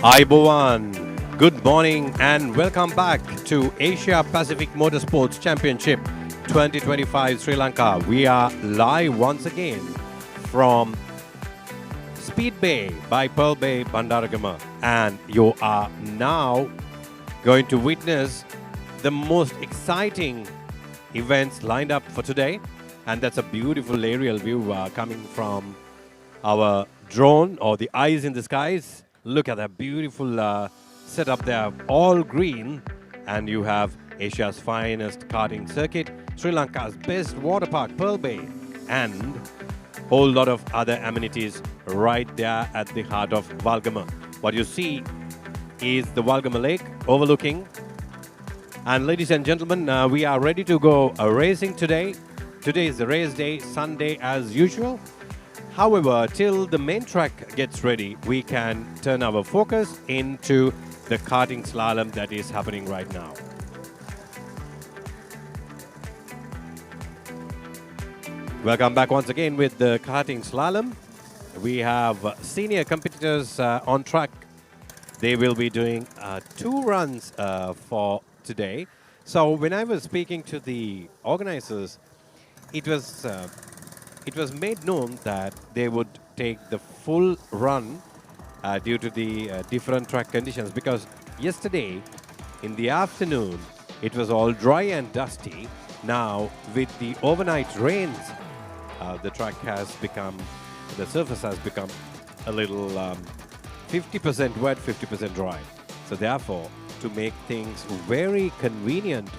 Aibowan, good morning and welcome back to Asia Pacific Motorsports Championship 2025 Sri Lanka. We are live once again from Speed Bay by Pearl Bay, Bandaragama, and you are now going to witness the most exciting events lined up for today, and that's a beautiful aerial view coming from our drone or the eyes in the skies. Look at that beautiful setup there, all green, and you have Asia's finest karting circuit, Sri Lanka's best water park, Pearl Bay, and a whole lot of other amenities right there at the heart of Walgama. What you see is the Walgama Lake overlooking. And ladies and gentlemen, we are ready to go racing today. Today is the race day, Sunday as usual. However, till the main track gets ready, we can turn our focus into the karting slalom that is happening right now. Welcome back once again with the karting slalom. We have senior competitors on track. They will be doing 2 runs for today. So when I was speaking to the organizers, it was made known that they would take the full run due to the different track conditions, because yesterday in the afternoon it was all dry and dusty. Now with the overnight rains, the surface has become a little 50% wet, 50% dry. So therefore, to make things very convenient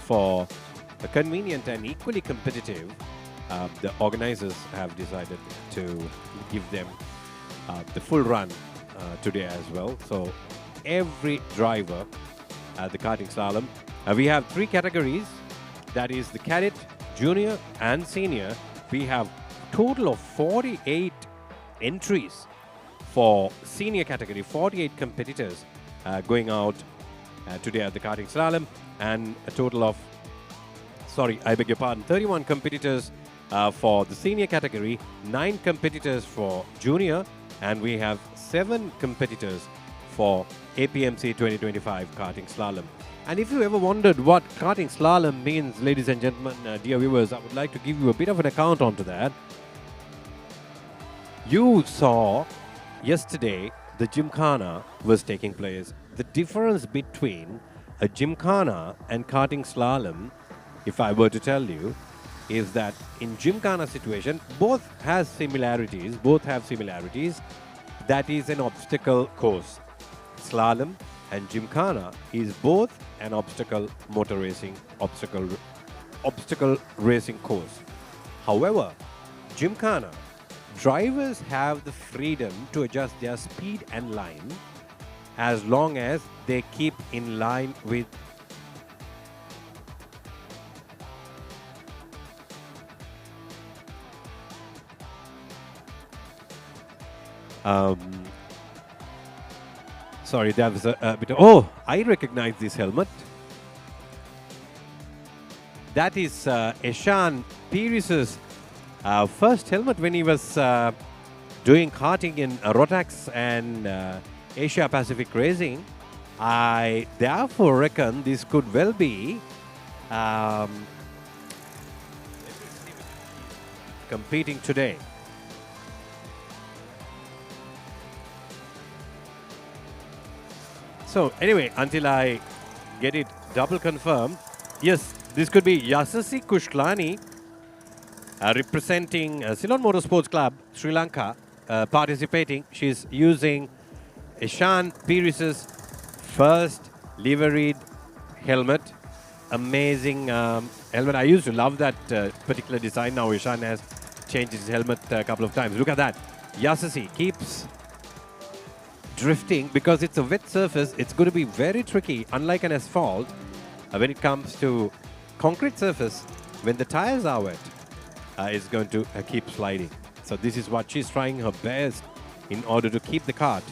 and equally competitive, the organizers have decided to give them the full run today as well. So every driver at the karting slalom, we have 3 categories. That is the cadet, junior and senior. We have total of 48 entries for senior category, 48 competitors going out today at the karting slalom, and a total of, 31 competitors for the senior category, 9 competitors for junior, and we have 7 competitors for Apmc 2025 karting slalom. And if you ever wondered what karting slalom means, ladies and gentlemen, dear viewers, I would like to give you a bit of an account onto that. You saw yesterday the gymkhana was taking place. The difference between a gymkhana and karting slalom, if I were to tell you, is that in gymkhana situation, both have similarities. That is an obstacle course. Slalom and gymkhana is both an obstacle racing course. However, gymkhana, drivers have the freedom to adjust their speed and line as long as they keep in line with sorry, there was a bit of, oh, I recognize this helmet. That is Eshan Piris's first helmet when he was doing karting in Rotax and Asia Pacific Racing. I therefore reckon this could well be competing today. So anyway, until I get it double confirmed, yes, this could be Yasasi Kushlani representing Ceylon Motorsports Club, Sri Lanka, participating. She's using Eshan Piris's first liveried helmet. Amazing helmet. I used to love that particular design. Now Eshan has changed his helmet a couple of times. Look at that. Yasasi keeps drifting, because it's a wet surface, it's going to be very tricky. Unlike an asphalt, when it comes to concrete surface, when the tires are wet, it's going to keep sliding. So this is what she's trying her best in order to keep the kart.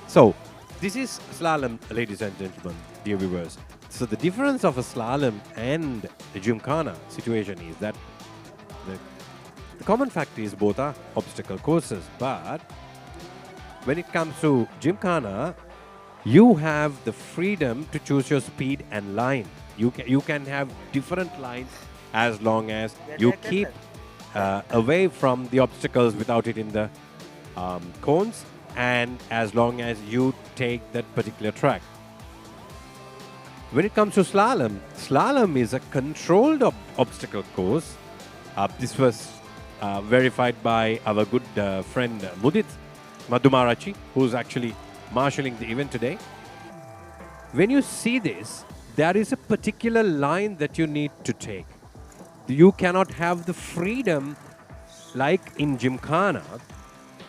So this is slalom, ladies and gentlemen, dear viewers. So the difference of a slalom and a gymkhana situation is that the common fact is both are obstacle courses, but when it comes to gymkhana, you have the freedom to choose your speed and line. You can have different lines as long as you keep away from the obstacles without it in the cones, and as long as you take that particular track. When it comes to slalom, slalom is a controlled obstacle course. This was verified by our good friend Mudit Madhumarachi, who's actually marshalling the event today. When you see this, there is a particular line that you need to take. You cannot have the freedom, like in gymkhana,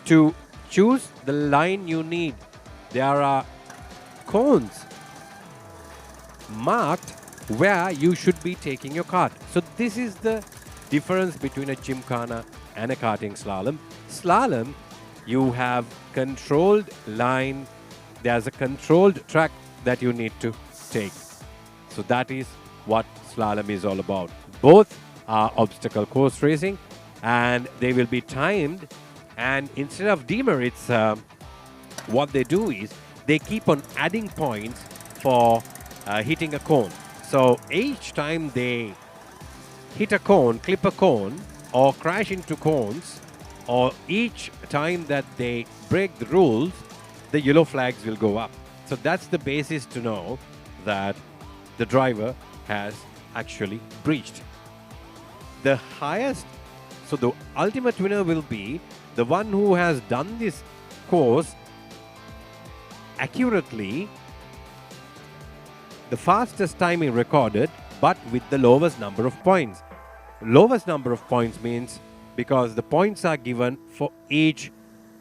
to choose the line you need. There are cones marked where you should be taking your kart. So this is the difference between a gymkhana and a karting slalom. Slalom, you have controlled line. There's a controlled track that you need to take. So that is what slalom is all about. Both are obstacle course racing, and they will be timed. And instead of demerits, what they do is they keep on adding points for hitting a cone. So each time they hit a cone, clip a cone, or crash into cones, or each time that they break the rules, the yellow flags will go up. So that's the basis to know that the driver has actually breached. The highest, so the ultimate winner will be the one who has done this course accurately, the fastest timing recorded, but with the lowest number of points. Lowest number of points means because the points are given for each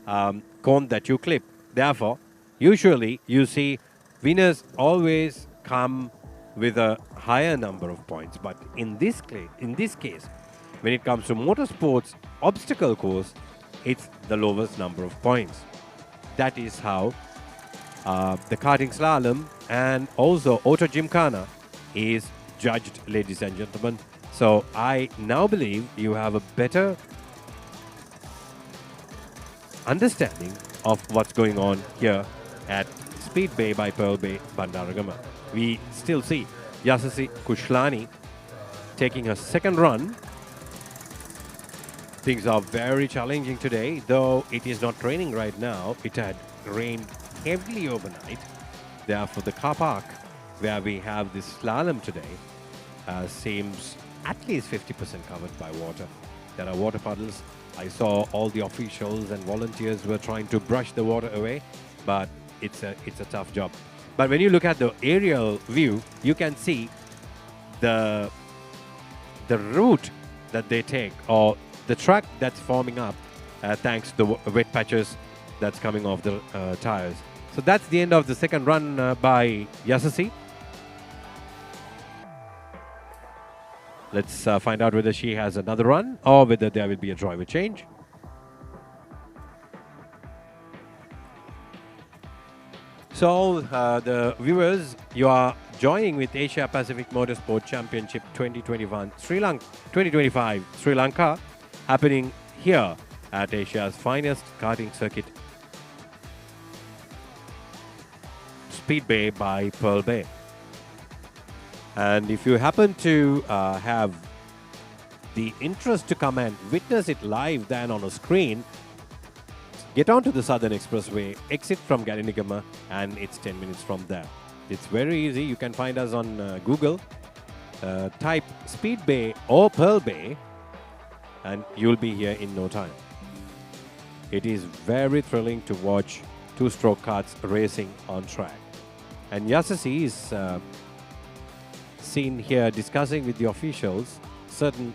cone that you clip. Therefore, usually you see winners always come with a higher number of points. But in this case, when it comes to motorsports obstacle course, it's the lowest number of points. That is how the karting slalom and also auto gymkhana is judged, ladies and gentlemen. So I now believe you have a better understanding of what's going on here at Speed Bay by Pearl Bay, Bandaragama. We still see Yasasi Kushlani taking her second run. Things are very challenging today, though it is not raining right now. It had rained heavily overnight. Therefore, the car park where we have this slalom today seems at least 50% covered by water. There are water puddles. I saw all the officials and volunteers were trying to brush the water away, but it's a tough job. But when you look at the aerial view, you can see the route that they take, or the track that's forming up thanks to the wet patches that's coming off the tires. So that's the end of the second run by Yasasi. Let's find out whether she has another run or whether there will be a driver change. So the viewers, you are joining with Asia Pacific Motorsport Championship 2025 Sri Lanka, happening here at Asia's finest karting circuit, Speed Bay by Pearl Bay. And if you happen to have the interest to come and witness it live than on a screen, get onto the Southern Expressway, exit from Galinigama, and it's 10 minutes from there. It's very easy. You can find us on Google. Type Speed Bay or Pearl Bay, and you'll be here in no time. It is very thrilling to watch two-stroke karts racing on track. And Yasasi is seen here discussing with the officials certain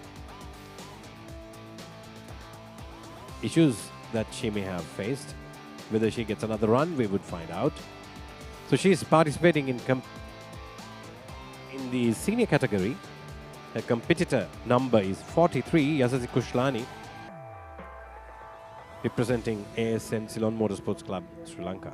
issues that she may have faced. Whether she gets another run, we would find out. So she's participating in the senior category. Her competitor number is 43, Yasasi Kushlani, representing ASN Ceylon Motorsports Club, Sri Lanka.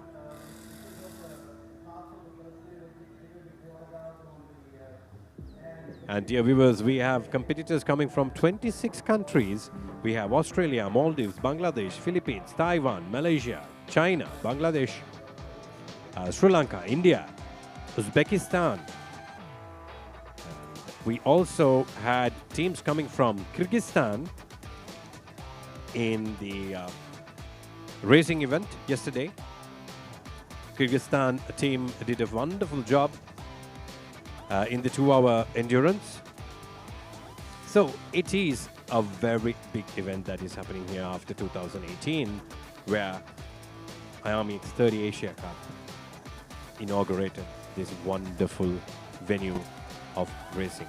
And dear viewers, we have competitors coming from 26 countries. We have Australia, Maldives, Bangladesh, Philippines, Taiwan, Malaysia, China, Bangladesh, Sri Lanka, India, Uzbekistan. We also had teams coming from Kyrgyzstan in the racing event yesterday. Kyrgyzstan team did a wonderful job in the 2-hour endurance. So it is a very big event that is happening here after 2018, where Apmc 30 Asia Cup inaugurated this wonderful venue of racing.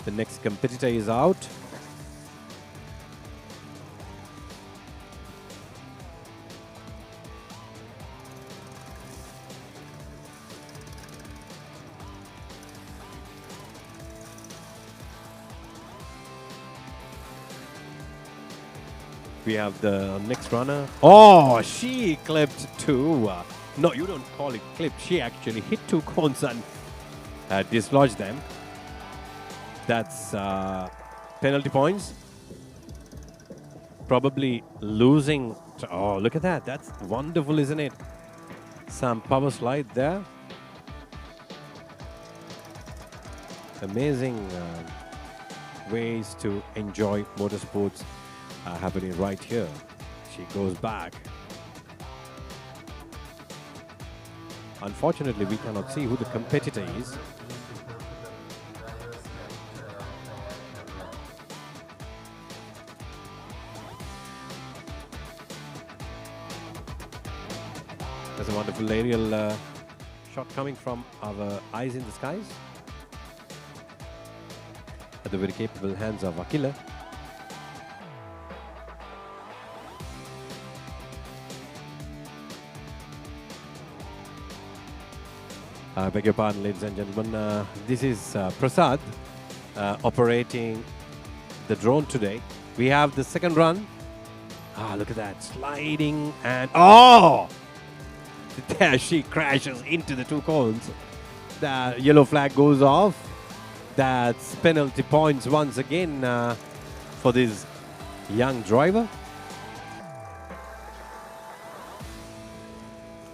The next competitor is out. We have the next runner. Oh, she clipped two. No, you don't call it clipped. She actually hit two cones and dislodged them. That's penalty points. Probably losing. Oh, look at that. That's wonderful, isn't it? Some power slide there. Amazing ways to enjoy motorsports happening right here. She goes back. Unfortunately, we cannot see who the competitor is. There's a wonderful aerial shot coming from our eyes in the skies at the very capable hands of Akila. I beg your pardon, ladies and gentlemen. This is Prasad operating the drone today. We have the second run. Ah, look at that, sliding and oh! There she crashes into the two cones. The yellow flag goes off. That's penalty points once again for this young driver.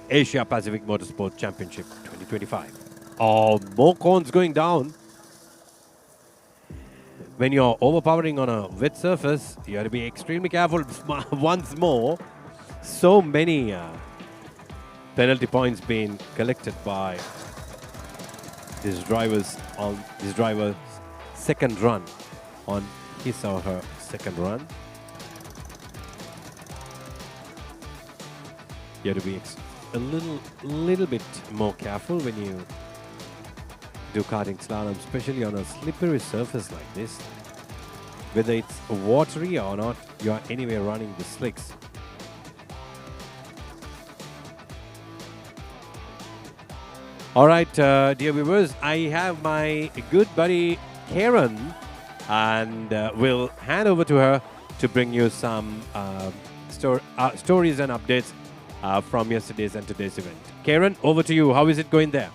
Asia Pacific Motorsport Championship 2025. Oh, more cones going down. When you're overpowering on a wet surface, you have to be extremely careful once more. So many penalty points being collected by this driver's second run, on his or her second run. You have to be a little bit more careful when you do karting slalom, especially on a slippery surface like this. Whether it's watery or not, you are anyway running the slicks. All right, dear viewers, I have my good buddy Karen, and we'll hand over to her to bring you some stories and updates from yesterday's and today's event. Karen, over to you. How is it going there?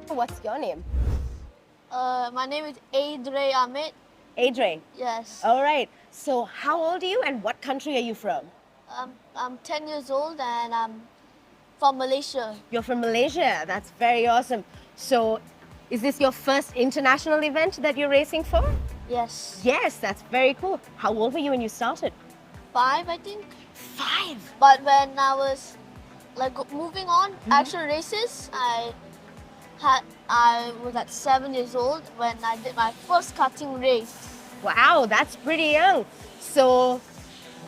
What's your name? My name is Adre Ahmed. Adre. Yes. All right. So how old are you and what country are you from? I'm 10 years old and I'm from Malaysia. You're from Malaysia. That's very awesome. So is this your first international event that you're racing for? Yes. Yes, that's very cool. How old were you when you started? 5, I think. 5. But when I was moving on actual races, I was at 7 years old when I did my first karting race. Wow, that's pretty young. So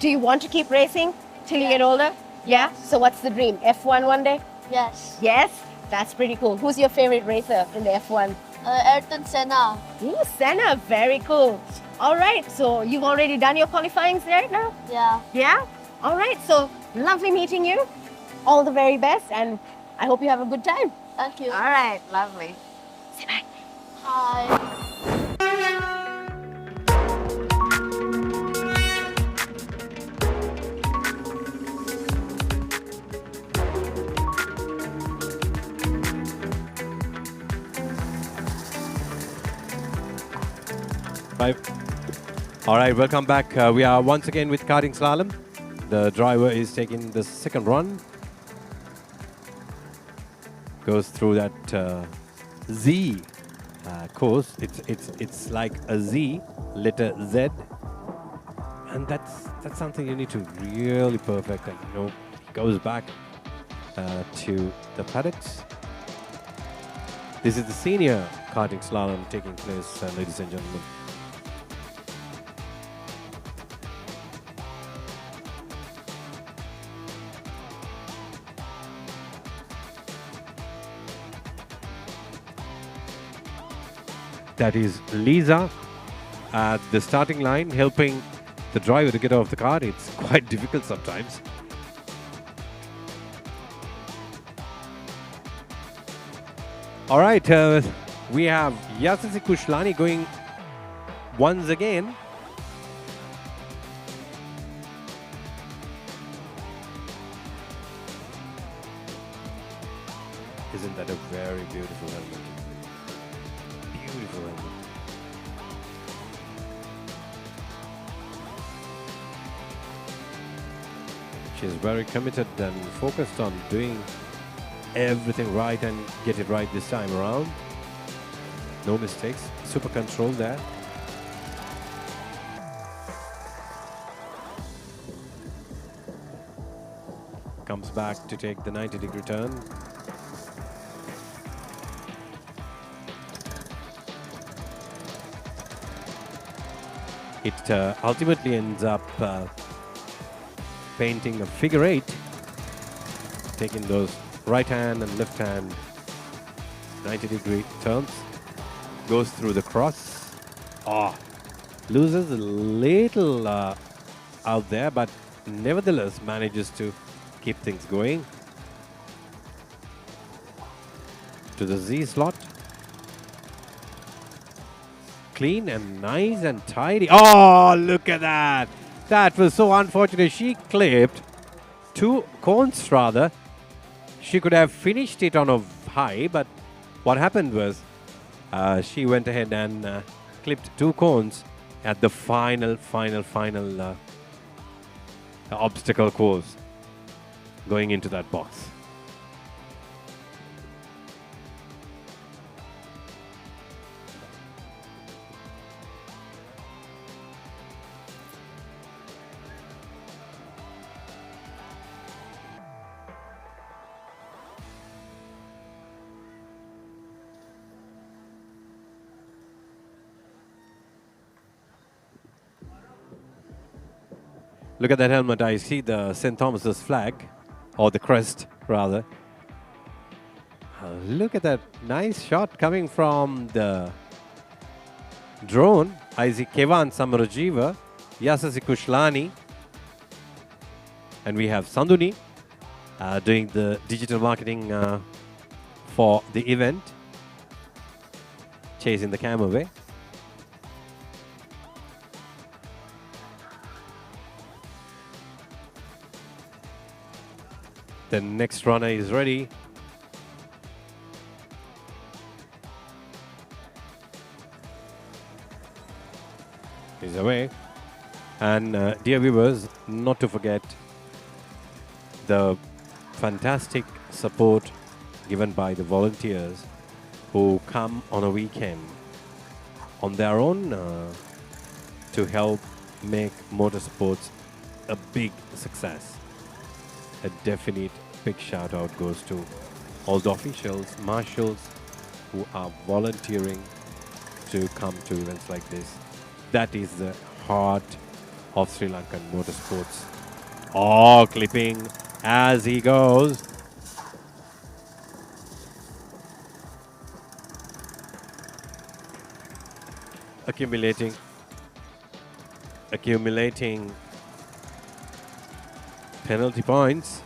do you want to keep racing till you get older? Yeah? So what's the dream? F1 one day? Yes. Yes? That's pretty cool. Who's your favorite racer in the F1? Ayrton Senna. Ooh, Senna. Very cool. All right. So you've already done your qualifyings right now? Yeah. Yeah? All right. So lovely meeting you. All the very best. And I hope you have a good time. Thank you. All right. Lovely. Say bye. Hi. Bye. All right, welcome back. We are once again with Karting Slalom. The driver is taking the second run. Goes through that Z course. It's like a Z, letter Z, and that's something you need to really perfect. And goes back to the paddocks. This is the senior karting slalom taking place, ladies and gentlemen. That is Lisa at the starting line, helping the driver to get off the cart. It's quite difficult sometimes. All right, we have Yasasi Kushlani going once again. Isn't that a very beautiful helmet? Beautiful helmet. She's very committed and focused on doing everything right and get it right this time around. No mistakes. Super control there. Comes back to take the 90-degree turn. It ultimately ends up painting a figure 8, taking those right hand and left hand 90-degree turns, goes through the cross. Loses a little out there, but nevertheless manages to keep things going. To the Z slot. Clean and nice and tidy. Oh, look at that. That was so unfortunate. She clipped 2 cones rather. She could have finished it on a high, but what happened was she went ahead and clipped 2 cones at the final obstacle course going into that box. Look at that helmet. I see the St. Thomas's flag, or the crest, rather. Look at that nice shot coming from the drone. I see Kevan Samarajiva, Yasasi Kushlani, and we have Sanduni doing the digital marketing for the event, chasing the cam away. The next runner is ready. He's away. And dear viewers, not to forget the fantastic support given by the volunteers who come on a weekend on their own to help make motorsports a big success. A definite big shout out goes to all the officials, marshals who are volunteering to come to events like this. That is the heart of Sri Lankan motorsports. Oh, clipping as he goes. Accumulating penalty points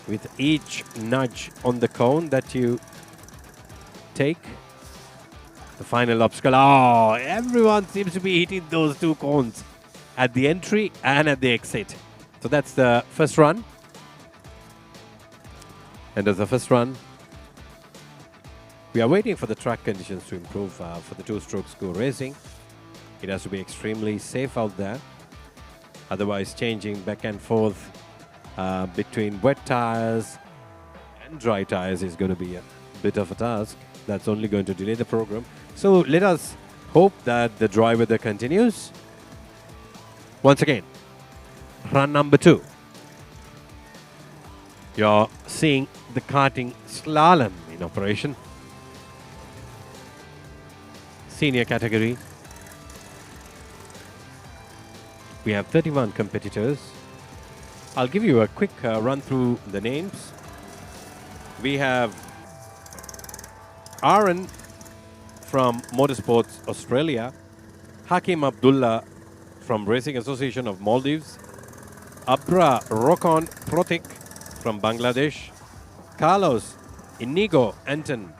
with each nudge on the cone that you take. The final obstacle. Oh, everyone seems to be hitting those two cones at the entry and at the exit. So that's the first run. And as the first run, we are waiting for the track conditions to improve for the two-stroke school racing. It has to be extremely safe out there. Otherwise, changing back and forth between wet tires and dry tires is going to be a bit of a task. That's only going to delay the program. So let us hope that the dry weather continues. Once again, run number 2. You're seeing the karting slalom in operation. Senior category. We have 31 competitors. I'll give you a quick run through the names. We have Aaron from Motorsports Australia, Hakim Abdullah from Racing Association of Maldives, Abra Rokon Protik from Bangladesh, Carlos Inigo Anton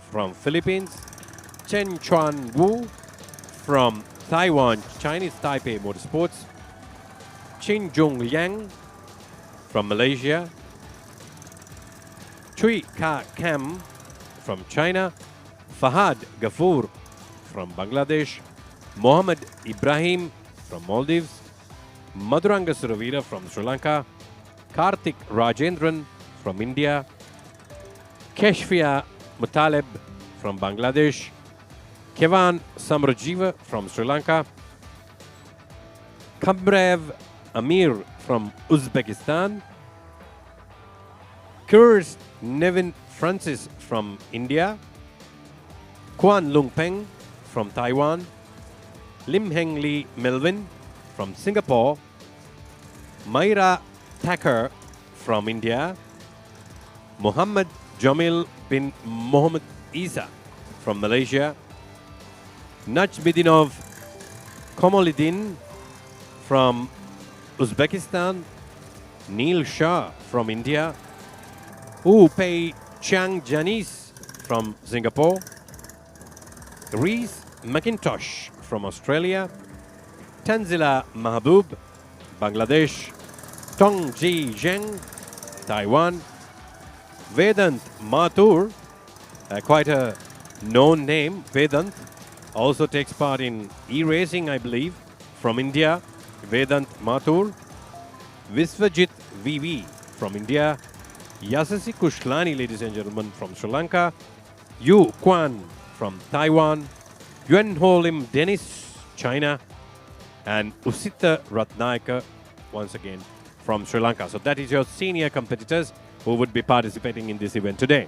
from Philippines, Chen Chuan Wu from Taiwan Chinese Taipei Motorsports, Chin Jung Liang from Malaysia, Chui Ka Kam from China, Fahad Ghafoor from Bangladesh, Mohammed Ibrahim from Maldives, Madhuranga Suravira from Sri Lanka, Kartik Rajendran from India, Keshfia Mutaleb from Bangladesh, Kevan Samrajiva from Sri Lanka, Kamrev Amir from Uzbekistan, Kurs Nevin Francis from India, Kwan Lung Peng from Taiwan, Lim Heng Lee Melvin from Singapore, Myra Thakur from India, Muhammad Jamil bin Mohammed Isa from Malaysia, Najmidinov Komolidin from Uzbekistan, Neil Shah from India, Wu Pei Chang Janice from Singapore, Reese McIntosh from Australia, Tanzila Mahbub, Bangladesh, Tong Ji Zheng, Taiwan, Vedant Mathur, quite a known name, Vedant, also takes part in e-racing, I believe, from India, Vedant Mathur, Viswajit VV from India, Yasasi Kushlani, ladies and gentlemen, from Sri Lanka, Yu Quan from Taiwan, Yuan Ho Lim Dennis, China, and Usita Ratnayaka, once again, from Sri Lanka. So that is your senior competitors who would be participating in this event today.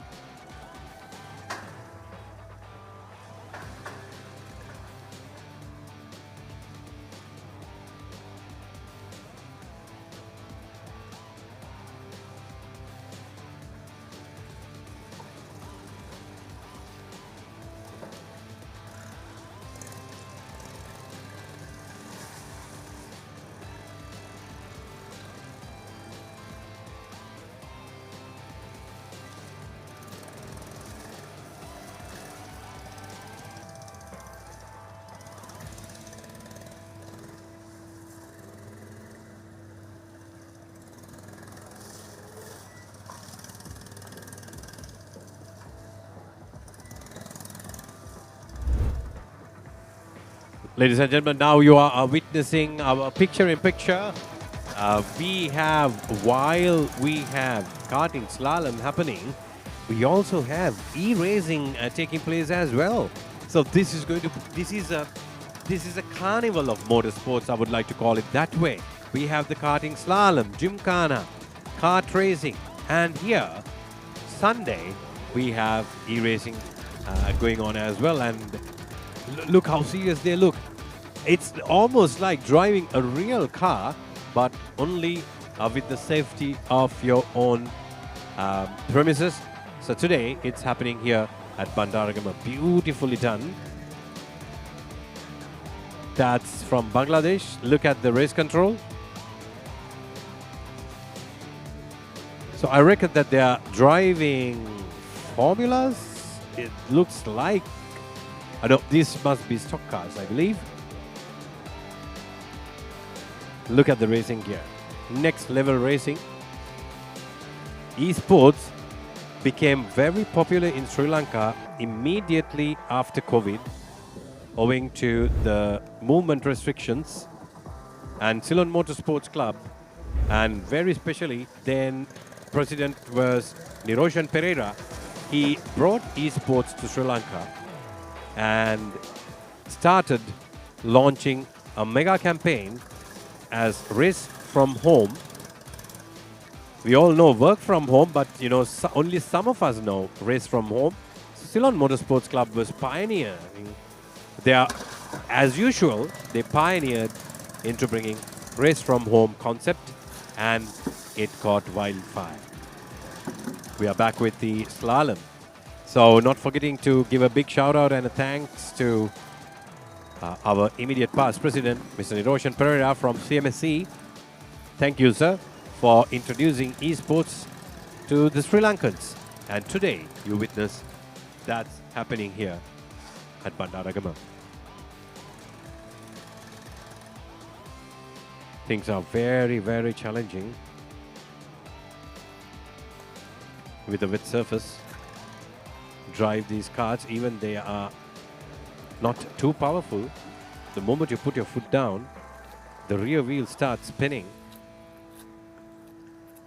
Ladies and gentlemen, now you are witnessing our picture-in-picture. While we have karting slalom happening, we also have e-racing taking place as well. So this is a carnival of motorsports, I would like to call it that way. We have the karting slalom, gymkhana, kart racing, and here, Sunday, we have e-racing going on as well. And look how serious they look. It's almost like driving a real car, but only with the safety of your own premises. So today it's happening here at Bandaragama. Beautifully done. That's from Bangladesh. Look at the race control. So I reckon that they are driving formulas. It looks like, I know these must be stock cars, I believe. Look at the racing gear. Next level racing. Esports became very popular in Sri Lanka immediately after COVID, owing to the movement restrictions, and Ceylon Motorsports Club, and very specially then President was Niroshan Pereira. He brought esports to Sri Lanka and started launching a mega campaign as Race from Home. We all know work from home, but you know only some of us know Race from Home. Ceylon Motorsports Club was pioneering. They are, as usual, they pioneered into bringing Race from Home concept, and it caught wildfire. We are back with the Slalom. So not forgetting to give a big shout out and a thanks to our immediate past president, Mr. Niroshan Pereira from CMSC. Thank you, sir, for introducing esports to the Sri Lankans. And today you witness that's happening here at Bandaragama. Things are very, very challenging with the wet surface. Drive these carts, even they are not too powerful. The moment you put your foot down, the rear wheel starts spinning,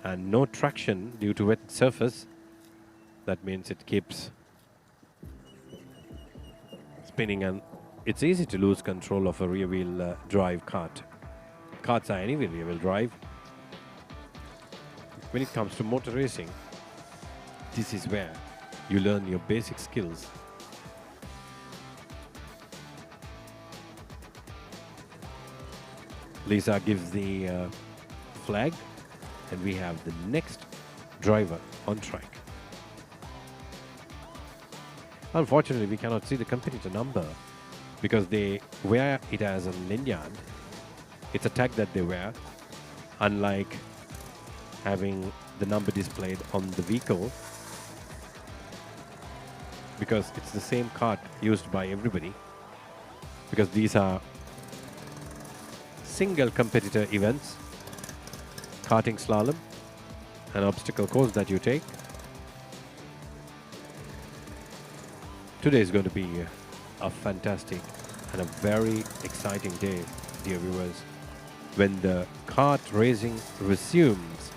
and no traction due to wet surface. That means it keeps spinning, and it's easy to lose control of a rear wheel drive cart. Carts are anyway rear wheel drive. When it comes to motor racing, this is where you learn your basic skills. Lisa gives the flag, and we have the next driver on track. Unfortunately, we cannot see the competitor number because they wear it as a lanyard. It's a tag that they wear, unlike having the number displayed on the vehicle, because it's the same cart used by everybody, because these are single competitor events. Karting, slalom, an obstacle course that you take. Today is going to be a fantastic and a very exciting day, dear viewers, when the kart racing resumes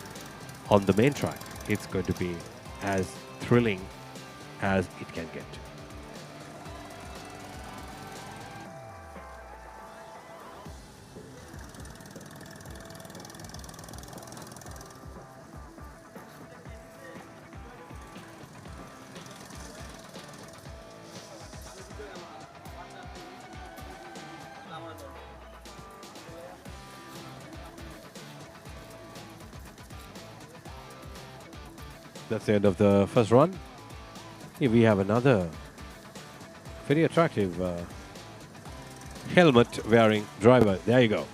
on the main track. It's going to be as thrilling as it can get. That's the end of the first run. Here we have another very attractive helmet wearing driver. There you go.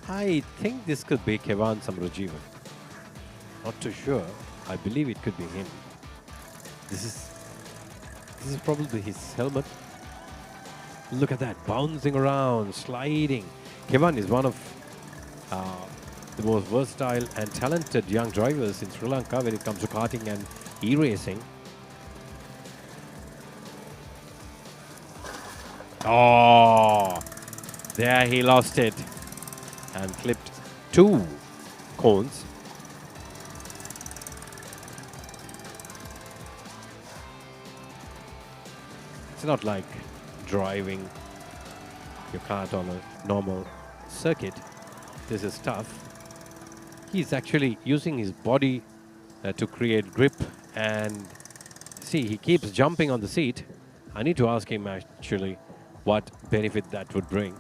I think this could be Kevan Samrajivan. Not too sure. I believe it could be him. This is probably his helmet. Look at that, bouncing around, sliding. Kevan is one of the most versatile and talented young drivers in Sri Lanka when it comes to karting and e-racing. Oh, there he lost it and clipped 2 cones. It's not like driving your kart on a normal circuit. This is tough. He's actually using his body to create grip, and see, he keeps jumping on the seat. I need to ask him actually what benefit that would bring.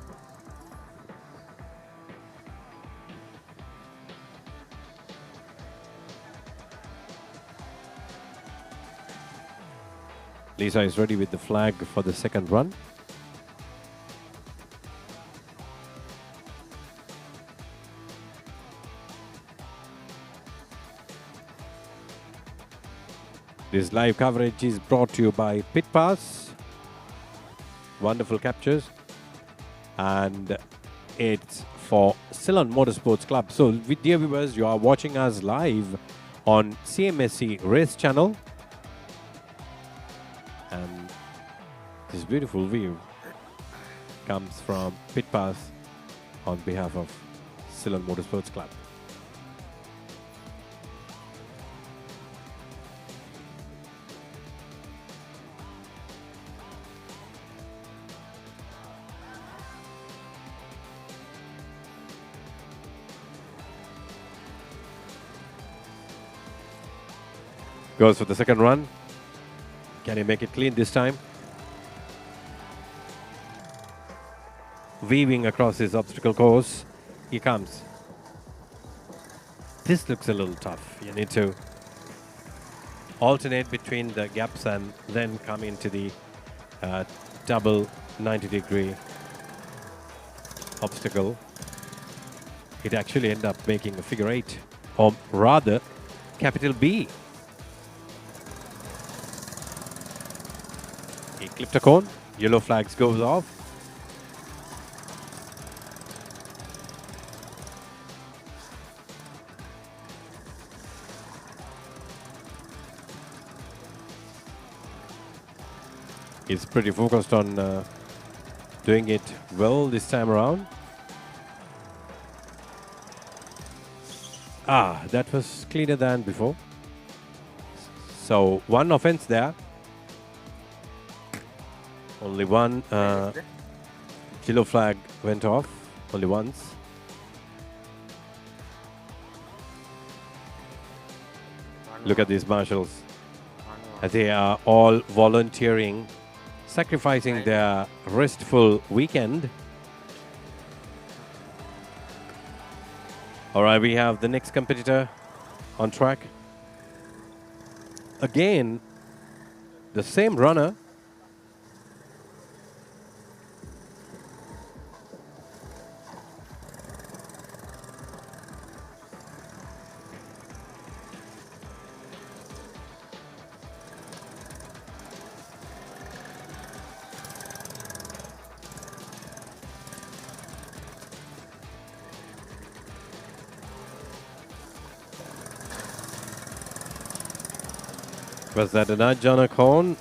Lisa is ready with the flag for the second run. This live coverage is brought to you by Pit Pass. Wonderful captures. And it's for Slalom Motorsports Club. So, dear viewers, you are watching us live on CMSC Race Channel. And this beautiful view comes from Pit Pass on behalf of Slalom Motorsports Club. Goes for the second run. Can he make it clean this time? Weaving across his obstacle course. He comes. This looks a little tough. You need to alternate between the gaps and then come into the double 90-degree obstacle. It actually ended up making a figure 8, or rather, capital B. He clipped a cone, yellow flags goes off. He's pretty focused on doing it well this time around. Ah, that was cleaner than before. So one offense there. Only one yellow flag went off, only once. Look at these marshals. They are all volunteering, sacrificing their restful weekend. All right, we have the next competitor on track. Again, the same runner. Was that a nudge on a cone?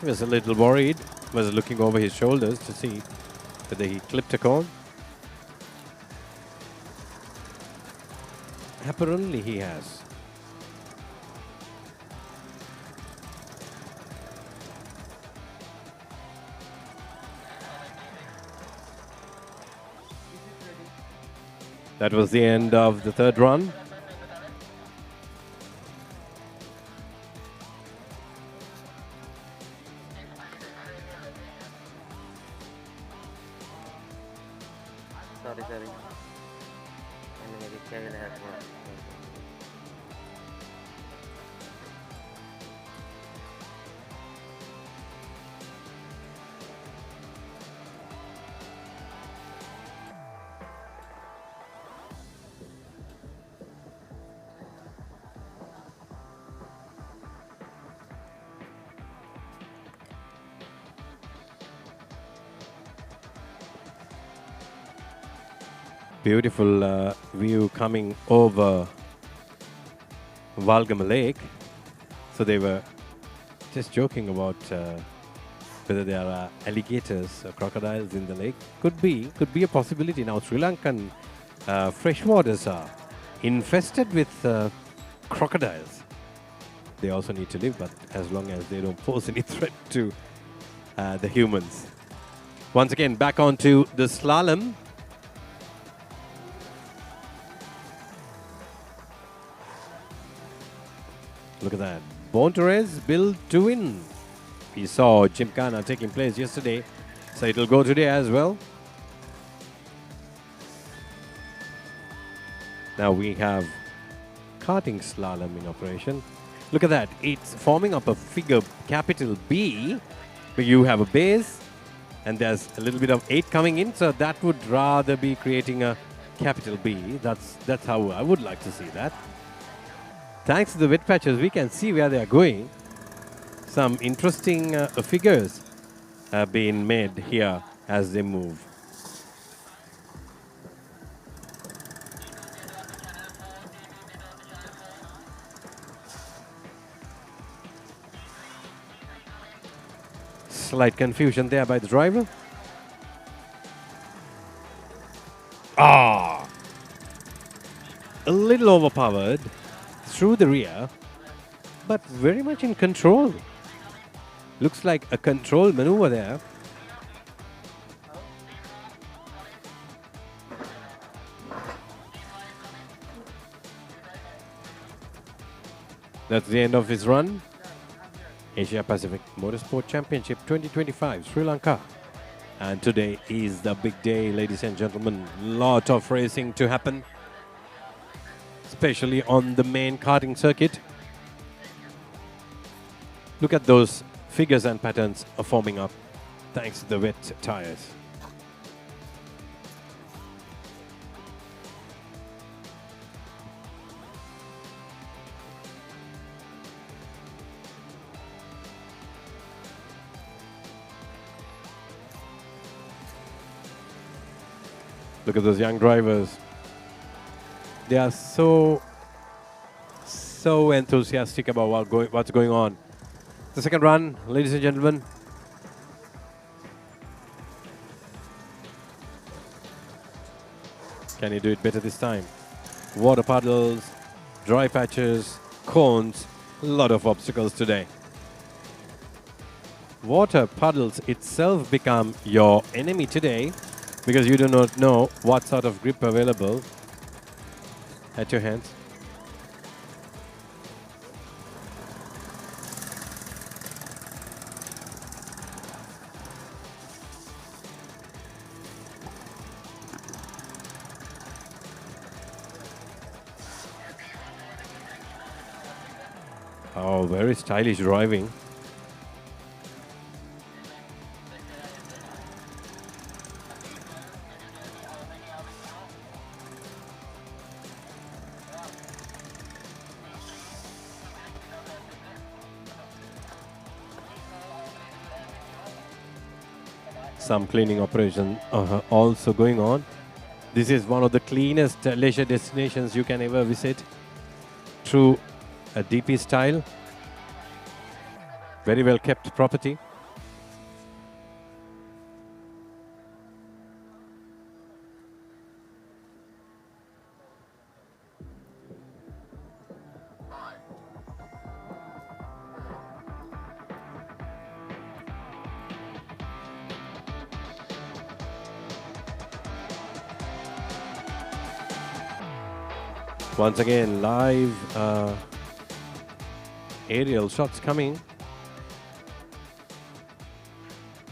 He was a little worried. Was looking over his shoulders to see whether he clipped a cone. Apparently he has. That was the end of the third run. Sorry. Beautiful view coming over Valgama Lake. So they were just joking about whether there are alligators or crocodiles in the lake. Could be a possibility. Now Sri Lankan freshwaters are infested with crocodiles. They also need to live, but as long as they don't pose any threat to the humans. Once again, back onto the slalom. Look at that. Born to race, built to win. We saw gymkhana taking place yesterday, so it'll go today as well. Now we have karting slalom in operation. Look at that. It's forming up a figure capital B. But you have a base and there's a little bit of 8 coming in. So that would rather be creating a capital B. That's how I would like to see that. Thanks to the wet patches, we can see where they are going. Some interesting figures have been made here as they move. Slight confusion there by the driver. A little overpowered through the rear, but very much in control. Looks like a control maneuver there. That's the end of his run. Asia Pacific Motorsport Championship 2025, Sri Lanka. And today is the big day, ladies and gentlemen. Lot of racing to happen, especially on the main karting circuit. Look at those figures and patterns are forming up thanks to the wet tires. Look at those young drivers. They are so enthusiastic about what's going on. The second run, ladies and gentlemen. Can he do it better this time? Water puddles, dry patches, cones, a lot of obstacles today. Water puddles itself become your enemy today, because you do not know what sort of grip available at your hands. Oh, very stylish driving. Some cleaning operation also going on. This is one of the cleanest leisure destinations you can ever visit through a DP style. Very well kept property. Once again, live aerial shots coming.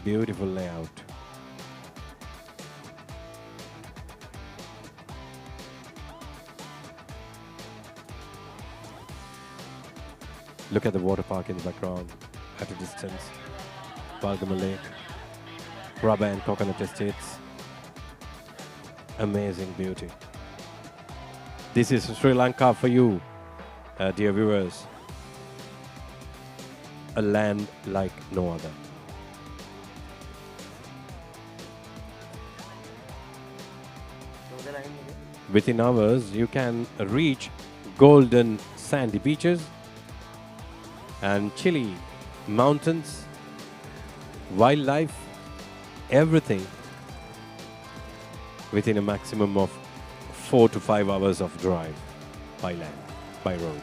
Beautiful layout. Look at the water park in the background at a distance. Balgama Lake, rubber and coconut estates. Amazing beauty. This is Sri Lanka for you, dear viewers. A land like no other. Within hours, you can reach golden sandy beaches and chilly mountains, wildlife, everything within a maximum of 4 to 5 hours of drive by land, by road.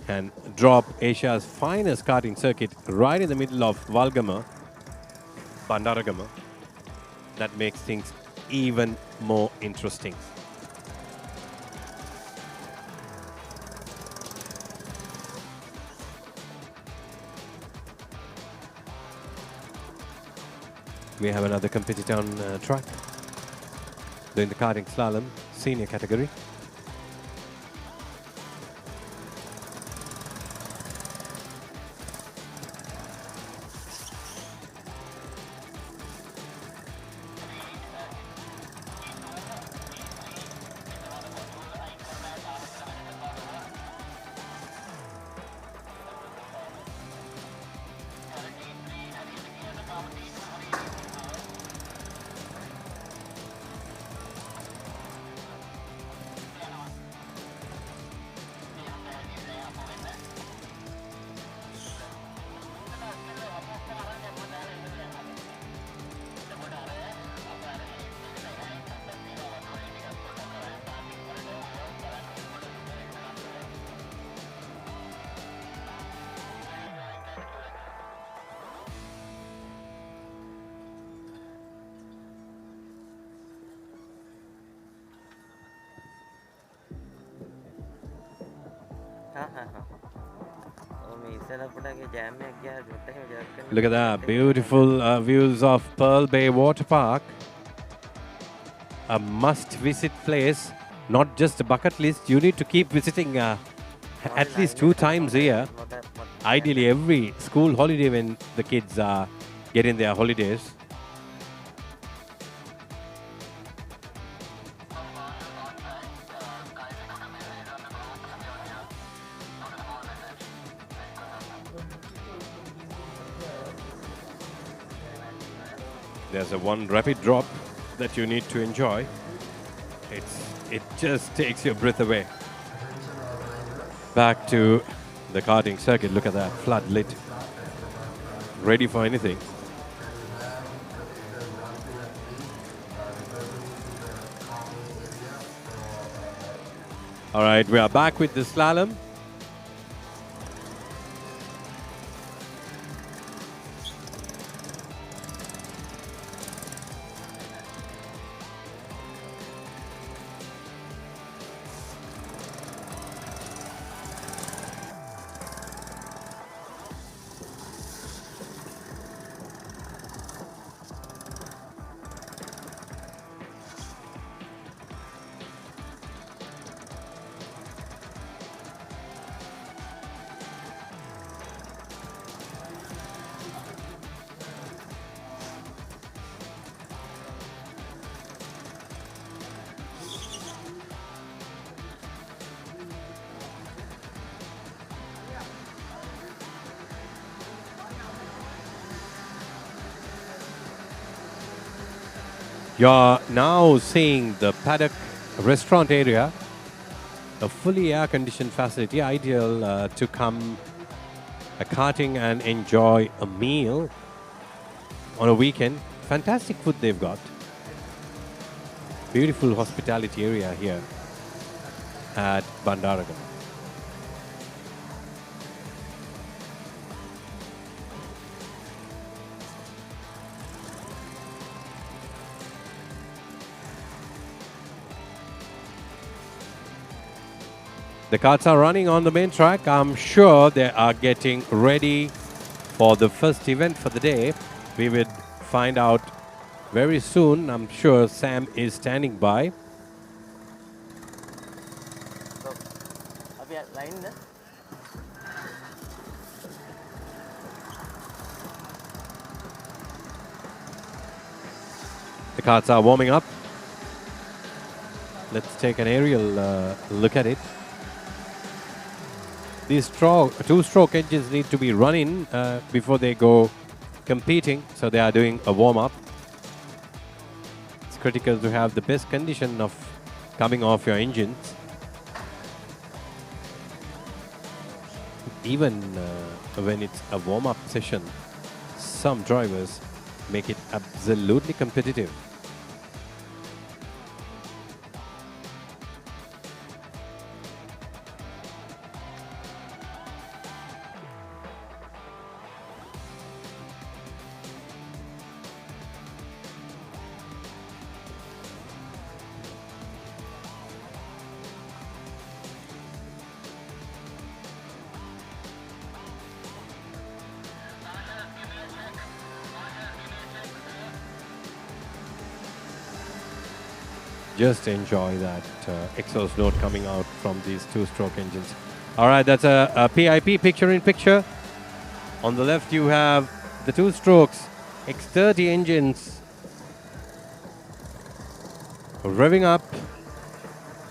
And drop Asia's finest karting circuit right in the middle of Valgama, Bandaragama. That makes things even more interesting. We have another competitor on track doing the karting slalom senior category. Look at that, beautiful views of Pearl Bay Water Park. A must-visit place, not just a bucket list. You need to keep visiting at least 2 times a year. Ideally, every school holiday when the kids are getting their holidays. There's a one rapid drop that you need to enjoy. It just takes your breath away. Back to the karting circuit. Look at that, flood lit. Ready for anything. All right, we are back with the slalom. You're now seeing the paddock restaurant area, a fully air-conditioned facility, ideal to come karting and enjoy a meal on a weekend. Fantastic food they've got. Beautiful hospitality area here at Bandaragan. The karts are running on the main track. I'm sure they are getting ready for the first event for the day. We will find out very soon. I'm sure Sam is standing by. The karts are warming up. Let's take an aerial look at it. These two-stroke engines need to be running before they go competing, so they are doing a warm-up. It's critical to have the best condition of coming off your engines. Even when it's a warm-up session, some drivers make it absolutely competitive. Just enjoy that exhaust note coming out from these two-stroke engines. All right, that's a PIP, picture-in-picture. On the left, you have the two-strokes X30 engines revving up.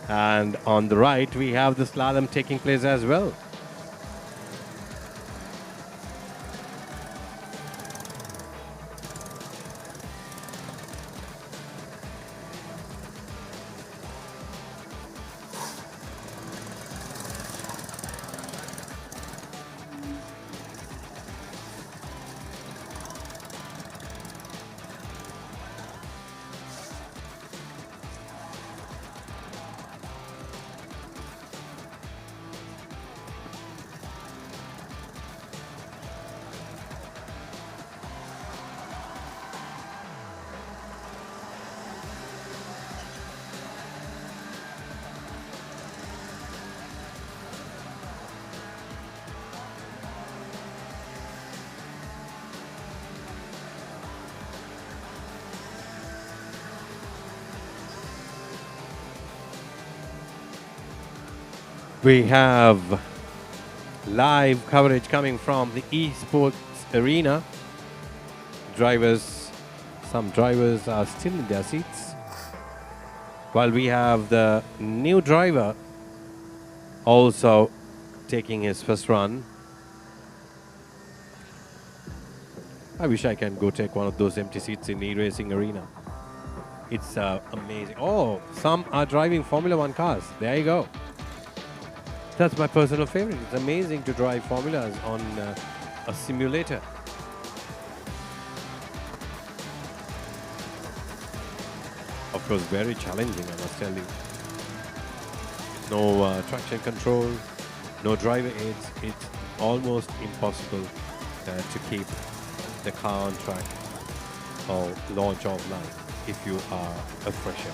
And on the right, we have the slalom taking place as well. We have live coverage coming from the Esports arena. Some drivers are still in their seats, while we have the new driver also taking his first run. I wish I can go take one of those empty seats in the e-racing arena. It's amazing. Oh, some are driving Formula One cars. There you go. That's my personal favorite. It's amazing to drive formulas on a simulator. Of course, very challenging, I must tell you. No traction control, no driver aids. It's almost impossible to keep the car on track or launch offline if you are a fresher.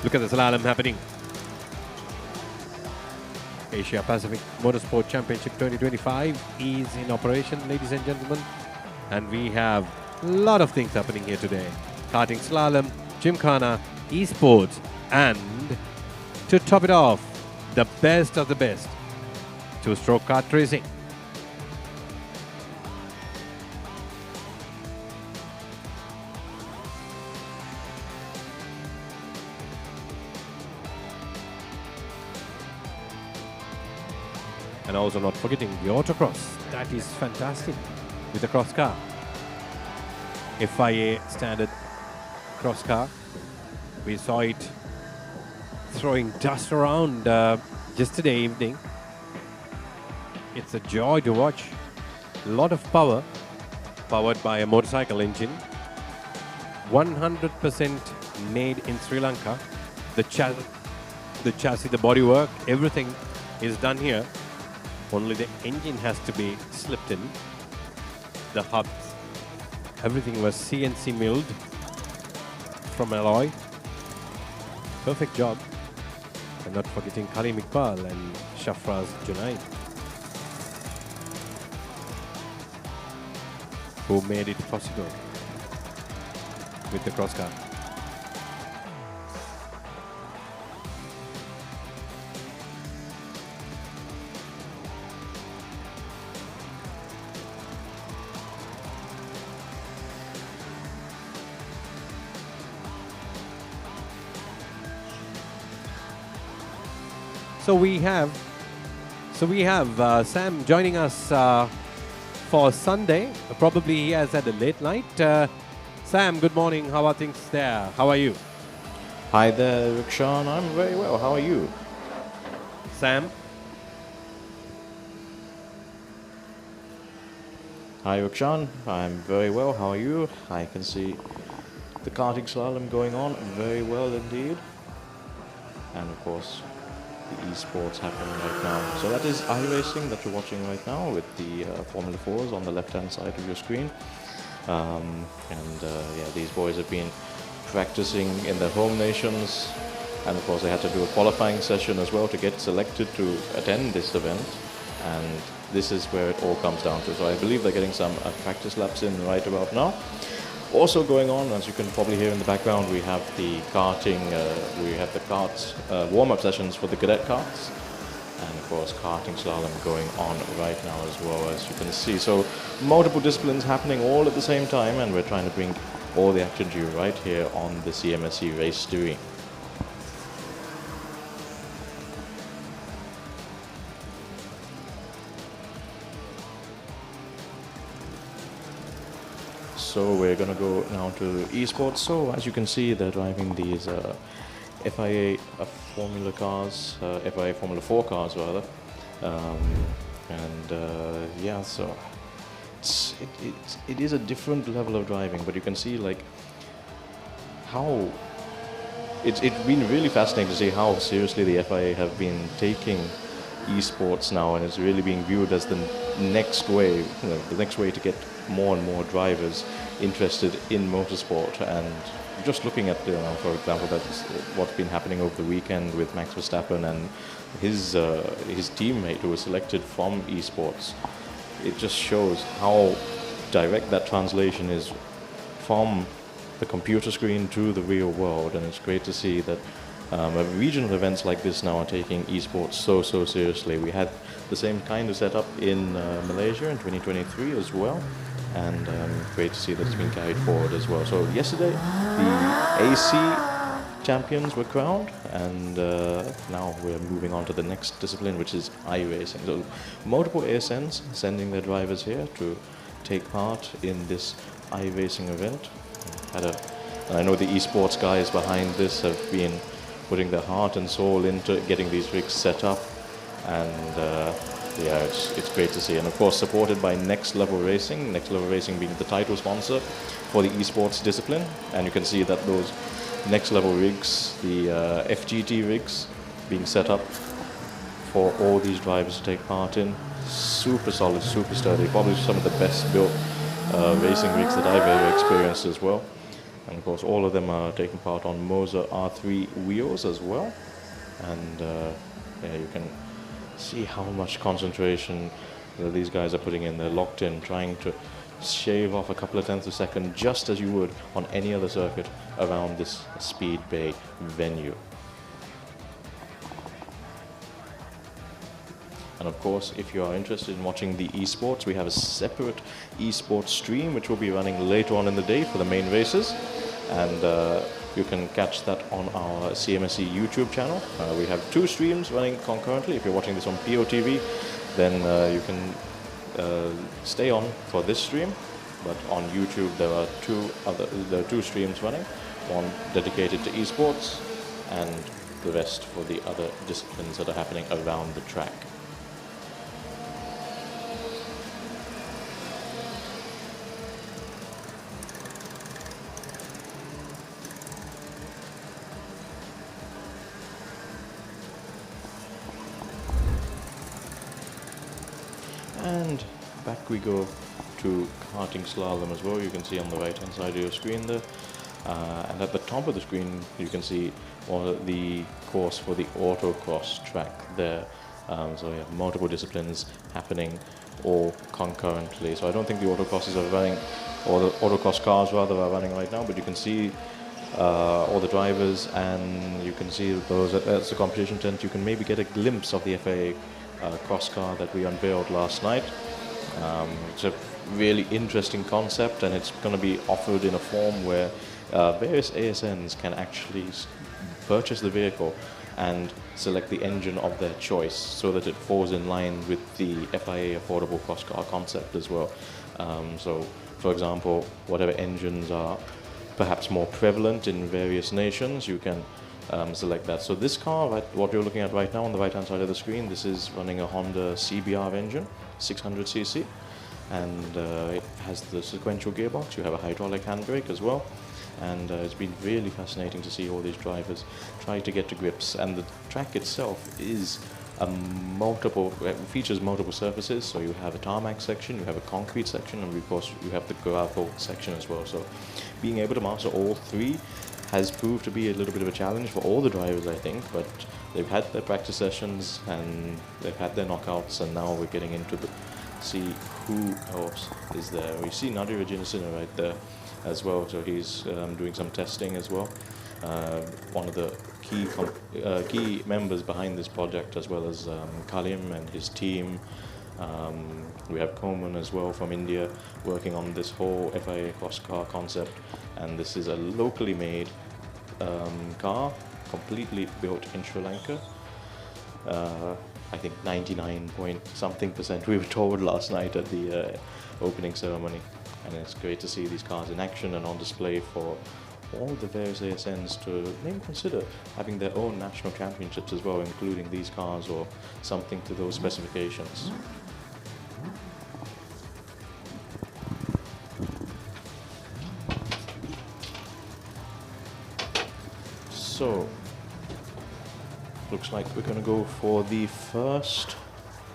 Look at the slalom happening. Asia Pacific Motorsport Championship 2025 is in operation, ladies and gentlemen. And we have a lot of things happening here today. Karting, slalom, gymkhana, esports, and to top it off, the best of the best, two-stroke kart racing. And also not forgetting the Autocross. That is fantastic with the cross car. FIA standard cross car. We saw it throwing dust around yesterday evening. It's a joy to watch. A lot of power, powered by a motorcycle engine. 100% made in Sri Lanka. The chassis, the bodywork, everything is done here. Only the engine has to be slipped in. The hubs, everything was CNC milled from alloy. Perfect job. And not forgetting Karim Iqbal and Shafraz Junaid, who made it possible with the cross car. So we have Sam joining us for Sunday. Probably he has had a late night. Sam, good morning. How are things there? How are you? Hi there, Rikshan. I'm very well. How are you? Sam? Hi, Rikshan. I'm very well. How are you? I can see the karting slalom going on very well indeed. And of course, the esports happening right now. So that is iRacing that you're watching right now with the Formula 4s on the left-hand side of your screen. Yeah, these boys have been practicing in their home nations, and of course they had to do a qualifying session as well to get selected to attend this event, and this is where it all comes down to. So I believe they're getting some practice laps in right about now. Also going on, as you can probably hear in the background, we have the karting, we have the karts warm-up sessions for the Cadet karts, and of course karting slalom going on right now as well, as you can see. So multiple disciplines happening all at the same time, and we're trying to bring all the action to you right here on the CMSC race stream. So we're going to go now to esports. So as you can see, they're driving these FIA Formula cars, FIA Formula 4 cars rather. Yeah, so it is a different level of driving, but you can see like how it's been really fascinating to see how seriously the FIA have been taking esports now, and it's really being viewed as the next way, the next way to get more and more drivers interested in motorsport. And just looking at, for example, that's what's been happening over the weekend with Max Verstappen and his teammate who was selected from esports. It just shows how direct that translation is from the computer screen to the real world, and it's great to see that Regional events like this now are taking esports so seriously. We had the same kind of setup in Malaysia in 2023 as well, and great to see that it's been carried forward as well. So yesterday, the AC champions were crowned, and now we're moving on to the next discipline, which is iRacing. So multiple ASNs sending their drivers here to take part in this iRacing event. And I know the esports guys behind this have been putting their heart and soul into getting these rigs set up, and yeah, it's great to see. And of course, supported by Next Level Racing, Next Level Racing being the title sponsor for the esports discipline. And you can see that those Next Level rigs, the FGT rigs, being set up for all these drivers to take part in. Super solid, super sturdy, probably some of the best built racing rigs that I've ever experienced as well. And of course, all of them are taking part on Moser R3 wheels as well. And yeah, you can see how much concentration that these guys are putting in. They're locked in, trying to shave off a couple of tenths of a second, just as you would on any other circuit around this Speed Bay venue. And of course, if you are interested in watching the esports, we have a separate esports stream which will be running later on in the day for the main races. And you can catch that on our CMSC YouTube channel. We have 2 streams running concurrently. If you're watching this on POTV, then you can stay on for this stream. But on YouTube, there are 2 streams running. One dedicated to esports, and the rest for the other disciplines that are happening around the track. And back we go to karting slalom as well. You can see on the right hand side of your screen there. And at the top of the screen you can see the course for the autocross track there. So we have multiple disciplines happening all concurrently. So I don't think the autocrosses are running, or the autocross cars rather are running right now, but you can see all the drivers, and you can see those at the competition tent. You can maybe get a glimpse of the FIA cross car that we unveiled last night. It's a really interesting concept, and it's going to be offered in a form where various ASNs can actually purchase the vehicle and select the engine of their choice, so that it falls in line with the FIA affordable cross car concept as well. So for example, whatever engines are perhaps more prevalent in various nations, you can select that. So this car, what you're looking at right now on the right hand side of the screen, this is running a Honda CBR engine, 600cc, and it has the sequential gearbox. You have a hydraulic handbrake as well, and it's been really fascinating to see all these drivers try to get to grips. And the track itself is features multiple surfaces. So you have a tarmac section, you have a concrete section, and of course you have the gravel section as well. So being able to master all 3 has proved to be a little bit of a challenge for all the drivers, I think, but they've had their practice sessions and they've had their knockouts, and now we're getting into see who else is there. We see Nadir Rajinasina right there as well, so he's doing some testing as well. One of the key members behind this project, as well as Kalim and his team. We have Koman as well from India working on this whole FIA cross car concept, and this is a locally made car, completely built in Sri Lanka. I think 99-point-something% we were told last night at the opening ceremony, and it's great to see these cars in action and on display for all the various ASNs to maybe consider having their own national championships as well, including these cars or something to those specifications. So, looks like we're going to go for the first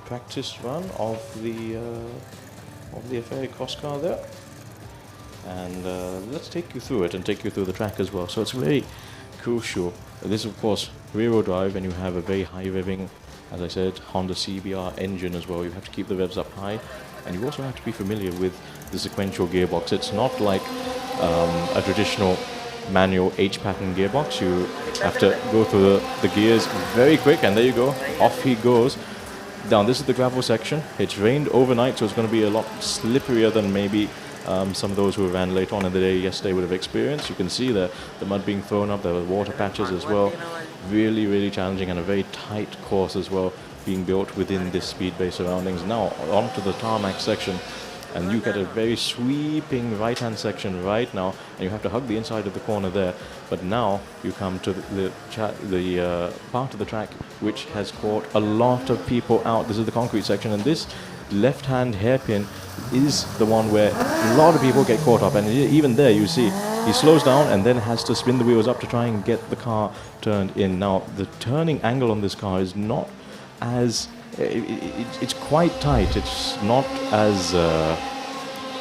practice run of the FIA cross car there. And let's take you through it and take you through the track as well. So it's very crucial. This is of course rear-wheel drive, and you have a very high revving, as I said, Honda CBR engine as well. You have to keep the revs up high, and you also have to be familiar with the sequential gearbox. It's not like a traditional manual H-pattern gearbox. You have to go through the gears very quick, and there you go, off he goes. Down, this is the gravel section. It's rained overnight, so it's going to be a lot slipperier than maybe some of those who ran late on in the day yesterday would have experienced. You can see the mud being thrown up, there were water patches as well. Really, really challenging, and a very tight course as well, being built within this speed-based surroundings. Now, onto the tarmac section, and you get a very sweeping right-hand section right now, and you have to hug the inside of the corner there. But now you come to the part of the track which has caught a lot of people out. This is the concrete section, and this left-hand hairpin is the one where a lot of people get caught up. And even there, you see, he slows down and then has to spin the wheels up to try and get the car turned in. Now, the turning angle on this car is not as... It's quite tight. It's not as...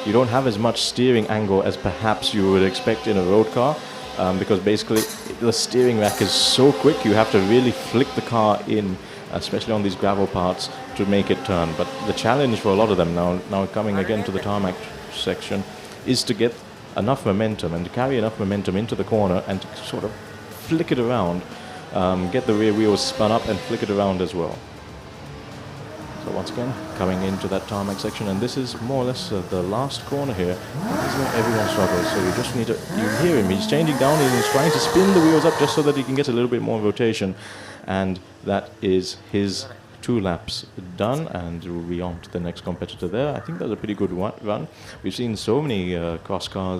you don't have as much steering angle as perhaps you would expect in a road car, because basically the steering rack is so quick, you have to really flick the car in, especially on these gravel parts, to make it turn. But the challenge for a lot of them now coming again to the tarmac section, is to get enough momentum and to carry enough momentum into the corner and to sort of flick it around, get the rear wheels spun up and flick it around as well. So once again, coming into that tarmac section, and this is more or less the last corner here. This is where everyone struggles, so you just need to... You hear him, he's changing down and he's trying to spin the wheels up just so that he can get a little bit more rotation. And that is his 2 laps done, and we'll be on to the next competitor there. I think that's a pretty good run. We've seen so many cross car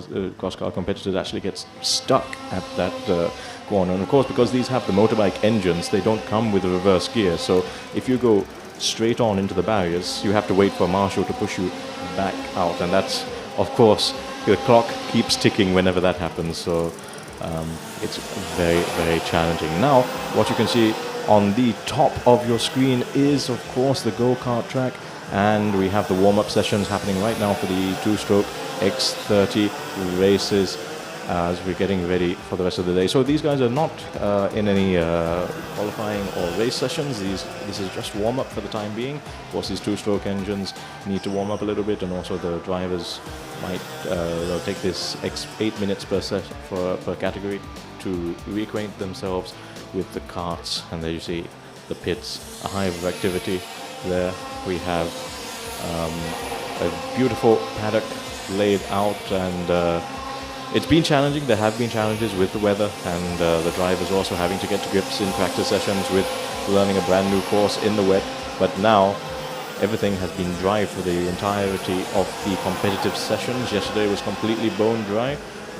competitors actually get stuck at that corner. And of course, because these have the motorbike engines, they don't come with a reverse gear. So if you go straight on into the barriers, you have to wait for a marshal to push you back out, and that's, of course, the clock keeps ticking whenever that happens. So it's very, very challenging. Now, what you can see on the top of your screen is, of course, the go-kart track, and we have the warm-up sessions happening right now for the 2-stroke X30 races as we're getting ready for the rest of the day. So these guys are not in any qualifying or race sessions. This is just warm-up for the time being. Of course, these 2-stroke engines need to warm up a little bit, and also the drivers might take this 8 minutes per category to reacquaint themselves with the karts. And there you see the pits, a hive of activity. There we have a beautiful paddock laid out, and it's been challenging. There have been challenges with the weather, and the drivers also having to get to grips in practice sessions with learning a brand new course in the wet. But now everything has been dry for the entirety of the competitive sessions. Yesterday was completely bone dry,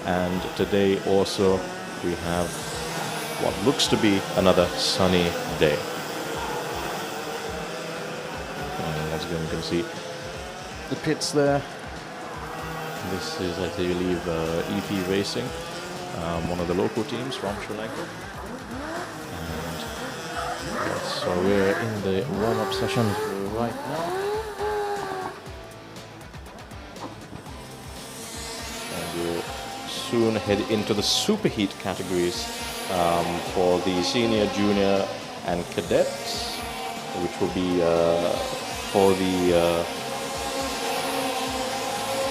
and today also we have what looks to be another sunny day. And once again, you can see the pits there. This is, I believe, EP Racing, one of the local teams from Sri Lanka. And yes, so we're in the warm-up session right now. And we'll soon head into the superheat categories for the senior, junior, and cadets, which will be for the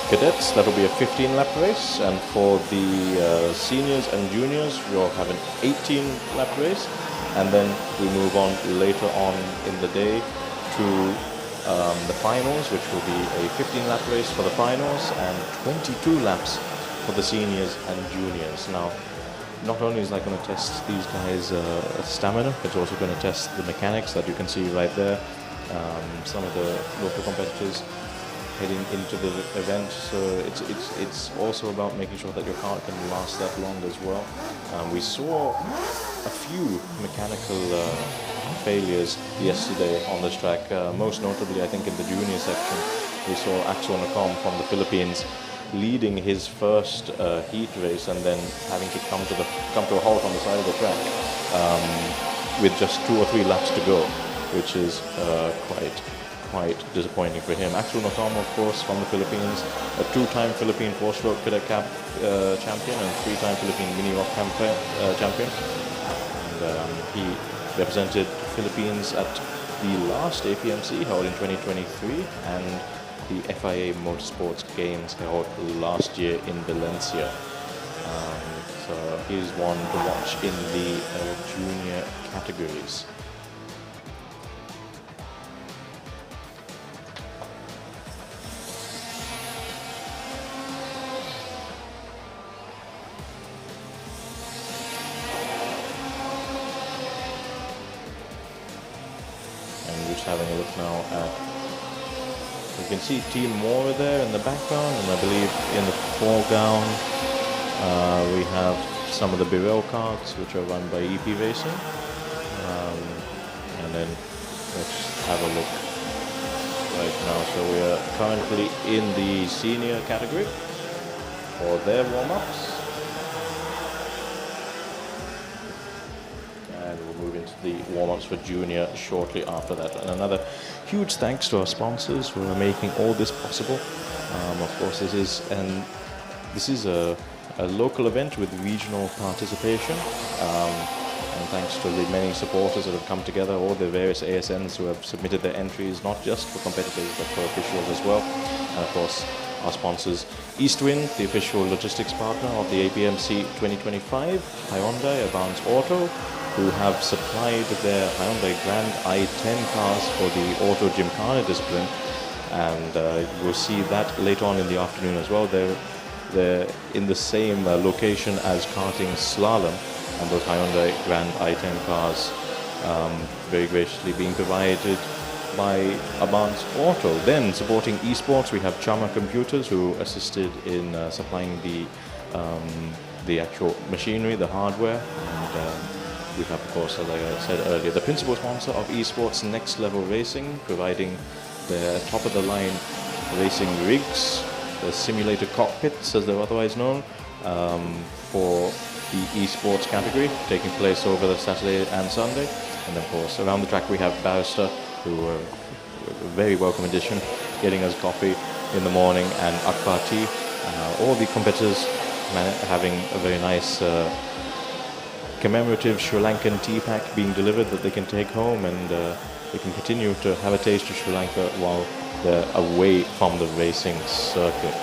cadets, that will be a 15-lap race, and for the seniors and juniors, we'll have an 18-lap race, and then we move on later on in the day to the finals, which will be a 15-lap race for the finals and 22 laps for the seniors and juniors. Now, not only is that going to test these guys' stamina, it's also going to test the mechanics that you can see right there. Some of the local competitors heading into the event, so it's also about making sure that your car can last that long as well. We saw a few mechanical failures yesterday on this track, most notably I think in the junior section. We saw Axel Nakom from the Philippines leading his first heat race and then having to come to a halt on the side of the track with just 2 or 3 laps to go, which is quite disappointing for him. Axel Nakom, of course, from the Philippines, a 2-time Philippine 4-stroke Cadet Cup champion and 3-time Philippine Mini Rock champion. And he represented Philippines at the last Apmc held in 2023 and the FIA Motorsports Games held last year in Valencia. So he's one to watch in the junior categories. And just having a look now at, you can see Team Moore there in the background, and I believe in the foreground we have some of the Birel carts which are run by EP Racing. And then let's have a look right now. So we are currently in the senior category for their warm-ups. And we'll move into the warm-ups for junior shortly after that. And another huge thanks to our sponsors who are making all this possible. Of course, this is a local event with regional participation. And thanks to the many supporters that have come together, all the various ASNs who have submitted their entries, not just for competitors but for officials as well. And of course, our sponsors, Eastwind, the official logistics partner of the Apmc 2025, Hyundai, Advance Auto, who have supplied their Hyundai Grand i10 cars for the Auto Gymkhana discipline. And we'll see that later on in the afternoon as well. They're in the same location as Karting Slalom, and those Hyundai Grand i10 cars very graciously being provided by Advance Auto. Then supporting Esports, we have Chama Computers, who assisted in supplying the actual machinery, the hardware. And we have, of course, like I said earlier, the principal sponsor of Esports, Next Level Racing, providing the top-of-the-line racing rigs, the simulator cockpits, as they're otherwise known, for the esports category, taking place over the Saturday and Sunday. And of course, around the track we have Barrister, who are a very welcome addition, getting us coffee in the morning, and Akbar tea. All the competitors having a very nice commemorative Sri Lankan tea pack being delivered that they can take home, and they can continue to have a taste of Sri Lanka while they're away from the racing circuit.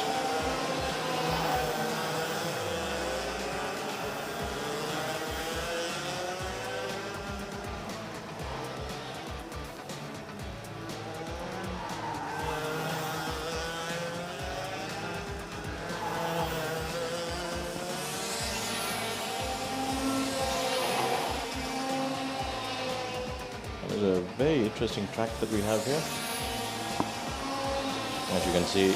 There's a very interesting track that we have here. As you can see,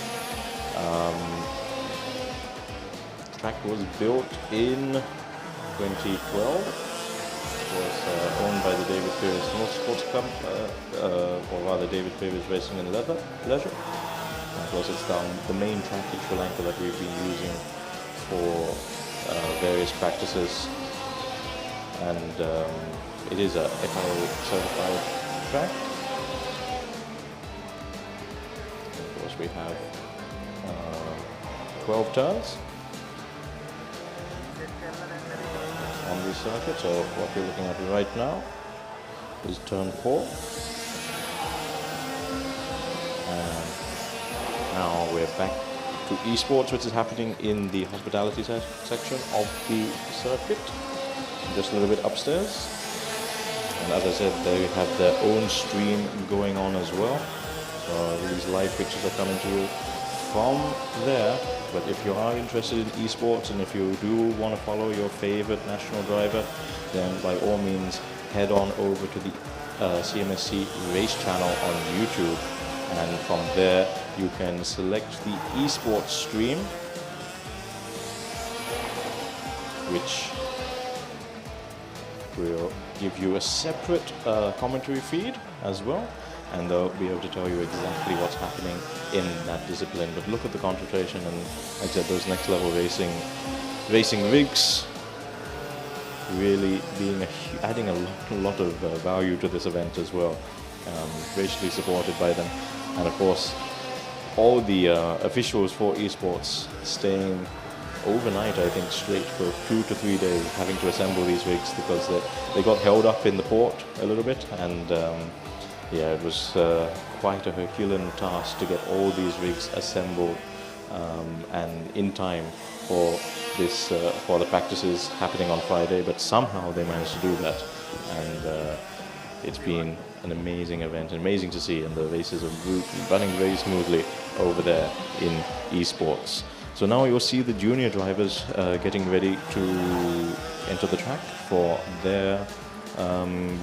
the track was built in 2012. It was owned by the David Perez Motorsports Club, or rather David Perez Racing and Leisure. And of course, it's the main track in Sri Lanka that we've been using for various practices. And it is a FIA certified track. We have 12 turns on the circuit. So what we're looking at right now is turn 4. And now we're back to esports, which is happening in the hospitality section of the circuit, just a little bit upstairs. And as I said, they have their own stream going on as well. So these live pictures are coming to you from there. But if you are interested in esports, and if you do want to follow your favorite national driver, then by all means head on over to the CMSC race channel on YouTube, and from there you can select the esports stream, which will give you a separate commentary feed as well. And they'll be able to tell you exactly what's happening in that discipline. But look at the concentration, and like I said, those next level racing rigs really being adding a lot of value to this event as well. Graciously supported by them, and of course all the officials for esports staying overnight, I think, straight for 2 to 3 days, having to assemble these rigs because they got held up in the port a little bit, and yeah, it was quite a Herculean task to get all these rigs assembled and in time for this for the practices happening on Friday, but somehow they managed to do that, and it's been an amazing event, amazing to see, and the races are running very smoothly over there in Esports. So now you'll see the junior drivers getting ready to enter the track for their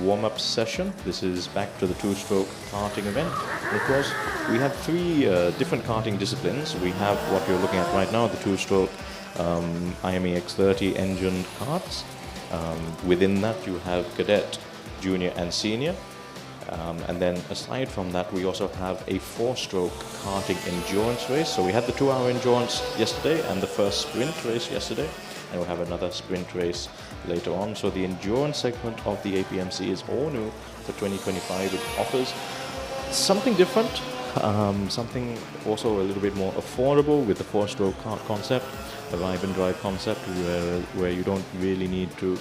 warm-up session. This is back to the two-stroke karting event. And of course, we have three different karting disciplines. We have what you're looking at right now, the two-stroke IME X30 engined karts. Within that, you have Cadet, Junior and Senior. And then aside from that, we also have a four-stroke karting endurance race. So we had the 2-hour endurance yesterday and the first sprint race yesterday. And we'll have another sprint race later on. So the endurance segment of the APMC is all new for 2025. It offers something different, something also a little bit more affordable with the four-stroke kart concept, a ride and drive concept where you don't really need to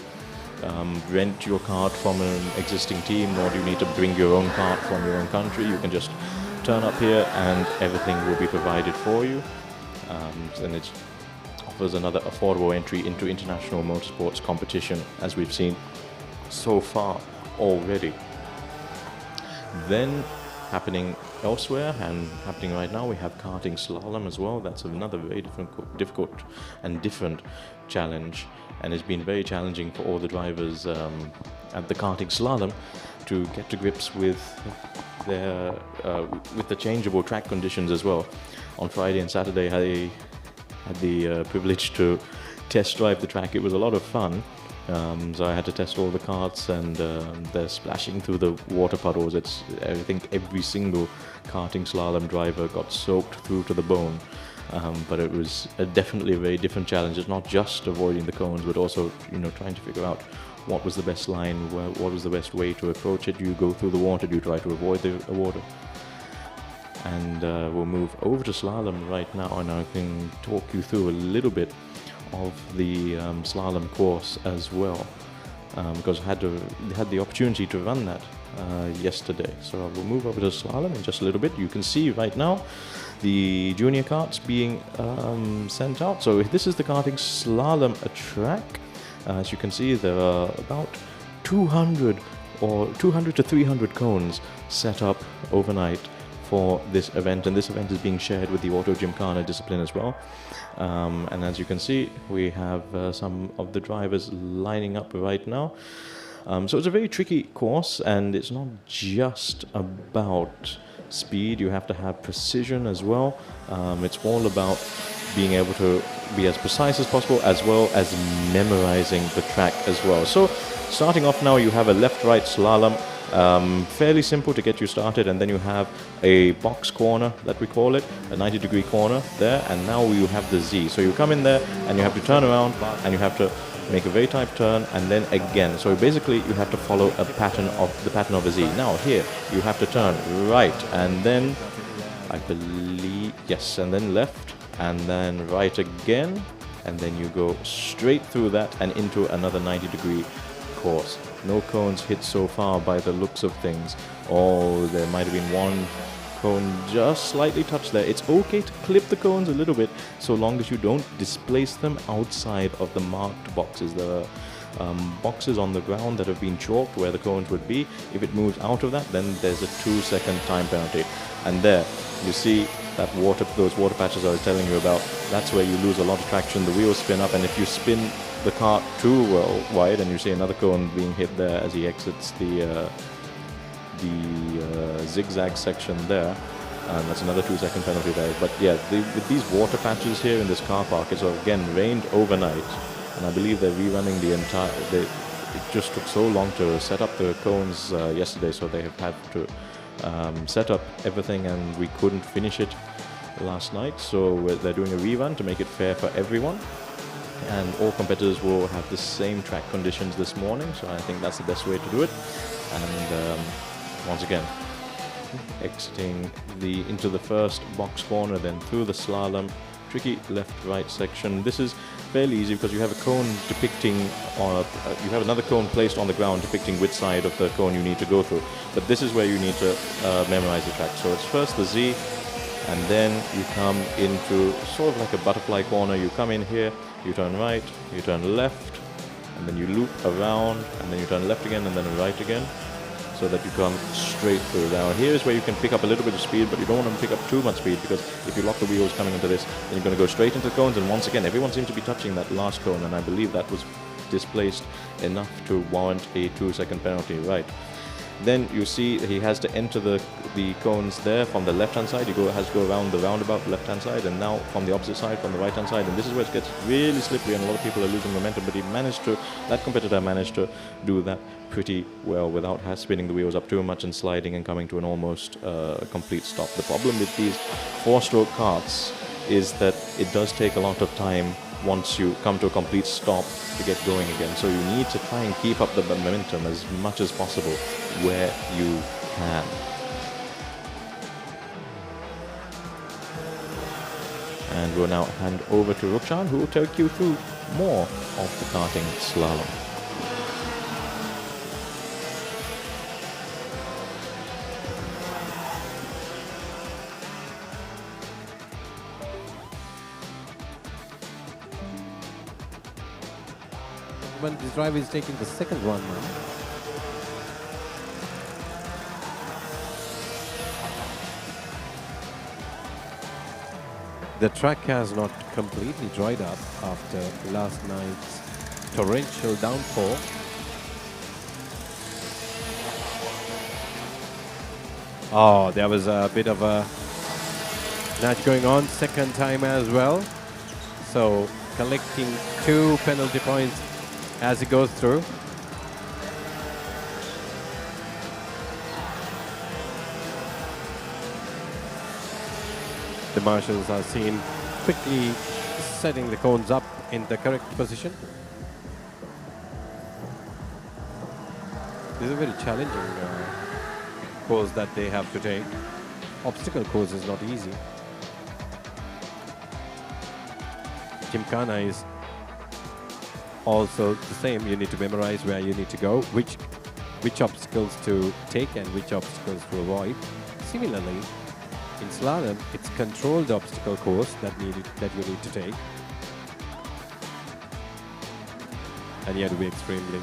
rent your kart from an existing team, nor do you need to bring your own kart from your own country. You can just turn up here and everything will be provided for you. And it offers another affordable entry into international motorsports competition, as we've seen so far already. Then happening elsewhere and happening right now, we have karting slalom as well. That's another very difficult and different challenge, and it's been very challenging for all the drivers at the karting slalom to get to grips with the changeable track conditions as well. On Friday and Saturday, I had the privilege to test drive the track. It was a lot of fun. So I had to test all the karts, and they're splashing through the water puddles. I think every single karting slalom driver got soaked through to the bone. But it was definitely a very different challenge. It's not just avoiding the cones, but also trying to figure out what was the best line, what was the best way to approach it. Do you go through the water? Do you try to avoid the water? And we'll move over to slalom right now, and I can talk you through a little bit of the slalom course as well, because I had the opportunity to run that yesterday. So we'll move over to slalom in just a little bit. You can see right now the junior karts being sent out. So this is the karting slalom track. As you can see, there are about 200 to 300 cones set up overnight for this event, and this event is being shared with the auto gymkhana discipline as well. And as you can see, we have some of the drivers lining up right now. So it's a very tricky course, and it's not just about speed. You have to have precision as well. It's all about being able to be as precise as possible, as well as memorizing the track as well. So starting off now, you have a left-right slalom. Fairly simple to get you started, and then you have a box corner that we call it, a 90-degree corner there, and now you have the Z. So you come in there and you have to turn around and you have to make a very tight turn, and then again. So basically you have to follow the pattern of a Z. Now here you have to turn right, and then I believe, yes, and then left, and then right again, and then you go straight through that and into another 90-degree course. No cones hit so far by the looks of things. Oh, there might have been one cone just slightly touched there. It's okay to clip the cones a little bit, so long as you don't displace them outside of the marked boxes. There are boxes on the ground that have been chalked where the cones would be. If it moves out of that, then there's a 2-second time penalty. And there, you see that those water patches I was telling you about. That's where you lose a lot of traction. The wheels spin up, and if you spin the kart too wide, and you see another cone being hit there as he exits the zigzag section there, and that's another 2-second penalty there. But yeah, with these water patches here in this car park, it's again rained overnight, and I believe they're rerunning the entire. It just took so long to set up the cones yesterday, so they have had to set up everything, and we couldn't finish it last night. So they're doing a rerun to make it fair for everyone. And all competitors will have the same track conditions this morning, so I think that's the best way to do it. And once again, exiting into the first box corner, then through the slalom, tricky left-right section. This is fairly easy because you have a cone depicting, you have another cone placed on the ground depicting which side of the cone you need to go through. But this is where you need to memorize the track. So it's first the Z, and then you come into sort of like a butterfly corner. You come in here, you turn right, you turn left, and then you loop around, and then you turn left again, and then right again, so that you come straight through. Now here is where you can pick up a little bit of speed, but you don't want to pick up too much speed, because if you lock the wheels coming into this, then you're going to go straight into the cones, and once again, everyone seems to be touching that last cone, and I believe that was displaced enough to warrant a 2-second penalty, right? Then you see he has to enter the cones there from the left-hand side. He has to go around the roundabout left-hand side, and now from the opposite side, from the right-hand side. And this is where it gets really slippery, and a lot of people are losing momentum. But that competitor managed to do that pretty well without spinning the wheels up too much and sliding and coming to an almost complete stop. The problem with these 4-stroke karts is that it does take a lot of time once you come to a complete stop to get going again. So you need to try and keep up the momentum as much as possible where you can. And we'll now hand over to Rukshan, who will take you through more of the karting slalom. When this driver is taking the second one now. The track has not completely dried up after last night's torrential downpour. Oh, there was a bit of a match going on, second time as well. So collecting 2 penalty points as he goes through. The marshals are seen quickly setting the cones up in the correct position. This is a very challenging course that they have to take. Obstacle course is not easy. Gymkhana is also the same. You need to memorize where you need to go, which obstacles to take and which obstacles to avoid. Similarly, in slalom, it's controlled obstacle course that you need to take, and you have to be extremely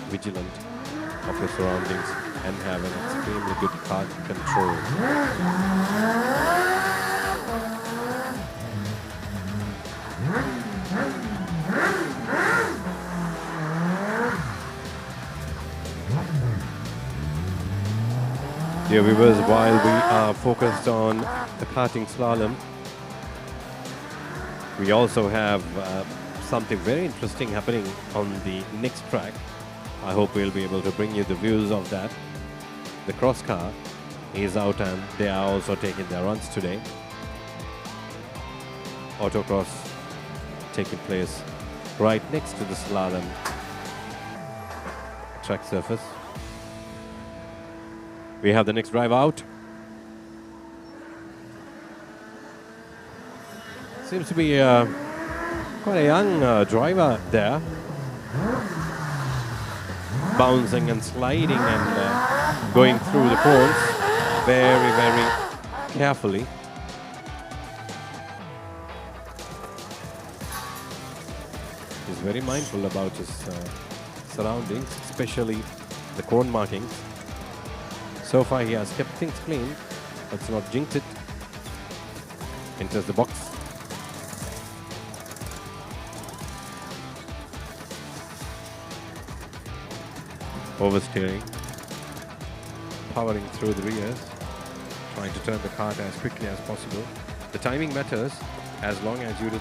vigilant of your surroundings and have an extremely good kart control. Dear viewers, while we are focused on the karting slalom, we also have something very interesting happening on the next track. I hope we'll be able to bring you the views of that. The cross car is out and they are also taking their runs today. Autocross taking place right next to the slalom track surface. We have the next drive out. Seems to be quite a young driver there. Bouncing and sliding and going through the cones very, very carefully. He's very mindful about his surroundings, especially the cone markings. So far he has kept things clean. Let's not jinx it. Enters the box. Oversteering. Powering through the rears. Trying to turn the kart as quickly as possible. The timing matters as long as you do.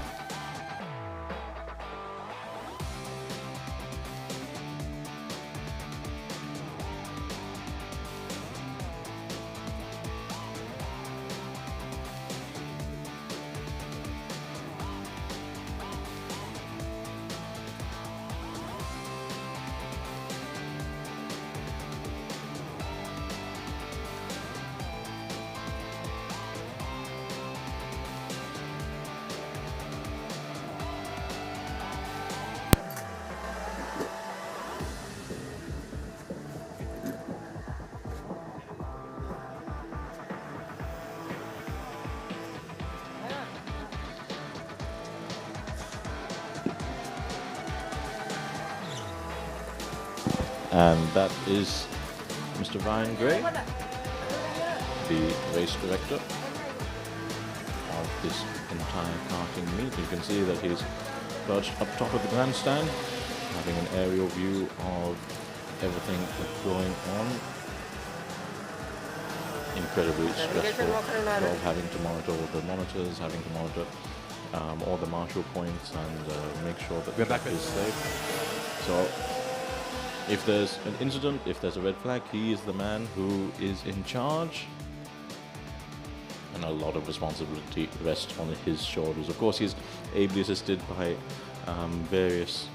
And that is Mr. Ryan Gray, the race director of this entire karting meet. You can see that he's perched up top of the grandstand, having an aerial view of everything that's going on. Incredibly stressful job, having to monitor all the monitors, having to monitor all the marshal points and make sure that the track is safe. So if there's an incident, if there's a red flag, he is the man who is in charge, and a lot of responsibility rests on his shoulders. Of course, he's ably assisted by various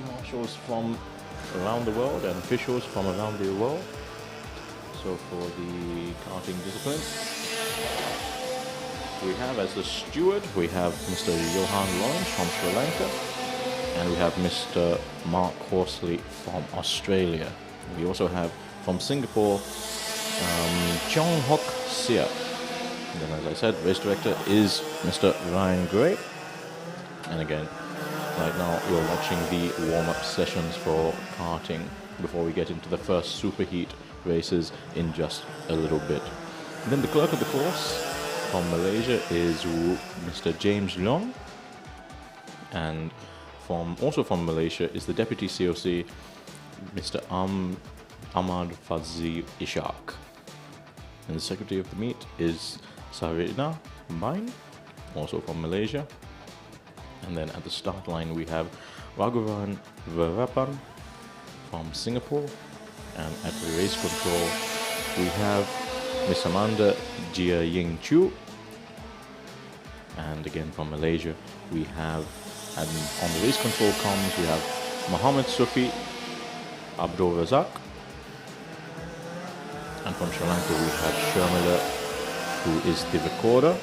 marshals from around the world and officials from around the world. So for the karting discipline, we have as the steward, we have Mr. Johan Lawrence from Sri Lanka, and we have Mr. Mark Horsley from Australia. We also have from Singapore, Chong Hock Sia. And then, as I said, race director is Mr. Ryan Gray. And again, right now you're watching the warm-up sessions for karting before we get into the first superheat races in just a little bit. And then the clerk of the course from Malaysia is Mr. James Long, and also from Malaysia is the deputy COC, Mr. Ahmad Fazli Ishaq. And the secretary of the meet is Sarina Bain, also from Malaysia. And then at the start line we have Raghuvan Varapan from Singapore, and at the race control we have Miss Amanda Jia Ying Chu, and again from Malaysia we have, and on the race control comms we have Mohammed Sufi Abdul Razak, and from Sri Lanka we have Sharmila, who is the recorder,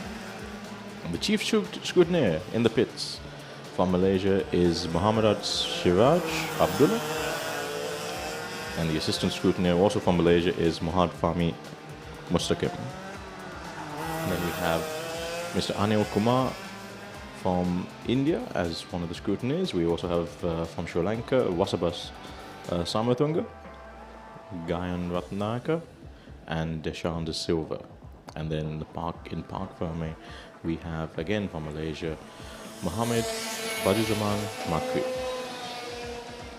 and the chief scrutineer in the pits from Malaysia is Muhammadat Shiraj Abdullah, and the assistant scrutineer also from Malaysia is Muhammad Fahmi Mustaqim. And then we have Mr. Anil Kumar from India as one of the scrutineers. We also have from Sri Lanka Wasabas Samathunga, Gayan Ratnaka, and Deshan De Silva. And then in Park Ferme we have again from Malaysia Mohammed Badizaman Makri.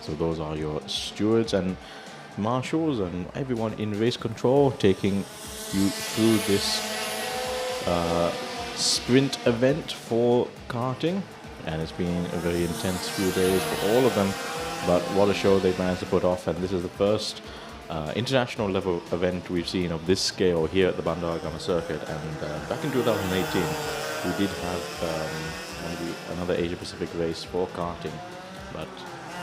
So those are your stewards and marshals and everyone in race control taking you through this sprint event for karting, and it's been a very intense few days for all of them, but what a show they managed to put off. And this is the first international level event we've seen of this scale here at the Bandar Agama circuit. And back in 2018 we did have another Asia Pacific race for karting, but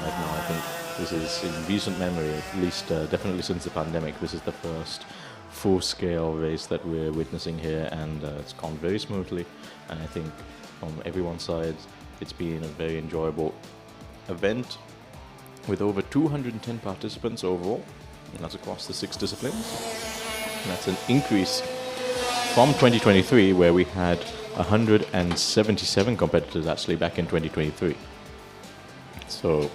right now I think this is in recent memory, at least definitely since the pandemic, this is the first full-scale race that we're witnessing here, and it's gone very smoothly. And I think from everyone's side it's been a very enjoyable event with over 210 participants overall, and that's across the 6 disciplines. And that's an increase from 2023, where we had 177 competitors actually back in 2023. So,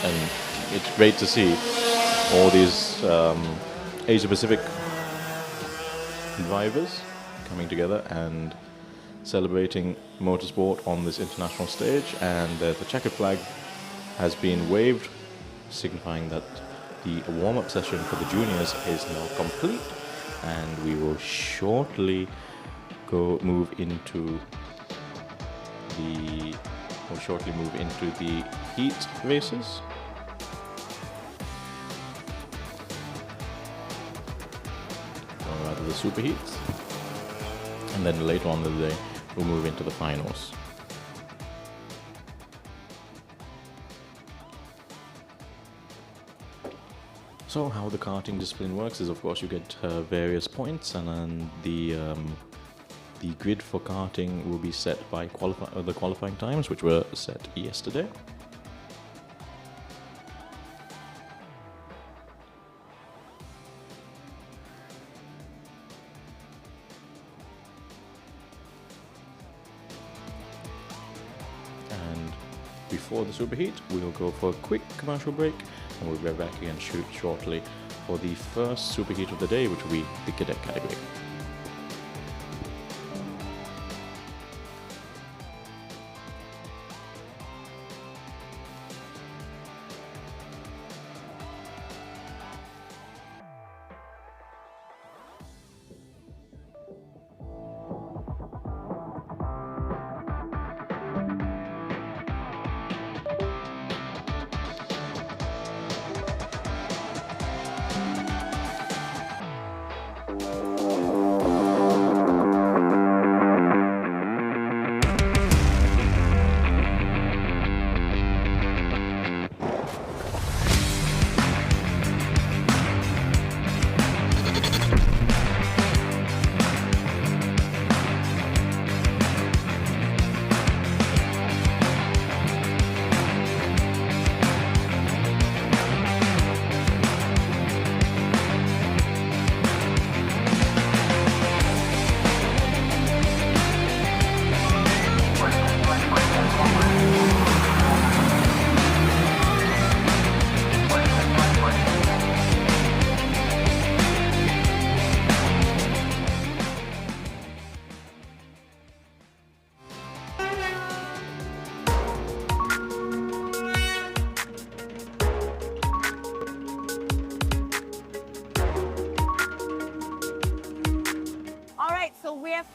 and it's great to see all these Asia Pacific drivers coming together and celebrating motorsport on this international stage. And the checkered flag has been waved, signifying that the warm-up session for the juniors is now complete, and we will shortly move into the heat races. Or rather the super heats. And then later on in the day we'll move into the finals. So how the karting discipline works is, of course, you get various points, and then the grid for karting will be set by the qualifying times, which were set yesterday. And before the superheat, we'll go for a quick commercial break and we'll be back again shortly for the first superheat of the day, which will be the cadet category.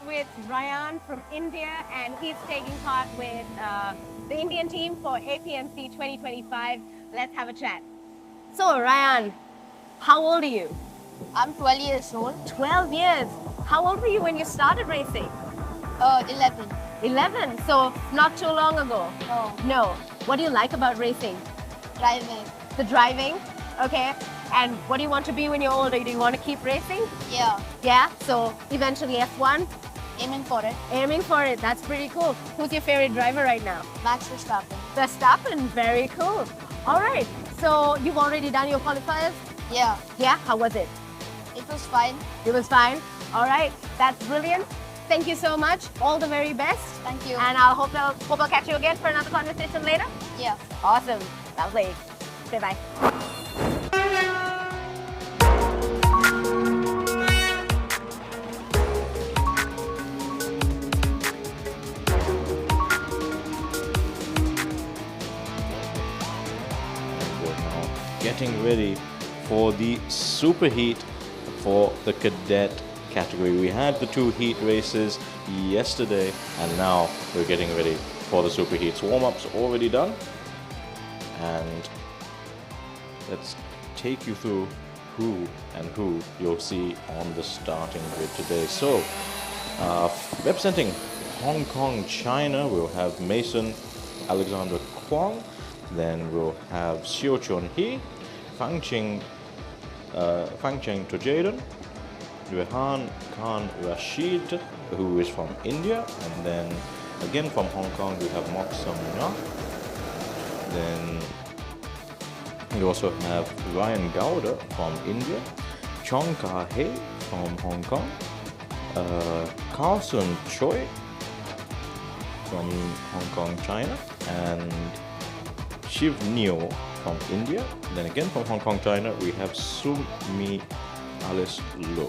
With Ryan from India, and he's taking part with the Indian team for Apmc 2025. Let's have a chat. So Ryan, how old are you? I'm 12 years old. 12 years. How old were you when you started racing? 11. 11. So not too long ago. No. No. What do you like about racing? Driving. The driving. Okay. And what do you want to be when you're older? Do you want to keep racing? Yeah. Yeah. So eventually F1. Aiming for it. Aiming for it. That's pretty cool. Who's your favorite driver right now? Max Verstappen. Verstappen. Very cool. All right. So you've already done your qualifiers? Yeah. Yeah. How was it? It was fine. It was fine. All right. That's brilliant. Thank you so much. All the very best. Thank you. And I hope I'll catch you again for another conversation later. Yeah. Awesome. Lovely. Say bye. Getting ready for the superheat for the cadet category. We had the 2 heat races yesterday and now we're getting ready for the superheats. Warm-ups already done, and let's take you through who you'll see on the starting grid today. So representing Hong Kong, China, we'll have Mason Alexander Kwong. Then we'll have Xiu Chun Hee, Fang Cheng to Jaden, Rehan Khan Rashid, who is from India, and then again from Hong Kong we have Mok Sam Na. Then we also have Ryan Gowda from India, Chong Ka Hei from Hong Kong, Carson Choi from Hong Kong, China, and Shiv Neo from India. Then again from Hong Kong, China, we have Sum Mi Alice Lo.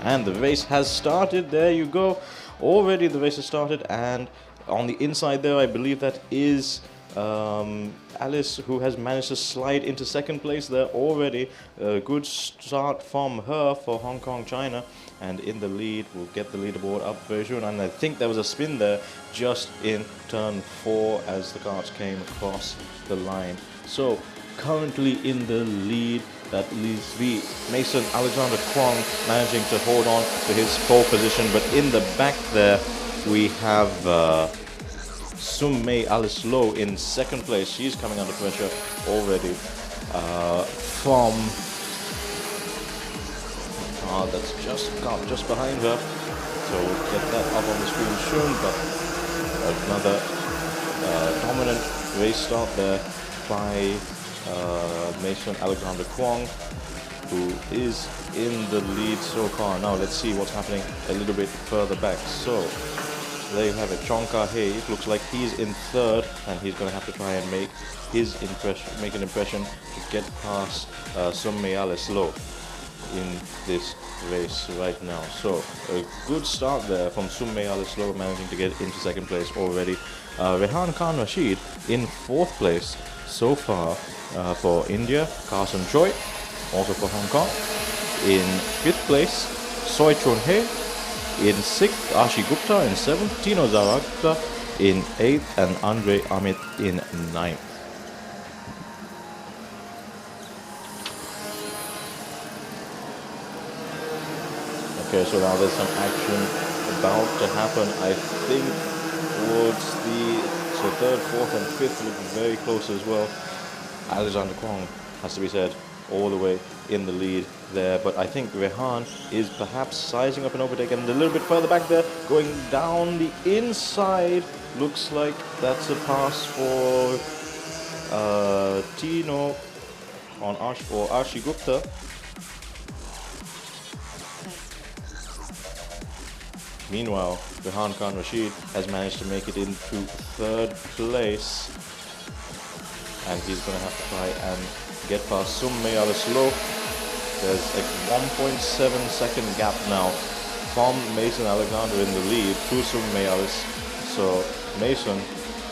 And the race has started. There you go. Already the race has started, and on the inside there, I believe that is Alice, who has managed to slide into second place there already. A good start from her for Hong Kong, China. And in the lead, we'll get the leaderboard up very soon. And I think there was a spin there just in turn 4 as the cars came across the line. So currently in the lead, that leaves the Mason Alexander Kwong managing to hold on to his pole position. But in the back there, we have Sum Mei Alice Low in second place. She's coming under pressure already from that's just behind her. So we'll get that up on the screen soon. But another dominant race start there by Mason Alexander Kwong, who is in the lead so far. Now let's see what's happening a little bit further back. So there you have it. Chongka-hei, it looks like he's in third, and he's going to have to try and make an impression to get past Summe Alislo in this race right now. So a good start there from Summe Alislo, managing to get into second place already. Rehan Khan Rashid in fourth place so far for India. Carson Choi, also for Hong Kong. In fifth place, Soi Chun Hei. In sixth, Ashi Gupta. In seventh, Tino Zaragta. In eighth, and Andre Amit in ninth. Okay, so now there's some action about to happen. I think towards so third, fourth, and fifth look very close as well. Alexander Kwong, has to be said, all the way in the lead there. But I think Rehan is perhaps sizing up an overtake, and a little bit further back there, going down the inside. Looks like that's a pass for Tino on Ashi Gupta. Meanwhile, Rehan Khan Rashid has managed to make it into third place, and he's going to have to try and get past Summe Alislo. There's a 1.7 second gap now from Mason Alexander in the lead to Summe Alis. So Mason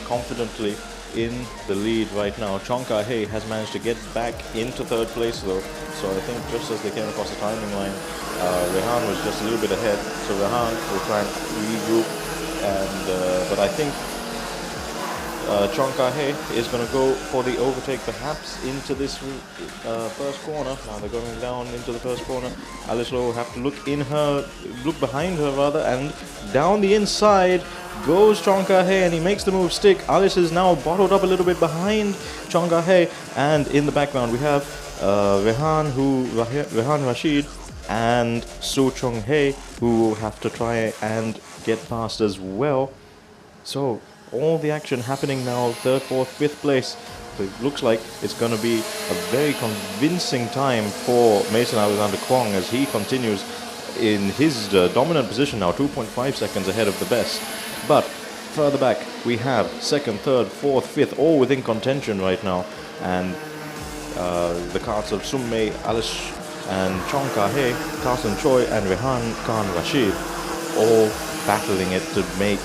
confidently in the lead right now. Chongka-hei has managed to get back into third place though. So I think just as they came across the timing line, Rehan was just a little bit ahead. So Rehan will try and regroup, but I think Chongka-hei is going to go for the overtake, perhaps into this first corner. Now they're going down into the first corner. Alislo will have to look behind her rather, and down the inside goes Chongka-hei, and he makes the move stick. Alice is now bottled up a little bit behind Chongka-hei, and in the background we have Rehan Rashid and Su Chung-hei, who will have to try and get past as well. So all the action happening now, third, fourth, fifth place. It looks like it's going to be a very convincing time for Mason Alexander Kwong as he continues in his dominant position now, 2.5 seconds ahead of the best. But further back, we have second, third, fourth, fifth, all within contention right now. And the cards of Summe Alish and Chongka-hei, Carson Choi, and Rehan Khan Rashid all battling it to make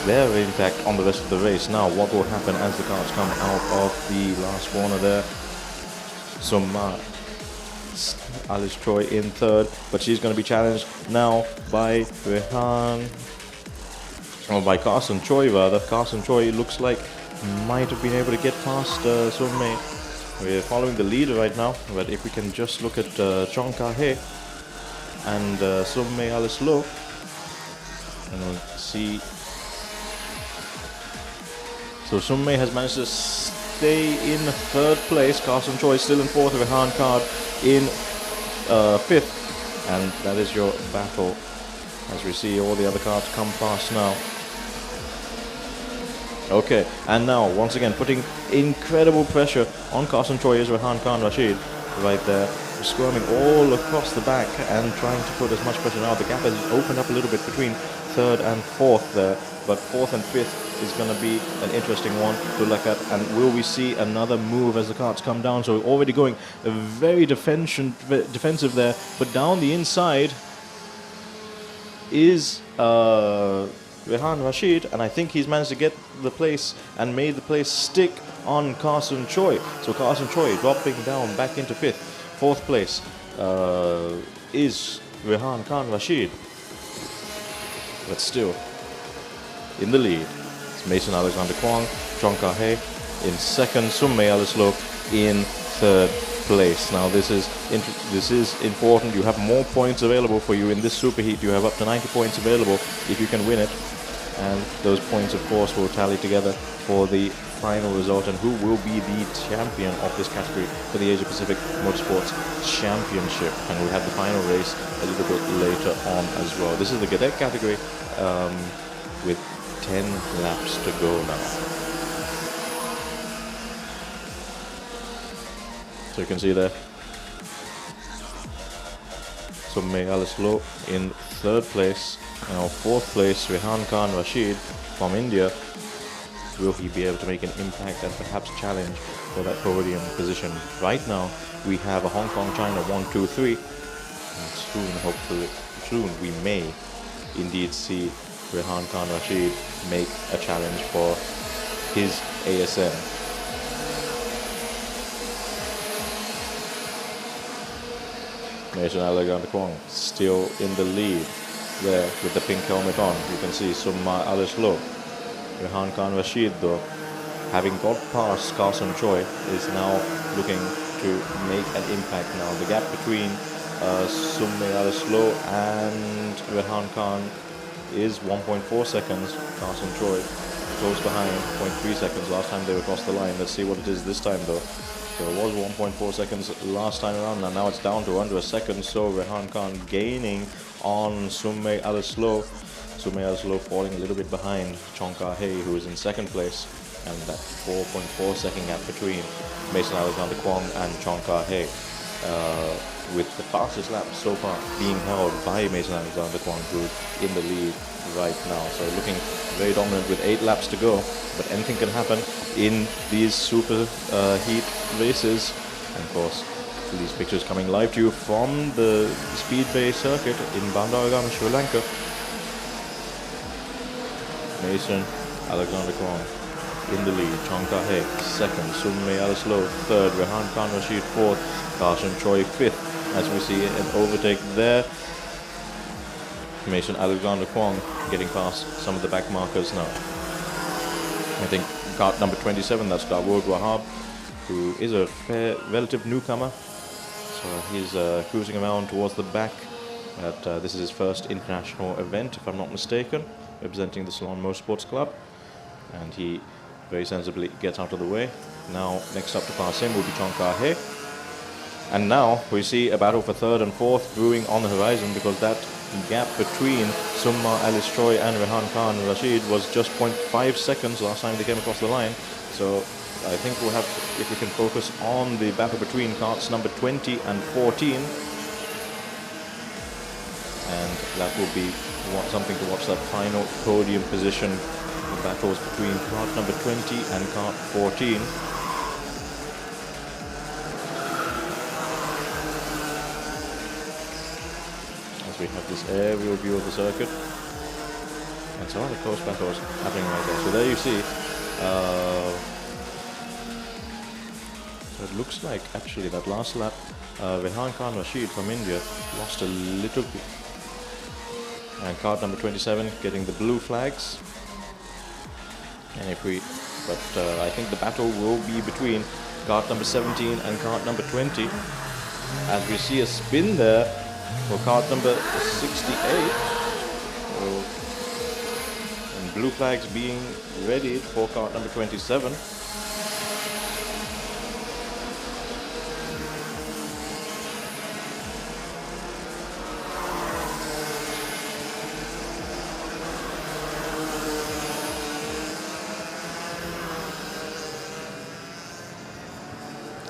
their impact on the rest of the race. Now, what will happen as the cars come out of the last corner there? Alice Choi in third, but she's going to be challenged now by by Carson Choi rather. Carson Choi looks like might have been able to get past Summe. We're following the leader right now, but if we can just look at Chongka-hei and Summe Alislo, and we'll see. So Summe has managed to stay in third place. Carson Choi still in fourth. Rehan Khan in fifth. And that is your battle as we see all the other cards come past now. Okay, and now once again putting incredible pressure on Carson Choi is Rehan Khan Rashid right there, squirming all across the back and trying to put as much pressure now. The gap has opened up a little bit between third and fourth there, but fourth and fifth is going to be an interesting one to look at. And will we see another move as the cards come down? So already going very defensive there, but down the inside is Rehan Rashid, and I think he's managed to get the place and made the place stick on Carson Choi. So Carson Choi dropping down back into fifth. Fourth place is Rehan Khan Rashid, but still in the lead. It's Mason Alexander Kwong, Chongka-hei in second, Summe Alislo in third place. Now this is important. You have more points available for you in this superheat. You have up to 90 points available if you can win it, and those points of course will tally together for the final result and who will be the champion of this category for the Asia Pacific Motorsports Championship. And we'll have the final race a little bit later on as well. This is the Cadet category with 10 laps to go now. So you can see there, Summe Alislo in 3rd place. Now 4th place, Rehan Khan Rashid from India. Will he be able to make an impact and perhaps challenge for that podium position? Right now, we have a Hong Kong, China 1, 2, 3. And soon, hopefully, we may indeed see Rehan Khan Rashid make a challenge for his ASM. Mason Alexander Kwong still in the lead there with the pink helmet on. You can see Summa Alislo. Rehan Khan Rashid, though, having got past Carson Choi, is now looking to make an impact now. The gap between Summe Alislo and Rehan Khan is 1.4 seconds. Carson Choi close behind, 0.3 seconds last time they were across the line. Let's see what it is this time, though. So it was 1.4 seconds last time around, and now it's down to under a second. So Rehan Khan gaining on Summe Alislo. Summe Alislo falling a little bit behind Chongka Hei, who is in 2nd place, and that 4.4 second gap between Mason Alexander Kwong and Chongka Hei, with the fastest lap so far being held by Mason Alexander Kwong, who's in the lead right now. So looking very dominant with 8 laps to go, but anything can happen in these super heat races. And of course, these pictures coming live to you from the Speedway circuit in Bandaragama, Sri Lanka. Mason Alexander Kwong in the lead, Chongka Hei 2nd, Summe Alislo 3rd, Rehan Khan Rashid 4th, Carson Choi 5th. As we see an overtake there, Mason Alexander Kwong getting past some of the back markers now. I think kart number 27, that's Dawood Wahab, who is a relative newcomer. So he's cruising around towards the back. This is his first international event, if I'm not mistaken, representing the Slalom Motorsports Club. And he very sensibly gets out of the way. Now, next up to pass him will be Chongka Hei. And now we see a battle for 3rd and 4th brewing on the horizon, because that gap between Summa Alistroy and Rehan Khan Rashid was just 0.5 seconds last time they came across the line. So I think we'll have, if we can focus on the battle between carts number 20 and 14. And that will be something to watch, that final podium position. The battles between cart number 20 and cart 14. We have this aerial view of the circuit, and some other close battles happening right there. So there you see, so it looks like actually that last lap, Rehan Khan Rashid from India lost a little bit, and cart number 27 getting the blue flags. And I think the battle will be between cart number 17 and cart number 20, as we see a spin there for cart number 68, and blue flags being ready for cart number 27.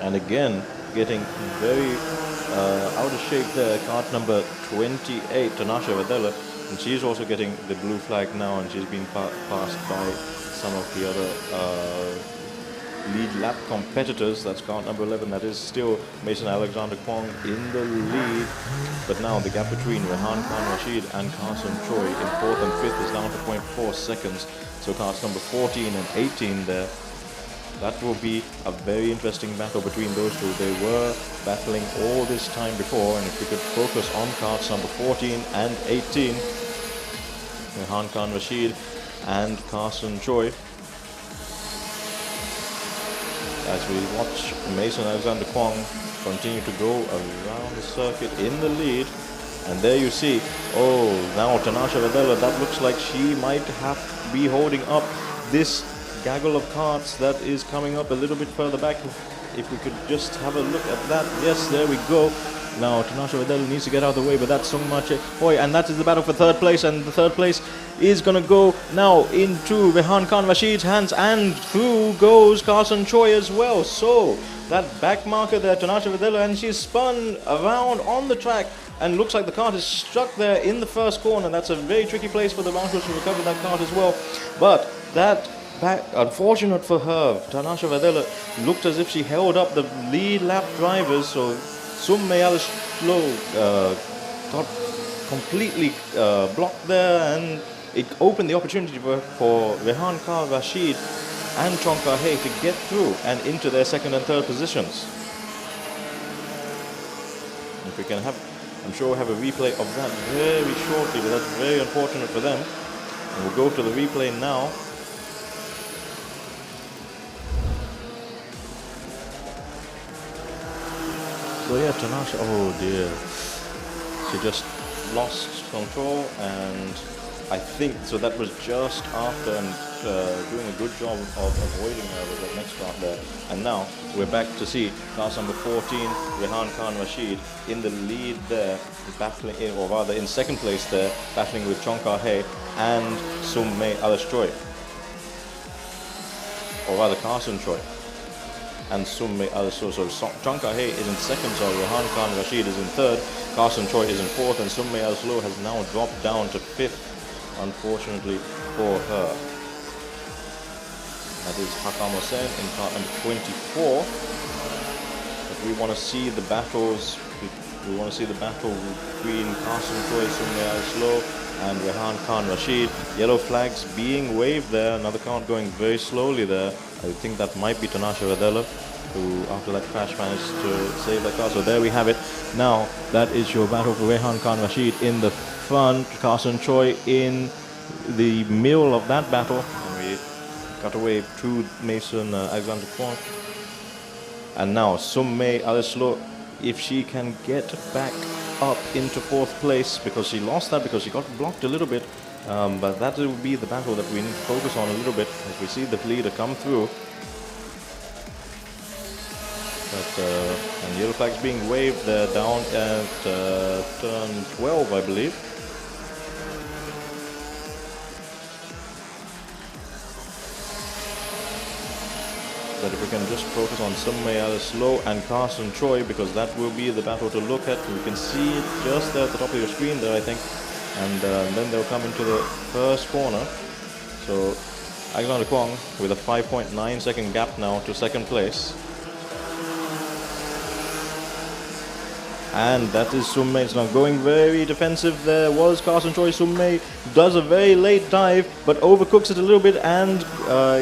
And again, getting very out of shape there, cart number 28, Tanasha Vadela, and she's also getting the blue flag now, and she's been passed by some of the other lead lap competitors. That's cart number 11, that is still Mason Alexander Kwong in the lead, but now the gap between Rehan Khan Rashid and Carson Choi in 4th and 5th is down to 0.4 seconds, so carts number 14 and 18 there. That will be a very interesting battle between those two. They were battling all this time before, and if we could focus on carts number 14 and 18, Rehan Khan Rashid and Carson Choi, as we watch Mason Alexander Kwong continue to go around the circuit in the lead. And there you see, now Tanasha Vadela, that looks like she might have to be holding up this gaggle of carts that is coming up a little bit further back. If we could just have a look at that. Yes, there we go. Now Tanasha Vadela needs to get out of the way, but that's Sungma Choi, and that is the battle for 3rd place, and the 3rd place is going to go now into Rehan Khan Rashid's hands, and through goes Carson Choi as well. So that back marker there, Tanasha Vadela, and she's spun around on the track and looks like the kart is stuck there in the first corner. That's a very tricky place for the Broncos to recover that kart as well. But that back, unfortunate for her, Tanasha Vadela looked as if she held up the lead lap drivers, so Summe Alishlo got completely blocked there, and it opened the opportunity for Rehan Khan Rashid and Chonka Hay to get through and into their second and third positions. If we can have, I'm sure we'll have a replay of that very shortly, but that's very unfortunate for them. And we'll go to the replay now. So yeah, Tanasha, oh dear. She just lost control, and I think, so that was just after, and doing a good job of avoiding her with that next start there. And now we're back to see class number 14, Rehan Khan Rashid, in the lead there, battling, or rather in second place there, battling with Chonka Hay and Summe Alice Choi. Or rather Carson Choi and Summe Alice Choi. So Chonka Hay is in second, so Rehan Khan Rashid is in third, Carson Choi is in fourth, and Summe Alice Choi has now dropped down to fifth, unfortunately for her. That is Hakam Hossain in car number 24. But we want to see the battles. We want to see the battle between Carson Choi, Summe Alice and Rehan Khan Rashid. Yellow flags being waved there. Another count going very slowly there. I think that might be Tanasha Vadela, who after that crash managed to save that car. So there we have it. Now that is your battle for Rehan Khan Rashid in the front, Carson Choi in the middle of that battle. And we cut away to Mason Alexander Kwon. And now Summe Alice Lo, if she can get back up into fourth place, because she lost that because she got blocked a little bit. But that will be the battle that we need to focus on a little bit as we see the leader come through. But, and yellow flags being waved there down at turn 12, I believe. But if we can just focus on Summe Alice Lo and Carson Choi, because that will be the battle to look at. You can see it just there at the top of your screen there, I think. And then they'll come into the first corner. So Alexander Kwong with a 5.9 second gap now to second place. And that is Summe. It's now going very defensive. There was Carson Choi. Summe does a very late dive, but overcooks it a little bit and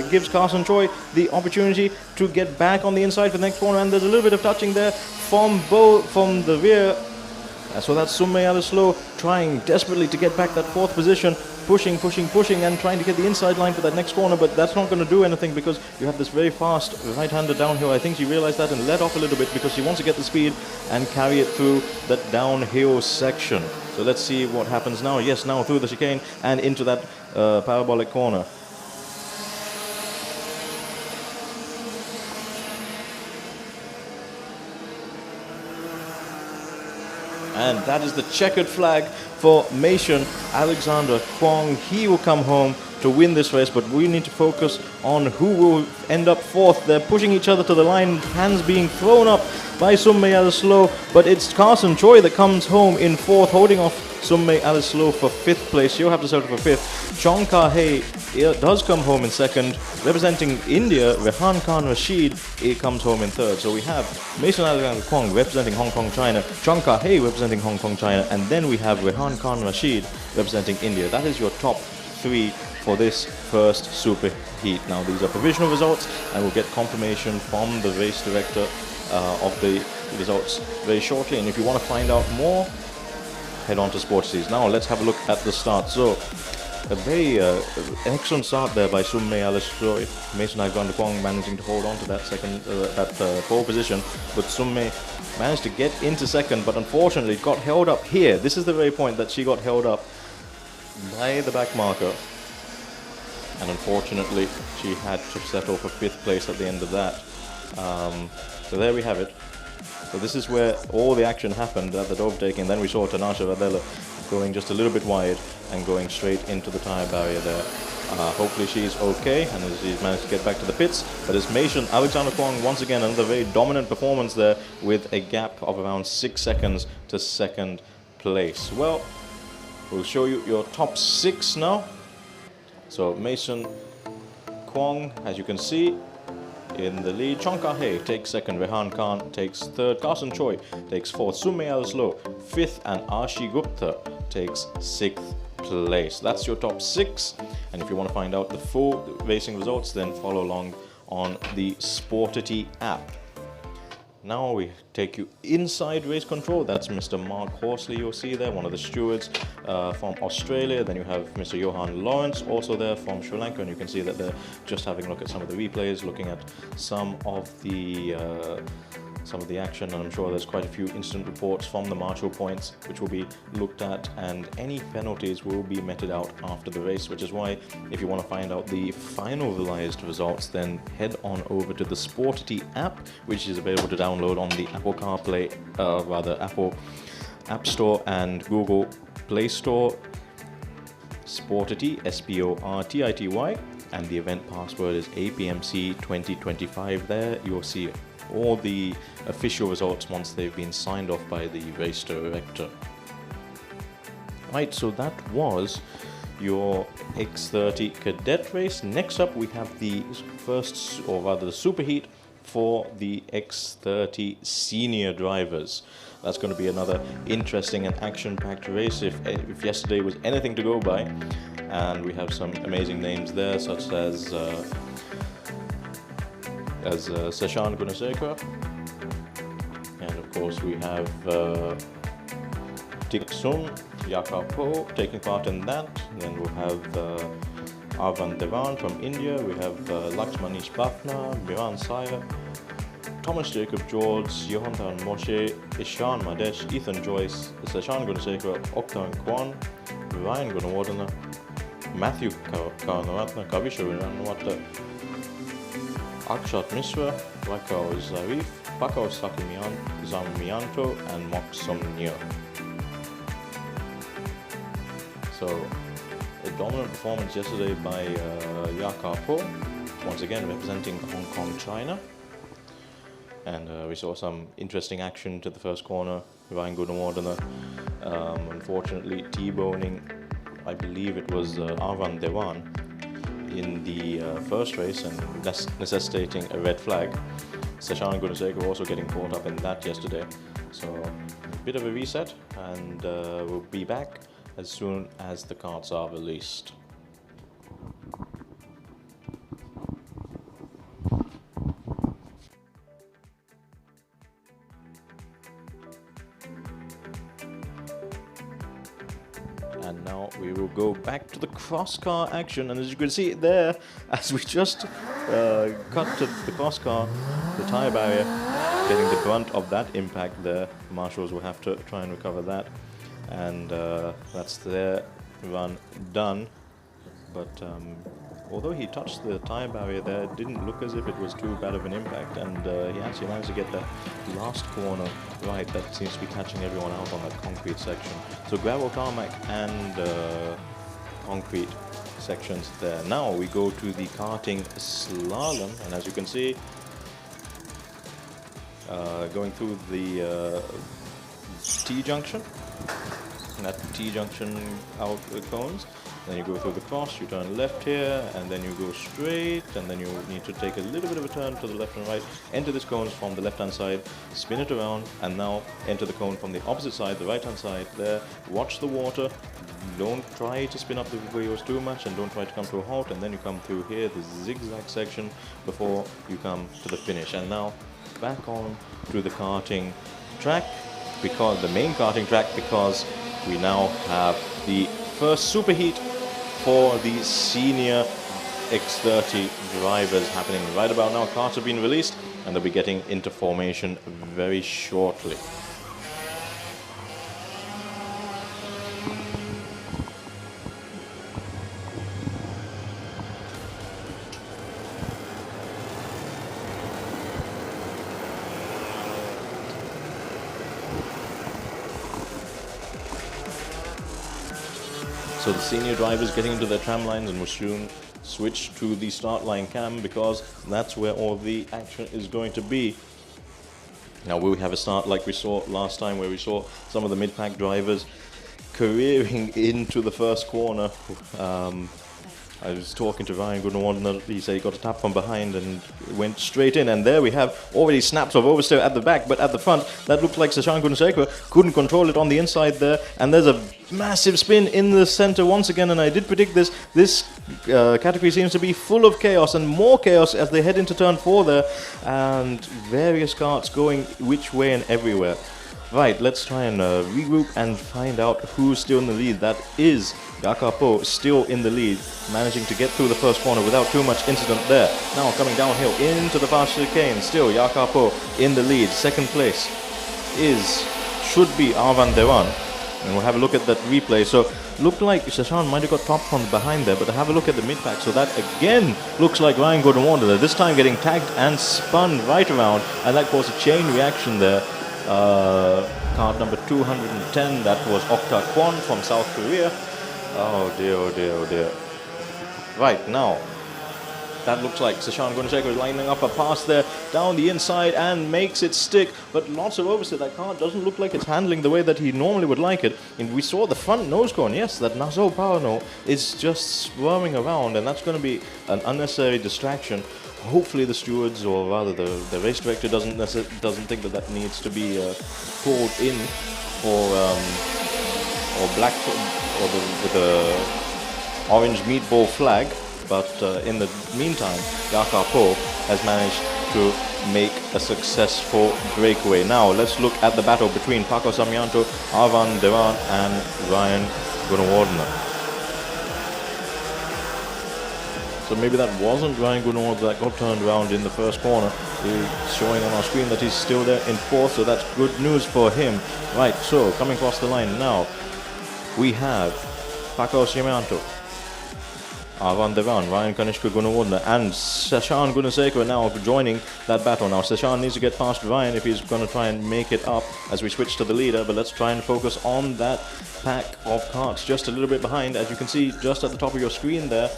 gives Carson Choi the opportunity to get back on the inside for the next corner. And there's a little bit of touching there from the rear. So that's Summe Alice Lo trying desperately to get back that fourth position, pushing and trying to get the inside line for that next corner, but that's not going to do anything because you have this very fast right-hander downhill. I think she realized that and let off a little bit because she wants to get the speed and carry it through that downhill section. So let's see what happens now. Yes, now through the chicane and into that parabolic corner. And that is the checkered flag for Mason Alexander Kwong. He will come home to win this race, but we need to focus on who will end up fourth. They're pushing each other to the line, hands being thrown up by Summe Alice Lo, but it's Carson Choi that comes home in fourth, holding off Summe Alice Lo for fifth place. She'll have to settle for fifth. Chonka Hay does come home in second. Representing India, Rehan Khan Rashid comes home in third. So we have Mason Alexander Kwong representing Hong Kong, China, Chonka Hay representing Hong Kong, China, and then we have Rehan Khan Rashid representing India. That is your top three for this first super heat. Now these are provisional results and we'll get confirmation from the race director of the results very shortly. And if you want to find out more, head on to Sports Seas. Now let's have a look at the start. So a very excellent start there by Summe Alice Choi. Mason Alexander Kwong managing to hold on to that second, pole position, but Summe managed to get into second, but unfortunately got held up here. This is the very point that she got held up by the back marker, and unfortunately she had to settle for fifth place at the end of that. So there we have it. So this is where all the action happened at the overtaking. Then we saw Tanasha Vadela going just a little bit wide and going straight into the tyre barrier there. Hopefully she's okay and she's managed to get back to the pits. But it's Mason Alexander Kwong once again, another very dominant performance there with a gap of around 6 seconds to second place. Well, we'll show you your top 6 now. So Mason Kwong, as you can see, in the lead. Chong Kah-hei takes second, Rehan Khan takes third, Carson Choi takes fourth, Sumaya Slow fifth, and Ashi Gupta takes 6th place. That's your top 6, and if you want to find out the full racing results, then follow along on the Sportity app. Now we take you inside race control. That's Mr. Mark Horsley, you'll see there, one of the stewards from Australia. Then you have Mr. Johan Lawrence, also there from Sri Lanka, and you can see that they're just having a look at some of the replays, looking at some of the action, and I'm sure there's quite a few instant reports from the marshal points which will be looked at, and any penalties will be meted out after the race, which is why if you want to find out the finalized results, then head on over to the Sportity app, which is available to download on the Apple CarPlay, Apple App Store and Google Play Store. Sportity, SPORTITY, and the event password is APMC 2025. There you'll see all the official results once they've been signed off by the race director. Right, so that was your X30 Cadet race. Next up we have the first, or rather the superheat for the X30 senior drivers. That's going to be another interesting and action-packed race if yesterday was anything to go by. And we have some amazing names there, such as Sashan Gunasekara, and of course we have Tiksun Yakapo taking part in that. Then we'll have Arvan Devan from India, we have Lakshmanish Bafna, Miran Sayer, Thomas Jacob George, Johantan Moshe, Ishan Madesh, Ethan Joyce, Sashan Gunasekara, Oktan Kwan, Ryan Gunawardena, Matthew Karnaratna, Kavisha Ranwata, Akshat Mishra, Rakao Zarif, Pakao Zamianto, and Moksum Nir. So, a dominant performance yesterday by Yaka Po, once again representing Hong Kong, China. And we saw some interesting action to the first corner. Ryan Gunawardena, unfortunately, T-boning, I believe it was Arvan Devan, in the first race, and necessitating a red flag. Sashan Gunasekara also getting caught up in that yesterday. So a bit of a reset, and we'll be back as soon as the cards are released. And now we will go back to the cross car action, and as you can see there, as we just cut to the cross car, the tyre barrier getting the brunt of that impact there. The marshals will have to try and recover that, and that's their run done. But although he touched the tyre barrier there, it didn't look as if it was too bad of an impact, and he actually managed to get that last corner right. That seems to be catching everyone out on that concrete section. So gravel, tarmac, and concrete sections there. Now we go to the karting slalom, and as you can see, going through the T-junction, and at the T-junction out the cones. Then you go through the cross, you turn left here, and then you go straight, and then you need to take a little bit of a turn to the left and right, enter this cone from the left-hand side, spin it around, and now enter the cone from the opposite side, the right-hand side there. Watch the water, don't try to spin up the wheels too much, and don't try to come to a halt, and then you come through here, the zigzag section, before you come to the finish. And now back on to the karting track, because the main karting track, because we now have the first superheat for the senior X30 drivers happening right about now. Cards have been released, and they'll be getting into formation very shortly. So the senior drivers getting into their tram lines, and will soon switch to the start line cam, because that's where all the action is going to be. Now will we have a start like we saw last time, where we saw some of the mid-pack drivers careering into the first corner? I was talking to Ryan Gunawardena. He said he got a tap from behind and went straight in. And there we have already snaps of oversteer at the back, but at the front, that looked like Sashan Gunasekera couldn't control it on the inside there. And there's a massive spin in the center once again. And I did predict this. This category seems to be full of chaos, and more chaos as they head into turn 4 there. And various carts going which way and everywhere. Right, let's try and regroup and find out who's still in the lead. That is Yakapo, still in the lead, managing to get through the first corner without too much incident there. Now coming downhill into the fast chicane, still Yakapo in the lead. Second place should be Arvan Devan. And we'll have a look at that replay. So looked like Sashan might have got topped from behind there, but have a look at the mid-pack. So that again looks like Ryan Gunawardena, this time getting tagged and spun right around, and that caused a chain reaction there. Card number 210, that was Okta Kwon from South Korea. Oh dear, oh dear, oh dear. Right, now, that looks like Sashan Gunasekera is lining up a pass there down the inside and makes it stick, but lots of oversteer. That car doesn't look like it's handling the way that he normally would like it. And we saw the front nose cone, yes, that Nazo Pano is just swerving around, and that's going to be an unnecessary distraction. Hopefully the stewards, or rather the race director, doesn't think that needs to be pulled in for or black or with the orange meatball flag. But in the meantime, Yakapo has managed to make a successful breakaway. Now let's look at the battle between Paco Samianto, Arvan Devan and Ryan Gunawardena. So maybe that wasn't Ryan Gunawardena that got turned around in the first corner. He's showing on our screen that he's still there in fourth, so that's good news for him. Right, so coming across the line now, we have Paco Samianto, Arvan Devan, Ryan Kanishka Gunawardena, and Sashan Gunasekera now joining that battle. Now Sashan needs to get past Ryan if he's going to try and make it up as we switch to the leader, but let's try and focus on that pack of carts just a little bit behind. As you can see just at the top of your screen there,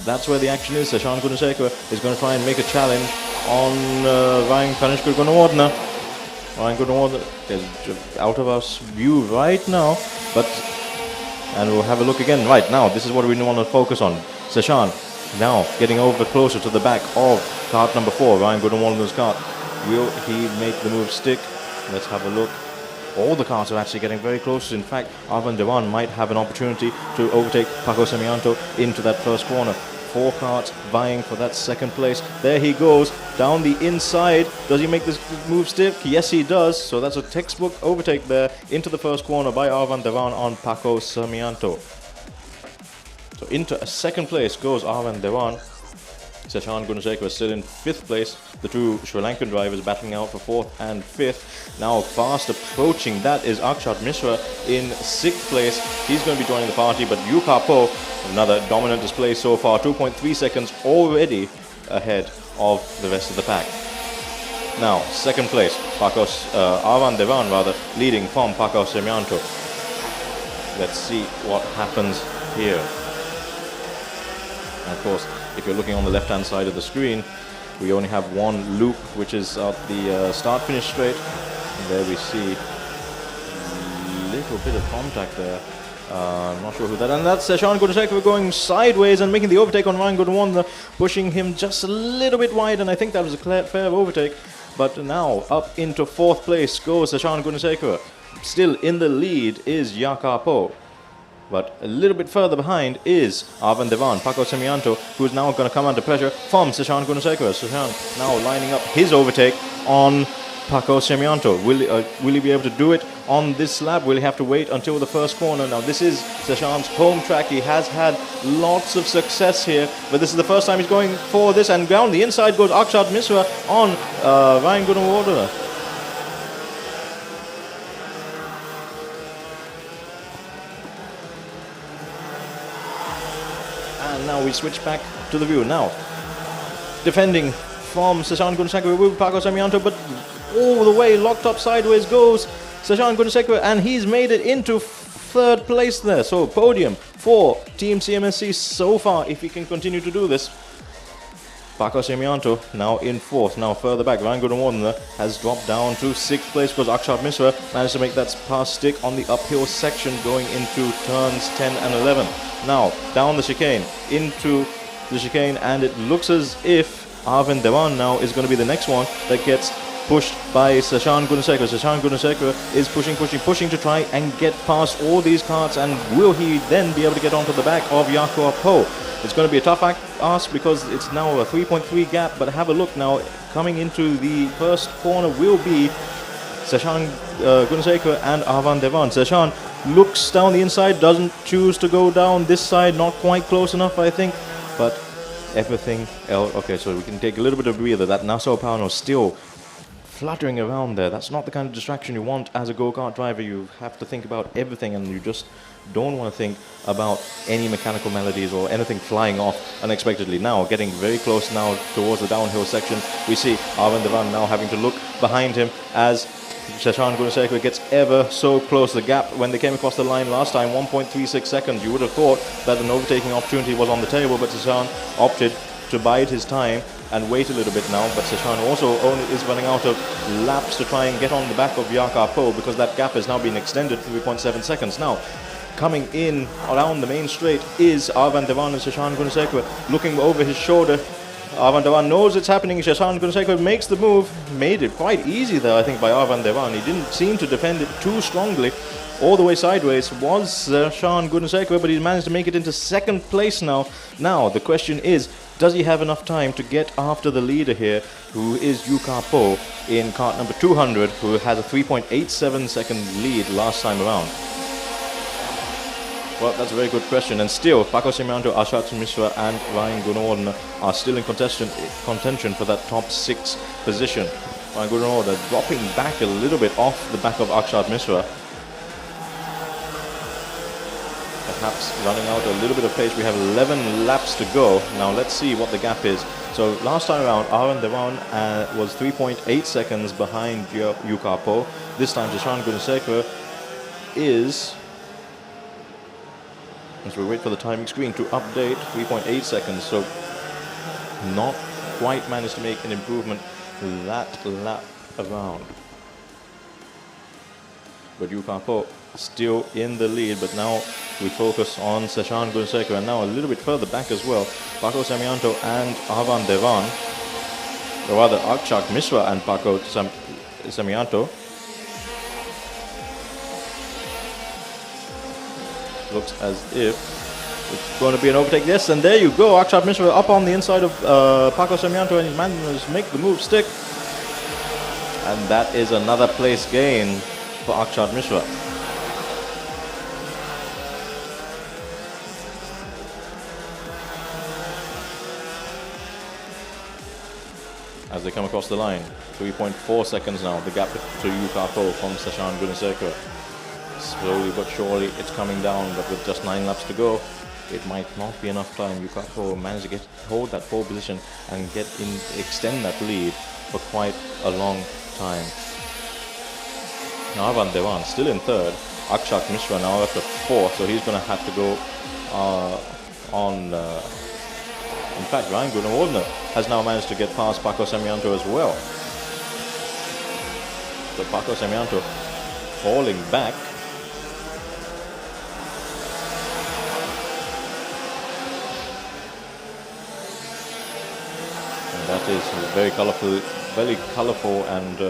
that's where the action is. Sashan Gunasekera is going to try and make a challenge on Ryan Kanishka Gunawardena. Ryan Gunawardena is out of our view right now, and we'll have a look again. Right now, this is what we want to focus on. Sashan now getting over closer to the back of cart number 4, Ryan Gunawardana's cart. Will he make the move stick? Let's have a look. All the cars are actually getting very close. In fact, Arvan Devan might have an opportunity to overtake Paco Samianto into that first corner. 4 carts vying for that second place. There he goes, down the inside. Does he make this move stick? Yes, he does. So that's a textbook overtake there into the first corner by Arvan Devan on Paco Samianto. So into a second place goes Arvan Devan. Sashan Gunasekera is still in 5th place. The two Sri Lankan drivers battling out for 4th and 5th. Now fast approaching, that is Akshat Mishra in 6th place. He's going to be joining the party, but Yukapo, another dominant display so far, 2.3 seconds already ahead of the rest of the pack. Now, 2nd place, Arvan Devan rather, leading from Paco Samianto. Let's see what happens here. And of course, if you're looking on the left-hand side of the screen, we only have one loop, which is at the start-finish straight. And there we see a little bit of contact there. I'm not sure who that is. And that's Sashan Gunasekera going sideways and making the overtake on Ryan Gunawardena, pushing him just a little bit wide, and I think that was a fair overtake. But now, up into 4th place goes Sashan Gunasekera. Still in the lead is Yakapo. But a little bit further behind is Arvan Devan, Paco Samianto, who's now going to come under pressure from Sashan Gunasekera. Sashan now lining up his overtake on Paco Samianto. Will he be able to do it on this lap? Will he have to wait until the first corner? Now this is Sashan's home track. He has had lots of success here, but this is the first time he's going for this, and down the inside goes Akshat Mishra on Ryan Gunawardena. And now we switch back to the view. Now, defending from Sashan Gunasekera with Paco Samianto, but all the way locked up sideways goes Sashan Gunasekera, and he's made it into 3rd place there. So podium for Team CMSC so far, if he can continue to do this. Paco Semianto now in 4th. Now further back, Ryan Gunawardena has dropped down to 6th place because Akshat Misra managed to make that pass stick on the uphill section going into turns 10 and 11. Now down the chicane, into the chicane, and it looks as if Arvind Devan now is going to be the next one that gets pushed by Sashan Gunasekara. Sashan Gunasekara is pushing to try and get past all these carts, and will he then be able to get onto the back of Jakob Ho? It's going to be a tough ask because it's now a 3.3 gap, but have a look now. Coming into the first corner will be Sashan Gunasekara and Arvind Devan. Sashan looks down the inside, doesn't choose to go down this side, not quite close enough, I think, but everything else. Okay, so we can take a little bit of breather. That Nassau Pauno still fluttering around there. That's not the kind of distraction you want as a go-kart driver. You have to think about everything, and you just don't want to think about any mechanical melodies or anything flying off unexpectedly. Now getting very close now towards the downhill section, we see Arvind Devan now having to look behind him as Sashan Gunasekara gets ever so close. The gap when they came across the line last time, 1.36 seconds. You would have thought that an overtaking opportunity was on the table, but Sashan opted to bide his time and wait a little bit now. But Sashan also is running out of laps to try and get on the back of Jakob Ho because that gap has now been extended to 3.7 seconds. Now, coming in around the main straight is Arvind Devan and Sashan Gunasekara looking over his shoulder. Arvind Devan knows it's happening. Sashan Gunasekara makes the move. Made it quite easy there, I think, by Arvind Devan. He didn't seem to defend it too strongly. All the way sideways was Sashan Gunasekara, but he managed to make it into 2nd place now. Now, the question is, does he have enough time to get after the leader here, who is Jakob Ho in kart number 200, who had a 3.87 second lead last time around? Well, that's a very good question. And still, Paco Semianto, Akshat Misra and Ryan Gunawardena are still in contention for that top 6 position. Ryan Gunawardena dropping back a little bit off the back of Akshat Misra. Perhaps running out a little bit of pace. We have 11 laps to go. Now let's see what the gap is. So last time around, Arvind Devan was 3.8 seconds behind Jakob Ho. This time, Sashan Gunasekara is, as we wait for the timing screen to update, 3.8 seconds. So not quite managed to make an improvement that lap around. But Jakob Ho still in the lead, but now we focus on Sashan Gunasekara, and now a little bit further back as well, Paco Semianto and Arvind Devan, or rather Akshat Misra and Paco Semianto. Looks as if it's going to be an overtake. Yes, and there you go, Akshat Misra up on the inside of Paco Semianto, and he managed to make the move stick, and that is another place gain for Akshat Misra. As they come across the line, 3.4 seconds now, the gap to Jakob Ho from Sashan Gunasekara. Slowly but surely it's coming down, but with just 9 laps to go, it might not be enough time. Jakob Ho managed to hold that pole position and extend that lead for quite a long time. Now Arvind Devan still in 3rd, Akshat Misra now after 4th, so he's going to have to go on. In fact, Ryan Gunawardena has now managed to get past Paco Semianto as well. So Paco Semianto falling back. And that is very colourful, and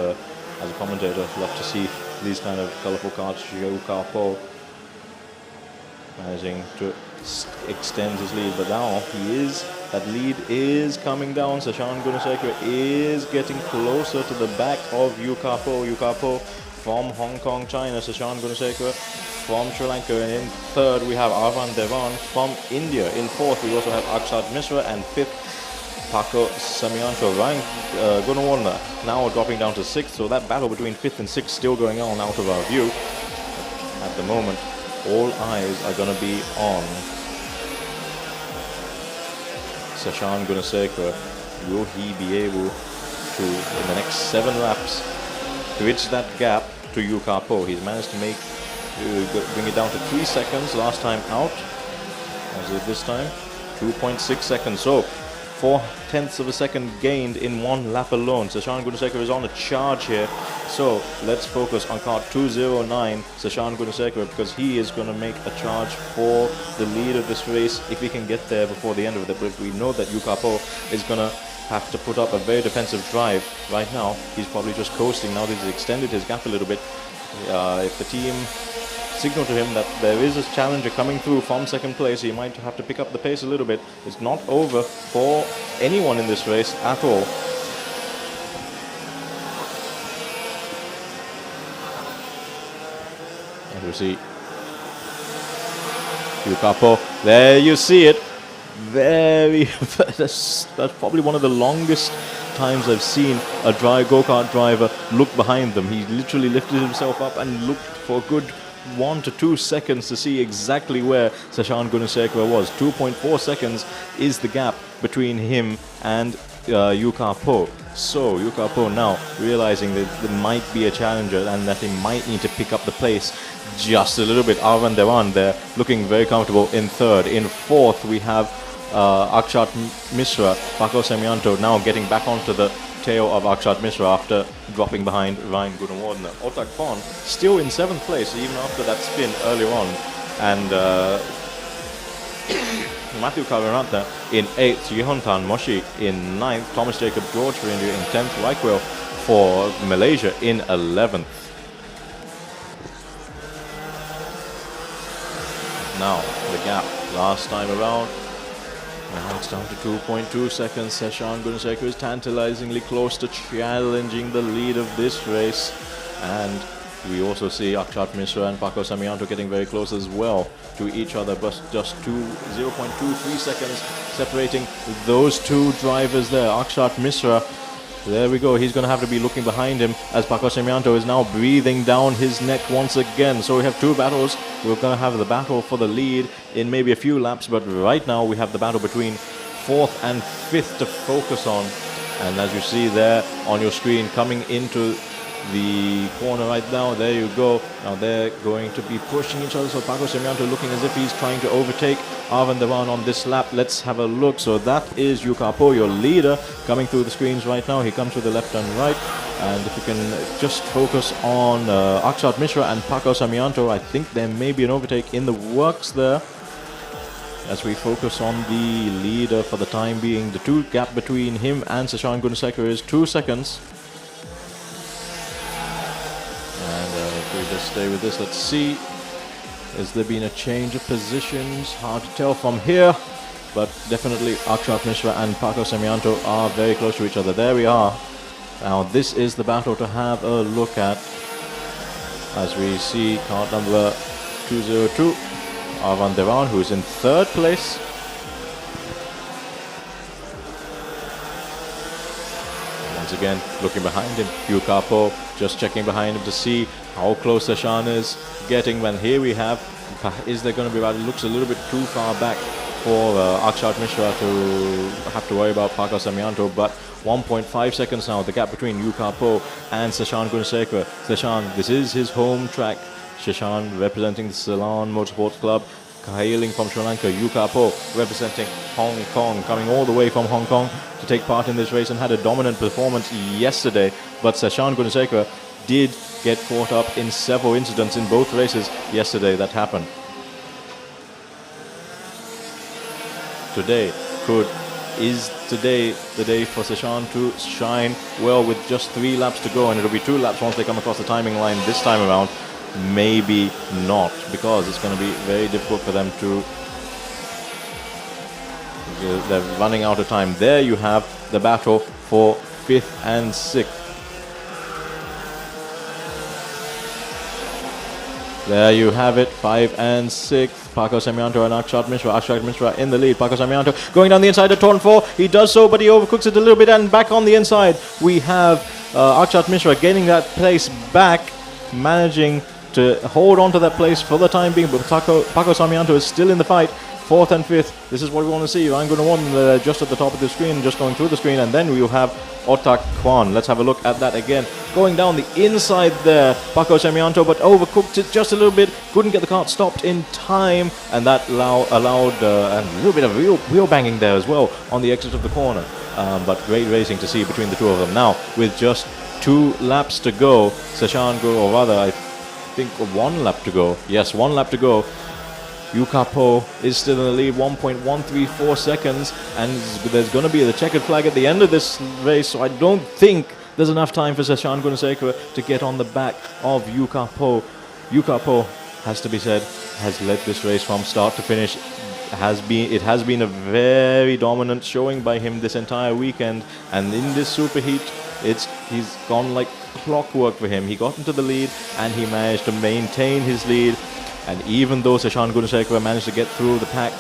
as a commentator, I love to see these kind of colourful cards. Jakob Ho managing to extend his lead, but now that lead is coming down. Sashan Gunasekara is getting closer to the back of Jakob Ho. Jakob Ho from Hong Kong, China. Sashan Gunasekara from Sri Lanka. And in 3rd, we have Arvind Devan from India. In 4th, we also have Akshat Misra. And 5th, Paco Semianto. Ryan Gunawardena now dropping down to 6th. So that battle between 5th and 6th still going on out of our view. At the moment, all eyes are going to be on Sashan Gunasekara. Will he be able to, in the next 7 laps, bridge that gap to Jakob Ho? He's managed to bring it down to 3 seconds last time out. As it this time, 2.6 seconds. So 4/10 of a second gained in 1 lap alone. Sashan Gunasekar is on a charge here. So let's focus on car 209, Sashan Gunasekar, because he is going to make a charge for the lead of this race if he can get there before the end of it. But we know that Yukapo is going to have to put up a very defensive drive. Right now, he's probably just coasting. Now that he's extended his gap a little bit. If the team signal to him that there is a challenger coming through from second place, he might have to pick up the pace a little bit. It's not over for anyone in this race at all. As we see Yukapo, there you see it. That's probably one of the longest times I've seen a go-kart driver look behind them. He literally lifted himself up and looked for a good 1 to 2 seconds to see exactly where Sashan Gunasekar was. 2.4 seconds is the gap between him and Yukapo. So Yukapo now realizing that there might be a challenger and that he might need to pick up the pace just a little bit. Arvan Devan there looking very comfortable in third. In fourth we have Akshat Mishra. Paco Semianto now getting back onto the tail of Akshat Mishra after dropping behind Ryan Gunawardena. Otak Pon still in 7th place even after that spin earlier on. And Matthew Kaviranta in 8th, Yehontan Moshi in 9th, Thomas Jacob George for India in 10th, Raikwell for Malaysia in 11th. Now the gap last time around. Now it's down to 2.2 seconds. Sashan Gunasekar is tantalizingly close to challenging the lead of this race. And we also see Akshat Mishra and Paco Samianto getting very close as well to each other, but just 0.23 seconds separating those two drivers there. Akshat Mishra, there we go, he's going to have to be looking behind him as Paco Semianto is now breathing down his neck once again. So we have two battles. We're going to have the battle for the lead in maybe a few laps, but right now we have the battle between 4th and 5th to focus on. And as you see there on your screen, coming into the corner right now, there you go. Now they're going to be pushing each other. So Paco Semianto looking as if he's trying to overtake Arvan Devan on this lap. Let's have a look. So that is Yukapo, your leader, coming through the screens right now. He comes with the left and right. And if you can just focus on Akshat Mishra and Paco Semianto, I think there may be an overtake in the works there. As we focus on the leader for the time being, the two gap between him and Sashan Gunasekar is 2 seconds. If we just stay with this, let's see. Has there been a change of positions? Hard to tell from here, but definitely Akshat Mishra and Paco Semianto are very close to each other. There we are. Now this is the battle to have a look at. As we see card number 202, Arvan Devan, who is in 3rd place. Once again, looking behind him, Yukapo just checking behind him to see how close Sashan is getting. When here we have, is there going to be about, it looks a little bit too far back for Akshat Mishra to have to worry about Paco Semianto, but 1.5 seconds now, the gap between Yukapo and Sashan Gunasekar. Sashan, this is his home track. Sashan representing the Slalom Motorsports Club, hailing from Sri Lanka. Yukapo representing Hong Kong, coming all the way from Hong Kong to take part in this race and had a dominant performance yesterday. But Sashan Gunasekar did get caught up in several incidents in both races yesterday that happened. Is today the day for Sashan to shine? Well, with just 3 laps to go, and it'll be 2 laps once they come across the timing line this time around. Maybe not, because it's going to be very difficult for them to, they're running out of time. There you have the battle for 5th and 6th. There you have it, 5 and 6. Paco Semianto and Akshat Mishra. Akshat Mishra in the lead. Paco Semianto going down the inside of turn 4. He does so, but he overcooks it a little bit, and back on the inside we have Akshat Mishra getting that place back, managing to hold on to that place for the time being, but Paco Semianto is still in the fight. 4th and 5th. This is what we want to see. Ryan Gunawardena just at the top of the screen, just going through the screen, and then we have Autocross. Let's have a look at that again. Going down the inside there, Paco Semianto, but overcooked it just a little bit. Couldn't get the kart stopped in time, and that allowed a little bit of wheel banging there as well on the exit of the corner. But great racing to see between the two of them. Now, with just 2 laps to go, or rather, I think 1 lap to go. Yes, 1 lap to go. Yuka Po is still in the lead, 1.134 seconds, and there's going to be the checkered flag at the end of this race, so I don't think there's enough time for Sashan Gunasekara to get on the back of Yuka Po. Yuka Po, has to be said, has led this race from start to finish. It has been a very dominant showing by him this entire weekend, and in this superheat, he's gone like clockwork for him. He got into the lead, and he managed to maintain his lead. And even though Sashan Gunasekara managed to get through the pack,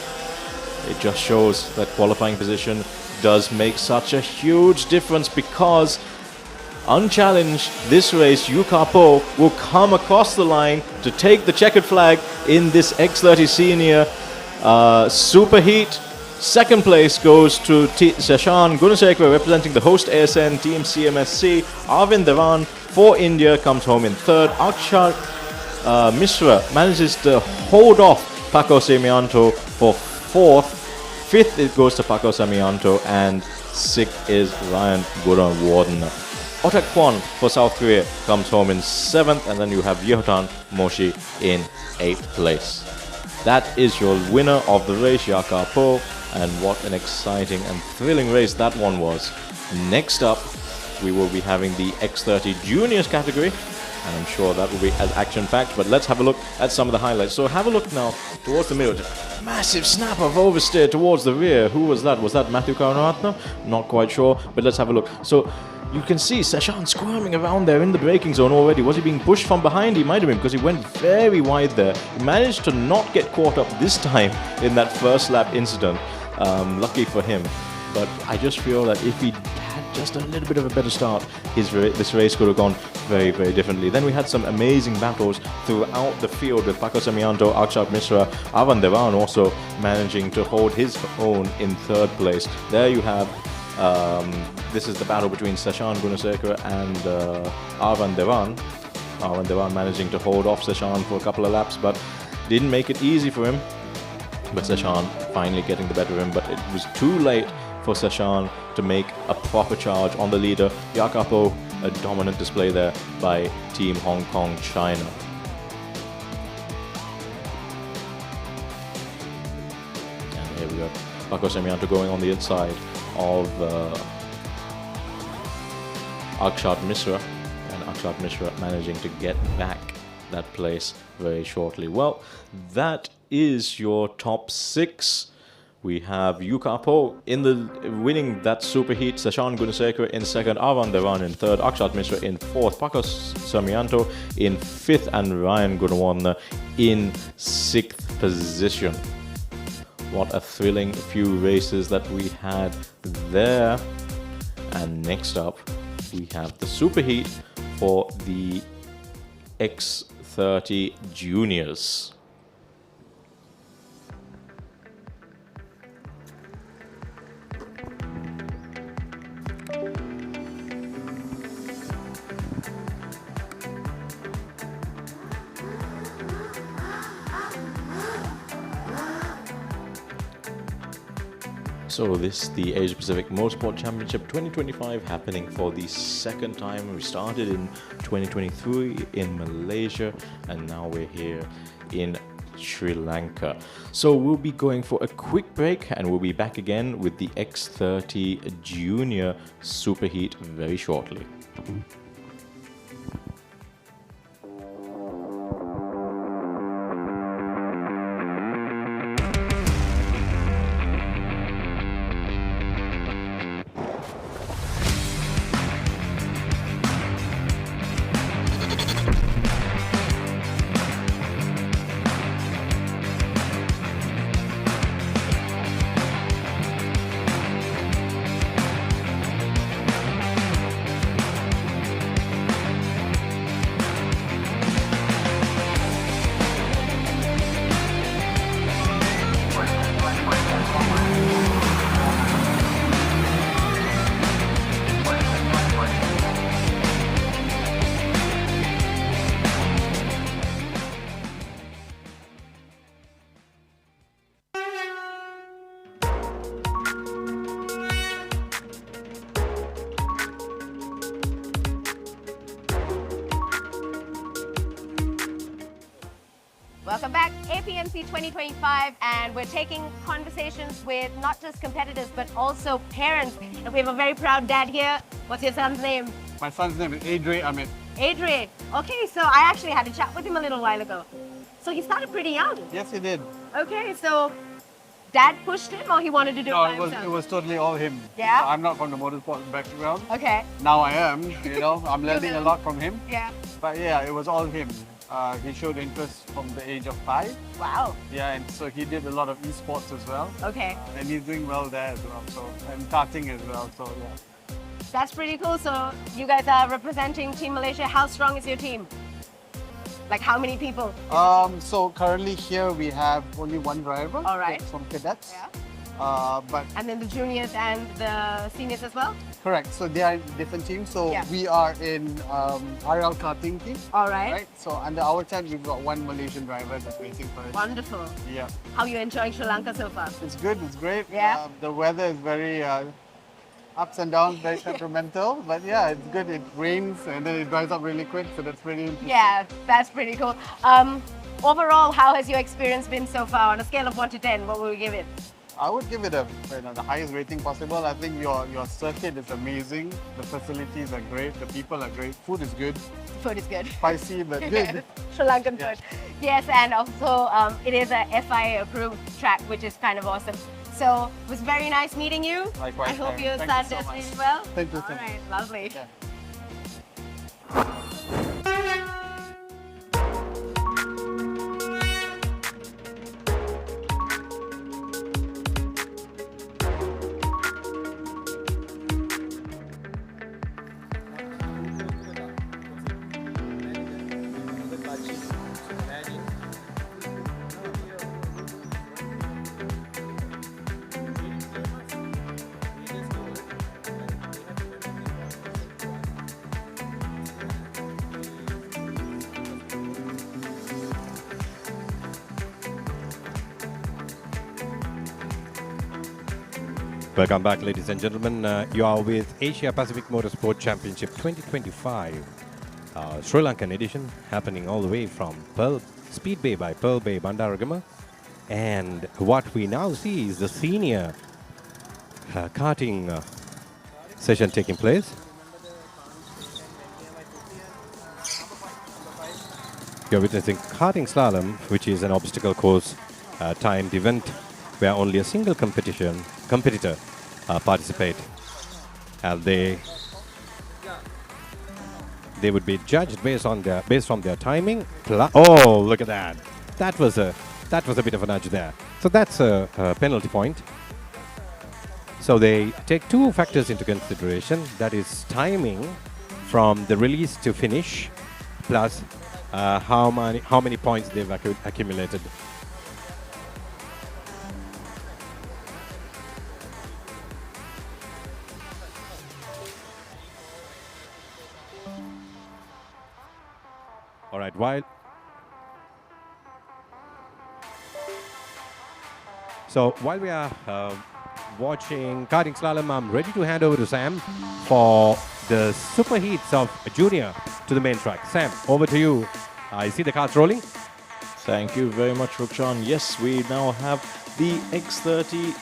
it just shows that qualifying position does make such a huge difference, because unchallenged this race, Yuka Po will come across the line to take the checkered flag in this X30 Senior Superheat. Second place goes to Sashan Gunasekara, representing the host ASN Team CMSC. Arvind Dhawan for India comes home in third. Akshat Mishra manages to hold off Paco Semianto for fourth. Fifth it goes to Paco Semianto, and sixth is Ryan Gunawardena. Otak Kwon for South Korea comes home in seventh, and then you have Yehotan Moshi in eighth place. That is your winner of the race, Yaka Po, and what an exciting and thrilling race that one was. Next up, we will be having the X30 Juniors category, and I'm sure that will be as action-packed, but let's have a look at some of the highlights. So have a look now towards the middle. Massive snap of oversteer towards the rear. Who was that? Was that Matthew Karunaratne? Not quite sure, but let's have a look. So you can see Sashan squirming around there in the braking zone already. Was he being pushed from behind? He might have been, because he went very wide there. He managed to not get caught up this time in that first lap incident. Lucky for him. But I just feel that if he had just a little bit of a better start, this race could have gone very, very differently. Then we had some amazing battles throughout the field with Paco Semianto, Akshat Mishra, Arvind Dhawan also managing to hold his own in third place. There you have, this is the battle between Sashan Gunasekara and Arvind Dhawan. Arvind Dhawan managing to hold off Sashan for a couple of laps, but didn't make it easy for him. But Sashan finally getting the better of him, but it was too late for Sashan to make a proper charge on the leader. Yakapo, a dominant display there by Team Hong Kong China. And here we go. Paco Semianto going on the inside of Akshat Mishra, and Akshat Mishra managing to get back that place very shortly. Well, that is your top 6. We have Yuka Po winning that superheat, Sashan Gunasekara in second, Arvind Dhawan in third, Akshat Mishra in fourth, Paco Semianto in fifth, and Ryan Gunawardena in sixth position. What a thrilling few races that we had there. And next up, we have the superheat for the X30 Juniors. So this, the Asia Pacific Motorsport Championship 2025, happening for the second time. We started in 2023 in Malaysia, and now we're here in Sri Lanka. So we'll be going for a quick break, and we'll be back again with the X30 Junior Superheat very shortly. welcome back. APMC 2025, and we're taking conversations with not just competitors but also parents. And we have a very proud dad here. What's your son's name? My son's name is Apmc. Adrian. Okay, so I actually had a chat with him a little while ago. So he started pretty young. Yes, he did. Okay, so dad pushed him or he wanted to do it by No, himself? it was totally all him. Yeah? So I'm not from the motorsport background. Okay, Now I am, I'm learning a lot from him. yeah. But yeah, it was all him. He showed interest from the age of 5. Wow. Yeah, and so he did a lot of esports as well. Okay, And he's doing well there as well. So, and karting as well. So yeah. that's pretty cool. So you guys are representing Team Malaysia. How strong is your team? Like how many people? So currently here we have only one driver. All right. From Cadets. Yeah. But And then the juniors and the seniors as well? correct. So they are different teams. So Yeah. we are in RL karting team. All right. Right. So under our tent we've got one Malaysian driver that's racing for us. Wonderful. Yeah. How are you enjoying Sri Lanka so far? It's good. It's great. Yeah. The weather is very ups and downs, very temperamental. But yeah, it's good. It rains and then it dries up really quick. So that's pretty interesting. Yeah, that's pretty cool. Overall, how has your experience been so far? On a scale of 1 to 10, what will you give it? I would give it the highest rating possible. I think your circuit is amazing. The facilities are great. The people are great. Food is good. Food is good. Spicy but good. Sri Lankan Yeah. food. Yes, and also it is a FIA approved track, which is kind of awesome. So it was very nice meeting you. Likewise, I hope Karen. your Thank son you so does much. really well. Thank you, All thank you. right, lovely. Yeah. Welcome back, ladies and gentlemen. You are with Asia Pacific Motorsport Championship 2025, Sri Lankan edition, happening all the way from Speedway by Pearl Bay, Bandaragama. And what we now see is the senior karting session taking place. You're witnessing karting slalom, which is an obstacle course timed event where only a single competitor participate, and they would be judged based on their timing. Oh, look at that! That was a bit of a nudge there. So that's a penalty point. So they take two factors into consideration. That is timing from the release to finish, plus how many points they've accumulated. All right, while we are watching karting slalom, I'm ready to hand over to Sam for the super heats of junior to the main track. Sam, over to you. I see the carts rolling. Thank you very much, Rukshan. Yes, we now have the X30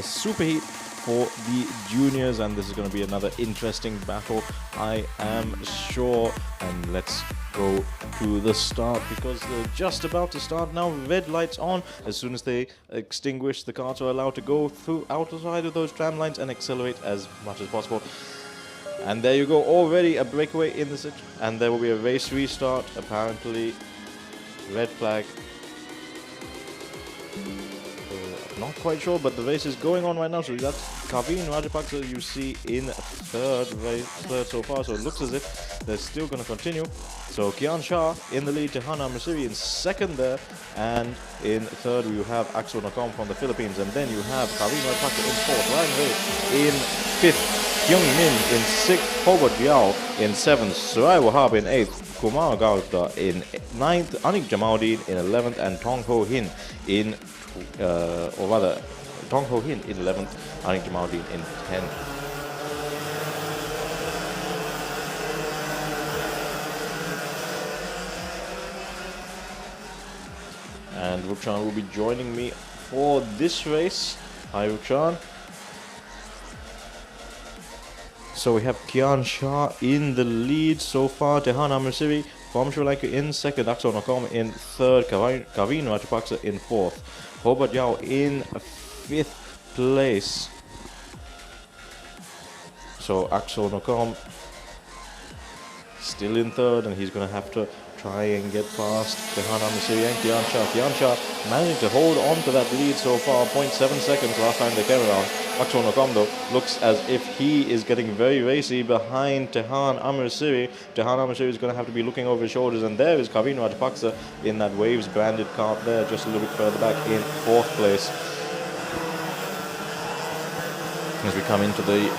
Superheat for the juniors, and this is going to be another interesting battle, I am sure. And let's go to the start, because they're just about to start now. Red lights on. As soon as they extinguish, the carts are allowed to go through outside of those tram lines and accelerate as much as possible. And there you go, already a breakaway in the section, and there will be a race restart. Apparently, red flag. Not quite sure, but the race is going on right now. So that's Kavin Rajapaksa you see in third so far. So it looks as if they're still going to continue. So Kian Shah in the lead, Tehana Masiri in second there, and in third you have Axel Nakom from the Philippines, and then you have Kavin Rajapaksa in fourth, Ryan Ray in fifth, Kyung Min in sixth, Hobart Biao in seventh, Surai Wahab in eighth, Kumar Gauta in ninth, Anik Jamaluddin in 11th, and Tong Ho Hin in Tong Ho Hin in 11th, Anik Jamaluddin in 10th. And Ruchan will be joining me for this race. Hi Ruchan. So we have Kian Shah in the lead so far. Tehan Amrisiri from Sri Lanka in second. Axel Nakom in third. Kavin Rajapaksa in fourth. Hobart Yao in fifth place. So Axel Nakom still in third, and he's going to have to try and get past Tehan Amrisiri and Kian Shah. Kian Shah managing to hold on to that lead so far. 0.7 seconds last time they came around. Axel Nakom though looks as if he is getting very racy behind Tehan Amrisiri. Tehan Amrisiri is going to have to be looking over his shoulders, and there is Kavin Rajapaksa in that Waves branded cart there, just a little bit further back in fourth place. As we come into the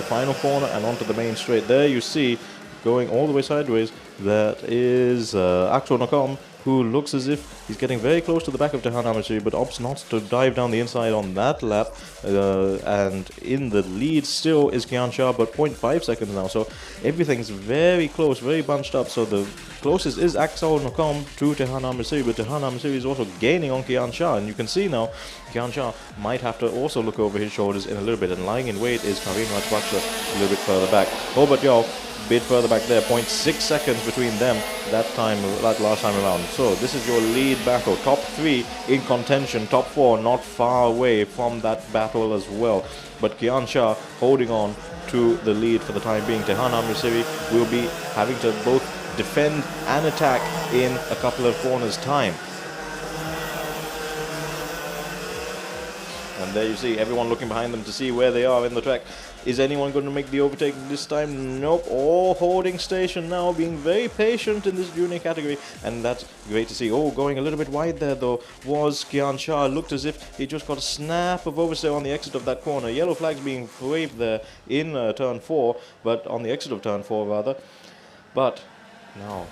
final corner and onto the main straight, there you see going all the way sideways, that is Axel Nakom, who looks as if he's getting very close to the back of Tehan Amrisiri, but opts not to dive down the inside on that lap. And in the lead still is Kian Shah, but 0.5 seconds now. So everything's very close, very bunched up. So the closest is Axel Nakom to Tehan Amrisiri, but Tehan Amrisiri is also gaining on Kian Shah. And you can see now, Kian Shah might have to also look over his shoulders in a little bit. And lying in wait is Kavin Rajapaksa a little bit further back. Hobart Yao bit further back there, 0.6 seconds between them that last time around. So this is your lead battle. Top 3 in contention, top 4 not far away from that battle as well. But Kian Shah holding on to the lead for the time being. Tehan Amrisiri will be having to both defend and attack in a couple of corners' time. And there you see everyone looking behind them to see where they are in the track. Is anyone going to make the overtake this time? Nope. All holding station now, being very patient in this junior category. And that's great to see. Oh, going a little bit wide there though was Kian Shah. Looked as if he just got a snap of oversteer on the exit of that corner. Yellow flags being waved there in turn 4, but on the exit of turn 4 rather. But now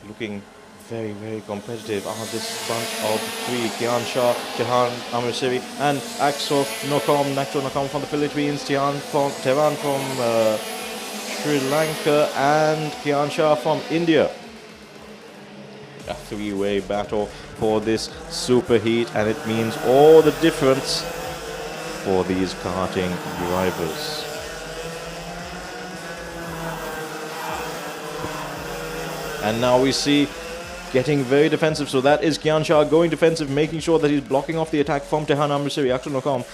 looking very, very competitive are this bunch of 3. Kian Shah, Tehan Amrisiri and Axel Nakom from the Philippines, Tehan from Sri Lanka and Kian Shah from India. A 3-way battle for this superheat, and it means all the difference for these karting drivers. And now we see getting very defensive, so that is Kian Shah going defensive, making sure that he's blocking off the attack from Tehan Amrisiri. Axel Nakom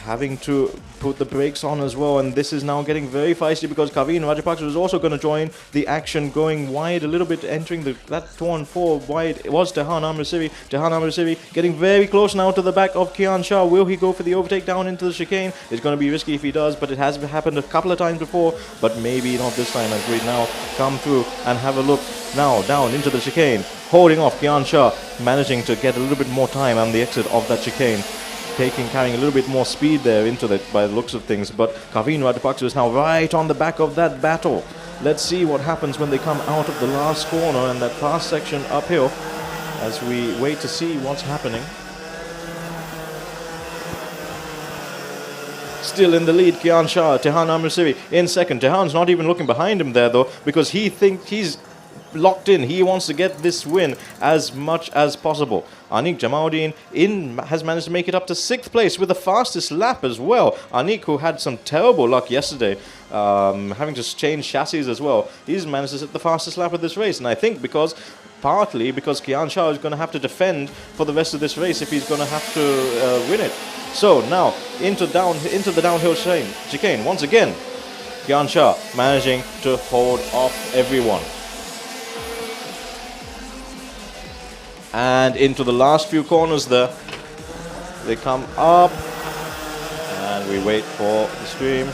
having to put the brakes on as well, and this is now getting very feisty because Kavin Rajapaksa is also going to join the action, going wide a little bit, entering that turn 4 wide. It was Tehan Amrisiri. Tehan Amrisiri getting very close now to the back of Kian Shah. Will he go for the overtake down into the chicane? It's going to be risky if he does, but it has happened a couple of times before, but maybe not this time, as we now come through and have a look now down into the chicane, holding off Kian Shah, managing to get a little bit more time on the exit of that chicane, carrying a little bit more speed there into that by the looks of things. But Kavin Rajapaksa is now right on the back of that battle. Let's see what happens when they come out of the last corner and that fast section uphill, as we wait to see what's happening. Still in the lead, Kian Shah, Tehan Amrisiri in second. Tehan's not even looking behind him there though, because he thinks he's locked in. He wants to get this win as much as possible. Anik Jamaluddin has managed to make it up to 6th place with the fastest lap as well. Anik, who had some terrible luck yesterday, having to change chassis as well, he's managed to set the fastest lap of this race. And I think partly because Kian Shah is going to have to defend for the rest of this race if he's going to have to win it. So now into the downhill chicane once again. Kian Shah managing to hold off everyone. And into the last few corners there, they come up, and we wait for the stream.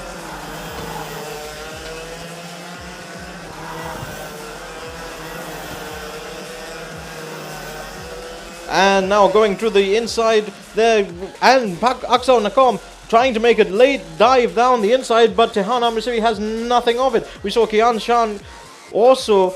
And now going through the inside there, and Axel Nakom trying to make a late dive down the inside, but Tehan Amrisiri has nothing of it. We saw Kian Shah also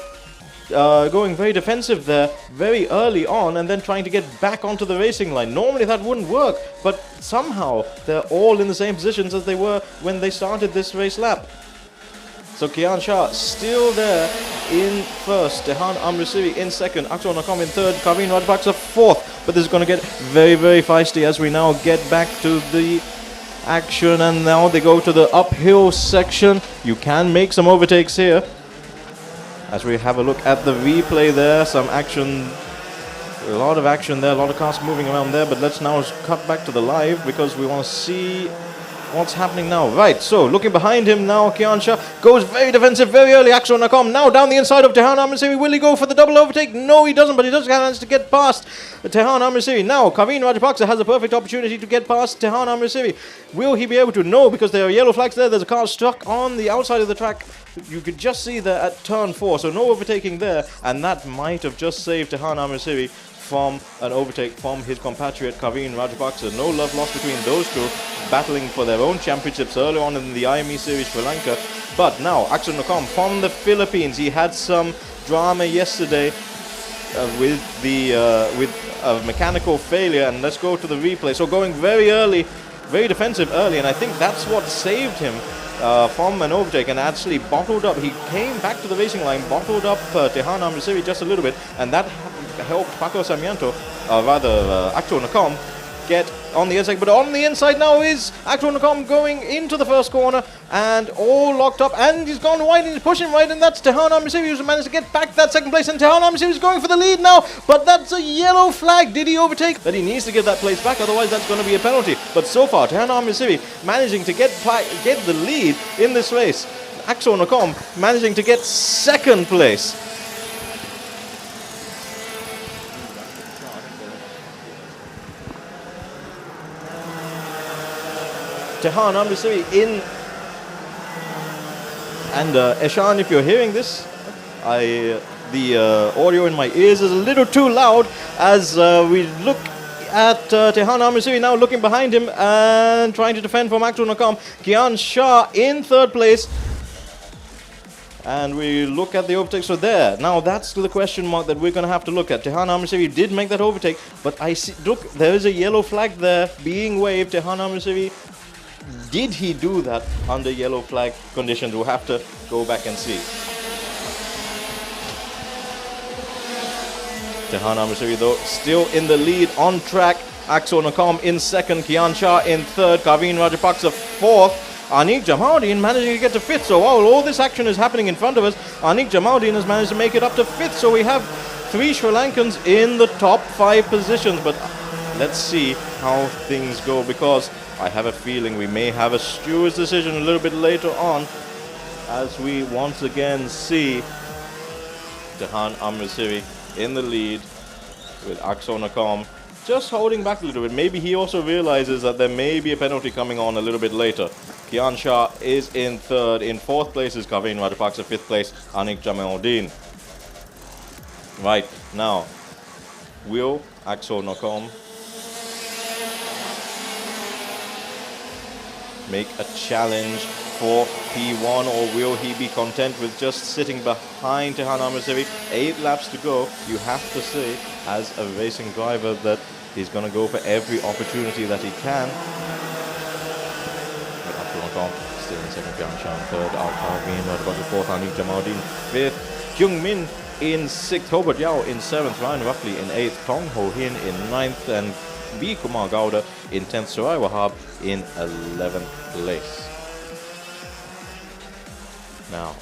going very defensive there very early on, and then trying to get back onto the racing line. Normally that wouldn't work, but somehow they're all in the same positions as they were when they started this race lap. So Kian Shah still there in first, Tehan Amrisiri in second, Axel Nakam in third, Kavin Rajapaksa fourth. But this is going to get very, very feisty as we now get back to the action, and now they go to the uphill section. You can make some overtakes here. As we have a look at the replay there, some action, a lot of action there, a lot of cars moving around there, but let's now cut back to the live because we want to see what's happening now. Right, so looking behind him now, Kian Shah goes very defensive very early. Axel Nakam now down the inside of Tehan Amrisiri. Will he go for the double overtake? No, he doesn't, but he does manage to get past Tehan Amrisiri. Now, Kavin Rajapaksa has a perfect opportunity to get past Tehan Amrisiri. Will he be able to? No, because there are yellow flags there. There's a car stuck on the outside of the track. You could just see that at turn 4, so no overtaking there, and that might have just saved Tehan Amrisiri from an overtake from his compatriot Kavin Rajapaksa. No love lost between those two, battling for their own championships early on in the IME series Sri Lanka. But now Axel Nakam from the Philippines. He had some drama yesterday with a mechanical failure, and let's go to the replay. So going very early, very defensive early, and I think that's what saved him from an overtake and actually bottled up. He came back to the racing line, bottled up Tehan Amrisiri just a little bit, and that helped Paco Sarmiento, Axel Nakam, get on the inside. But on the inside now is Axel Nakam going into the first corner and all locked up, and he's gone wide and he's pushing right, and that's Tehan Amrisiri who's managed to get back that second place, and Tehan Amrisiri is going for the lead now, but that's a yellow flag. Did he overtake? That he needs to get that place back, otherwise that's going to be a penalty. But so far Tehan Amrisiri managing to get the lead in this race. Axel Nakam managing to get second place. Tehan Amrisiri in, and Eshan, if you're hearing this, the audio in my ears is a little too loud as we look at Tehan Amrisiri now looking behind him and trying to defend from Axel Nakam. Kian Shah in third place. And we look at the overtake. So there, now that's the question mark that we're going to have to look at. Tehan Amrisiri did make that overtake, but I see, look, there is a yellow flag there being waved. Tehan Amrisiri, did he do that under yellow flag conditions? We'll have to go back and see. Tehan Amrisiri though still in the lead on track. Axel Nakam in second, Kian Shah in third, Kavin Rajapaksa fourth. Anik Jamaldin managing to get to fifth. So while all this action is happening in front of us, Anik Jamaldin has managed to make it up to fifth. So we have 3 Sri Lankans in the top 5 positions. But let's see how things go, because I have a feeling we may have a steward's decision a little bit later on, as we once again see Tehan Amrisiri in the lead with Axel Nakam just holding back a little bit. Maybe he also realizes that there may be a penalty coming on a little bit later. Kian Shah is in third. In fourth place is Kavin Rajapaksa. Fifth place, Anik Jamaldin. Right, now, will Axel Nakam make a challenge for P1, or will he be content with just sitting behind Tehan Amrisiri? 8 laps to go. You have to say, as a racing driver, that he's going to go for every opportunity that he can. But Axel Nakam still in second, Kian Shah in third, Kavin Rajapaksa fourth, Anik Jamaldin fifth, Kyung Min in sixth, Hobart Yao in seventh, Ryan Ruffley in eighth, Tong Ho Hin in ninth, and B. Kumar Gowda in 10th, Sarai Wahab in 11th place. Now,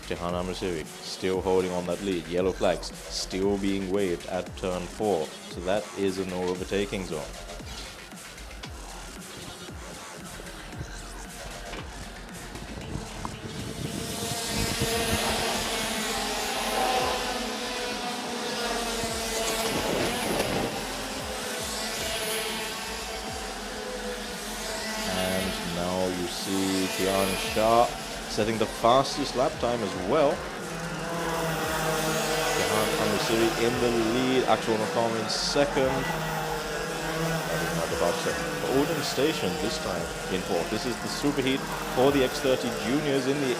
Tehan Amrisiri still holding on that lead. Yellow flags still being waved at turn 4. So that is a no overtaking zone. See Kian Shah setting the fastest lap time as well. Tehan Amrisiri in the lead, Axel Nakam in second. Odin Station this time in fourth. This is the superheat for the X30 juniors in the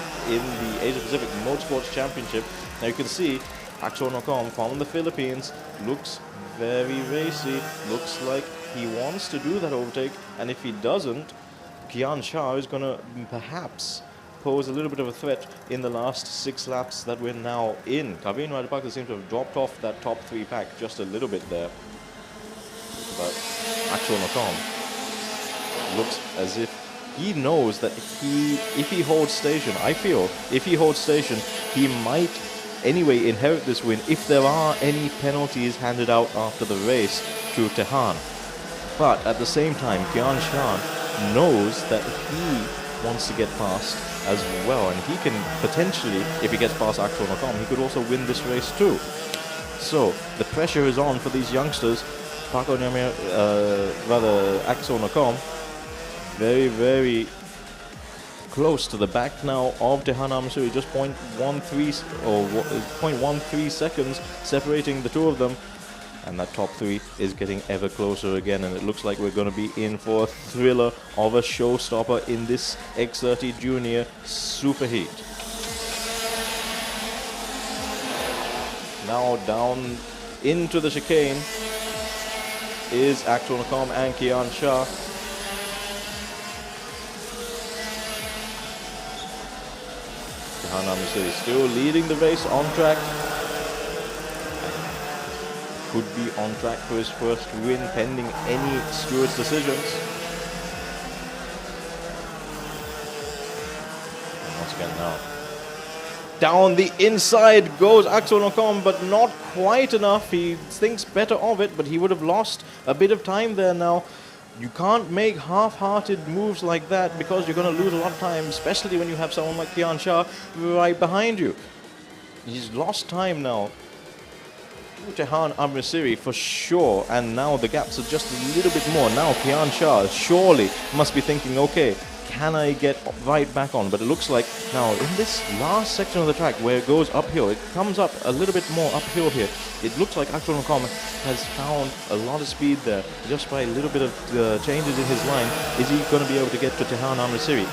Asia Pacific Motorsports Championship. Now you can see Axel Nakam from the Philippines looks very racy. Looks like he wants to do that overtake, and if he doesn't, Kian Shah is going to perhaps pose a little bit of a threat in the last 6 laps that we're now in. Kavin Rajapaksa seems to have dropped off that top 3 pack just a little bit there. But Axel Nakom looks as if he knows that if he holds station, I feel, if he holds station, he might anyway inherit this win if there are any penalties handed out after the race to Tehan. But at the same time, Kian Shah knows that he wants to get past as well, and he can potentially, if he gets past Axel Nakom, he could also win this race too. So the pressure is on for these youngsters. Axel Nakom, very, very close to the back now of Tehan Amsuri, just 0.13 seconds separating the two of them. And that top 3 is getting ever closer again, and it looks like we're going to be in for a thriller of a showstopper in this X30 Junior Superheat. Now down into the chicane is Axel Nakom and Kian Shah. Tehan Amsuri still leading the race on track. Could be on track for his first win pending any steward's decisions. And once again now, down the inside goes Axel Nakom, but not quite enough. He thinks better of it, but he would have lost a bit of time there now. You can't make half-hearted moves like that because you're going to lose a lot of time, especially when you have someone like Kian Shah right behind you. He's lost time now. Tehan Amrisiri for sure, and now the gaps are just a little bit more. Now Kian Shah surely must be thinking, okay, can I get right back on? But it looks like now in this last section of the track where it goes uphill, it comes up a little bit more uphill here. It looks like Axel Nakom has found a lot of speed there just by a little bit of changes in his line. Is he going to be able to get to Tehan Amrisiri?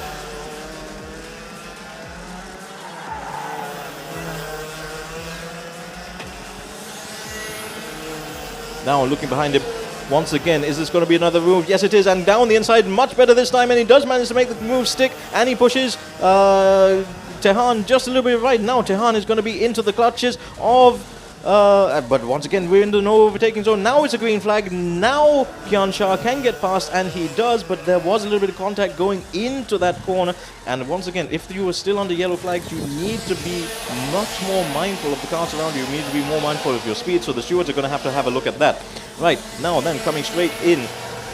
Now looking behind him once again, is this going to be another move? Yes it is, and down the inside, much better this time, and he does manage to make the move stick, and he pushes Tehan just a little bit right. Now Tehan is going to be into the clutches of but once again we're in the no overtaking zone. Now it's a green flag. Now Kian Shah can get past, and he does, but there was a little bit of contact going into that corner. And once again, if you were still under yellow flags, you need to be much more mindful of the cars around you. You need to be more mindful of your speed, so the stewards are going to have a look at that. Right, now then coming straight in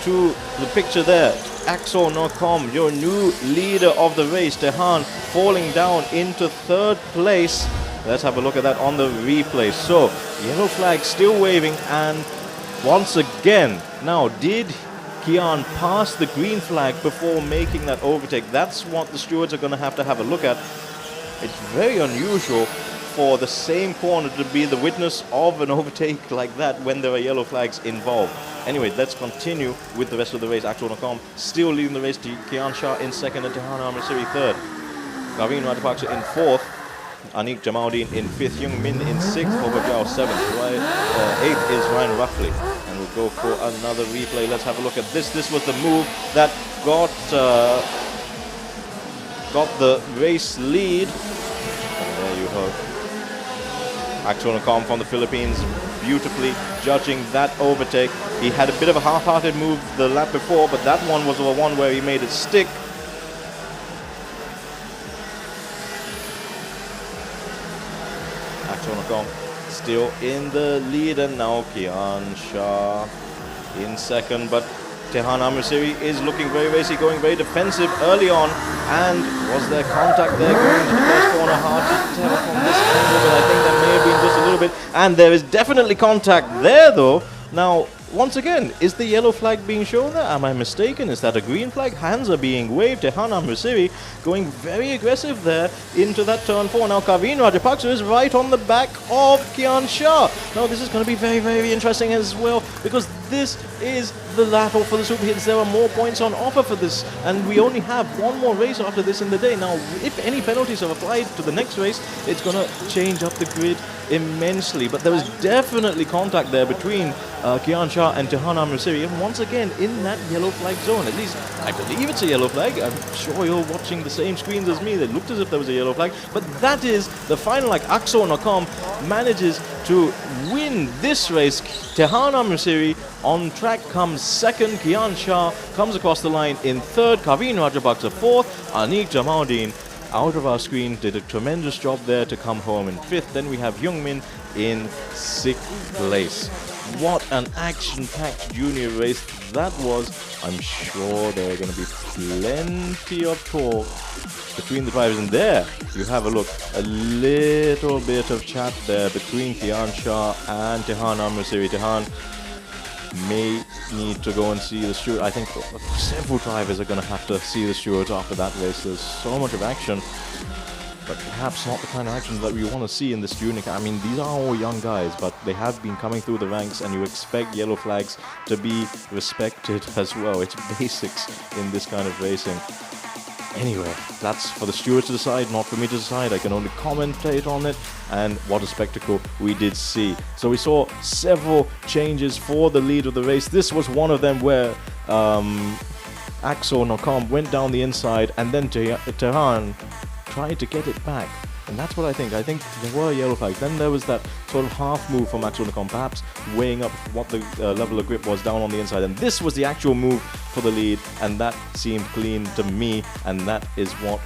to the picture there, Axel Nakom, your new leader of the race. Tehan falling down into 3rd place. Let's have a look at that on the replay. So, yellow flag still waving, and once again, now did Kian pass the green flag before making that overtake? That's what the stewards are going to have a look at. It's very unusual for the same corner to be the witness of an overtake like that when there are yellow flags involved. Anyway, let's continue with the rest of the race. Axel Nakom still leading the race to Kian Shah in 2nd and Tehan Amrisiri 3rd. Kavin Rajapaksa in 4th. Anik Jamaldeen in 5th, Young Min in 6th, Hogo Jiao 7th, 8th is Ryan Ruffley. And we'll go for another replay. Let's have a look at this. This was the move that got the race lead. And there you go. Axel Nakom from the Philippines beautifully judging that overtake. He had a bit of a half-hearted move the lap before, but that one was the one where he made it stick. Axel Nakom still in the lead, and now Kian Shah in 2nd, but Tehan Amrisiri is looking very racy, going very defensive early on. And was there contact there going into the first corner? Hard to tell from this angle, but I think there may have been just a little bit. And there is definitely contact there though. Now, once again, is the yellow flag being shown there? Am I mistaken? Is that a green flag? Hands are being waved. Tehan Amrisiri going very aggressive there into that turn 4. Now Kavin Rajapaksa is right on the back of Kian Shah. Now this is going to be very, very interesting as well, because this is the lap or for the super hits, there are more points on offer for this, and we only have one more race after this in the day. Now, if any penalties are applied to the next race, it's going to change up the grid immensely. But there was definitely contact there between Kian Shah and Tehan Amrisiri, and once again in that yellow flag zone. At least I believe it's a yellow flag. I'm sure you're watching the same screens as me. It looked as if there was a yellow flag, but that is the final. Like Akso Nakam manages to win this race. Tehan Amrisiri on track comes second. Kian Shah comes across the line in third. Kaveen Rajapaksa fourth. Anik Jamaluddin out of our screen did a tremendous job there to come home in fifth. Then we have Hyungmin in sixth place. What an action-packed junior race that was. I'm sure there are going to be plenty of talk between the drivers. And there you have a look, a little bit of chat there between Kian Shah and Tehan Amrisiri. Tehan may need to go and see the steward. I think several drivers are going to have to see the stewards after that race. There's so much of action, but perhaps not the kind of action that we want to see in this junior. I mean, these are all young guys, but they have been coming through the ranks, and you expect yellow flags to be respected as well. It's basics in this kind of racing. Anyway, that's for the stewards to decide, not for me to decide. I can only commentate on it, and what a spectacle we did see. So we saw several changes for the lead of the race. This was one of them where Akso Nakam went down the inside, and then Tehan tried to get it back. And that's what I think. I think there were yellow flags. Then there was that sort of half move from Akso Nakam, perhaps weighing up what the level of grip was down on the inside. And this was the actual move for the lead, and that seemed clean to me, and that is what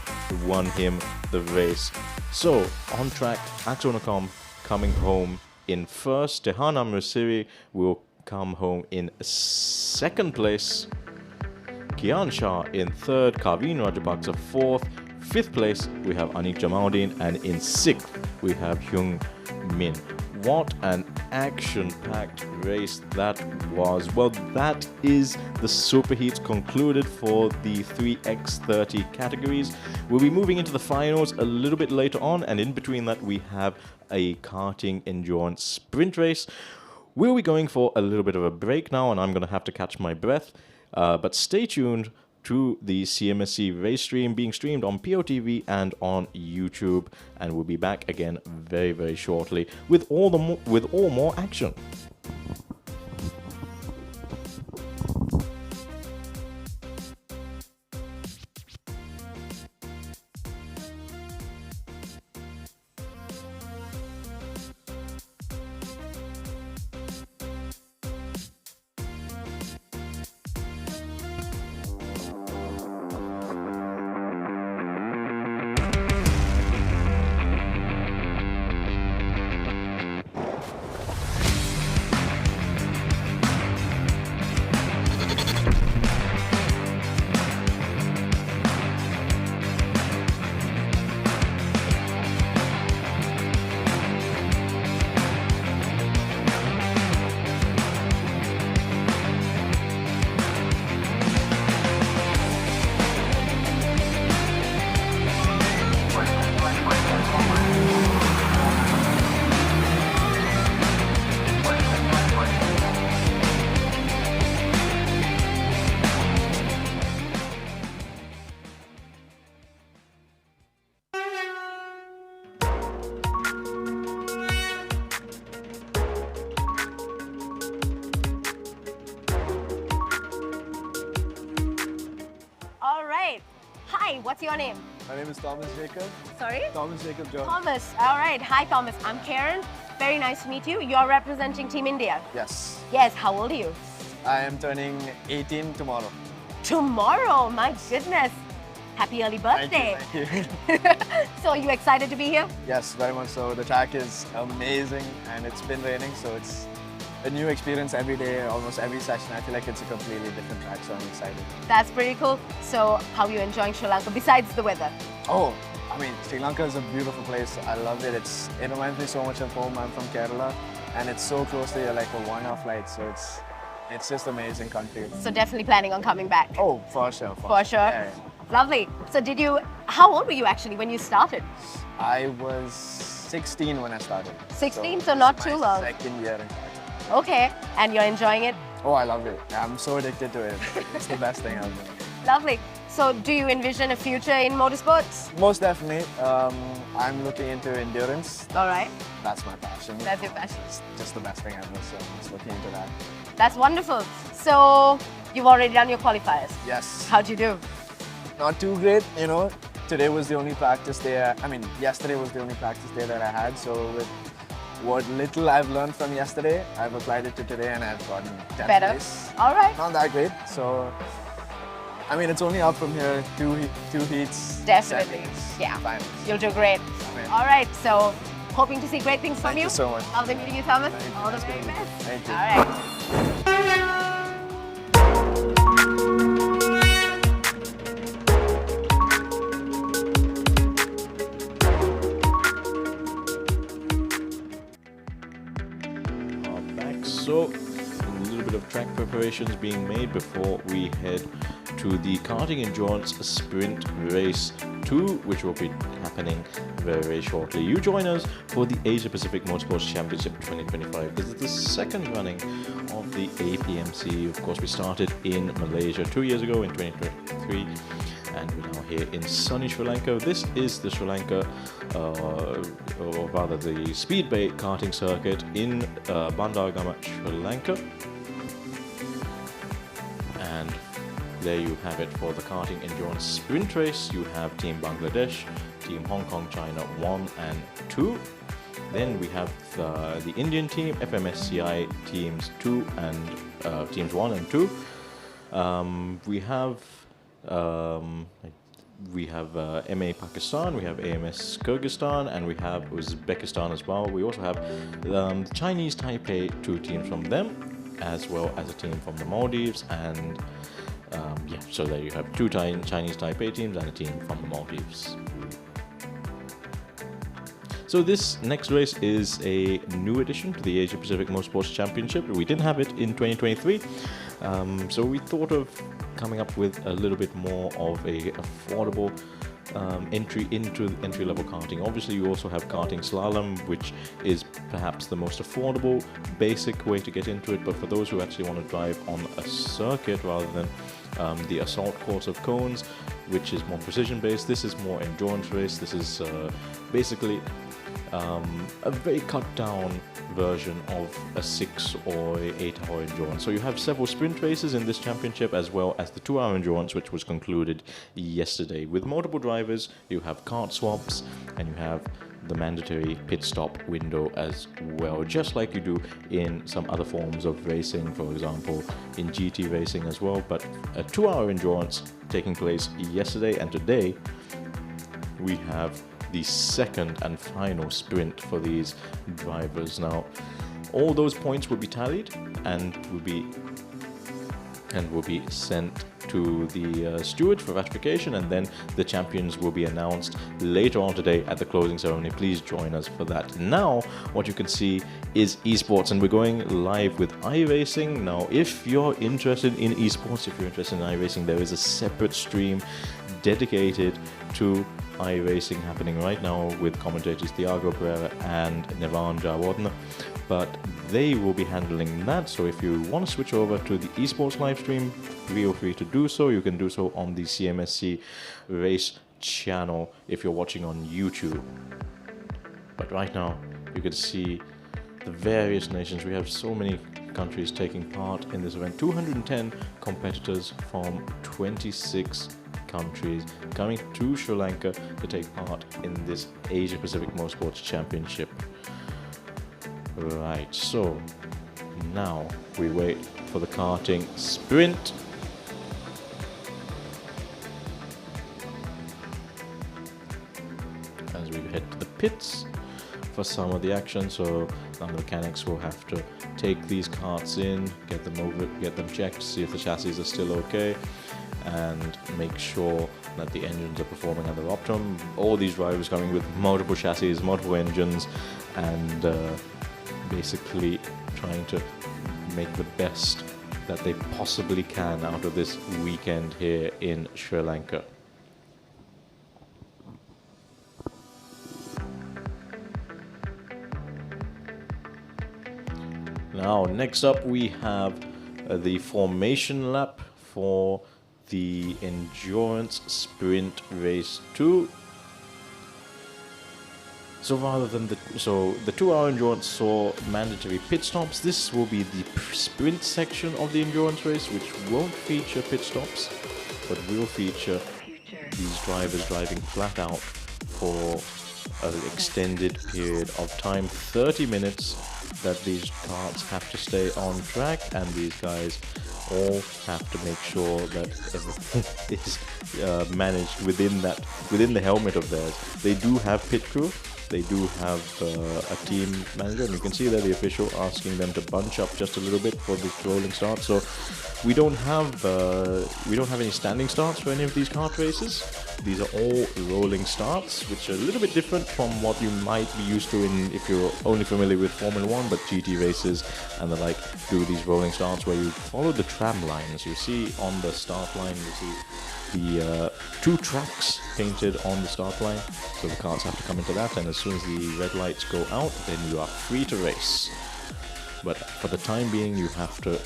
won him the race. So, on track, Akso Nakam coming home in first. Tehan Amrisiri will come home in second place. Kian Shah in third. Kaveen Rajapaksa fourth. Fifth place, we have Anik Jamaluddin, and in sixth, we have Hyung Min. What an action-packed race that was. Well, that is the Super Heats concluded for the 3x30 categories. We'll be moving into the finals a little bit later on, and in between that, we have a karting endurance sprint race. We'll be going for a little bit of a break now, and I'm going to have to catch my breath. But stay tuned to the CMSC race stream being streamed on POTV and on YouTube, and we'll be back again very, very shortly with all more action. Hi, what's your name? My name is Thomas Jacob. Sorry? Thomas Jacob John. Thomas. All right. Hi, Thomas. I'm Karen. Very nice to meet you. You're representing Team India. Yes. Yes. How old are you? I am turning 18 tomorrow. Tomorrow? My goodness. Happy early birthday. Thank you. So, are you excited to be here? Yes, very much so. The track is amazing and it's been raining, so it's a new experience every day, almost every session. I feel like it's a completely different track, so I'm excited. That's pretty cool. So, how are you enjoying Sri Lanka besides the weather? Oh, I mean, Sri Lanka is a beautiful place. I love it. It reminds me so much of home. I'm from Kerala, and it's so close to like a 1 hour flight, so it's just amazing country. So, definitely planning on coming back? Oh, for sure. For sure? Yeah. Lovely. So, how old were you actually when you started? I was 16 when I started. 16, so not too long. Second year. Okay, and you're enjoying it? Oh, I love it. I'm so addicted to it. It's the best thing ever. Lovely. So do you envision a future in motorsports? Most definitely. I'm looking into endurance. All right. That's my passion. That's your passion. It's just the best thing ever, so I'm just looking into that. That's wonderful. So you've already done your qualifiers. Yes. How'd you do? Not too great, you know. Today was the only practice day. Yesterday was the only practice day that I had. So with what little I've learned from yesterday, I've applied it to today and I've gotten 10th Better. place. All right. Not that great. So, it's only up from here. Two heats. Definitely. Seconds, Yeah. finals. You'll do great. Amen. All right. So hoping to see great things from Thank you so much. Lovely meeting you, Thomas. Thank you. All the very best. Thank you. All right. Are back. So, a little bit of track preparations being made before we head to the Karting Endurance Sprint Race 2, which will be happening very, very shortly. You join us for the Asia Pacific Motorsports Championship 2025. This is the second running of the Apmc. Of course, we started in Malaysia 2 years ago in 2023. And we're now here in sunny Sri Lanka. This is the Sri Lanka, or rather the Speedway karting circuit in Bandar Gamat, Sri Lanka. And there you have it for the karting endurance sprint race. You have Team Bangladesh, Team Hong Kong, China 1 and 2. Then we have the Indian team, FMSCI teams 2 and teams 1 and 2. We have MA Pakistan, we have AMS Kyrgyzstan, and we have Uzbekistan as well. We also have the Chinese Taipei, 2 teams from them, as well as a team from the Maldives. And so there you have 2 Chinese Taipei teams and a team from the Maldives. So this next race is a new addition to the Asia Pacific Motorsports Championship. We didn't have it in 2023, so we thought of coming up with a little bit more of a affordable entry into entry-level karting. Obviously, you also have Karting Slalom, which is perhaps the most affordable, basic way to get into it. But for those who actually want to drive on a circuit rather than the assault course of cones, which is more precision-based, this is more endurance race. This is basically a very cut down version of a 6 or 8 hour endurance. So you have several sprint races in this championship, as well as the 2 hour endurance, which was concluded yesterday. With multiple drivers, you have kart swaps, and you have the mandatory pit stop window as well, just like you do in some other forms of racing, for example in GT racing as well. But a 2 hour endurance taking place yesterday, and today we have the second and final sprint for these drivers. Now, all those points will be tallied and will be sent to the steward for ratification, and then the champions will be announced later on today at the closing ceremony. Please join us for that. Now, what you can see is esports, and we're going live with iRacing. Now, if you're interested in esports, if you're interested in iRacing, there is a separate stream dedicated to iRacing happening right now with commentators Thiago Pereira and Nevan Jawardna, but they will be handling that. So if you want to switch over to the esports live stream, feel free to do so. You can do so on the CMSC race channel if you're watching on YouTube. But right now you can see the various nations. We have so many countries taking part in this event. 210 competitors from 26 countries coming to Sri Lanka to take part in this Asia Pacific Motorsports Championship. Right, so now we wait for the karting sprint. As we head to the pits for some of the action, so now the mechanics will have to take these karts in, get them over, get them checked, see if the chassis are still okay, and make sure that the engines are performing at their optimum. All these drivers coming with multiple chassis, multiple engines, and basically trying to make the best that they possibly can out of this weekend here in Sri Lanka. Now, next up we have the formation lap for the Endurance Sprint Race 2. So rather than the 2-hour endurance saw mandatory pit stops, this will be the sprint section of the endurance race, which won't feature pit stops, but will feature these drivers driving flat out for an extended period of time, 30 minutes, that these karts have to stay on track, and these guys all have to make sure that everything is managed within the helmet of theirs. They do have pit crew. They do have a team manager, and you can see there the official asking them to bunch up just a little bit for the rolling start. So we don't have any standing starts for any of these kart races. These are all rolling starts, which are a little bit different from what you might be used to if you're only familiar with Formula 1, but GT races and the like do these rolling starts where you follow the tram lines. You see on the start line, you see the 2 tracks painted on the start line, so the karts have to come into that, and as soon as the red lights go out, then you are free to race. But for the time being, you have to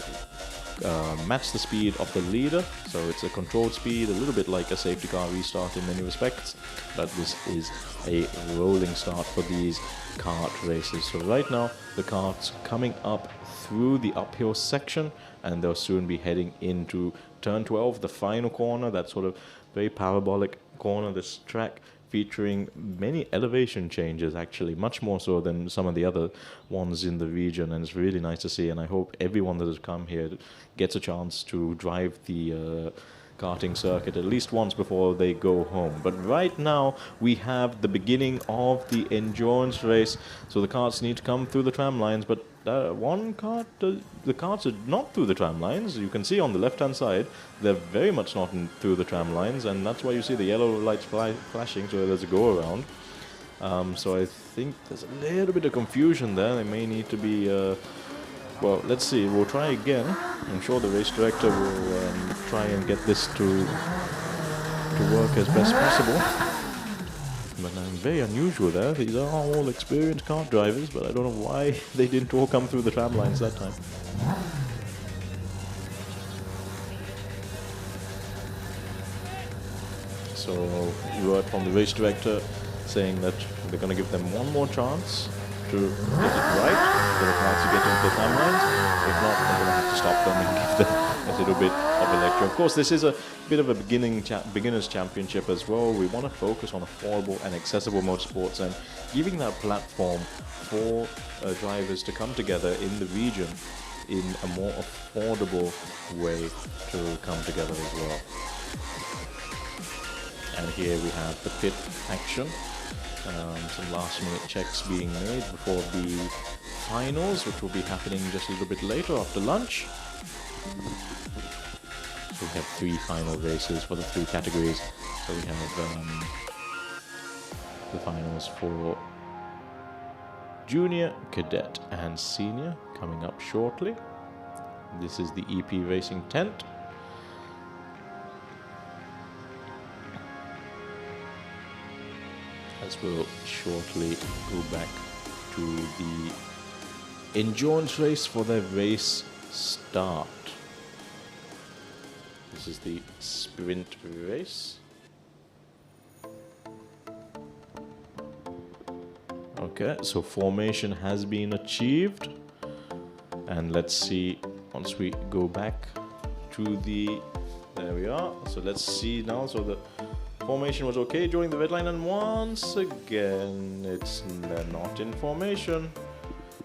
match the speed of the leader, so it's a controlled speed, a little bit like a safety car restart in many respects, but this is a rolling start for these kart races. So right now the karts coming up through the uphill section, and they'll soon be heading into turn 12, the final corner, that sort of very parabolic corner, this track featuring many elevation changes, actually, much more so than some of the other ones in the region, and it's really nice to see, and I hope everyone that has come here gets a chance to drive the karting circuit at least once before they go home. But right now we have the beginning of the endurance race, so the karts need to come through the tram lines, but one kart, the karts are not through the tram lines. You can see on the left hand side they're very much not through the tram lines, and that's why you see the yellow lights flashing, so there's a go around. So I think there's a little bit of confusion there. They may need to be well, let's see, we'll try again. I'm sure the race director will try and get this to work as best possible. But very unusual there. These are all experienced kart drivers, but I don't know why they didn't all come through the tram lines that time. So, word from the race director saying that they're going to give them one more chance to get it right, for the karts to get into the tram lines. If not, they're going to have to stop them and give them a little bit of a lecture. Of course, this is a bit of a beginner's championship as well. We want to focus on affordable and accessible motorsports, and giving that platform for drivers to come together in the region in a more affordable way to come together as well. And here we have the pit action. Some last minute checks being made before the finals, which will be happening just a little bit later after lunch. So we have 3 final races for the 3 categories. So we have the finals for junior, cadet and senior coming up shortly. This is the EP Racing tent. As we'll shortly go back to the endurance race for their race start. This is the sprint race. Okay, so formation has been achieved. And let's see, once we go back to the, there we are. So let's see now, so the formation was okay during the red line, and once again they're not in formation.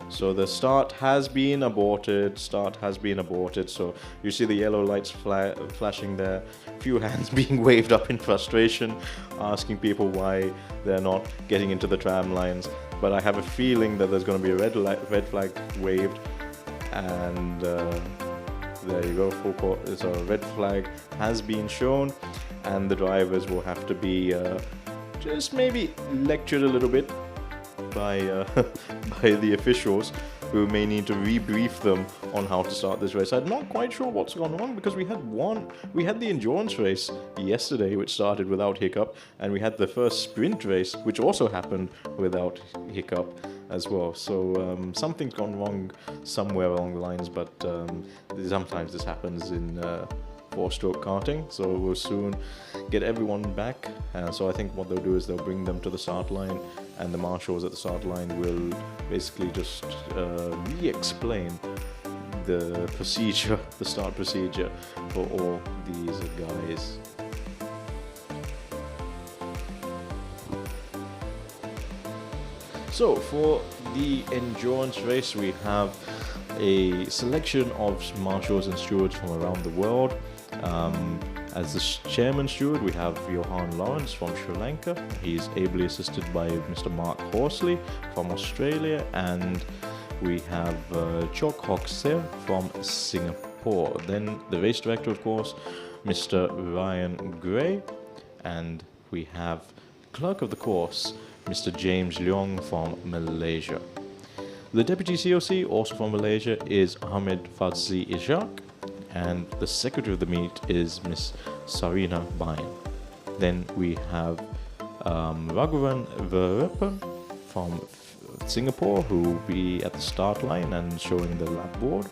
So the start has been aborted. So you see the yellow lights flashing there. A few hands being waved up in frustration, asking people why they're not getting into the tram lines. But I have a feeling that there's going to be a red flag waved, and there you go. Full court. So a red flag has been shown, and the drivers will have to be just maybe lectured a little bit by the officials, who may need to rebrief them on how to start this race. I'm not quite sure what's gone on, because we had the endurance race yesterday, which started without hiccup, and we had the first sprint race, which also happened without hiccup. as well. So something's gone wrong somewhere along the lines, but sometimes this happens in 4-stroke karting. So we'll soon get everyone back. So I think what they'll do is they'll bring them to the start line, and the marshals at the start line will basically just re-explain the procedure, the start procedure for all these guys. So for the endurance race, we have a selection of marshals and stewards from around the world. As the chairman steward, we have Johan Lawrence from Sri Lanka. He's ably assisted by Mr. Mark Horsley from Australia, and we have Chok Hok Se from Singapore. Then the race director, of course, Mr. Ryan Gray, and we have clerk of the course, Mr. James Leong from Malaysia. The deputy COC, also from Malaysia, is Ahmed Fazli Ishaq, and the secretary of the meet is Miss Sarina Bain. Then we have Raghuvan Verepan from Singapore, who will be at the start line and showing the lap board.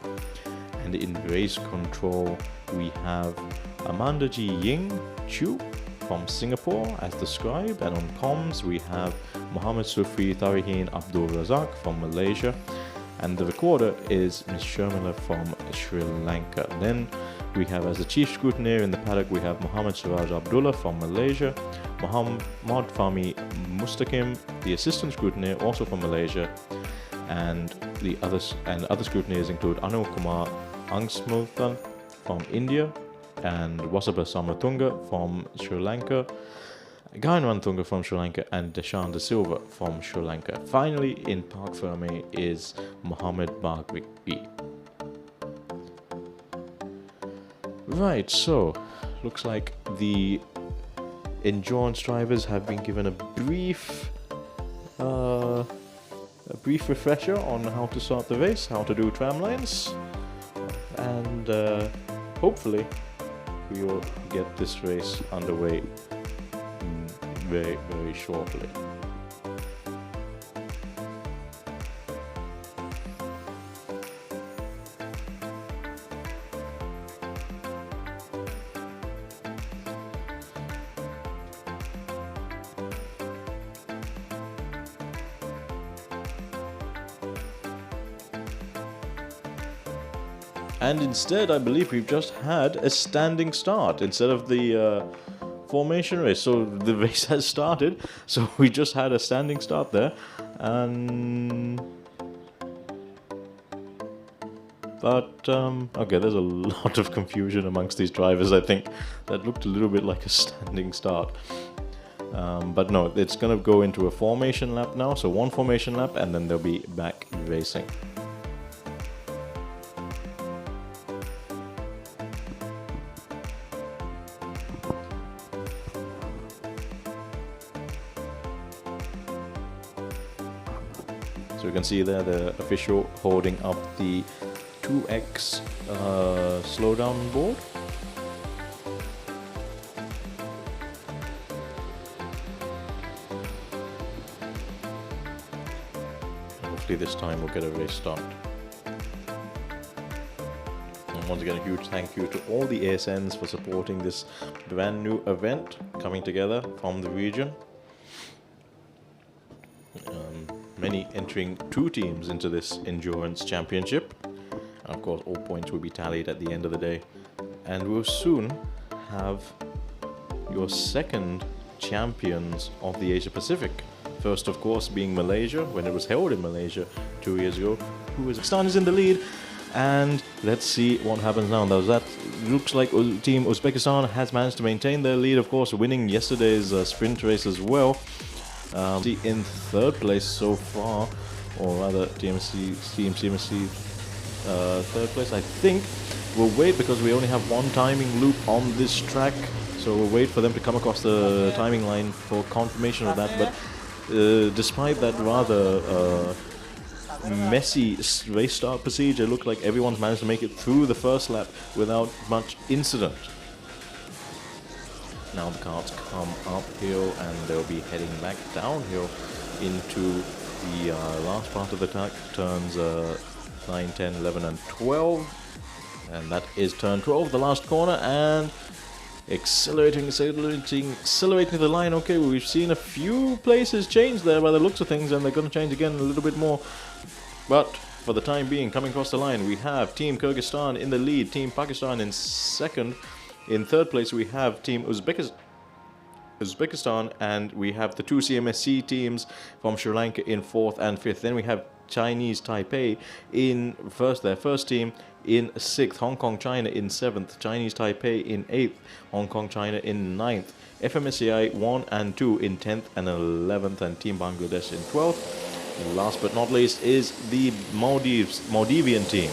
And in race control, we have Amanda Ji Ying Chu from Singapore as the scribe, and on comms we have Muhammad Sufi Tarihin Abdul Razak from Malaysia, and the recorder is Ms. Sharmila from Sri Lanka. Then we have, as the chief scrutineer in the paddock, we have Muhammad Siraj Abdullah from Malaysia, Muhammad Fahmi Mustaqim, the assistant scrutineer, also from Malaysia, and the other scrutineers include Anu Kumar Angsmultan from India, and Wasaba Samatunga from Sri Lanka, Gayan Rantunga from Sri Lanka, and Deshan De Silva from Sri Lanka. Finally, in Park Ferme is Mohammed Bagri. Right, so looks like the endurance drivers have been given a brief refresher on how to start the race, how to do tram lines, and hopefully we will get this race underway very, very shortly. And instead, I believe we've just had a standing start instead of the formation race. So the race has started, so we just had a standing start there. But okay, there's a lot of confusion amongst these drivers. I think that looked a little bit like a standing start. But no, it's going to go into a formation lap now. So one formation lap, and then they'll be back racing. So you can see there the official holding up the 2x slowdown board. Hopefully this time we'll get a race start. And once again, a huge thank you to all the ASNs for supporting this brand new event coming together from the region. Many entering 2 teams into this endurance championship. And of course, all points will be tallied at the end of the day. And we'll soon have your second champions of the Asia Pacific. First, of course, being Malaysia, when it was held in Malaysia 2 years ago, who is Pakistan is in the lead. And let's see what happens now. That looks like Team Uzbekistan has managed to maintain their lead, of course, winning yesterday's sprint race as well. In third place so far, or rather Team CMC third place. I think we'll wait because we only have one timing loop on this track, so we'll wait for them to come across the timing line for confirmation of that. But despite that rather messy race start procedure, it looked like everyone's managed to make it through the first lap without much incident. Now the carts come uphill and they'll be heading back downhill into the last part of the track, turns 9, 10, 11 and 12. And that is turn 12, the last corner, and accelerating the line. Okay, we've seen a few places change there by the looks of things, and they're going to change again a little bit more. But for the time being, coming across the line, we have Team Kyrgyzstan in the lead, Team Pakistan in second. In third place, we have Team Uzbekistan, and we have the two CMSC teams from Sri Lanka in fourth and fifth. Then we have Chinese Taipei in their first team in sixth, Hong Kong China in seventh, Chinese Taipei in eighth, Hong Kong China in ninth, FMSCI 1 and 2 in 10th and 11th, and Team Bangladesh in 12th. And last but not least is the Maldivian team.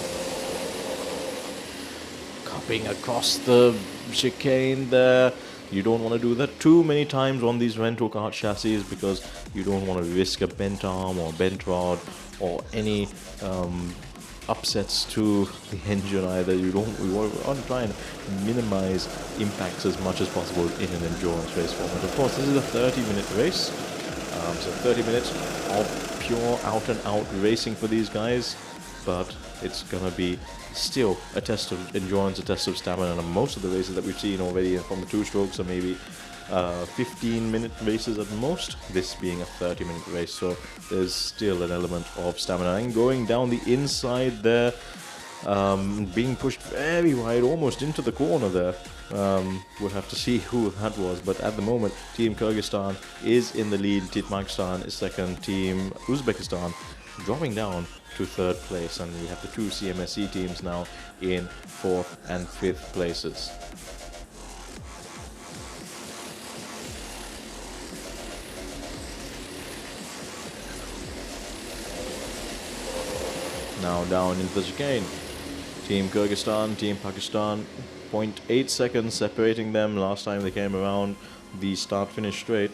Cupping across the chicane there. You don't want to do that too many times on these rental kart chassis, because you don't want to risk a bent arm or bent rod or any upsets to the engine either. We want to try and minimize impacts as much as possible in an endurance race format. Of course, this is a 30-minute race, so 30 minutes of pure out-and-out racing for these guys, but it's gonna be still a test of endurance, a test of stamina, and most of the races that we've seen already from the two strokes are maybe 15-minute races at most, this being a 30-minute race, so there's still an element of stamina. And going down the inside there, being pushed very wide, almost into the corner there. We'll have to see who that was, but at the moment, Team Kyrgyzstan is in the lead, Team Pakistan is second, Team Uzbekistan dropping down to third place, and we have the two CMSC teams now in fourth and fifth places. Now down into the chicane. Team Kyrgyzstan, Team Pakistan, 0.8 seconds separating them last time they came around the start-finish straight.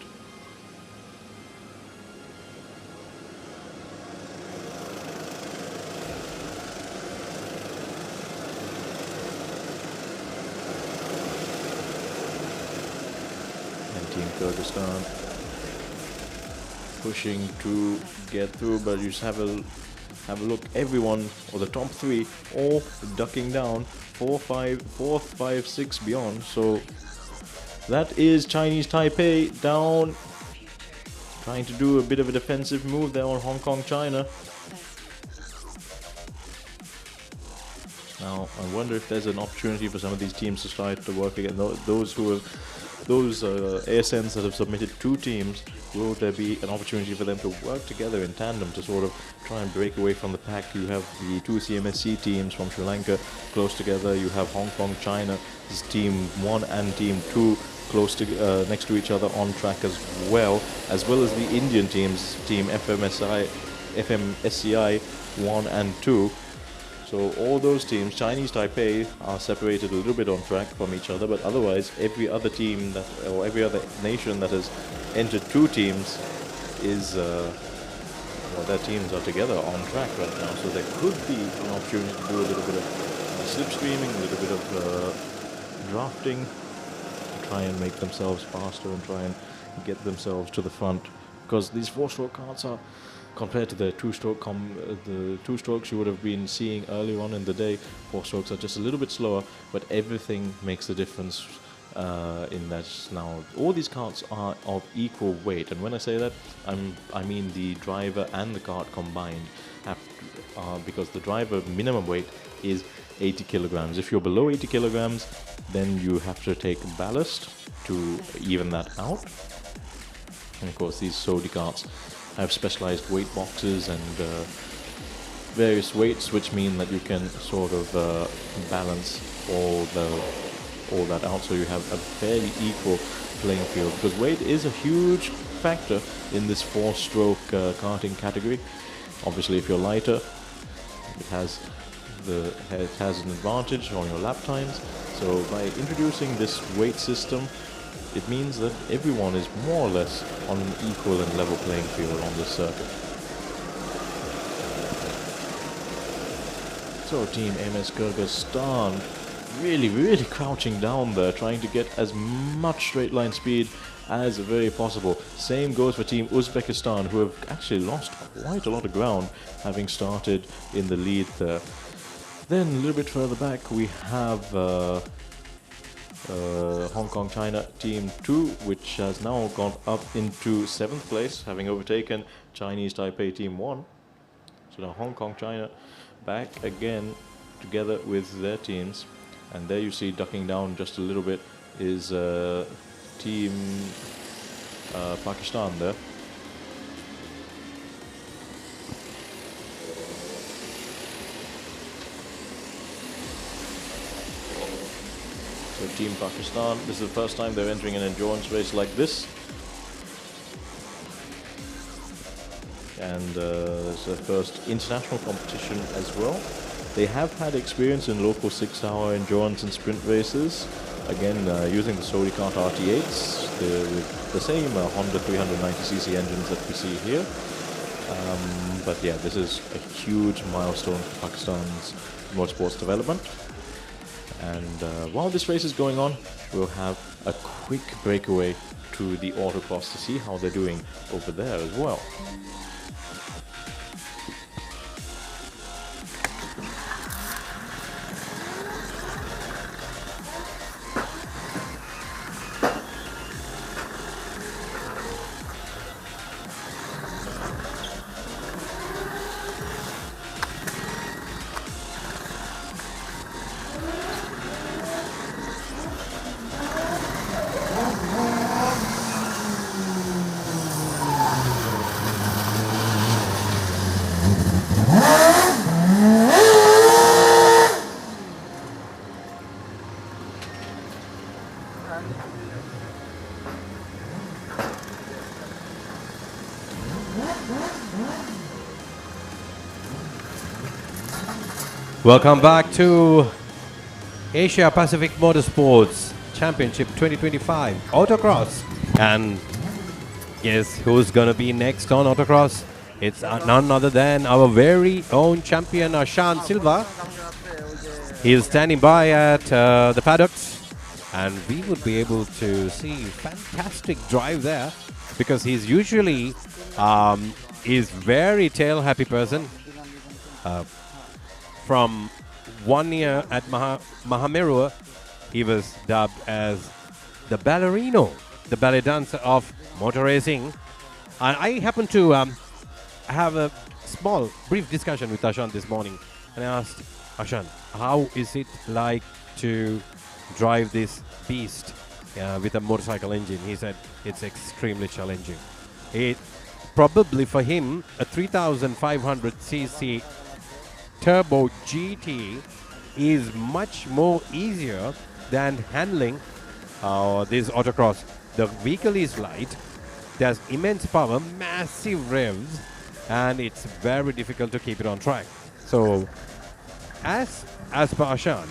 And Team Kyrgyzstan pushing to get through, but you just have a look, everyone, or the top three, all ducking down, 4, 5, 6 beyond. So that is Chinese Taipei down, trying to do a bit of a defensive move there on Hong Kong China. Now I wonder if there's an opportunity for some of these teams to start to work again. Those ASNs that have submitted two teams, will there be an opportunity for them to work together in tandem to sort of try and break away from the pack? You have the two CMSC teams from Sri Lanka close together. You have Hong Kong China, this team 1 and team 2 close to next to each other on track as well as the Indian teams, Team FMSCI 1 and 2. So all those teams, Chinese Taipei, are separated a little bit on track from each other, but otherwise every other team or every other nation that has entered two teams is, their teams are together on track right now. So there could be an opportunity to do a little bit of slipstreaming, a little bit of drafting, to try and make themselves faster and try and get themselves to the front, because these four-stroke karts are, compared to the the two strokes you would have been seeing earlier on in the day, four strokes are just a little bit slower, but everything makes a difference in that now all these karts are of equal weight. And when I say that, I mean the driver and the kart combined have because the driver minimum weight is 80 kilograms. If you're below 80 kilograms, then you have to take ballast to even that out. And of course, these Sodi karts have specialized weight boxes and various weights, which mean that you can sort of balance all that out, so you have a fairly equal playing field, because weight is a huge factor in this four-stroke karting category. Obviously, if you're lighter, it has an advantage on your lap times. So by introducing this weight system, it means that everyone is more or less on an equal and level playing field on this circuit. So Team MS Kyrgyzstan really crouching down there, trying to get as much straight line speed as very possible. Same goes for Team Uzbekistan, who have actually lost quite a lot of ground, having started in the lead there. Then a little bit further back, we have Hong Kong China Team 2, which has now gone up into 7th place, having overtaken Chinese Taipei Team 1. So now Hong Kong China back again together with their teams. And there you see ducking down just a little bit is Team Pakistan there. So Team Pakistan, this is the first time they're entering an endurance race like this. And it's their first international competition as well. They have had experience in local 6-hour endurance and sprint races. Again, using the Sodi Kart RT8s, with the same Honda 390cc engines that we see here. But yeah, this is a huge milestone for Pakistan's motorsports development. And while this race is going on, we'll have a quick breakaway to the Autocross to see how they're doing over there as well. Welcome back to Asia Pacific Motorsports Championship 2025 Autocross. And guess who's gonna be next on Autocross? It's none other than our very own champion Ashan Silva. He is standing by at the paddocks, and we would be able to see fantastic drive there, because he's usually is very tail happy person. From 1 year at Mahamerua, he was dubbed as the ballerino, the ballet dancer of motor racing. And I happened to have a small, brief discussion with Ashan this morning. And I asked, Ashan, how is it like to drive this beast with a motorcycle engine? He said, it's extremely challenging. It probably for him, a 3,500cc Turbo GT is much more easier than handling this autocross. The vehicle is light, there's immense power, massive revs, and it's very difficult to keep it on track. So, as per Ashan,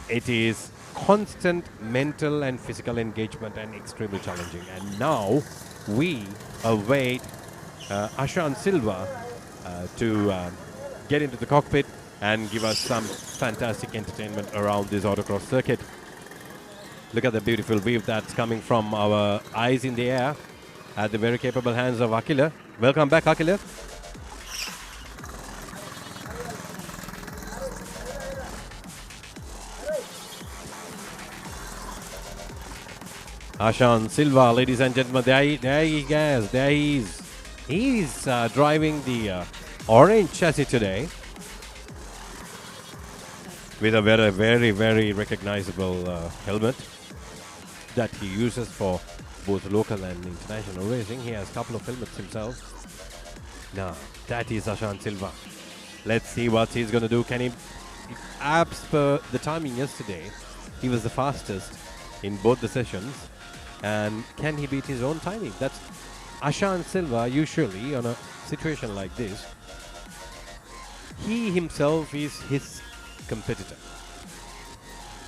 it is constant mental and physical engagement and extremely challenging. And now we await Ashan Silva to get into the cockpit and give us some fantastic entertainment around this autocross circuit. Look at the beautiful view that's coming from our eyes in the air at the very capable hands of Akila. Welcome back, Akila. Ashan Silva, ladies and gentlemen, there he goes. There he is. He's driving the orange chassis today with a very, very, very recognizable helmet that he uses for both local and international racing. He has a couple of helmets himself. Now, that is Ashan Silva. Let's see what he's going to do. Can he, as per the timing yesterday, he was the fastest in both the sessions. And can he beat his own timing? That's Ashan Silva. Usually on a situation like this, he himself is his competitor,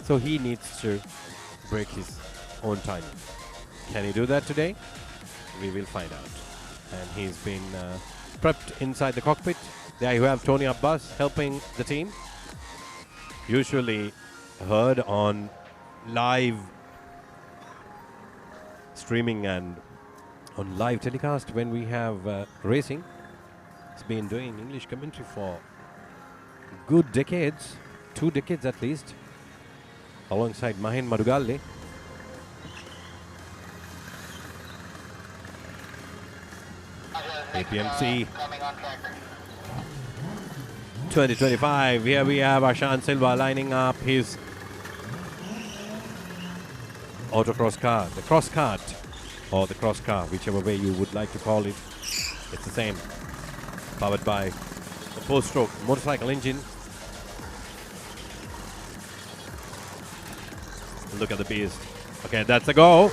so he needs to break his own timing. Can he do that today? We will find out. And he's been prepped inside the cockpit. There you have Tony Abbas helping the team. Usually heard on live streaming and on live telecast when we have racing. He's been doing English commentary for good decades, 2 decades at least, alongside Mahin Madugalle. APMC 2025. Here we have Ashan Silva lining up his autocross car, the cross kart or the cross car, whichever way you would like to call it. It's the same. Powered by a 4-stroke motorcycle engine. Look at the beast. Okay, that's a go.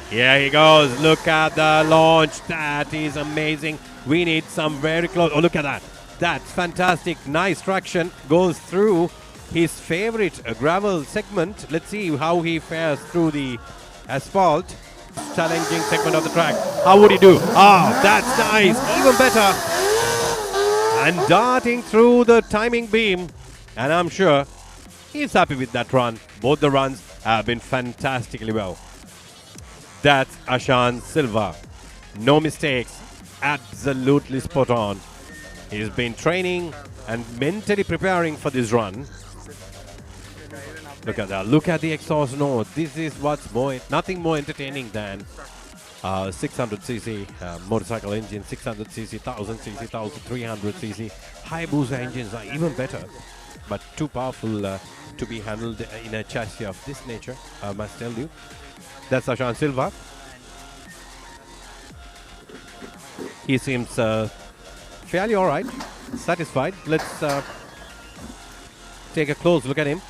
Here he goes. Look at the launch. That is amazing. We need some very close. Oh, look at that. That's fantastic. Nice traction. Goes through his favorite gravel segment. Let's see how he fares through the asphalt. Challenging segment of the track. How would he do? Ah, that's nice. Even better. And darting through the timing beam. And I'm sure he's happy with that run. Both the runs have been fantastically well. That's Ashan Silva. No mistakes. Absolutely spot on. He's been training and mentally preparing for this run. Look at that. Look at the exhaust note. This is what's nothing more entertaining than 600cc motorcycle engine, 600cc, 1000cc, 1300cc. Hayabusa engines are even better, but too powerful to be handled in a chassis of this nature, I must tell you. That's Ashan Silva. He seems fairly alright, satisfied. Let's take a close look at him.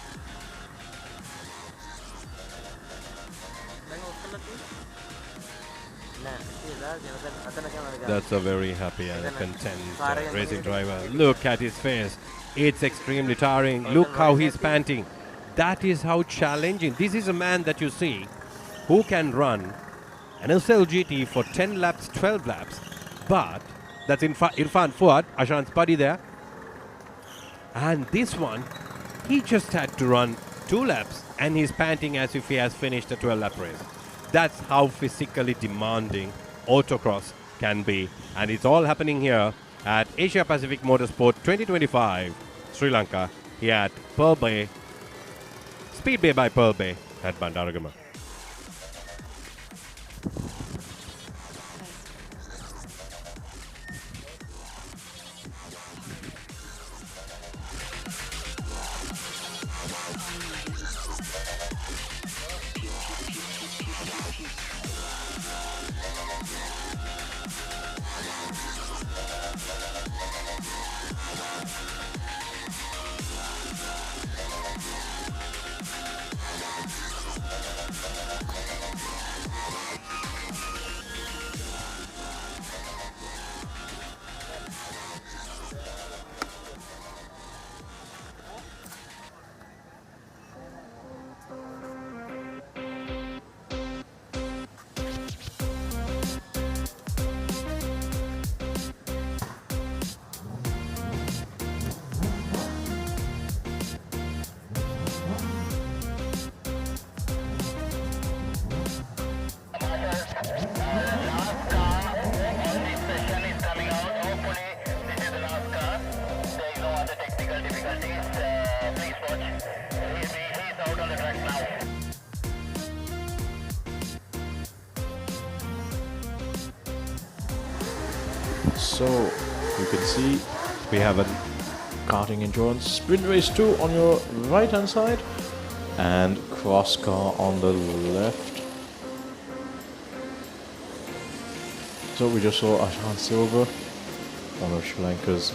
That's a very happy and content racing driver. Look at his face. It's extremely tiring. Look how he's panting. That is how challenging. This is a man that you see who can run an SLGT for 10 laps, 12 laps. But that's Irfan Fuad, Ashan's buddy there. And this one, he just had to run 2 laps and he's panting as if he has finished a 12-lap race. That's how physically demanding autocross can be. And it's all happening here at Asia Pacific Motorsport 2025, Sri Lanka, here at Pearl Bay, Speedway by Pearl Bay at Bandaragama. So you can see we have a karting endurance sprint race 2 on your right hand side and cross car on the left. So we just saw Ashan Silva, one of Sri Lanka's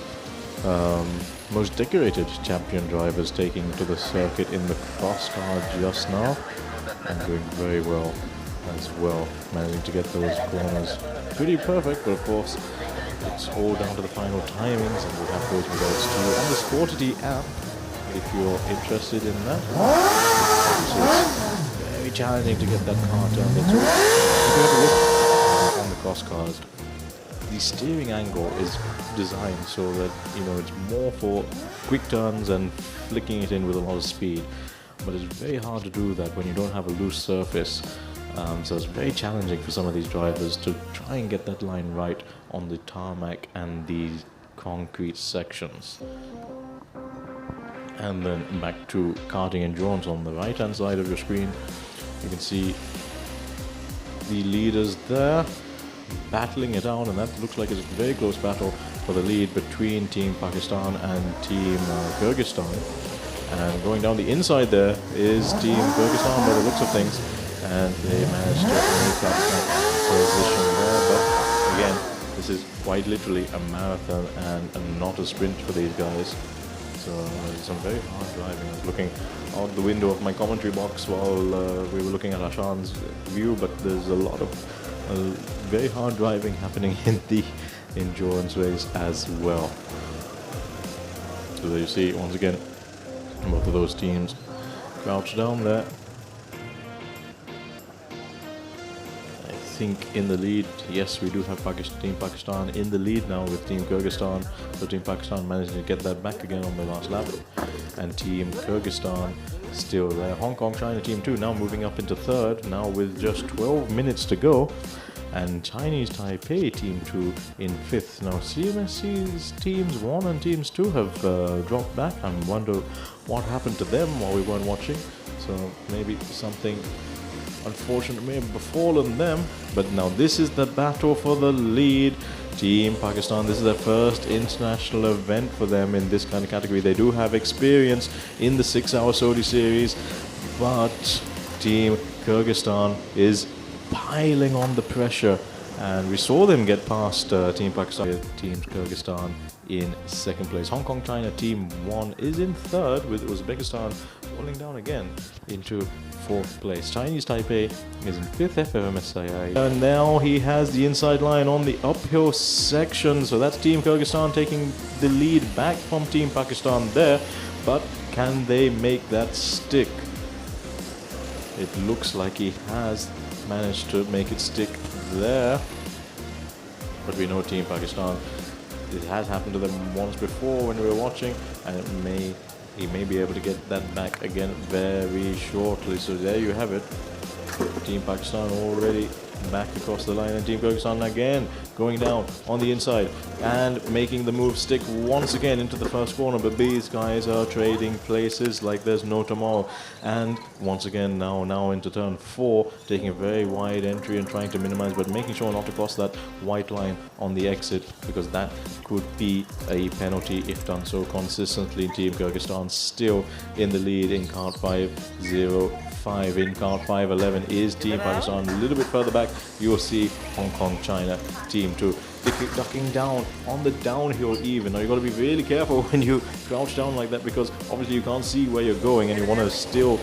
most decorated champion drivers, taking to the circuit in the cross car just now and doing very well as well, managing to get those corners pretty perfect, but of course it's all down to the final timings, and we'll have those results to you on the Sportity app if you're interested in that. So it's very challenging to get that car turned into on the cross cars. The steering angle is designed so that it's more for quick turns and flicking it in with a lot of speed, but it's very hard to do that when you don't have a loose surface So it's very challenging for some of these drivers to try and get that line right on the tarmac and these concrete sections. And then back to karting endurance on the right hand side of your screen. You can see the leaders there battling it out, and that looks like it's a very close battle for the lead between Team Pakistan and Team Kyrgyzstan. And going down the inside there is Team Kyrgyzstan by the looks of things, and they managed to make up that position there. But again, this is quite literally a marathon and not a sprint for these guys. So some very hard driving. I was looking out the window of my commentary box while we were looking at Ashan's view, but there's a lot of very hard driving happening in the endurance race as well. So there you see, once again, both of those teams crouched down there. I think in the lead, yes, we do have Team Pakistan in the lead now with Team Kyrgyzstan. So Team Pakistan managed to get that back again on the last lap. And Team Kyrgyzstan still there. Hong Kong China Team 2 now moving up into third, now with just 12 minutes to go. And Chinese Taipei Team 2 in fifth. Now CMSC's Teams 1 and Teams 2 have dropped back. I wonder what happened to them while we weren't watching. So maybe something unfortunate may have befallen them. But now this is the battle for the lead. Team Pakistan, this is their first international event for them in this kind of category. They do have experience in the 6-hour Saudi series, but Team Kyrgyzstan is piling on the pressure, and we saw them get past Team Pakistan. Team Kyrgyzstan in second place. Hong Kong China Team 1 is in third, with Uzbekistan falling down again into fourth place. Chinese Taipei is in fifth FMSII. And now he has the inside line on the uphill section, so that's Team Kyrgyzstan taking the lead back from Team Pakistan there, but can they make that stick? It looks like he has managed to make it stick there, but we know Team Pakistan, it has happened to them once before when we were watching, and he may be able to get that back again very shortly. So there you have it, Team Pakistan already back across the line, and Team Kyrgyzstan again going down on the inside and making the move stick once again into the first corner. But these guys are trading places like there's no tomorrow, and once again now into turn 4, taking a very wide entry and trying to minimize, but making sure not to cross that white line on the exit, because that could be a penalty if done so consistently. Team Kyrgyzstan still in the lead in kart 5.05. In kart 5.11 is Team Pakistan. A little bit further back, you'll see Hong Kong China Team 2 ducking down on the downhill even. Now you've got to be really careful when you crouch down like that, because obviously you can't see where you're going, and you want to still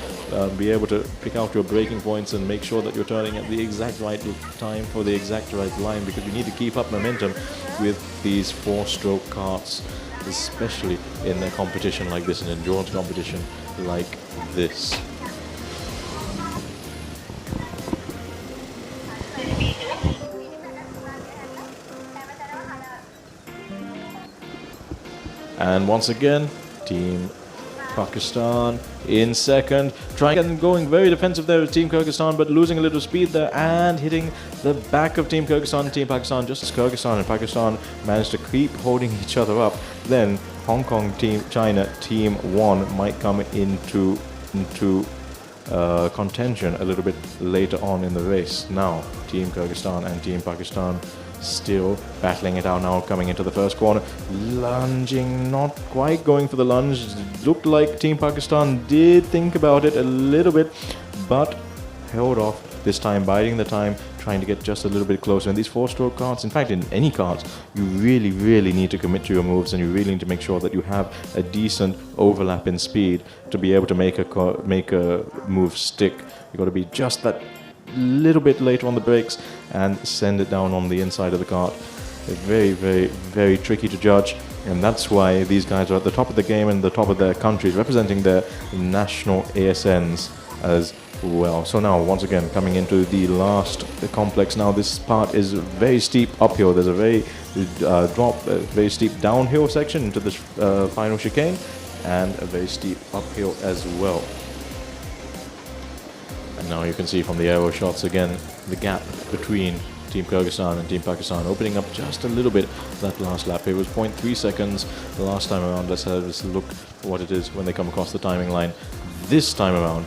be able to pick out your braking points and make sure that you're turning at the exact right time for the exact right line, because you need to keep up momentum with these 4-stroke karts, especially in a competition like this, an endurance competition like this. And once again, Team Pakistan in second, trying and going very defensive there with Team Kyrgyzstan, but losing a little speed there and hitting the back of Team Kyrgyzstan and Team Pakistan. Just as Kyrgyzstan and Pakistan managed to keep holding each other up, then Hong Kong Team China Team 1 might come into contention a little bit later on in the race. Now, Team Kyrgyzstan and Team Pakistan still battling it out now, coming into the first corner, lunging, not quite going for the lunge. Looked like Team Pakistan did think about it a little bit, but held off this time, biding the time, trying to get just a little bit closer. And these 4-stroke karts, in fact in any karts, you really need to commit to your moves, and you really need to make sure that you have a decent overlap in speed to be able to make a move stick. You got to be just that little bit later on the brakes and send it down on the inside of the kart. Very tricky to judge, and that's why these guys are at the top of the game and the top of their countries, representing their national ASNs as well. So now once again coming into the last complex. Now this part is very steep uphill. There's a very very steep downhill section into this final chicane, and a very steep uphill as well. Now you can see from the aero shots again, the gap between Team Kyrgyzstan and Team Pakistan opening up just a little bit that last lap. It was 0.3 seconds the last time around. Let's have a look at what it is when they come across the timing line. This time around,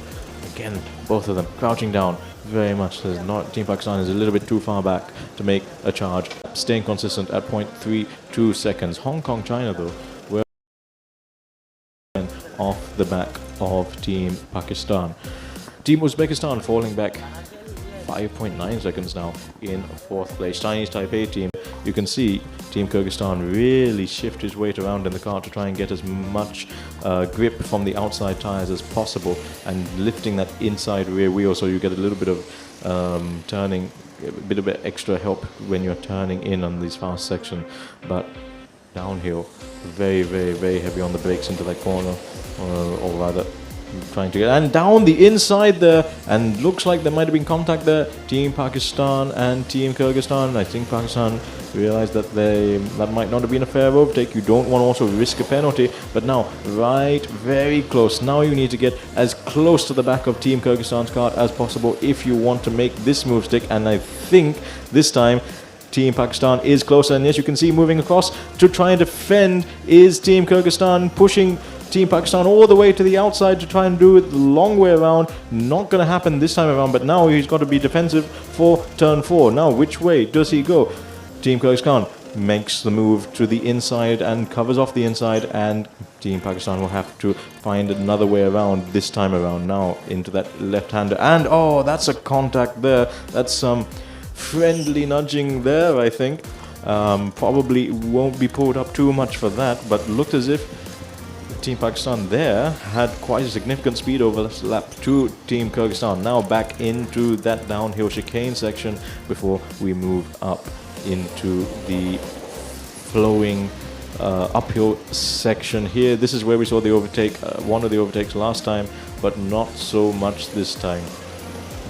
again, both of them crouching down very much. There's not, Team Pakistan is a little bit too far back to make a charge. Staying consistent at 0.32 seconds. Hong Kong, China though, were off the back of Team Pakistan. Team Uzbekistan falling back 5.9 seconds now in 4th place. Chinese Taipei team, you can see Team Kyrgyzstan really shift his weight around in the car to try and get as much grip from the outside tyres as possible and lifting that inside rear wheel so you get a little bit of turning, a bit of extra help when you're turning in on these fast sections. But downhill, very, very, very heavy on the brakes into that corner, or rather trying to get, and down the inside there, and looks like there might have been contact there. Team Pakistan and Team Kyrgyzstan. I think Pakistan realized that that might not have been a fair overtake. You don't want to also risk a penalty, but now right very close. Now you need to get as close to the back of Team Kyrgyzstan's car as possible if you want to make this move stick, and I think this time Team Pakistan is closer, and as you can see moving across to try and defend is Team Kyrgyzstan, pushing Team Pakistan all the way to the outside to try and do it the long way around. Not going to happen this time around, but now he's got to be defensive for turn 4. Now, which way does he go? Team Kyrgyzstan makes the move to the inside and covers off the inside, and Team Pakistan will have to find another way around this time around now into that left-hander. And, oh, that's a contact there. That's some friendly nudging there, I think. Probably won't be pulled up too much for that, but looked as if Team Pakistan there had quite a significant speed over this lap to Team Kyrgyzstan. Now back into that downhill chicane section before we move up into the flowing uphill section here. This is where we saw the overtake, one of the overtakes last time, but not so much this time.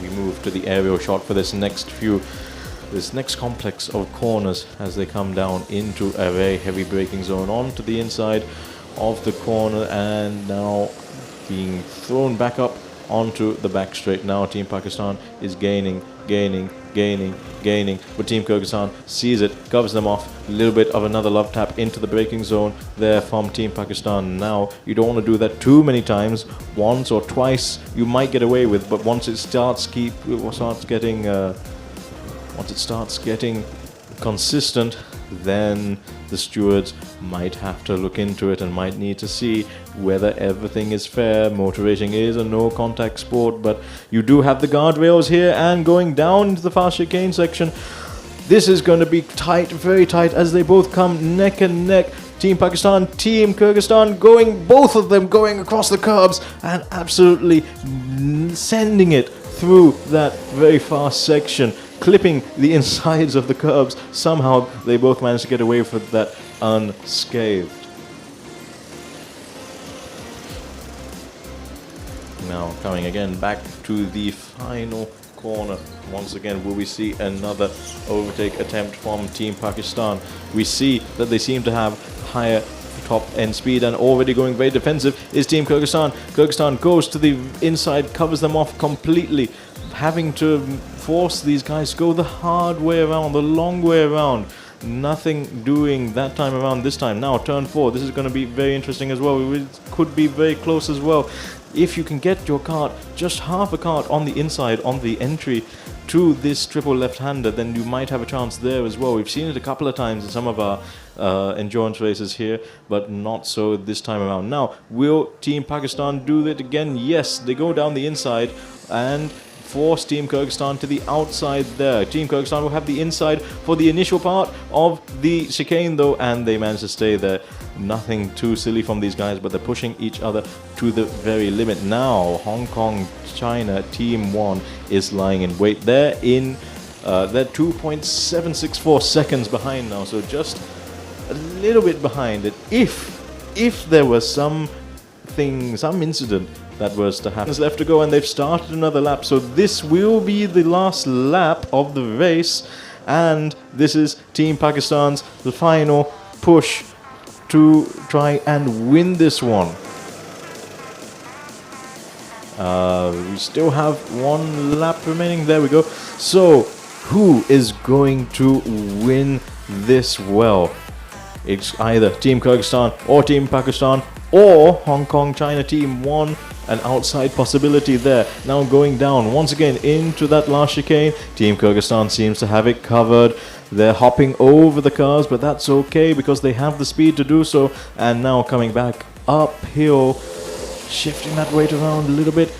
We move to the aerial shot for this next complex of corners as they come down into a very heavy braking zone onto the inside of the corner, and now being thrown back up onto the back straight. Now Team Pakistan is gaining, but Team Kyrgyzstan sees it, covers them off. A little bit of another love tap into the braking zone there from Team Pakistan. Now you don't want to do that too many times. Once or twice you might get away with, but once it starts getting consistent, then the stewards might have to look into it and might need to see whether everything is fair. Motor racing is a no contact sport, but you do have the guardrails here, and going down into the fast chicane section, this is going to be tight, very tight, as they both come neck and neck. Team Pakistan, Team Kyrgyzstan both of them going across the curbs and absolutely sending it through that very fast section, clipping the insides of the curbs. Somehow they both managed to get away with that unscathed. Now coming again back to the final corner. Once again, will we see another overtake attempt from Team Pakistan? We see that they seem to have higher top end speed, and already going very defensive is Team Kyrgyzstan. Kyrgyzstan goes to the inside, covers them off completely, having to force these guys to go the hard way around, the long way around. Nothing doing that time around this time. Now turn 4, this is going to be very interesting as well. It could be very close as well. If you can get your kart, just half a kart on the inside, on the entry to this triple left-hander, then you might have a chance there as well. We've seen it a couple of times in some of our endurance races here, but not so this time around. Now, will Team Pakistan do it again? Yes, they go down the inside and force Team Kyrgyzstan to the outside there. Team Kyrgyzstan will have the inside for the initial part of the chicane though, and they manage to stay there. Nothing too silly from these guys, but they're pushing each other to the very limit. Now, Hong Kong, China, Team 1 is lying in wait. They're 2.764 seconds behind now, so just a little bit behind it. If there was some incident that was to happen. There's left to go, and they've started another lap, so this will be the last lap of the race, and this is Team Pakistan's final push to try and win this one. We still have one lap remaining. There we go. So, who is going to win this? Well, it's either Team Kyrgyzstan or Team Pakistan or Hong Kong China Team 1. An outside possibility there. Now going down once again into that last chicane. Team Kyrgyzstan seems to have it covered. They're hopping over the cars, but that's okay because they have the speed to do so. And now coming back uphill, shifting that weight around a little bit.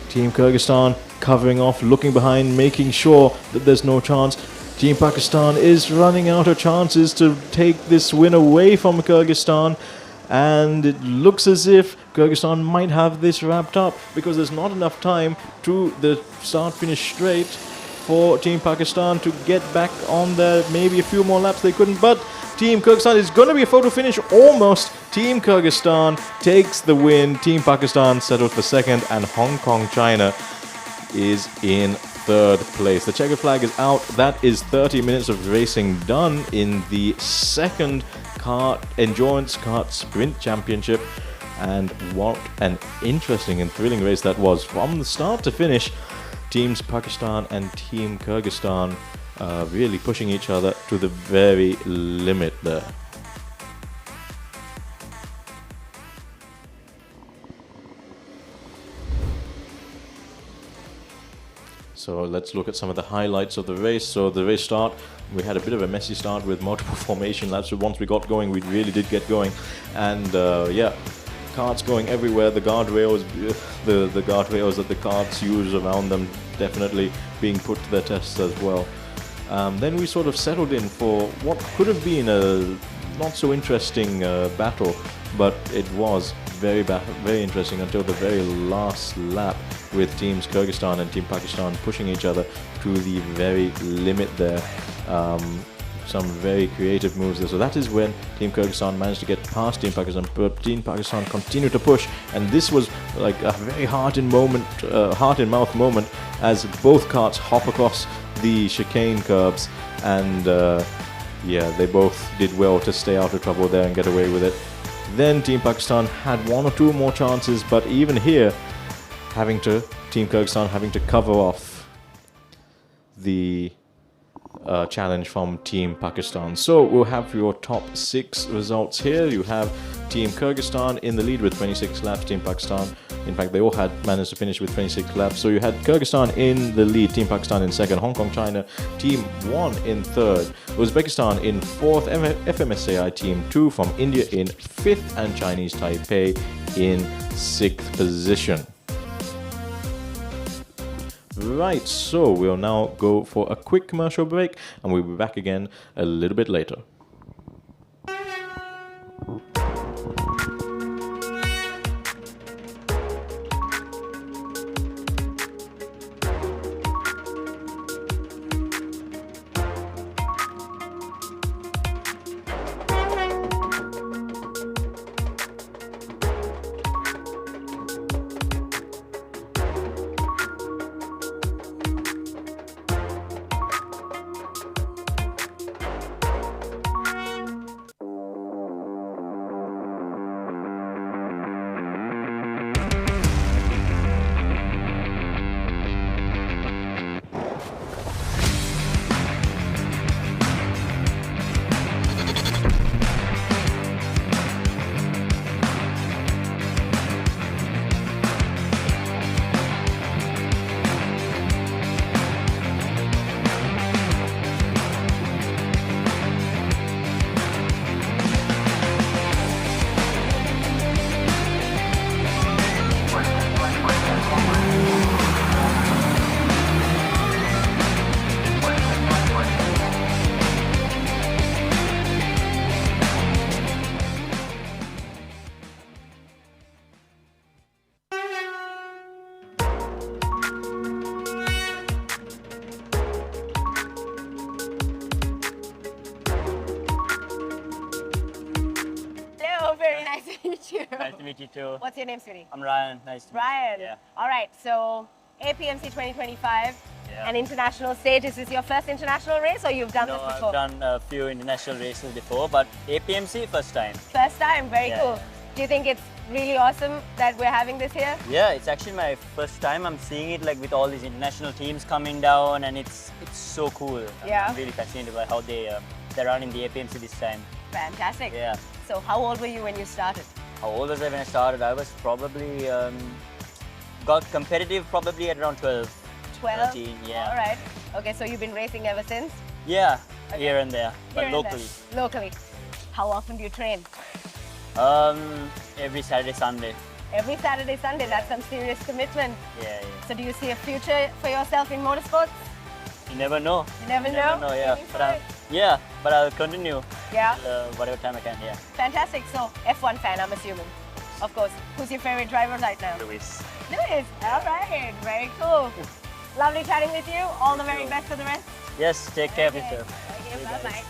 Team Kyrgyzstan covering off, looking behind, making sure that there's no chance. Team Pakistan is running out of chances to take this win away from Kyrgyzstan. And it looks as if Kyrgyzstan might have this wrapped up because there's not enough time to the start-finish straight for Team Pakistan to get back on there. Maybe a few more laps they couldn't, but Team Kyrgyzstan is going to be a photo finish almost. Team Kyrgyzstan takes the win. Team Pakistan settles for second, and Hong Kong China is in third place. The checkered flag is out. That is 30 minutes of racing done in the second endurance kart sprint championship. And what an interesting and thrilling race that was from the start to finish. Teams Pakistan and Team Kyrgyzstan really pushing each other to the very limit there. So let's look at some of the highlights of the race. So the race start, we had a bit of a messy start with multiple formation laps. So once we got going, we really did get going. And yeah, carts going everywhere. The guardrails, the guardrails that the carts use around them, definitely being put to their test as well. Then we sort of settled in for what could have been a not so interesting battle, but it was very interesting until the very last lap, with teams Kyrgyzstan and Team Pakistan pushing each other to the very limit there. Some very creative moves there. So that is when Team Kyrgyzstan managed to get past Team Pakistan, but Team Pakistan continued to push, and this was like a very heart-in-mouth moment as both carts hop across the chicane curbs, and yeah, they both did well to stay out of trouble there and get away with it. Then Team Pakistan had one or two more chances, but even here, Team Kyrgyzstan having to cover off the challenge from Team Pakistan. So we'll have your top 6 results here. You have Team Kyrgyzstan in the lead with 26 laps. Team Pakistan, in fact, they all had managed to finish with 26 laps. So you had Kyrgyzstan in the lead, Team Pakistan in second, Hong Kong China Team 1 in third, Uzbekistan in fourth, FMSAI Team 2 from India in fifth, and Chinese Taipei in 6th position. Right, so we'll now go for a quick commercial break, and we'll be back again a little bit later. Nice to meet you too. What's your name, sweetie? I'm Ryan. Nice to meet Ryan. you. Yeah. All right, so APMC 2025, Yeah. an international stage. Is this your first international race, or you've done No, this before? I've done a few international races before, but APMC first time. First time, very Yeah. cool. Do you think it's really awesome that we're having this here. Yeah, it's actually my first time I'm seeing it like with all these international teams coming down, and it's so cool. Yeah. I'm really fascinated by how they're running the APMC this time. Fantastic. Yeah. So how old were you when you started? How old was I when I started? I was probably got competitive probably at around 12. 12? 13, yeah. All right. Okay, so you've been racing ever since? Yeah, Okay. here and there, but Here and there. locally. Locally. How often do you train? Every Saturday, Sunday. Every Saturday, Sunday. That's some serious commitment. Yeah. So do you see a future for yourself in motorsports? You never know. You never You know? never know, yeah. Aiming But for it? but I'll continue Yeah. whatever time I can. Yeah. Fantastic. So F1 fan, I'm assuming. Of course. Who's your favorite driver right now? Luis. Lewis. All right. Very cool. Lovely chatting with you. All the very best for the rest. Yes. Take care of Okay. yourself. Okay, bye-bye.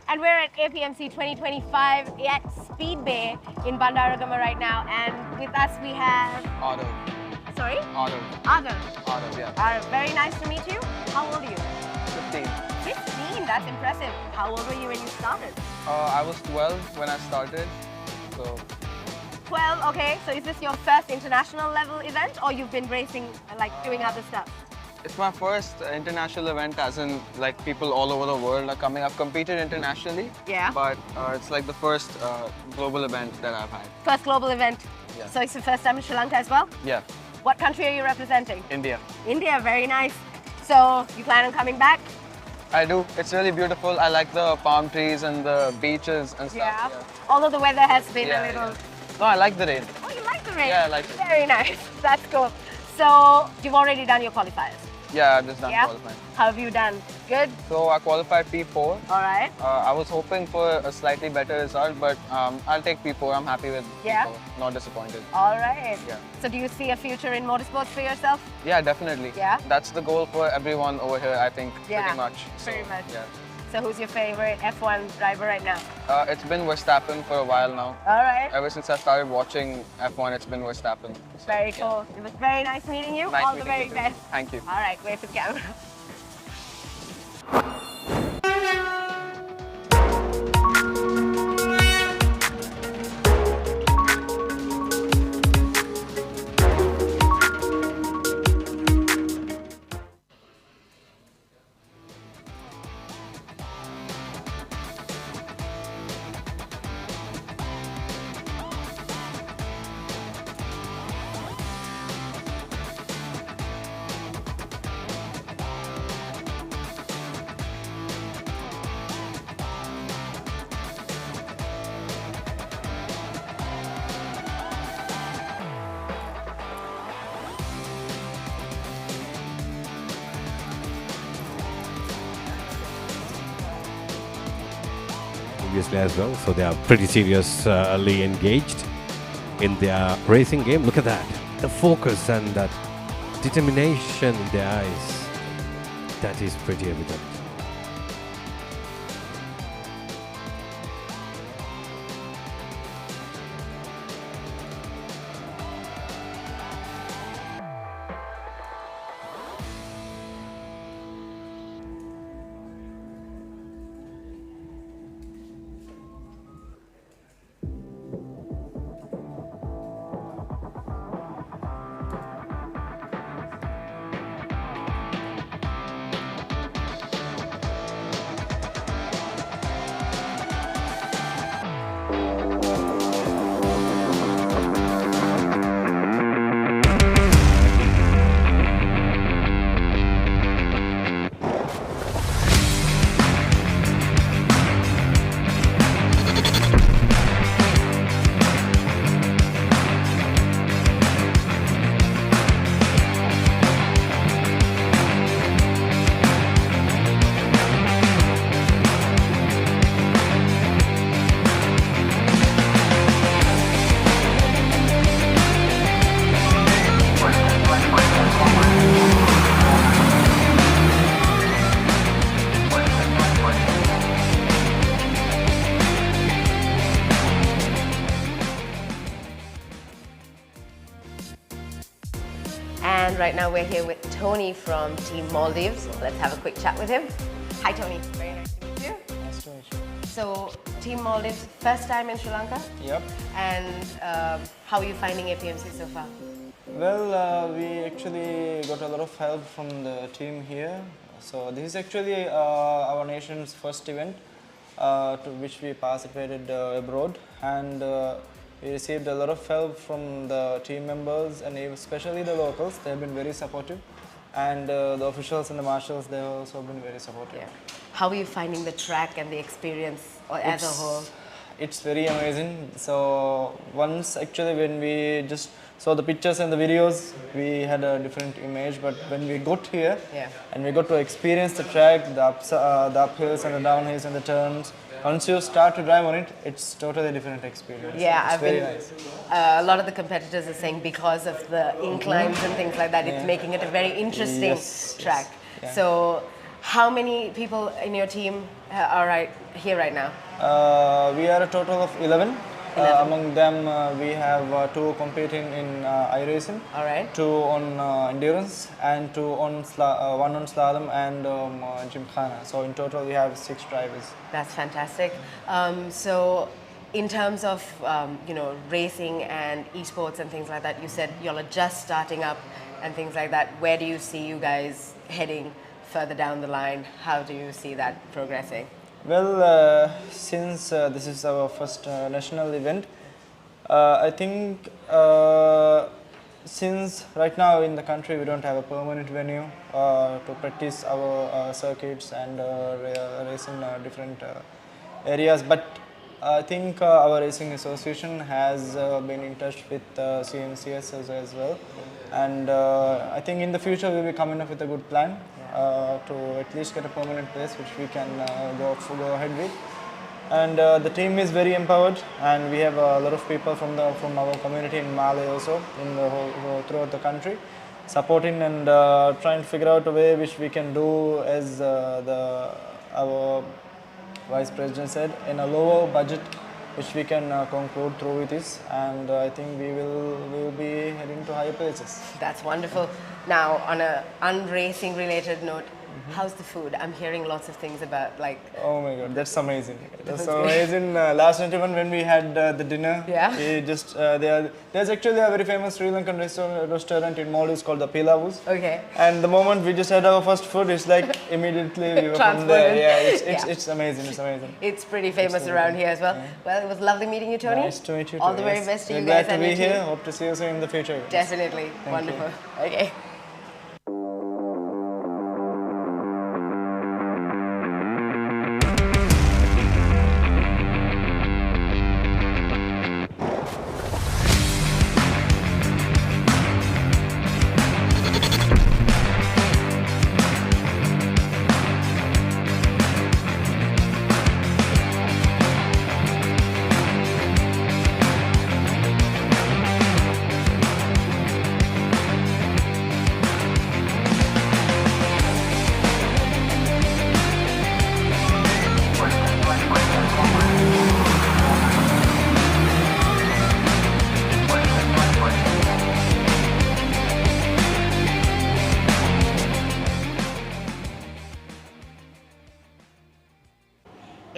And we're at APMC 2025 at Speed Bay in Bandaragama right now. And with us we have, Auto. sorry? Auto. Adar. Auto, yeah. Adar, very nice to meet you. How old are you? 15. 15, that's impressive. How old were you when you started? I was 12 when I started, so 12, okay. So is this your first international level event or you've been racing, like doing other stuff? it's my first international event, as in like people all over the world are coming. I've competed internationally, Yeah. but it's like the first global event that I've had. First global event. Yeah. So it's your first time in Sri Lanka as well? Yeah, What country are you representing? India. India, very nice. So you plan on coming back? I do. It's really beautiful. I like the palm trees and the beaches and stuff. Yeah. Although the weather has been Yeah, a little... yeah. No, I like the rain. Oh, you like the rain? Yeah, I like it. Very nice. That's cool. So you've already done your qualifiers? Yeah, I've just done Yeah? qualifying. How have you done? Good? So I qualified P4. All right. I was hoping for a slightly better result, but I'll take P4. I'm happy with Yeah? P4. Not disappointed. All right. Yeah. So do you see a future in motorsports for yourself? Yeah, definitely. Yeah? That's the goal for everyone over here, I think, Yeah, pretty much. pretty much. Yeah. So who's your favorite F1 driver right now? It's been Verstappen for a while now. All right. Ever since I started watching F1, it's been Verstappen. So, Very yeah. cool. It was very nice meeting you. Nice All the meeting very you too. best. Thank you. All right, wave to the camera. previously as well, so they are pretty seriously engaged in their racing game. Look at that, the focus and that determination in their eyes. That is pretty evident. And right now we're here with Tony from Team Maldives. Let's have a quick chat with him. Hi Tony, very nice to meet you. Nice to meet you. So Team Maldives, first time in Sri Lanka? Yep. And how are you finding APMC so far? Well, we actually got a lot of help from the team here. So this is actually our nation's first event to which we participated abroad, and we received a lot of help from the team members and especially the locals. They have been very supportive, and the officials and the marshals, they have also been very supportive. Yeah. How are you finding the track and the experience as a whole? It's very amazing. So once actually when we just saw the pictures and the videos, we had a different image. But when we got here and we got to experience the track, the uphills and the downhills and the turns, once you start to drive on it, it's totally different experience. Yeah, it's very nice. A lot of the competitors are saying because of the inclines and things like that, it's making it a very interesting track. Yeah. So, how many people in your team are here right now? We are a total of 11. Among them, we have 2 competing in iRacing, All right. 2 on endurance, and 1 on slalom and gymkhana. So in total, we have 6 drivers. That's fantastic. So, in terms of racing and esports and things like that, you said y'all are just starting up and things like that. Where do you see you guys heading further down the line? How do you see that progressing? Well, since this is our first national event, I think since right now in the country we don't have a permanent venue to practice our circuits and race in different areas, but I think our racing association has been in touch with CMCS as well, and I think in the future we'll be coming up with a good plan to at least get a permanent place which we can go ahead with. And the team is very empowered, and we have a lot of people from our community in Mali also, in the whole throughout the country, supporting and trying to figure out a way which we can do, as our Vice President said, in a lower budget, which we can conclude through with this, and I think we will be heading to higher places. That's wonderful. Now, on a unracing related note, how's the food? I'm hearing lots of things about Oh my God, that's amazing. That's so amazing. Last night even when we had the dinner, we just there's actually a very famous Sri Lankan restaurant in Maldives called the Pilavus. Okay. And the moment we just had our first food, it's like immediately we were from there. Yeah, it's amazing. It's amazing. It's pretty famous around here as well. Yeah. Well, it was lovely meeting you, Tony. Nice to meet you. All the very best to you guys. Glad to be here. Hope to see you soon in the future. Definitely. Wonderful. Okay.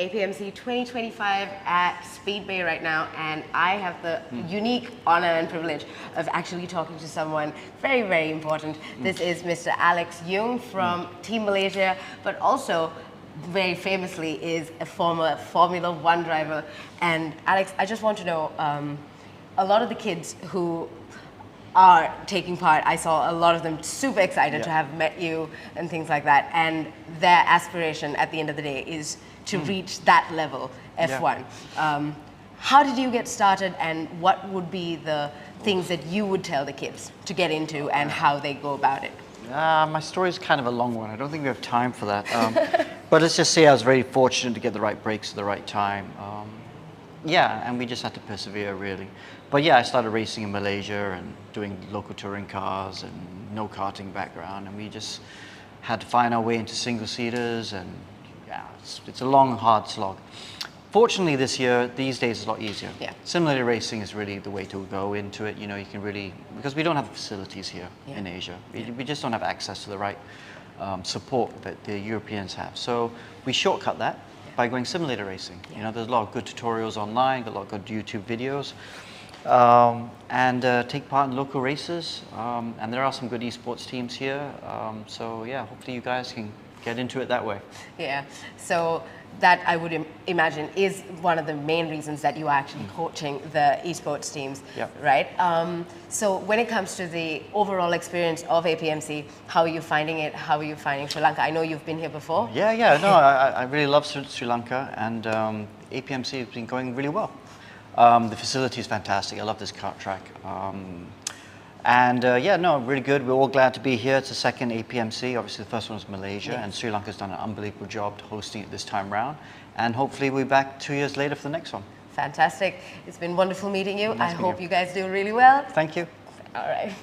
APMC 2025 at Speedway right now, and I have the unique honor and privilege of actually talking to someone very, very important. This is Mr. Alex Jung from Team Malaysia, but also very famously is a former Formula One driver. And Alex, I just want to know, a lot of the kids who are taking part, I saw a lot of them super excited to have met you and things like that, and their aspiration at the end of the day is to reach that level, F1. How did you get started, and what would be the things that you would tell the kids to get into and how they go about it? My story is kind of a long one. I don't think we have time for that. But let's just say I was very fortunate to get the right brakes at the right time. Yeah, and we just had to persevere, really. But yeah, I started racing in Malaysia and doing local touring cars and no karting background, and we just had to find our way into single-seaters, and yeah, it's a long, hard slog. Fortunately, this year, these days, it's a lot easier. Yeah. Simulator racing is really the way to go into it. You know, you can really, because we don't have the facilities here in Asia. We just don't have access to the right support that the Europeans have. So we shortcut that by going simulator racing. You know, there's a lot of good tutorials online, got a lot of good YouTube videos, and take part in local races. And there are some good esports teams here. So yeah, hopefully you guys can get into it that way. Yeah, so that I would imagine is one of the main reasons that you are actually coaching the esports teams, right? So when it comes to the overall experience of APMC, how are you finding it? How are you finding Sri Lanka? I know you've been here before. Yeah, no, I really love Sri Lanka, and APMC has been going really well. The facility is fantastic. I love this kart track. And yeah, no, really good. We're all glad to be here. It's the second APMC. Obviously, the first one was Malaysia, and Sri Lanka's done an unbelievable job hosting it this time round. And hopefully, we'll be back 2 years later for the next one. Fantastic. It's been wonderful meeting you. Nice I meeting hope you. you guys do really well. Thank you. All right.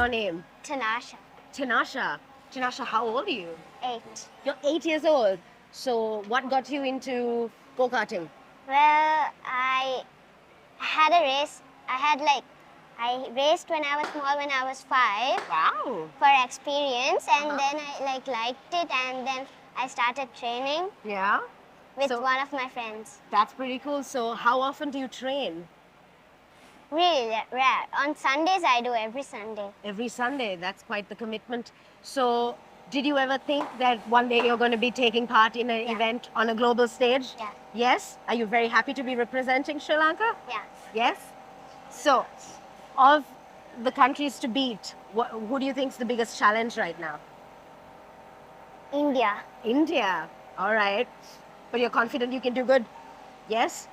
your name? Tanasha. Tinasha. Tinasha, how old are you? 8. You're 8 years old. So what got you into go-karting? Well, I had a race. I raced when I was small, when I was 5. Wow. For experience, and then I liked it, and then I started training Yeah. with So- one of my friends. That's pretty cool. So how often do you train? Really rare. On Sundays, I do every Sunday. Every Sunday. That's quite the commitment. So did you ever think that one day you're going to be taking part in an event on a global stage? Yeah. Yes? Are you very happy to be representing Sri Lanka? Yeah. Yes? So, of the countries to beat, who do you think is the biggest challenge right now? India. India. All right. But you're confident you can do good? Yes?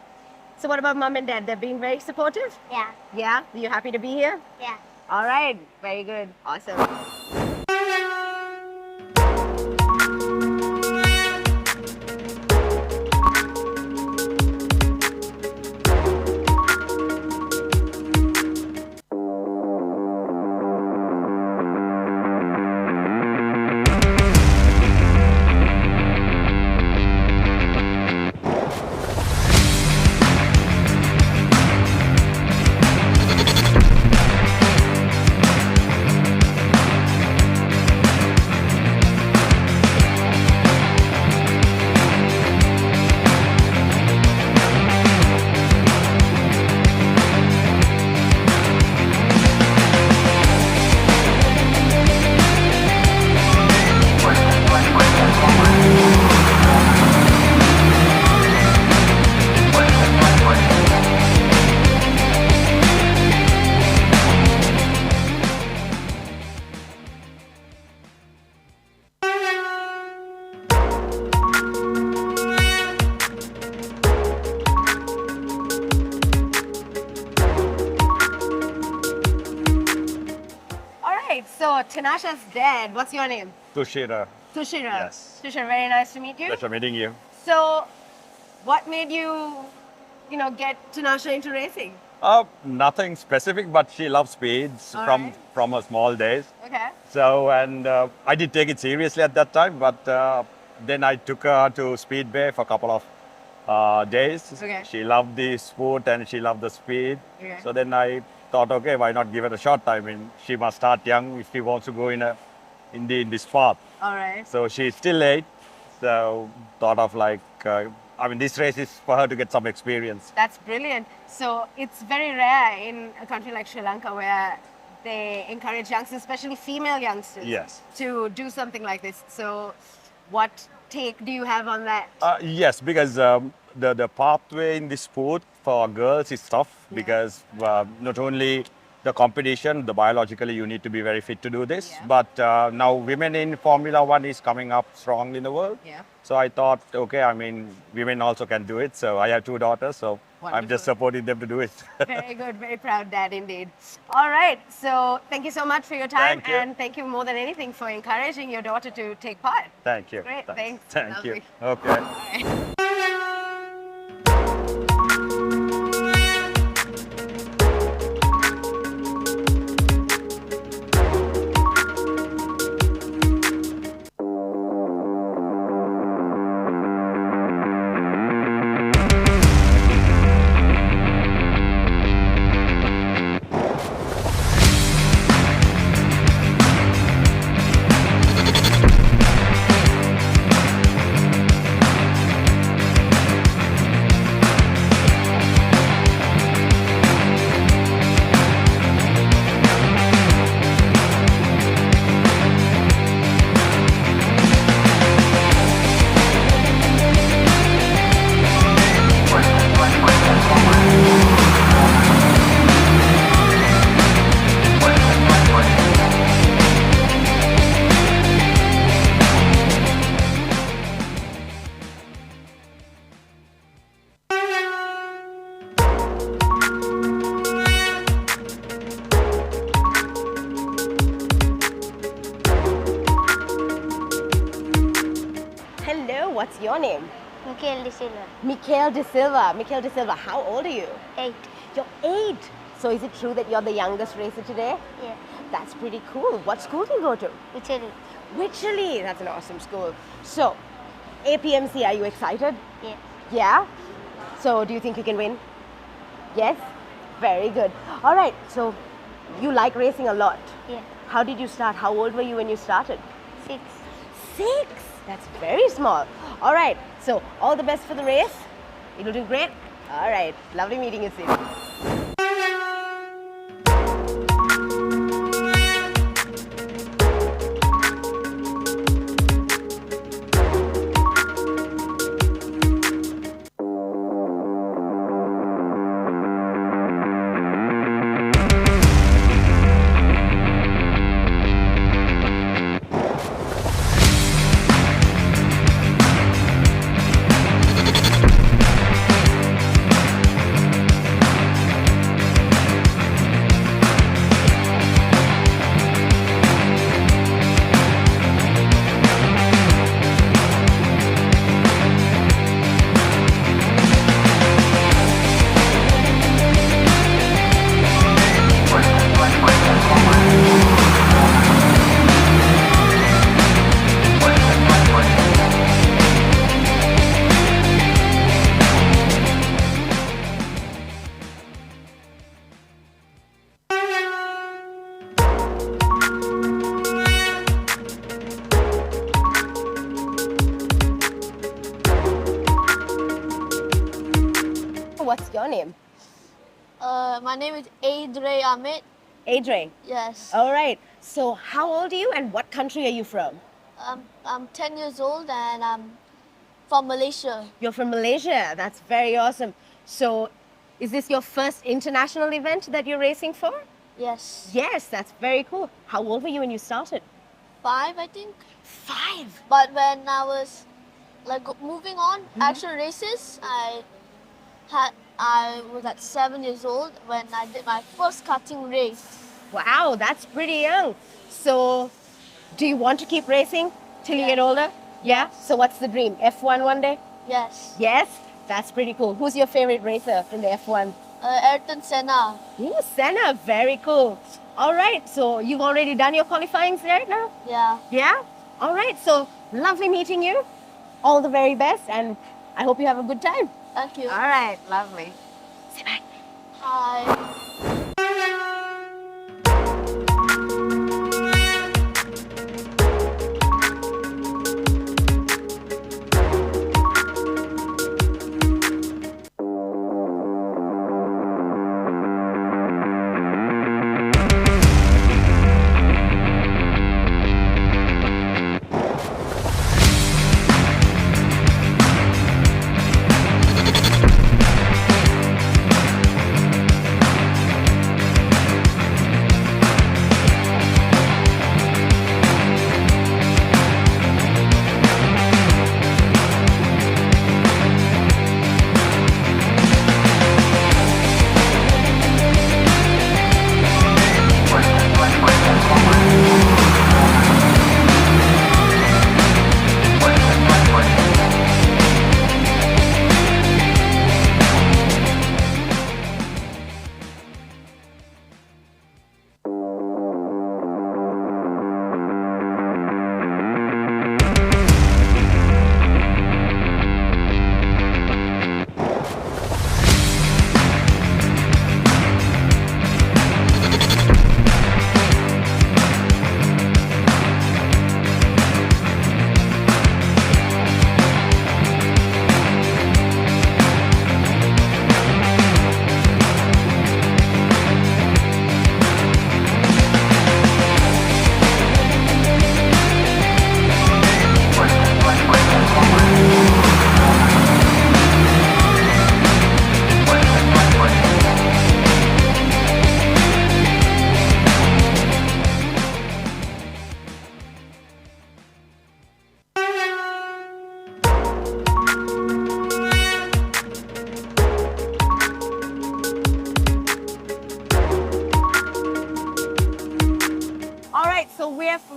So what about mom and dad? They're being very supportive? Yeah. Yeah? Are you happy to be here? Yeah. All right. Very good. Awesome. All right. So Tinasha's dad. What's your name? Tushira. Tushira. Yes. Tushira, very nice to meet you. Pleasure meeting you. So, what made you, get Tinasha into racing? Nothing specific, but she loves speeds All from right. from her small days. Okay. So, and I did take it seriously at that time, but then I took her to Speedway for a couple of days. Okay. She loved the sport and she loved the speed. Okay. So then I thought, okay, why not give it a shot? I mean, she must start young if she wants to go in this path. All right. So she's still 8. So thought of this race is for her to get some experience. That's brilliant. So it's very rare in a country like Sri Lanka where they encourage youngsters, especially female youngsters, Yes. to do something like this. So what take do you have on that? Yes, because the pathway in this sport for girls is tough because not only the competition, biologically you need to be very fit to do this, but now women in Formula 1 is coming up strong in the world. Yeah. So I thought, okay, I mean, women also can do it. So I have 2 daughters, so I'm just supporting them to do it. Very good, very proud dad indeed. All right, so thank you so much for your time, Thank you. and thank you more than anything for encouraging your daughter to take part. Thank you. Great, thanks. Thank you. Lovely. Okay. Hello, what's your name? Mikhail De Silva. Mikhail De Silva. Mikhail De Silva, how old are you? 8. You're 8. So is it true that you're the youngest racer today? Yeah. That's pretty cool. What school do you go to? Italy. Wycherley. That's an awesome school. So, APMC, are you excited? Yeah. Yeah? So, do you think you can win? Yes? Very good. All right, so you like racing a lot. Yeah. How did you start? How old were you when you started? 6. 6? That's very small. All right, so all the best for the race. You'll do great. All right, lovely meeting you, Sid. What's your name? My name is Adre Amit. Adre. Yes. All right. So how old are you and what country are you from? I'm 10 years old and I'm from Malaysia. You're from Malaysia. That's very awesome. So is this your first international event that you're racing for? Yes. Yes, that's very cool. How old were you when you started? 5, I think. 5? But when I was like moving on actual races, I was at 7 years old when I did my first karting race. Wow, that's pretty young. So do you want to keep racing till you get older? Yeah? So what's the dream? F1 one day? Yes. Yes? That's pretty cool. Who's your favorite racer in the F1? Ayrton Senna. Ooh, Senna, very cool. All right, so you've already done your qualifying right now? Yeah. Yeah? All right, so lovely meeting you. All the very best, and I hope you have a good time. Thank you. All right, lovely. Say bye. Hi.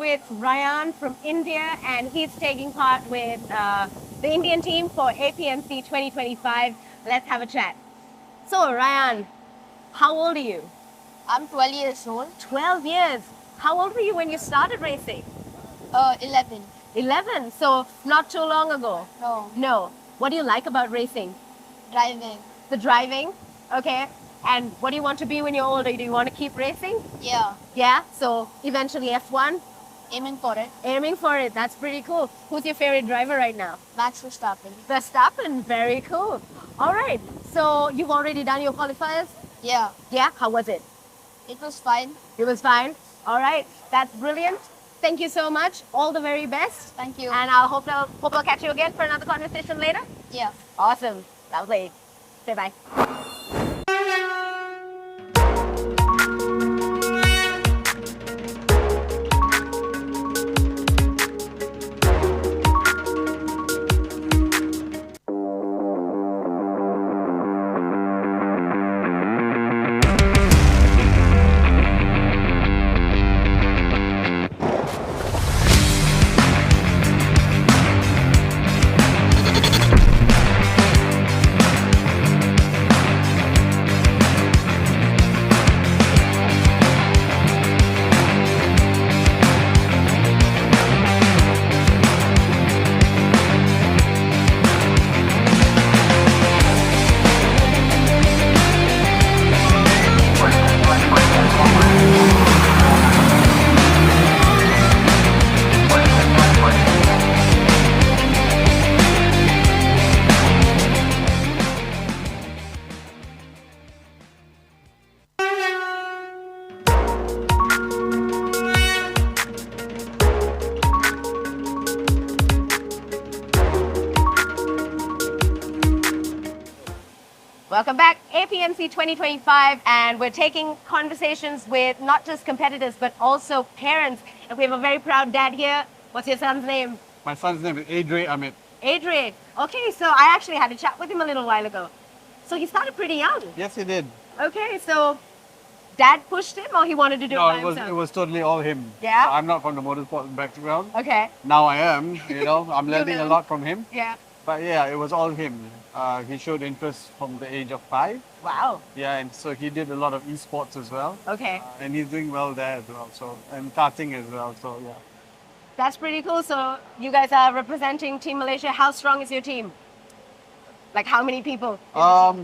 with Ryan from India, and he's taking part with the Indian team for APMC 2025. Let's have a chat. So Ryan, how old are you? I'm 12 years old. 12 years. How old were you when you started racing? 11. 11, so not too long ago. No. No. What do you like about racing? Driving. The driving, okay. And what do you want to be when you're older? Do you want to keep racing? Yeah. Yeah, so eventually F1? Aiming for it. Aiming for it, that's pretty cool. Who's your favorite driver right now? Max Verstappen. Verstappen, very cool. All right, so you've already done your qualifiers? Yeah. Yeah, how was it? It was fine. It was fine. All right, that's brilliant. Thank you so much. All the very best. Thank you. And I hope I'll catch you again for another conversation later. Yeah. Awesome. Lovely. Say bye. Welcome back, APMC 2025, and we're taking conversations with not just competitors, but also parents. And we have a very proud dad here. What's your son's name? My son's name is Amit. Adrian. Okay, so I actually had a chat with him a little while ago. So he started pretty young. Yes, he did. Okay, so dad pushed him or he wanted to do it by No, himself? it was totally all him. Yeah? So I'm not from the motorsport background. Okay. Now I am, I'm learning a learn. lot from him. Yeah. But yeah, it was all him. He showed interest from the age of 5. Wow. Yeah, and so he did a lot of esports as well. Okay. And he's doing well there as well. So, and karting as well. So yeah. That's pretty cool. So you guys are representing Team Malaysia. How strong is your team? Like how many people?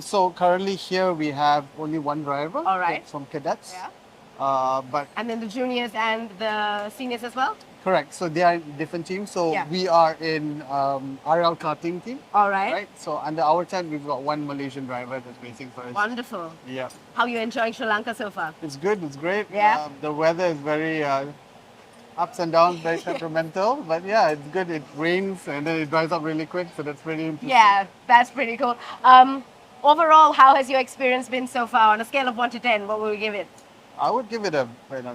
So currently here we have only one driver. All right. From Cadets. Yeah. But And then the juniors and the seniors as well? correct. So they are in different teams. So Yeah. we are in RL karting team. All right. Right. So under our tent we've got one Malaysian driver that's racing for us. Wonderful. Yeah. How are you enjoying Sri Lanka so far? It's good. It's great. Yeah. The weather is very ups and downs, very temperamental. But yeah, it's good. It rains and then it dries up really quick. So that's pretty interesting. Yeah, that's pretty cool. Overall, how has your experience been so far? On a scale of 1 to 10, what will you give it? I would give it the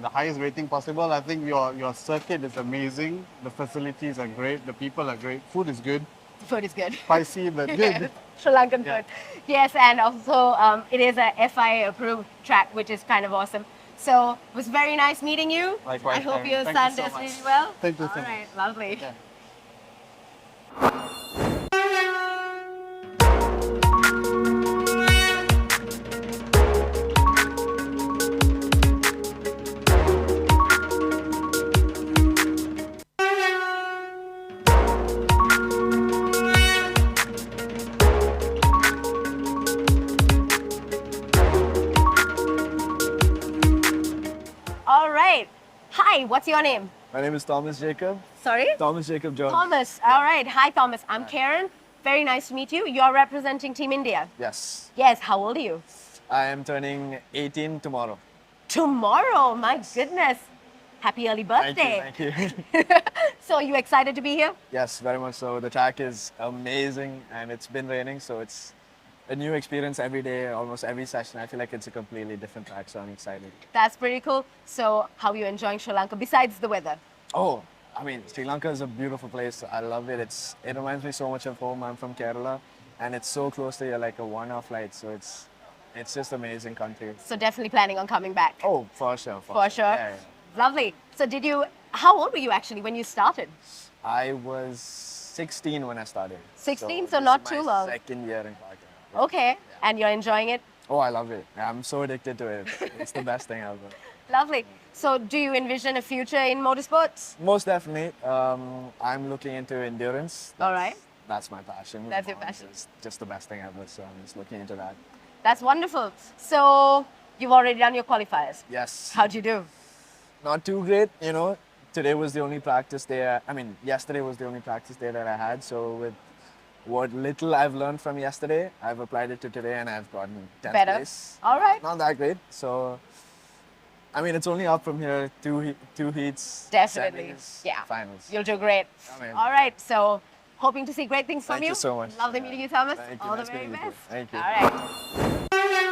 highest rating possible. I think your circuit is amazing. The facilities are great. The people are great. Food is good. The food is good. Spicy, but good. Sri Lankan Yeah. food. Yes, and also it is a FIA approved track, which is kind of awesome. So it was very nice meeting you. Likewise, I hope Karen. your Thank son you so does much. really well. Thank you All so much. right, lovely. Yeah. All right. Hi, what's your name? My name is Thomas Jacob. Sorry? Thomas Jacob Jones. Thomas. All right. Hi, Thomas. I'm Karen. Very nice to meet you. You're representing Team India. Yes. Yes. How old are you? I am turning 18 tomorrow. Tomorrow. My goodness. Happy early birthday. Thank you. Thank you. So, are you excited to be here? Yes, very much so. The track is amazing and it's been raining, so it's a new experience every day, almost every session. I feel like it's a completely different track, so I'm excited. That's pretty cool. So, how are you enjoying Sri Lanka besides the weather? Oh, I mean, Sri Lanka is a beautiful place. I love it. It reminds me so much of home. I'm from Kerala, and it's so close to here, like a 1-hour flight. So it's just amazing country. So, definitely planning on coming back. Oh, for sure. For sure. Yeah, yeah. Lovely. So, how old were you actually when you started? I was 16 when I started. 16, so so this not is too my long. second year in Karting. Okay. And you're enjoying it? Oh, I love it. I'm so addicted to it. It's the best thing ever. Lovely. So do you envision a future in motorsports? Most definitely. I'm looking into endurance. All right. That's my passion. That's your passion. It's just the best thing ever, so I'm just looking into that. That's wonderful. So you've already done your qualifiers. Yes. How'd you do? Not too great, you know. Today was the only practice day. Yesterday was the only practice day that I had. So with what little I've learned from yesterday, I've applied it to today, and I've gotten 10th Better. place. All right. Not that great. So, it's only up from here. Two heats. Definitely. Semis, Yeah. Finals. You'll do great. Amen. All right. So hoping to see great things from Thank you so much. Lovely meeting you, Thomas. Thank you. All Nice the very meeting you too. best. Thank you. All right.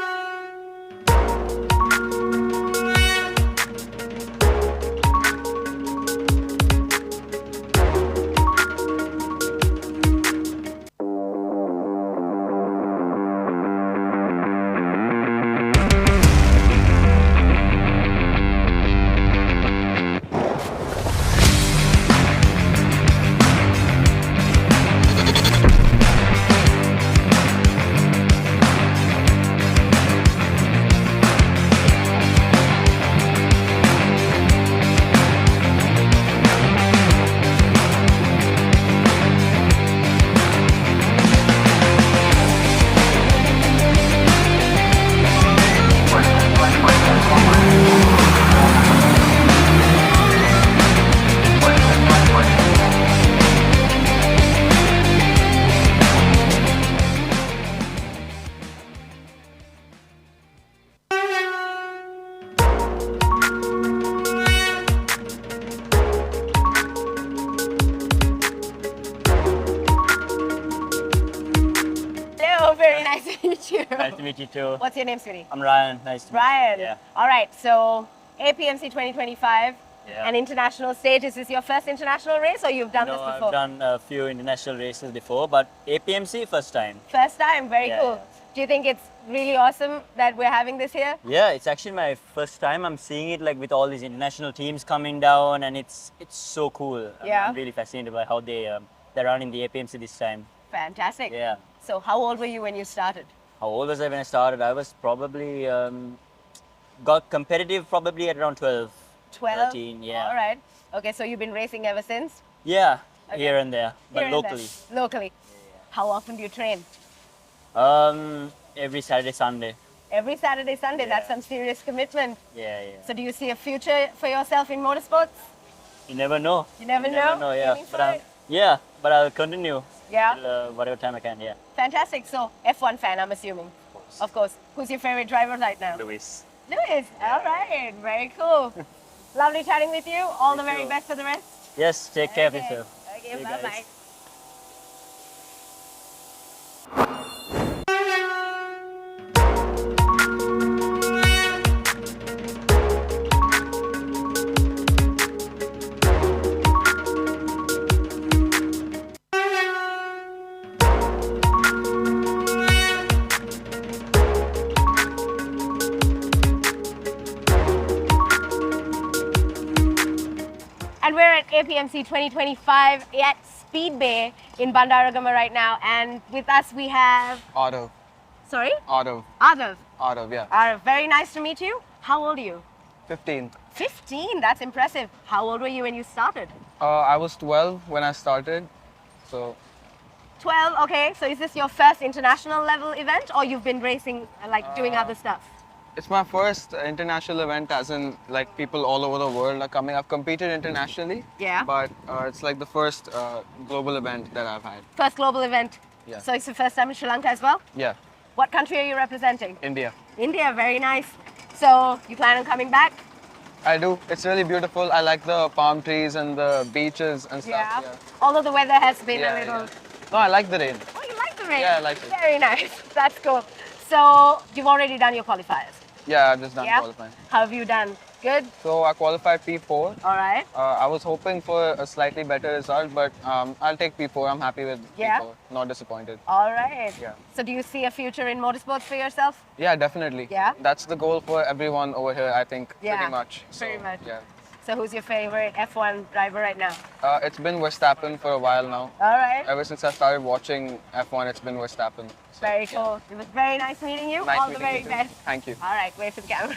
Hello, very nice to meet you. Nice to meet you too. What's your name, sweetie? I'm Ryan. Nice to meet you. Ryan. Yeah. All right. So APMC 2025, Yeah. an international stage. Is this your first international race, or you've done No, this before? I've done a few international races before, but APMC first time. First time. Very Yeah, cool. yeah. Do you think it's really awesome that we're having this here? Yeah, it's actually my first time. I'm seeing it like with all these international teams coming down, and it's so cool. Yeah. I'm really fascinated by how they're running the APMC this time. Fantastic. Yeah. So how old were you when you started? How old was I when I started? I was probably got competitive probably at around 12. 12? 13, yeah. All right. Okay, so you've been racing ever since? Yeah, Okay. here and there, but Here and there. locally. Locally. How often do you train? Every Saturday, Sunday. Every Saturday, Sunday. That's some serious commitment. Yeah, yeah. So do you see a future for yourself in motorsports? You never know. You never You know? never know, yeah. Aiming for But it? but I'll continue. Yeah. Till, whatever time I can, yeah. Fantastic. So F1 fan, I'm assuming. Of course. Who's your favorite driver right now? Luis. Lewis. All right. Very cool. Lovely chatting with you. All the very too. best for the rest. Yes, take care of Okay. yourself. Okay, See you bye-bye. guys. And we're at APMC 2025 at Speed Bay in Bandaragama right now. And with us we have, Auto, sorry? Auto, Adav. yeah. Adav, very nice to meet you. How old are you? 15. 15, that's impressive. How old were you when you started? I was 12 when I started, so 12, okay. So is this your first international level event, or you've been racing, like doing other stuff? it's my first international event, as in like people all over the world are coming. I've competed internationally, Yeah. but it's like the first global event that I've had. First global event. Yeah. So it's the first time in Sri Lanka as well? Yeah, What country are you representing? India. India, very nice. So you plan on coming back? I do. It's really beautiful. I like the palm trees and the beaches and stuff. Although the weather has been a little... No, I like the rain. Oh, you like the rain? Yeah, I like it. Very nice. That's cool. So you've already done your qualifiers? Yeah, I've just done Yeah? qualifying. How have you done? Good? So I qualified P4. All right. I was hoping for a slightly better result, but I'll take P4. I'm happy with Yeah? P4. Not disappointed. All right. Yeah. So do you see a future in motorsports for yourself? Yeah, definitely. Yeah? That's the goal for everyone over here, I think, Yeah, pretty much. pretty much. Yeah. So who's your favorite F1 driver right now? It's been Verstappen for a while now. All right. Ever since I started watching F1, it's been Verstappen. So, Very cool. It was very nice meeting you. Nice All the meeting very you too. best. Thank you. All right, wait for the camera.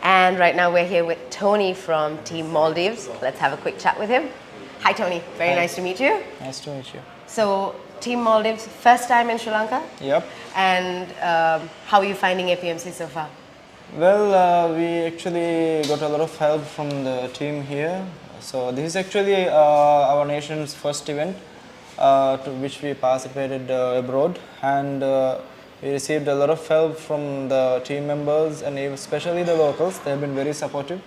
And right now we're here with Tony from Team Maldives. Let's have a quick chat with him. Hi Tony, very nice to meet you. Nice to meet you. So Team Maldives, first time in Sri Lanka? Yep. And how are you finding APMC so far? Well, we actually got a lot of help from the team here. So this is actually our nation's first event to which we participated abroad, and we received a lot of help from the team members and especially the locals. They have been very supportive,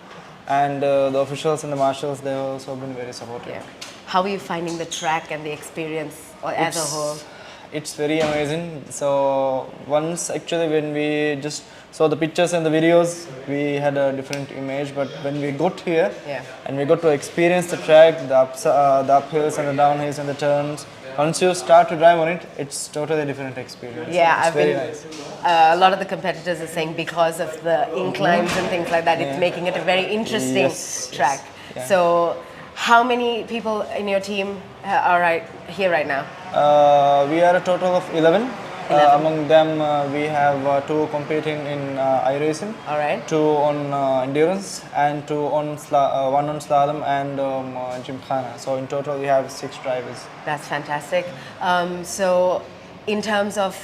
and the officials and the marshals, they have also been very supportive. Yeah. How are you finding the track and the experience as a whole? It's very amazing. So once actually when we just saw the pictures and the videos, we had a different image, but when we got here and we got to experience the track, the uphills and the downhills and the turns, once you start to drive on it, it's totally different experience. Yeah, it's very nice. A lot of the competitors are saying because of the inclines and things like that, it's making it a very interesting track. Yeah. So how many people in your team are here right now? We are a total of 11. Among them, we have 2 competing in iRacing, 2 on endurance, and 1 on slalom and gymkhana. So in total, we have 6 drivers. That's fantastic. So in terms of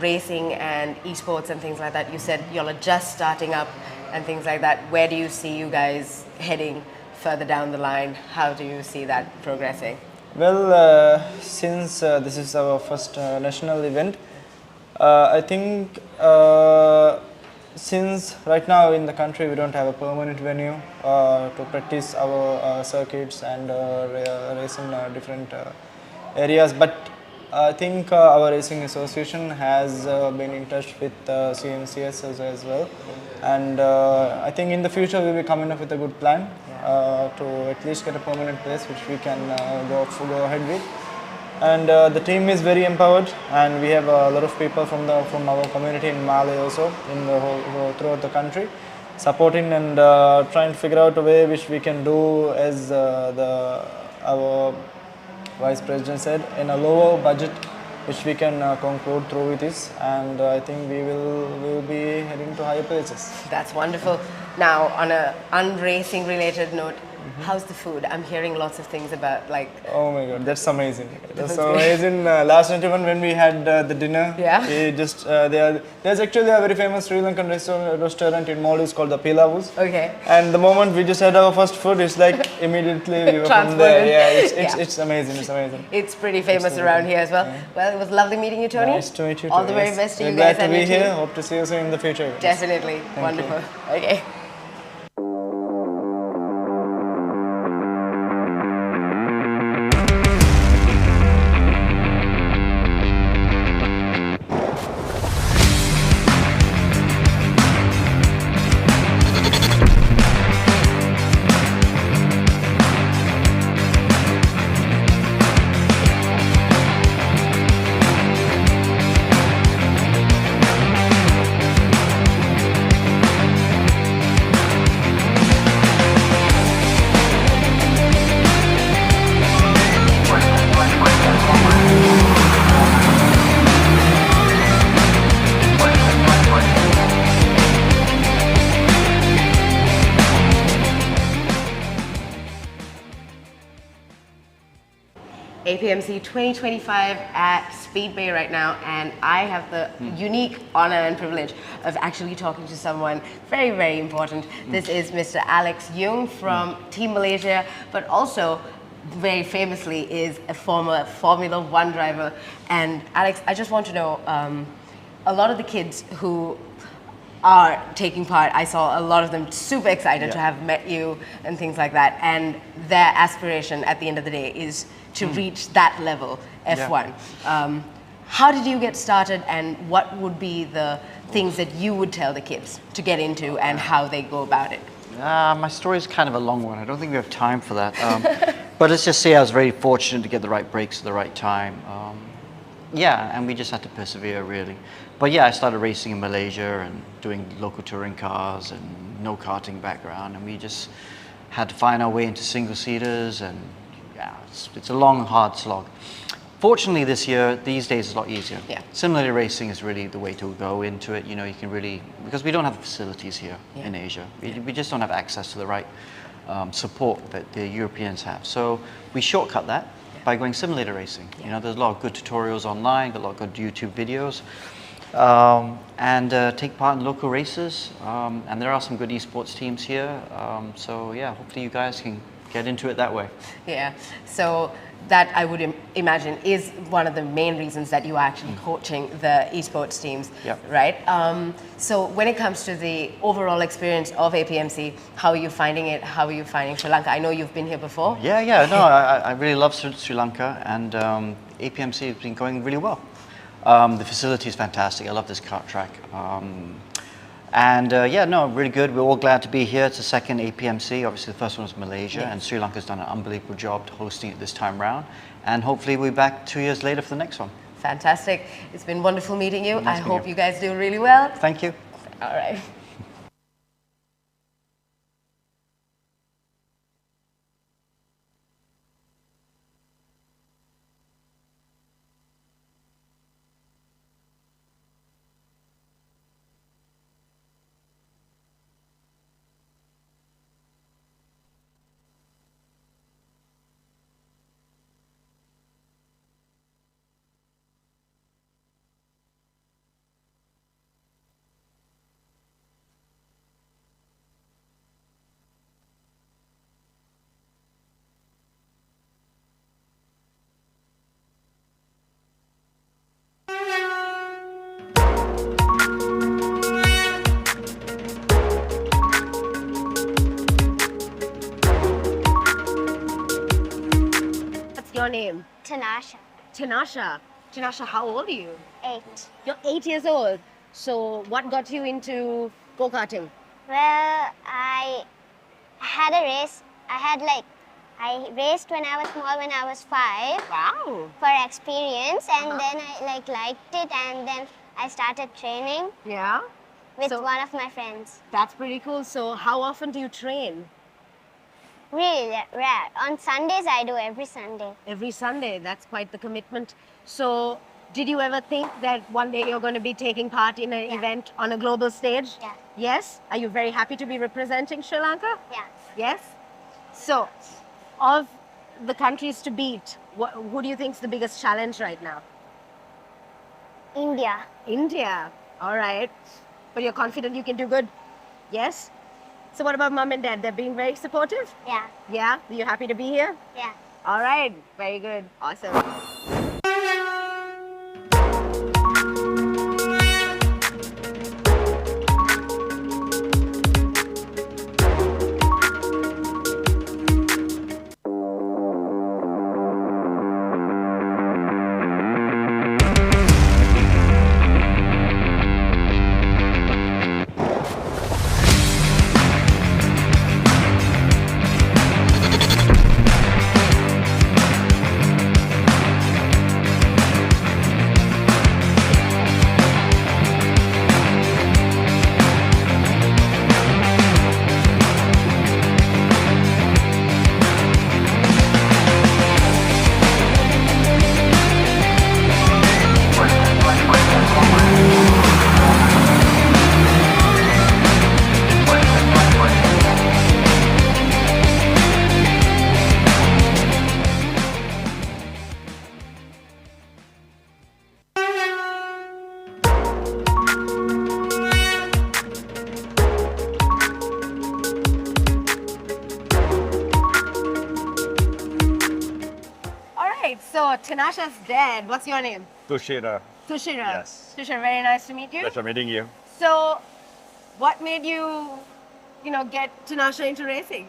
racing and esports and things like that, you said y'all are just starting up and things like that. Where do you see you guys heading further down the line? How do you see that progressing? Well, since this is our first national event, I think since right now in the country we don't have a permanent venue to practice our circuits and race in different areas, but I think our racing association has been in touch with CMCS as well, and I think in the future we'll be coming up with a good plan to at least get a permanent place which we can go ahead with. And the team is very empowered, and we have a lot of people from our community in Mali also, in the whole throughout the country, supporting and trying to figure out a way which we can do, as our Vice President said, in a lower budget, which we can conclude through with this, and I think we will be heading to higher places. That's wonderful. Now, on a unracing related note, how's the food? I'm hearing lots of things about Oh my God, that's amazing. That's so amazing. Last night even when we had the dinner, we just there's actually a very famous Sri Lankan restaurant in Maldives called the Pilavus. Okay. And the moment we just had our first food, it's like immediately we were from there. Yeah, it's amazing. It's amazing. It's pretty famous around here as well. Yeah. Well, it was lovely meeting you, Tony. Nice to meet you. All the very best to you Glad guys. to be here. Hope to see you soon in the future. Definitely. Wonderful. Okay. APMC 2025 at Speed Bay right now, and I have the unique honor and privilege of actually talking to someone very, very important. This is Mr. Alex Jung from Team Malaysia, but also very famously is a former Formula One driver. And Alex, I just want to know, a lot of the kids who are taking part, I saw a lot of them super excited to have met you and things like that, and their aspiration at the end of the day is to reach that level, F1. How did you get started, and what would be the things that you would tell the kids to get into and how they go about it? My story is kind of a long one. I don't think we have time for that. But let's just say I was very fortunate to get the right brakes at the right time. Yeah, and we just had to persevere, really. But yeah, I started racing in Malaysia and doing local touring cars and no karting background, and we just had to find our way into single-seaters, and yeah, it's a long, hard slog. Fortunately this year, these days, it's a lot easier. Yeah. Simulator racing is really the way to go into it. You know, you can really, because we don't have the facilities here in Asia. We just don't have access to the right support that the Europeans have. So we shortcut that by going simulator racing. You know, there's a lot of good tutorials online, a lot of good YouTube videos, and take part in local races. And there are some good esports teams here. So yeah, hopefully you guys can get into it that way. Yeah, so that I would imagine is one of the main reasons that you are actually coaching the esports teams, right? So when it comes to the overall experience of APMC, how are you finding it? How are you finding Sri Lanka? I know you've been here before. Yeah, no, I really love Sri Lanka, and APMC has been going really well. The facility is fantastic. I love this kart track. And yeah, no, really good. We're all glad to be here. It's the second APMC. Obviously, the first one was Malaysia, and Sri Lanka's done an unbelievable job hosting it this time round. And hopefully we'll be back 2 years later for the next one. Fantastic. It's been wonderful meeting you. Nice I meeting hope you. you guys do really well. Thank you. All right. Your name? Tanasha. Tanasha. Tanasha, how old are you? 8. You're 8 years old. So what got you into go-karting? Well, I had a race. I raced when I was small, when I was 5. Wow. For experience, and then I liked it, and then I started training. Yeah. With one of my friends. That's pretty cool. So how often do you train? Really rare. On Sundays, I do every Sunday. Every Sunday. That's quite the commitment. So did you ever think that one day you're going to be taking part in an event on a global stage? Yeah. Yes? Are you very happy to be representing Sri Lanka? Yeah. Yes? So, of the countries to beat, who do you think is the biggest challenge right now? India. India. All right. But you're confident you can do good? Yes? So what about mom and dad? They're being very supportive? Yeah. Yeah? Are you happy to be here? Yeah. All right. Very good. Awesome. Tanasha's dad, what's your name? Tushira. Tushira. Yes. Tushira, very nice to meet you. Pleasure meeting you. So, what made you, get Tanasha into racing?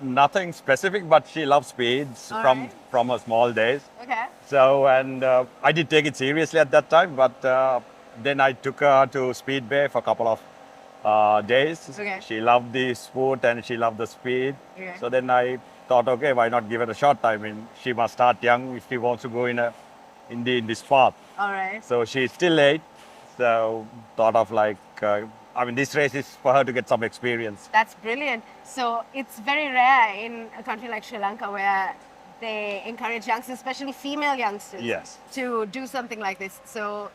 Nothing specific, but she loves speeds All from right. from her small days. Okay. So, and I did take it seriously at that time, but then I took her to Speedway for a couple of days. Okay. She loved the sport and she loved the speed. Okay. So then I thought, okay, why not give it a shot? I mean, she must start young if she wants to go in this path. All right. So she's still 8. So thought of this race is for her to get some experience. That's brilliant. So it's very rare in a country like Sri Lanka where they encourage youngsters, especially female youngsters, Yes. to do something like this. So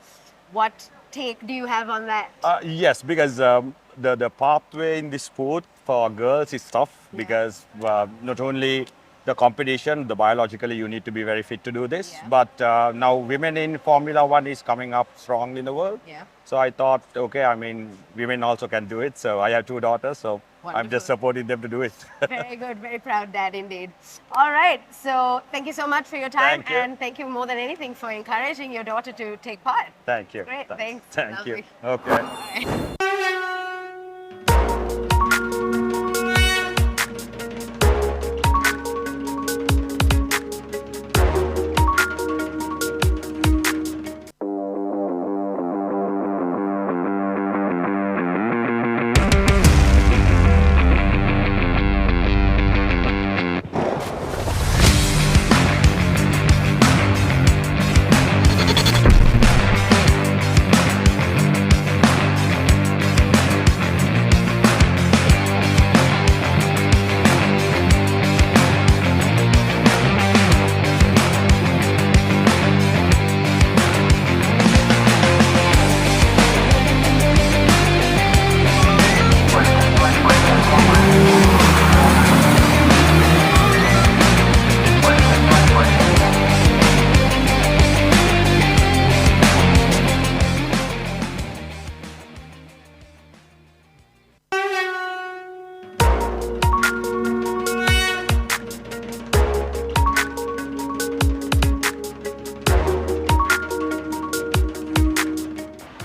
what take do you have on that? Yes, because the pathway in this sport for girls is tough because not only the competition, biologically you need to be very fit to do this, but now women in Formula One is coming up strong in the world. Yeah. So I thought, okay, I mean, women also can do it. So I have 2 daughters, so I'm just supporting them to do it. Very good, very proud dad indeed. All right, so thank you so much for your time. Thank you. And thank you more than anything for encouraging your daughter to take part. Thank you. Great, thanks. Thank you. Lovely. Okay.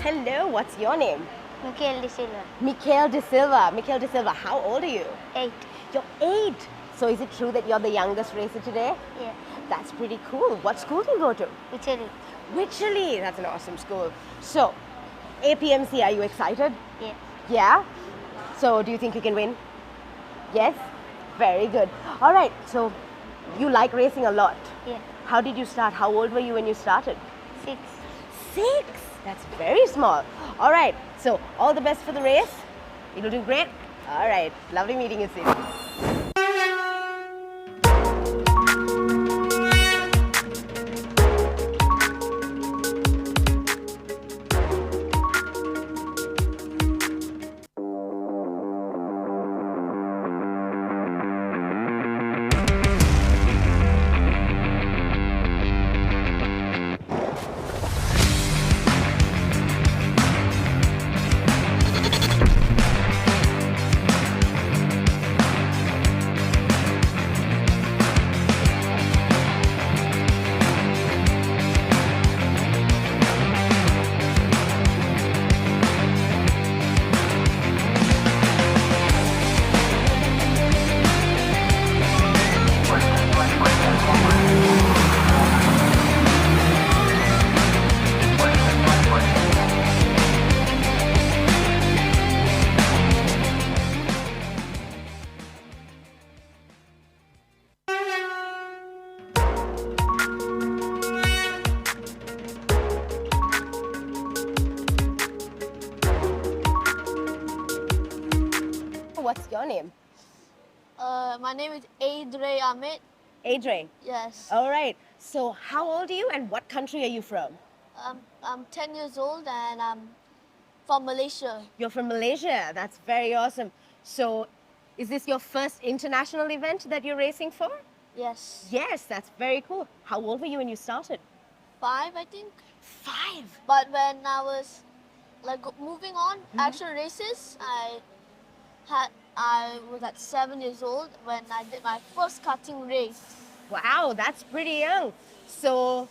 Hello, what's your name? Mikhail De Silva. Mikhail De Silva. Mikhail De Silva, how old are you? 8. You're 8. So is it true that you're the youngest racer today? Yeah. That's pretty cool. What school do you go to? Italy. Wycherley. That's an awesome school. So, APMC, are you excited? Yeah. Yeah? So, do you think you can win? Yes? Very good. All right, so you like racing a lot. Yeah. How did you start? How old were you when you started? 6. 6? That's very small. All right, so all the best for the race. You'll do great. All right, lovely meeting you, Sid. What's your name? My name is Adre Ahmed. Adre. Yes. All right. So how old are you and what country are you from? I'm 10 years old and I'm from Malaysia. You're from Malaysia. That's very awesome. So is this your first international event that you're racing for? Yes. Yes, that's very cool. How old were you when you started? 5, I think. 5? But when I was moving on actual races, I was at 7 years old when I did my first karting race. Wow, that's pretty young. So,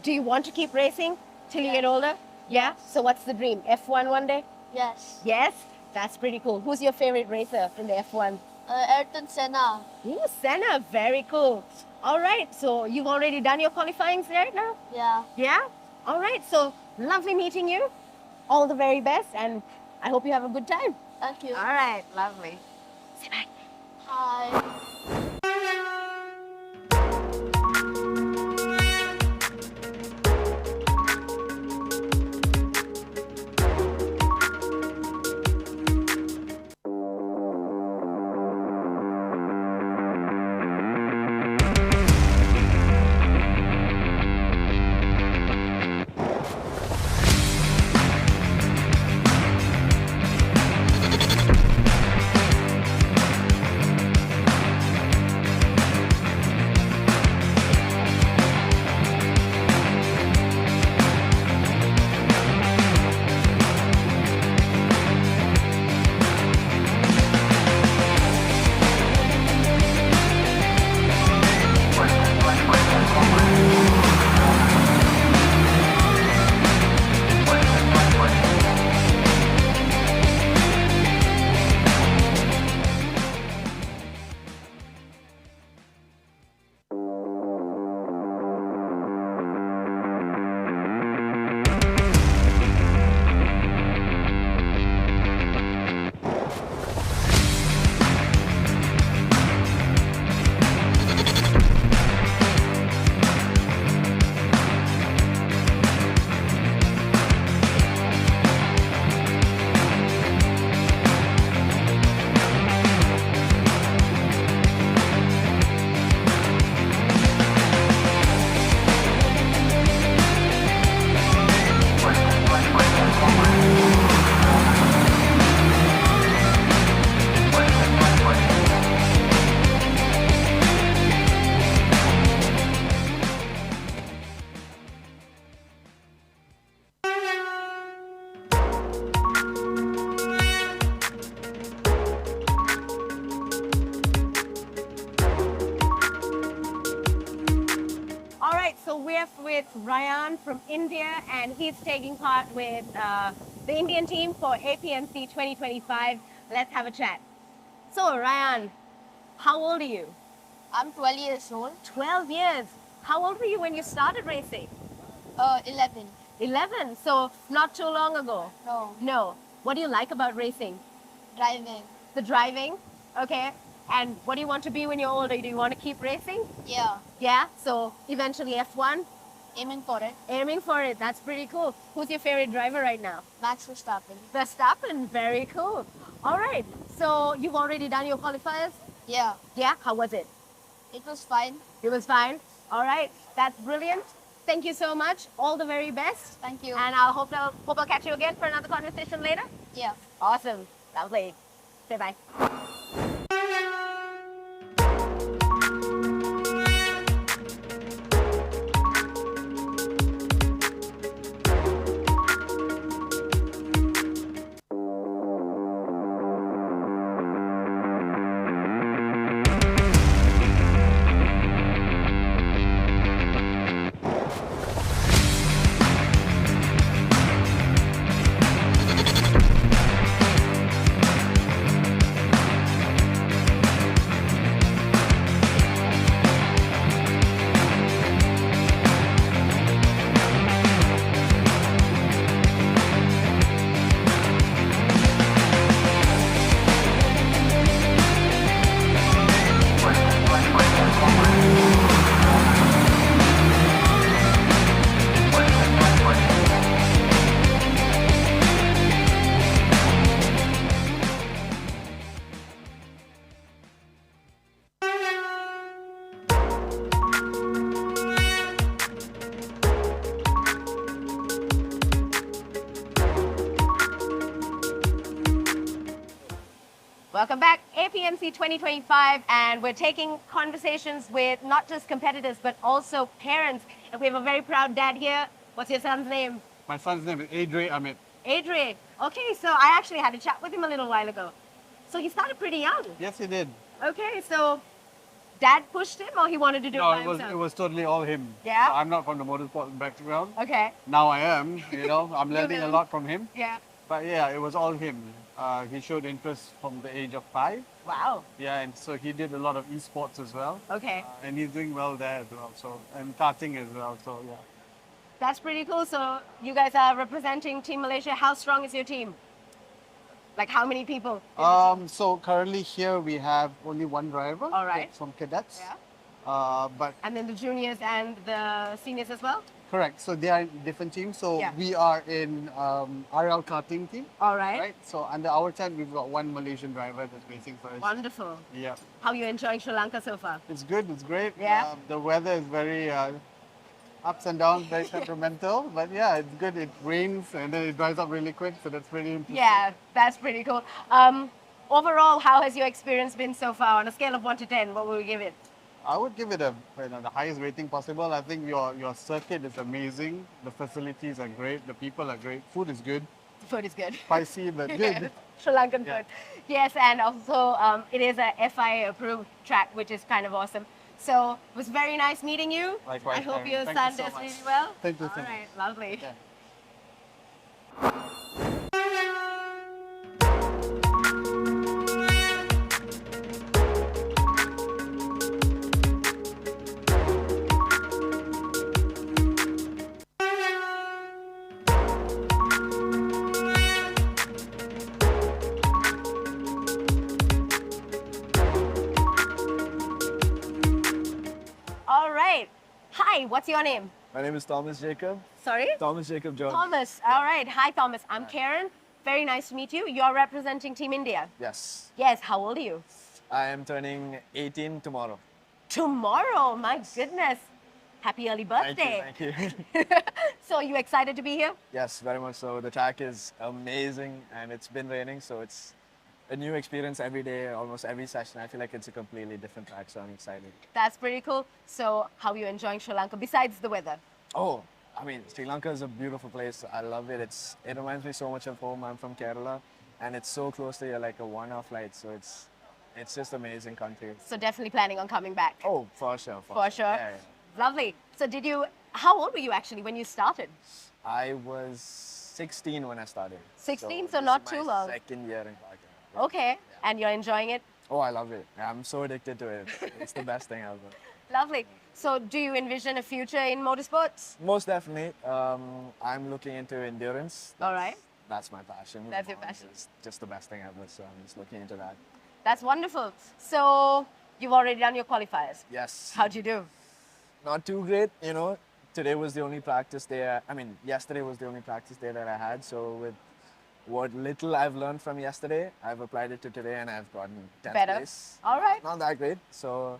do you want to keep racing till you get older? Yeah? So what's the dream? F1 one day? Yes. Yes? That's pretty cool. Who's your favorite racer in the F1? Ayrton Senna. Ooh, Senna. Very cool. All right. So you've already done your qualifying right now? Yeah. Yeah? All right. So lovely meeting you. All the very best. And I hope you have a good time. Thank you. All right. Lovely. Say bye. Hi. with Ryan from India, and he's taking part with the Indian team for APMC 2025. Let's have a chat. So, Ryan, how old are you? I'm 12 years old. 12 years. How old were you when you started racing? 11. 11. So, not too long ago? No. No. What do you like about racing? Driving. The driving? Okay. And what do you want to be when you're older? Do you want to keep racing? Yeah. Yeah? So, eventually F1? Aiming for it. Aiming for it. That's pretty cool. Who's your favorite driver right now? Max Verstappen. Verstappen. Very cool. All right. So, you've already done your qualifiers? Yeah. Yeah? How was it? It was fine. It was fine? All right. That's brilliant. Thank you so much. All the very best. Thank you. And I'll hope I'll catch you again for another conversation later. Yeah. Awesome. Lovely. Say bye. Welcome back, APMC 2025, and we're taking conversations with not just competitors, but also parents. And we have a very proud dad here. What's your son's name? My son's name is Amit. Adrian. Okay, so I actually had a chat with him a little while ago. So he started pretty young. Yes, he did. Okay, so Dad pushed him or he wanted to do it No, by it himself? was totally all him. Yeah? I'm not from the motorsport background. Okay. Now I am, I'm learning a learn. lot from him. Yeah. But yeah, it was all him. He showed interest from the age of 5. Wow. Yeah, and so he did a lot of esports as well. Okay. And he's doing well there as well. So, and karting as well. So yeah. That's pretty cool. So you guys are representing Team Malaysia. How strong is your team? Like how many people? So currently here we have only one driver. All right. From Cadets. Yeah. But And then the juniors and the seniors as well? correct. So they are in different teams. So Yeah. we are in RL karting team. All right. Right. So under our tent we've got one Malaysian driver that's racing for us. Wonderful. Yeah. How are you enjoying Sri Lanka so far? It's good. It's great. Yeah. The weather is very ups and downs, very temperamental. But yeah, it's good. It rains and then it dries up really quick. So that's pretty interesting. Yeah, that's pretty cool. Overall, how has your experience been so far? On a scale of 1 to 10, what will you give it? I would give it the highest rating possible. I think your circuit is amazing. The facilities are great. The people are great. Food is good. The food is good. Spicy but good. Sri Lankan Yeah. food. Yes, and also it is a FIA approved track, which is kind of awesome. So it was very nice meeting you. Likewise, I hope Karen. your Thank son you so does much. really well. Thank you All so much. right, lovely. Yeah. All right. Hi, what's your name? My name is Thomas Jacob. Sorry? Thomas Jacob John. Thomas. All right. Hi, Thomas. I'm Karen. Very nice to meet you. You're representing Team India. Yes. Yes. How old are you? I am turning 18 tomorrow. Tomorrow. My goodness. Happy early birthday. Thank you. Thank you. So, you excited to be here? Yes, very much so. The track is amazing and it's been raining, so it's a new experience every day, almost every session. I feel like it's a completely different track, so I'm excited. That's pretty cool. So, how are you enjoying Sri Lanka besides the weather? Oh, I mean, Sri Lanka is a beautiful place. I love it. It reminds me so much of home. I'm from Kerala, and it's so close to here, like a 1-hour flight. So it's just amazing country. So, definitely planning on coming back. Oh, for sure. For sure. Yeah, yeah. Lovely. So, how old were you actually when you started? I was 16 when I started. 16, so this not is too my long. Second year in Karting. Okay. And you're enjoying it? Oh, I love it. I'm so addicted to it. It's the best thing ever. Lovely. So, do you envision a future in motorsports? Most definitely. I'm looking into endurance. All right. That's my passion. That's your passion. It's just the best thing ever, so I'm just looking into that. That's wonderful. So, you've already done your qualifiers. Yes. How'd you do? Not too great, Today was the only practice day. Yesterday was the only practice day that I had. So with what little I've learned from yesterday, I've applied it to today and I've gotten 10th Better. place. All right. Not that great. So,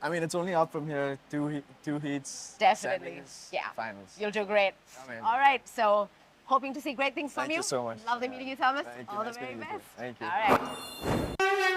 it's only up from here. Two heats. Definitely. Semis, Yeah. Finals. You'll do great. Amen. All right. So, hoping to see great things from Thank you so much. Lovely meeting you, Thomas. Thank you. All Nice the very meeting you best. too. Thank you. All right.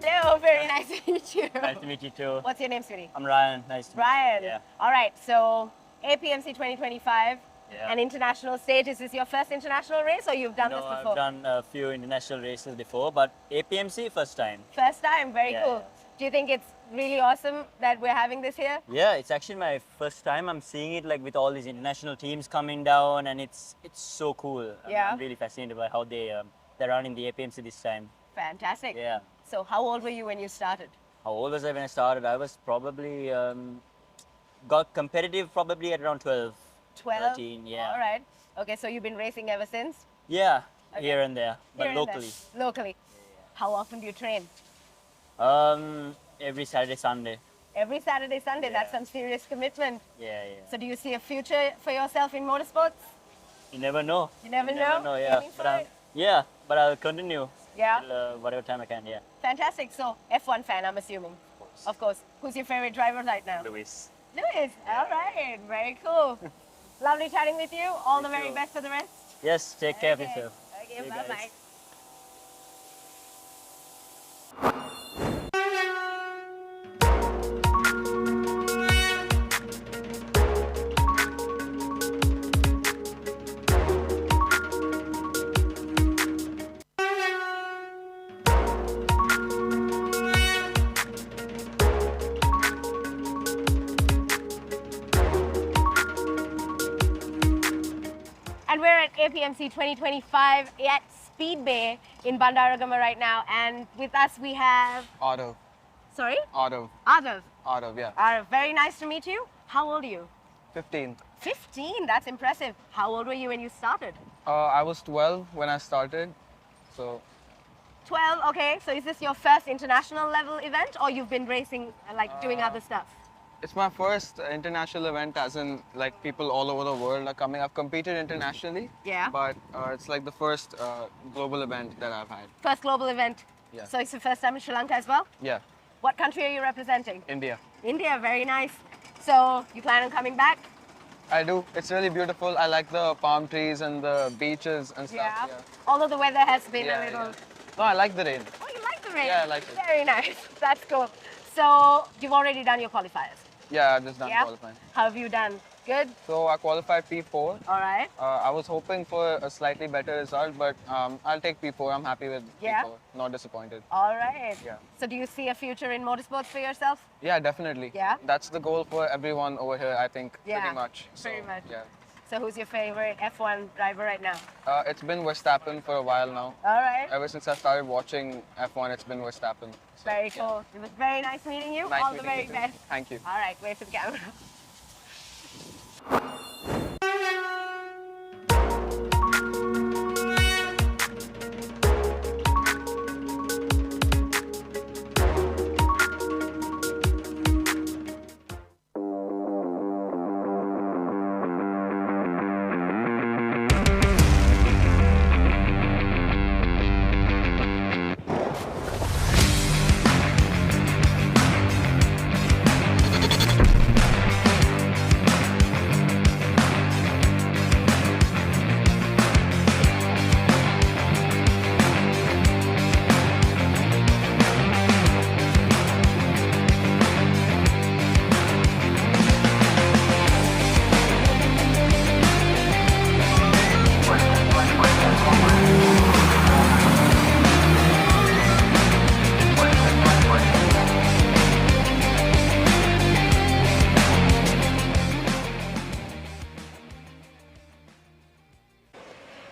Hello, very nice to meet you. Nice to meet you too. What's your name, sweetie? I'm Ryan. Nice to meet you. Ryan. Yeah. All right. So, APMC 2025, Yeah. An international stage. Is this your first international race or you've done No, this before? I've done a few international races before, but APMC first time. First time, very Yeah, cool. yeah. Do you think it's really awesome that we're having this here? Yeah, it's actually my first time. I'm seeing it like with all these international teams coming down, and it's so cool. Yeah. I'm really fascinated by how they're running the APMC this time. Fantastic. Yeah. So how old were you when you started? How old was I when I started? I was probably got competitive probably at around 12, 12? 13. Yeah. All right. Okay, so you've been racing ever since? Yeah, Okay. here and there, but Here and there. locally. Locally. How often do you train? Every Saturday, Sunday. Every Saturday, Sunday. That's some serious commitment. Yeah, yeah. So do you see a future for yourself in motorsports? You never know. You never know? Yeah. Aiming for But it? yeah, but I'll continue. Yeah. Till, whatever time I can. Yeah. Fantastic. So F1 fan, I'm assuming. Of course. Who's your favorite driver right now? Luis. Lewis. All right. Very cool. Lovely chatting with you. All the very best for the rest. Yes. Take care of Okay. yourself. Okay. See you Bye guys. bye. And we're at APMC 2025 at Speed Bay in Bandaragama right now. And with us we have, Auto. sorry? Auto. Adav. Auto, yeah. Adav, very nice to meet you. How old are you? 15. 15, that's impressive. How old were you when you started? I was 12 when I started, so 12, okay. So is this your first international level event or you've been racing, like doing other stuff? it's my first international event, as in like people all over the world are coming. I've competed internationally, Yeah. but it's like the first global event that I've had. First global event. Yeah. So it's your first time in Sri Lanka as well? Yeah, What country are you representing? India. India, very nice. So you plan on coming back? I do. It's really beautiful. I like the palm trees and the beaches and stuff. Yeah. Yeah. Although the weather has been Yeah, a little... No, I like the rain. Oh, you like the rain? Yeah, I like it. Very nice. That's cool. So you've already done your qualifiers? Yeah, I've just done Yeah? qualifying. How have you done? Good? So I qualified P4. All right. I was hoping for a slightly better result, but I'll take P4. I'm happy with Yeah? P4. Not disappointed. All right. Yeah. So do you see a future in motorsports for yourself? Yeah, definitely. Yeah? That's the goal for everyone over here, I think, Yeah, pretty much. pretty much. Yeah. So who's your favorite F1 driver right now? It's been Verstappen for a while now. All right. Ever since I started watching F1, it's been Verstappen. So, Very cool. It was very nice meeting you. Nice All the meeting very you too. best. Thank you. All right, wait for the camera.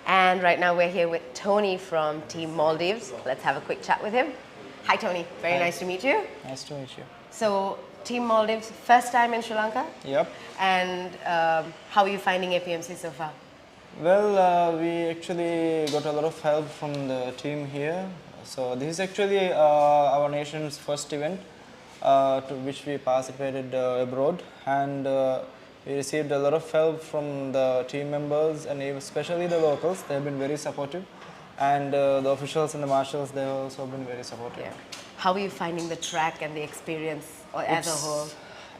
And right now we're here with Tony from Team Maldives. Let's have a quick chat with him. Hi, Tony. Very nice to meet you. Nice to meet you. So, Team Maldives, first time in Sri Lanka? Yep. And how are you finding APMC so far? Well, we actually got a lot of help from the team here. So this is actually our nation's first event to which we participated abroad, and we received a lot of help from the team members and especially the locals. They have been very supportive, and the officials and the marshals, they have also been very supportive. Yeah. How are you finding the track and the experience as a whole?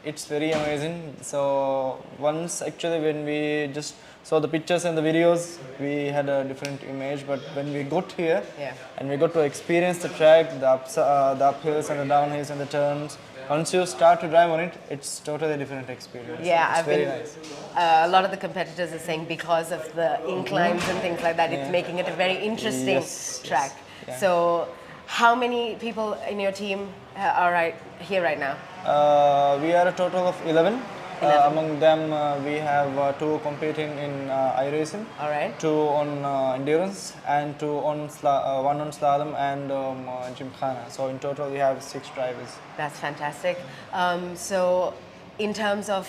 It's very amazing. So once actually when we just saw the pictures and the videos, we had a different image. But when we got here Yeah. and we got to experience the track, the uphills and the downhills and the turns, once you start to drive on it, it's totally different experience. Yeah, it's I've very been. nice. A lot of the competitors are saying because of the inclines and things like that, it's making it a very interesting track. Yeah. So, how many people in your team are here right now? We are a total of 11. Among them, we have 2 competing in iRacing, All right. 2 on endurance, and 2 on 1 on slalom and gymkhana. So in total, we have 6 drivers. That's fantastic. So, in terms of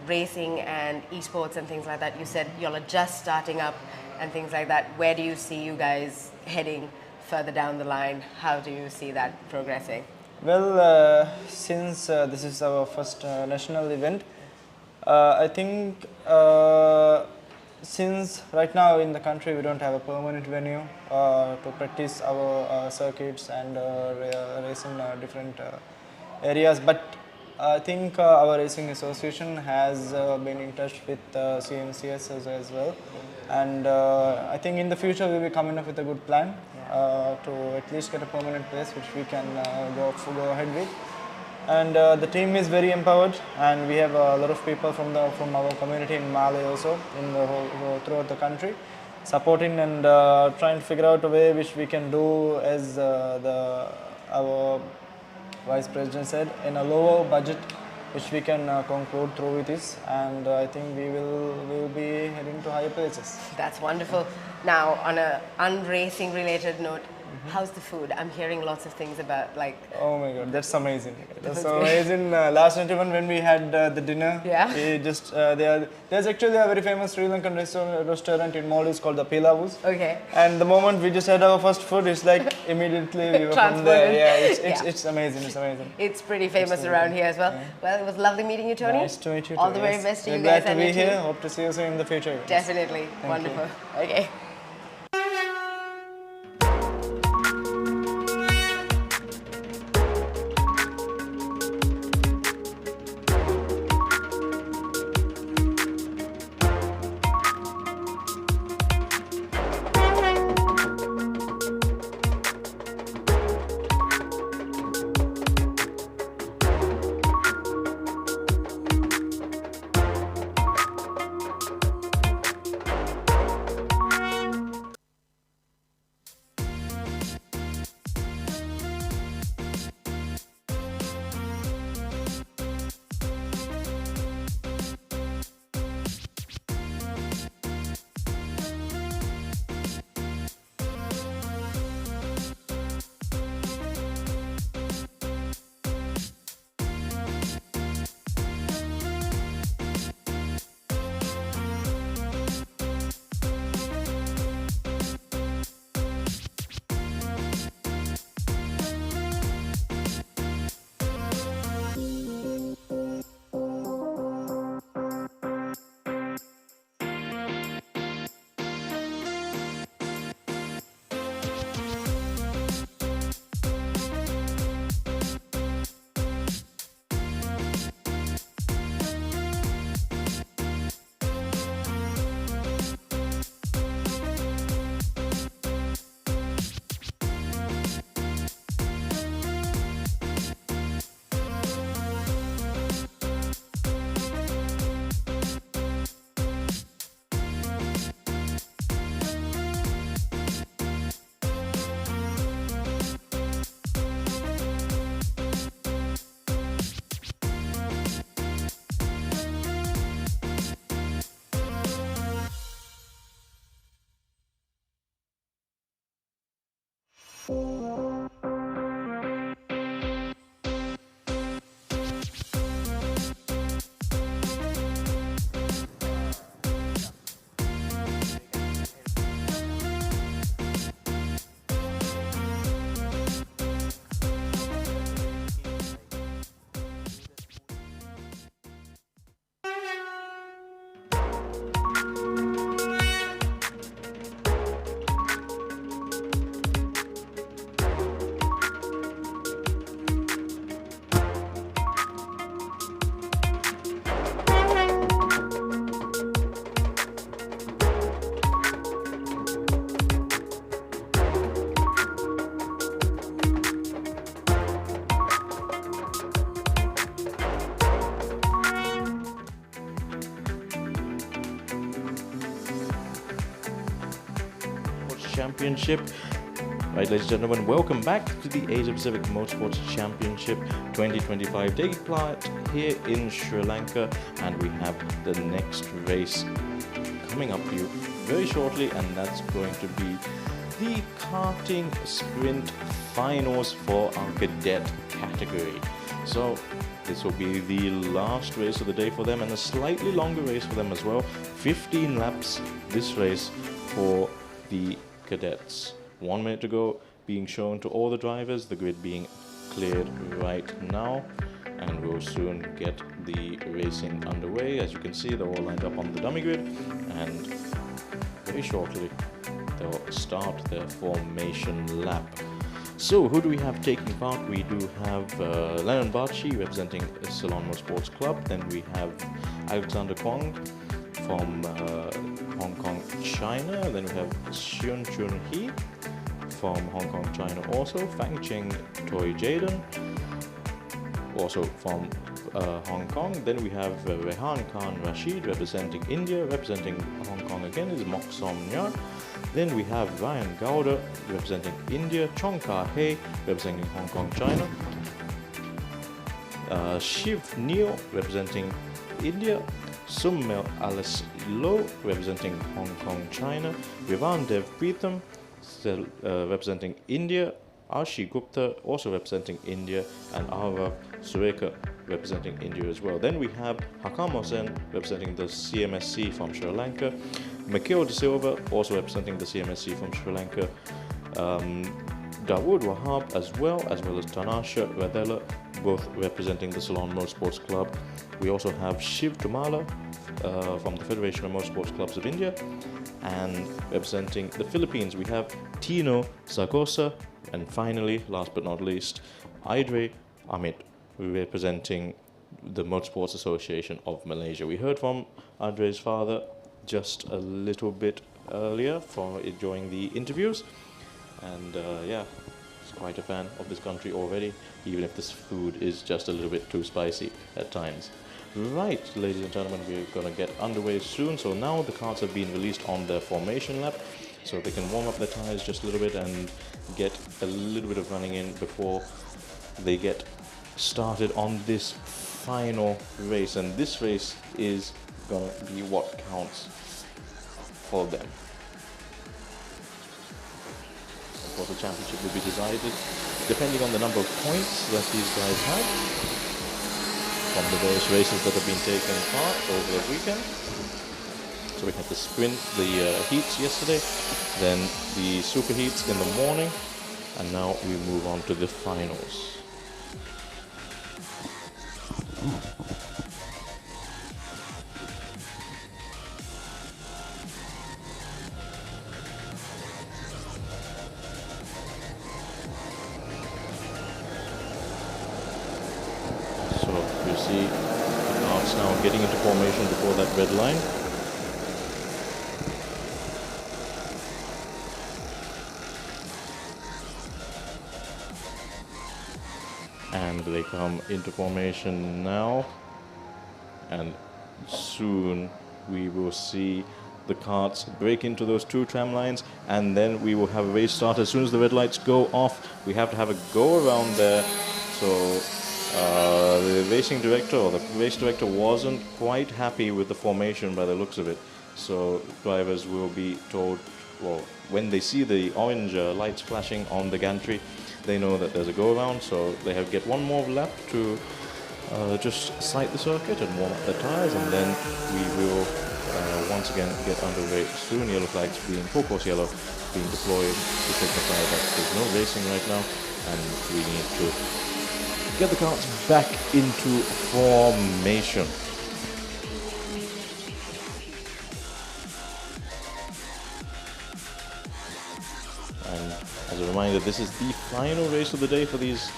racing and esports and things like that, you said y'all are just starting up and things like that. Where do you see you guys heading further down the line? How do you see that progressing? Well, since this is our first national event, I think since right now in the country we don't have a permanent venue to practice our circuits and race in different areas, but I think our racing association has been in touch with CMCS as well, and I think in the future we'll be coming up with a good plan to at least get a permanent place which we can go ahead with. And the team is very empowered, and we have a lot of people from our community in Mali also in the throughout the country supporting and trying to figure out a way which we can do, as our Vice President said, in a lower budget which we can conclude through with this, and I think we will be heading to higher places. That's wonderful. Now, on a unracing related note, how's the food? I'm hearing lots of things about Oh my God, that's amazing. That's amazing. Last night even when we had the dinner, we just there's actually a very famous Sri Lankan restaurant in Maldives called the Pilavus. Okay. And the moment we just had our first food, it's like immediately we were from there. Yeah, it's amazing. It's amazing. It's pretty famous around here as well. Yeah. Well, it was lovely meeting you, Tony. Nice to meet you too. All the very best to you Glad guys. to be here. Hope to see you soon in the future. Definitely. Thank Wonderful. you. Okay. Championship. Right, ladies and gentlemen, welcome back to the Asia Pacific Motorsports Championship 2025 taking part here in Sri Lanka, and we have the next race coming up for you very shortly, and that's going to be the karting sprint finals for our cadet category. So this will be the last race of the day for them, and a slightly longer race for them as well. 15 laps this race for the cadets. 1 minute to go, being shown to all the drivers, the grid being cleared right now, and we'll soon get the racing underway. As you can see, they're all lined up on the dummy grid, and very shortly they'll start their formation lap. So who do we have taking part? We do have Lennon Bachi representing Slalom Sports Club. Then we have Alexander Kwong from Hong Kong, China. Then we have Xion Chun Hee from Hong Kong, China also. Fang Cheng Toy Jaden, also from Hong Kong. Then we have Rehan Khan Rashid representing India. Representing Hong Kong again is Mok Som Nya. Then we have Ryan Gowda representing India. Chong Ka Hei representing Hong Kong, China. Shiv Neo representing India. Summel Alice Low representing Hong Kong, China. Vivan Dev Pritham representing India. Arshi Gupta also representing India, and Arav Sureka representing India as well. Then we have Hakam Hossain representing the CMSC from Sri Lanka. Mikhail De Silva also representing the CMSC from Sri Lanka. Dawood Wahab as well as Tanasha Radella, both representing the Ceylon Motorsports Club. We also have Shiv Tumala from the Federation of Motorsports Clubs of India, and representing the Philippines we have Tino Sagosa, and finally, last but not least, Idre Amit representing the Motorsports Association of Malaysia. We heard from Idre's father just a little bit earlier during the interviews, and yeah, he's quite a fan of this country already, even if this food is just a little bit too spicy at times. Right, ladies and gentlemen, we're going to get underway soon. So now the karts have been released on their formation lap, so they can warm up their tires just a little bit and get a little bit of running in before they get started on this final race. And this race is going to be what counts for them. Of course, the championship will be decided depending on the number of points that these guys have from the various races that have been taken part over the weekend. So we had the sprint, the heats yesterday, then the super heats in the morning, and now we move on to the finals. See the cars now getting into formation before that red line. And they come into formation now, and soon we will see the karts break into those two tram lines, and then we will have a race start. As soon as the red lights go off, we have to have a go around there. So the racing director, or the race director, wasn't quite happy with the formation by the looks of it. So drivers will be told, well, when they see the orange lights flashing on the gantry, they know that there's a go-around, so they have get one more lap to just sight the circuit and warm up their tires, and then we will once again get underway soon. Yellow flags being, full course yellow, being deployed to signify that there's no racing right now, and we need to get the karts back into formation. And as a reminder, this is the final race of the day for these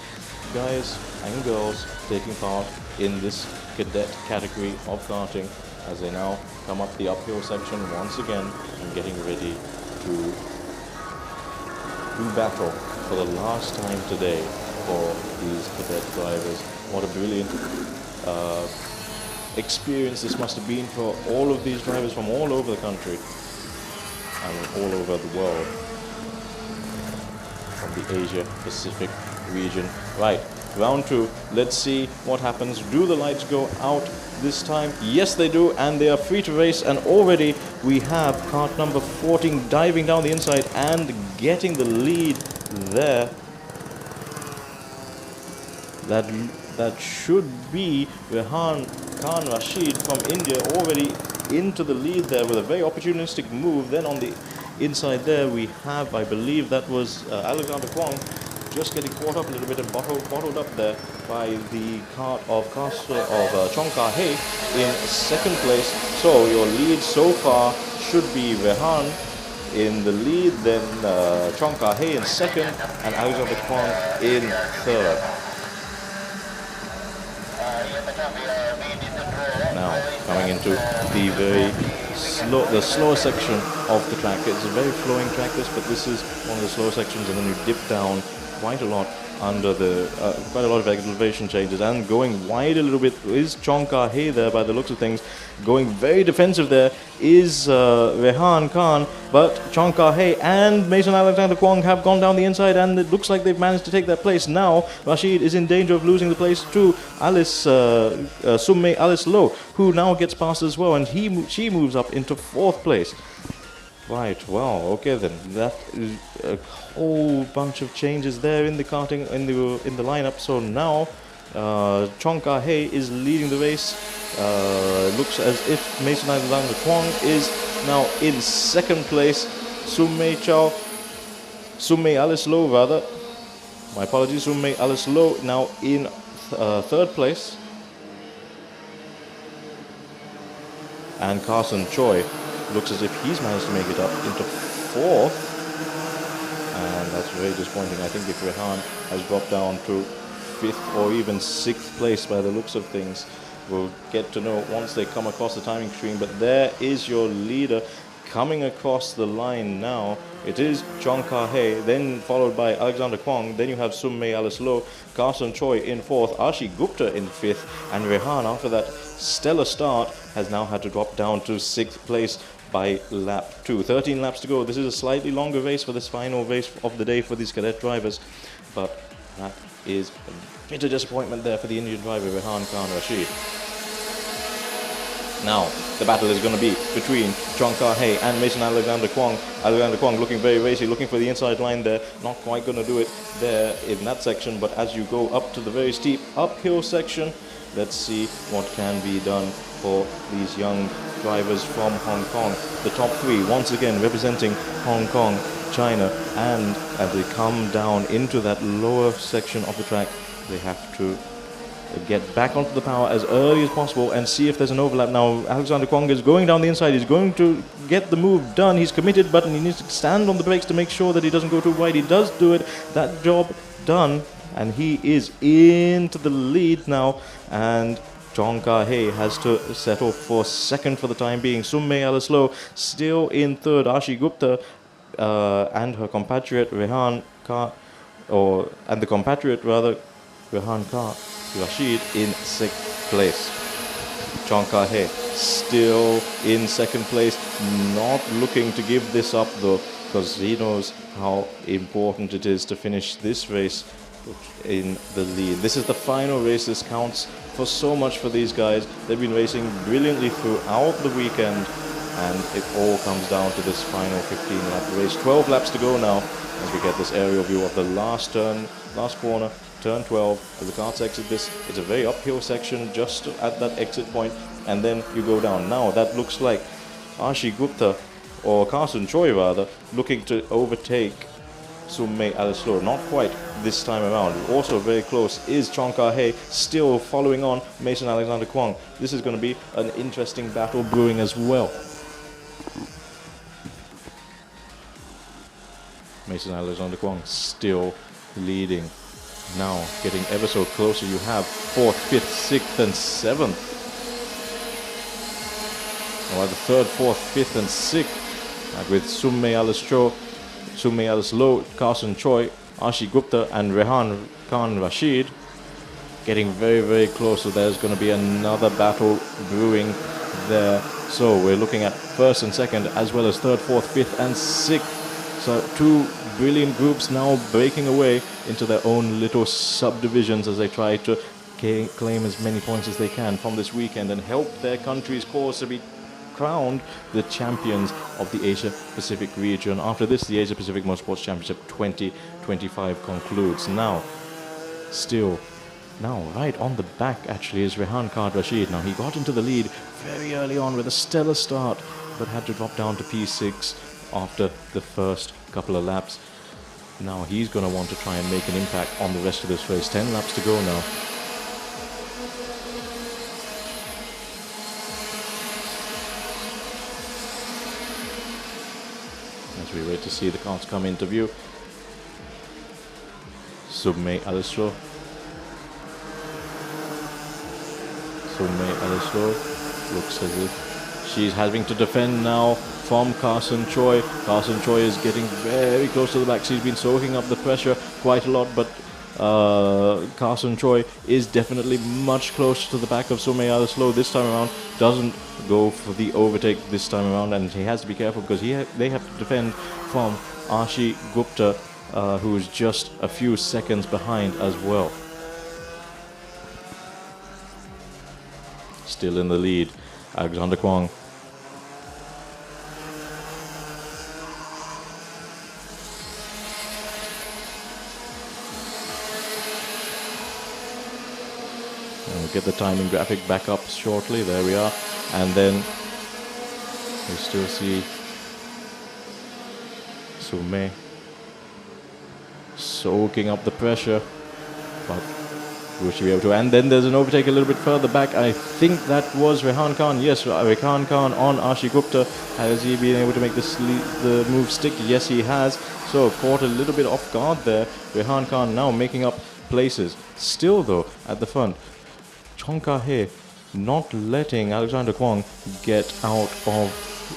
guys and girls taking part in this cadet category of karting, as they now come up the uphill section once again and getting ready to do battle for the last time today for these cadet drivers. What a brilliant experience this must have been for all of these drivers from all over the country and all over the world. Asia Pacific region. Right, round 2. Let's see what happens. Do the lights go out this time? Yes, they do, and they are free to race. And already we have kart number 14 diving down the inside and getting the lead there. That should be Rehan Khan Rashid from India, already into the lead there with a very opportunistic move. Then on the inside there we have, I believe that was Alexander Kwong, just getting caught up a little bit and bottled up there by the kart of Chong Kar Hae in second place. So your lead so far should be Rehan in the lead, then Chong Kar Hae in second, and Alexander Kwong in third. Now coming into the slower section of the track. It's a very flowing track this, but this is one of the slower sections, and then you dip down quite a lot under the quite a lot of elevation changes, and going wide a little bit is Chong Kar Hae there by the looks of things. Going very defensive there is Rehan Khan, but Chong Kar Hae and Mason Alexander Kwong have gone down the inside, and it looks like they've managed to take their place. Now Rashid is in danger of losing the place to Summei Alice Low, who now gets past as well, and she moves up into fourth place. Right, wow, okay then. That is a whole bunch of changes there in the karting, in the lineup. So now Chong Kar Hae is leading the race. Looks as if Mason Alexander Kwong is now in second place. Summei Alice Low rather. My apologies, Summei Alice Low now in third place. And Carson Choi looks as if he's managed to make it up into fourth, and that's very disappointing. I think if Rehan has dropped down to fifth or even sixth place by the looks of things, we'll get to know once they come across the timing screen. But there is your leader coming across the line now. It is Chong Kar Hae, then followed by Alexander Kwong, then you have Summei Alice Low, Carson Choi in fourth, Ashi Gupta in fifth, and Rehan, after that stellar start, has now had to drop down to sixth place by lap 2. 13 laps to go. This is a slightly longer race for this final race of the day for these cadet drivers, but that is a bitter disappointment there for the Indian driver Rehan Khan Rashid. Now the battle is going to be between Chong Kar Hae and Mason Alexander Kwong. Alexander Kwong looking very racy, looking for the inside line there, not quite going to do it there in that section, but as you go up to the very steep uphill section, let's see what can be done for these young drivers from Hong Kong. The top three once again representing Hong Kong, China, and as they come down into that lower section of the track, they have to get back onto the power as early as possible and see if there's an overlap. Now Alexander Kwong is going down the inside, he's going to get the move done, he's committed, but he needs to stand on the brakes to make sure that he doesn't go too wide. He does do it, that job done, and he is into the lead now, and Chong Kar Hae has to settle for second for the time being. Summei Alice Low still in third. Ashi Gupta and her compatriot Rehan Khan, and the compatriot rather, Rehan Khan Rashid in sixth place. Chong Kar Hae still in second place, not looking to give this up though, because he knows how important it is to finish this race in the lead. This is the final race. This counts for so much for these guys. They've been racing brilliantly throughout the weekend, and it all comes down to this final 15-lap race. 12 laps to go now as we get this aerial view of the last corner, turn 12. As the carts exit this, it's a very uphill section just at that exit point, and then you go down. Now that looks like Ashi Gupta, or Carson Choi rather, looking to overtake Summei Alice Low. Not quite this time around. Also very close is Chong Kar Hae, still following on Mason Alexander Kwong. This is going to be an interesting battle brewing as well. Mason Alexander Kwong still leading. Now getting ever so closer. You have 4th, 5th, 6th and 7th. Now the 3rd, 4th, 5th and 6th with Summei Alice Low, Carson Choi, Ashi Gupta and Rehan Khan Rashid getting very, very close. So there's going to be another battle brewing there. So we're looking at 1st and 2nd, as well as 3rd, 4th, 5th and 6th. So 2 brilliant groups now breaking away into their own little subdivisions as they try to claim as many points as they can from this weekend and help their country's cause to be crowned the champions of the Asia Pacific region. After this, the Asia Pacific Motorsports Championship 2025 concludes. Now, right on the back actually is Rehan Khan Rashid. Now, he got into the lead very early on with a stellar start, but had to drop down to P6 after the first couple of laps. Now, he's going to want to try and make an impact on the rest of this race. 10 laps to go now. As we wait to see the cars come into view. Submay Alislo. Looks as if she's having to defend now from Carson Choi. Carson Choi is getting very close to the back. She's been soaking up the pressure quite a lot, but Carson Choi is definitely much closer to the back of Submay Alislo this time around. Doesn't go for the overtake this time around, and he has to be careful because they have to defend from Ashi Gupta, who is just a few seconds behind as well. Still in the lead, Alexander Kwong. We'll get the timing graphic back up shortly. There we are. And then we still see Submay soaking up the pressure, but will she be able to? And then there's an overtake a little bit further back. I think that was Rehan Khan. Yes, Rehan Khan on Ashi Gupta. Has he been able to make the move stick? Yes, he has. So caught a little bit off guard there. Rehan Khan now making up places. Still though, at the front, Chongka He not letting Alexander Kwong get out of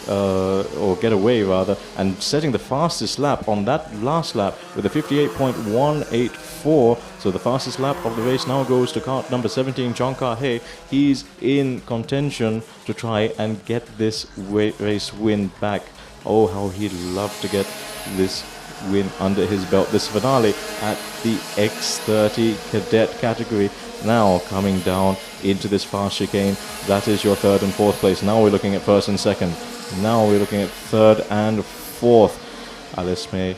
or get away rather, and setting the fastest lap on that last lap with a 58.184. So the fastest lap of the race now goes to kart number 17, Chongka He. He's in contention to try and get this race win back. Oh, how he'd love to get this win under his belt. This finale at the X30 Cadet category. Now coming down into this fast chicane, that is your third and fourth place. Now we're looking at first and second. Now we're looking at third and fourth. Submay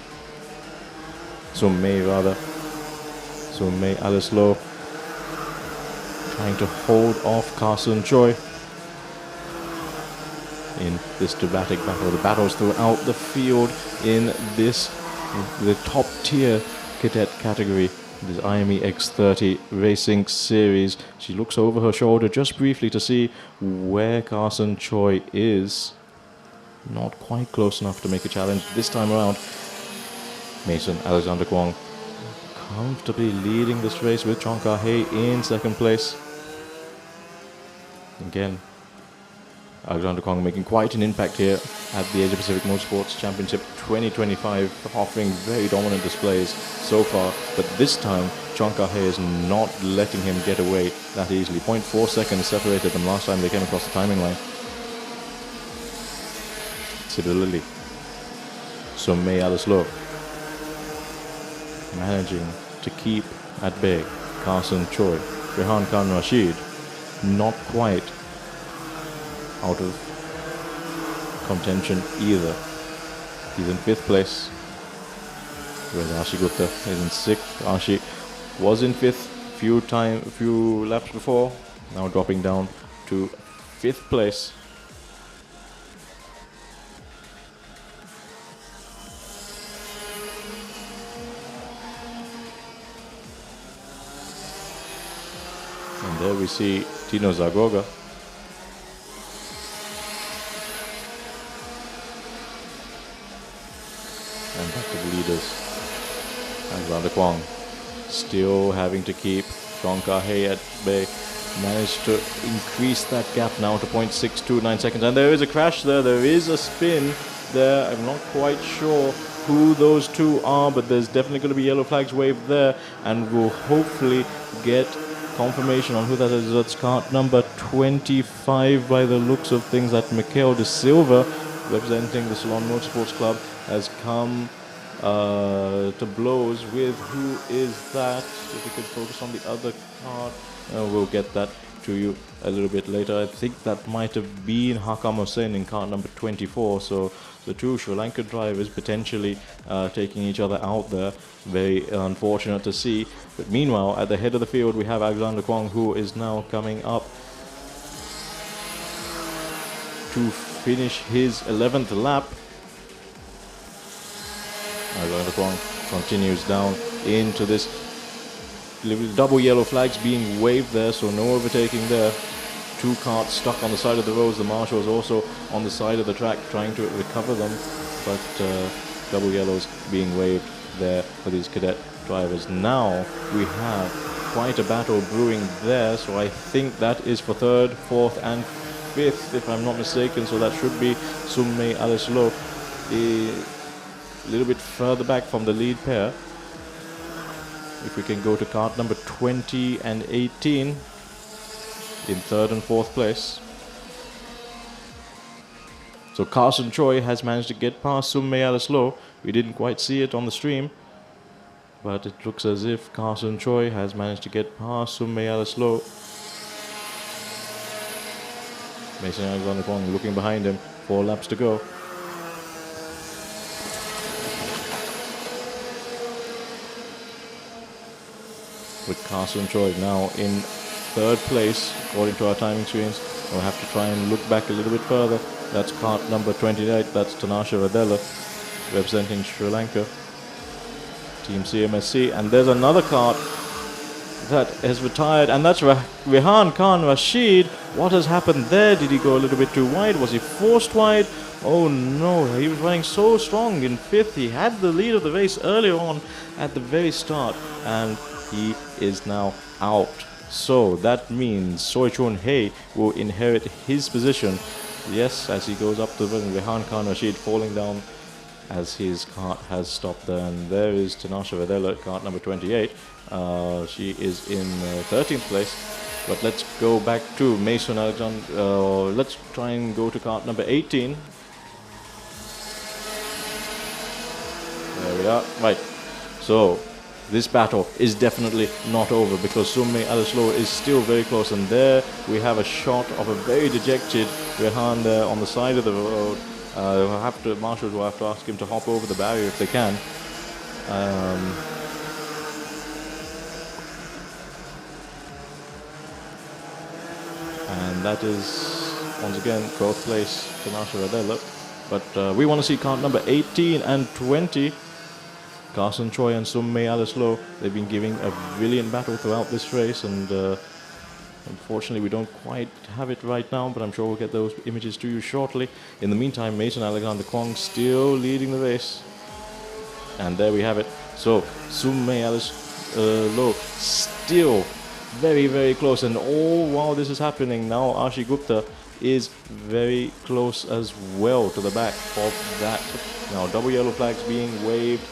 Alislo trying to hold off Carson Choi in this dramatic battle. The battles throughout the field in the top tier cadet category, this IME X30 Racing Series. She looks over her shoulder just briefly to see where Carson Choi is. Not quite close enough to make a challenge this time around. Mason Alexander Kwong comfortably leading this race with Chongka He in second place. Again, Alexander Kwong making quite an impact here at the Asia Pacific Motorsports Championship 2025, offering very dominant displays so far, but this time Chongka He is not letting him get away that easily. 0.4 seconds separated them last time they came across the timing line. Similarly, Submay Alislo managing to keep at bay Carson Choi. Rehan Khan Rashid not quite out of contention either. He's in fifth place, whereas Ashi Gupta is in sixth. Ashi was in fifth few laps before, now dropping down to fifth place. And there we see Tino Zagoga. And back to the leaders. Alexander Kwong still having to keep Chongka He at bay. Managed to increase that gap now to 0.629 seconds. And there is a crash there. There is a spin there. I'm not quite sure who those two are, but there's definitely going to be yellow flags waved there. And we'll hopefully get confirmation on who that is. That's kart number 25 by the looks of things. That Mikhail De Silva, representing the Slalom Motorsports Club, has come to blows with, who is that? If we could focus on the other card, we'll get that to you a little bit later. I think that might have been Hakam Hussain in card number 24. So the two Sri Lankan drivers potentially taking each other out there. Very unfortunate to see. But meanwhile, at the head of the field, we have Alexander Kwong, who is now coming up to finish his 11th lap. Alexander Kwong continues down into this double yellow flags being waved there, so no overtaking there. Two carts stuck on the side of the roads. The marshal is also on the side of the track trying to recover them, but double yellows being waved there for these cadet drivers. Now we have quite a battle brewing there, so I think that is for third, fourth and fifth, if I'm not mistaken. So that should be Summe Aleslo, a little bit further back from the lead pair. If we can go to cart number 20 and 18 in third and fourth place. So Carson Choi has managed to get past Summe Aleslo. We didn't quite see it on the stream, but it looks as if Carson Choi has managed to get past Summe Aleslo. Mason Alexander Kwong looking behind him, 4 laps to go. With Carson Choi now in third place, according to our timing screens. We'll have to try and look back a little bit further. That's cart number 28, that's Tanasha Vadela, representing Sri Lanka, Team CMSC. And there's another cart that has retired, and that's Rehan Khan Rashid. What has happened there? Did he go a little bit too wide? Was he forced wide? Oh no, he was running so strong in fifth. He had the lead of the race earlier on at the very start, and he is now out. So that means Soi Chun Hei will inherit his position. Yes, as he goes up to the Rehan Khan Rashid falling down as his cart has stopped there. And there is Tanasha Vadela, cart number 28. She is in 13th place. But let's go back to Mason Alexander. Let's try and go to cart number 18. There we are. Right. So this battle is definitely not over, because Summe Aleslo is still very close, and there we have a shot of a very dejected Rehan there on the side of the road. Marshals will have to ask him to hop over the barrier if they can. And that is once again 12th place Tanasha Radella. But we want to see cart number 18 and 20. Carson Choi and Summe Aleslo, they've been giving a brilliant battle throughout this race, and unfortunately we don't quite have it right now, but I'm sure we'll get those images to you shortly. In the meantime, Mason Alexander Kwong still leading the race. And there we have it. So Summe Aleslo still very, very close, and all while this is happening now, Ashi Gupta is very close as well to the back of that. Now double yellow flags being waved,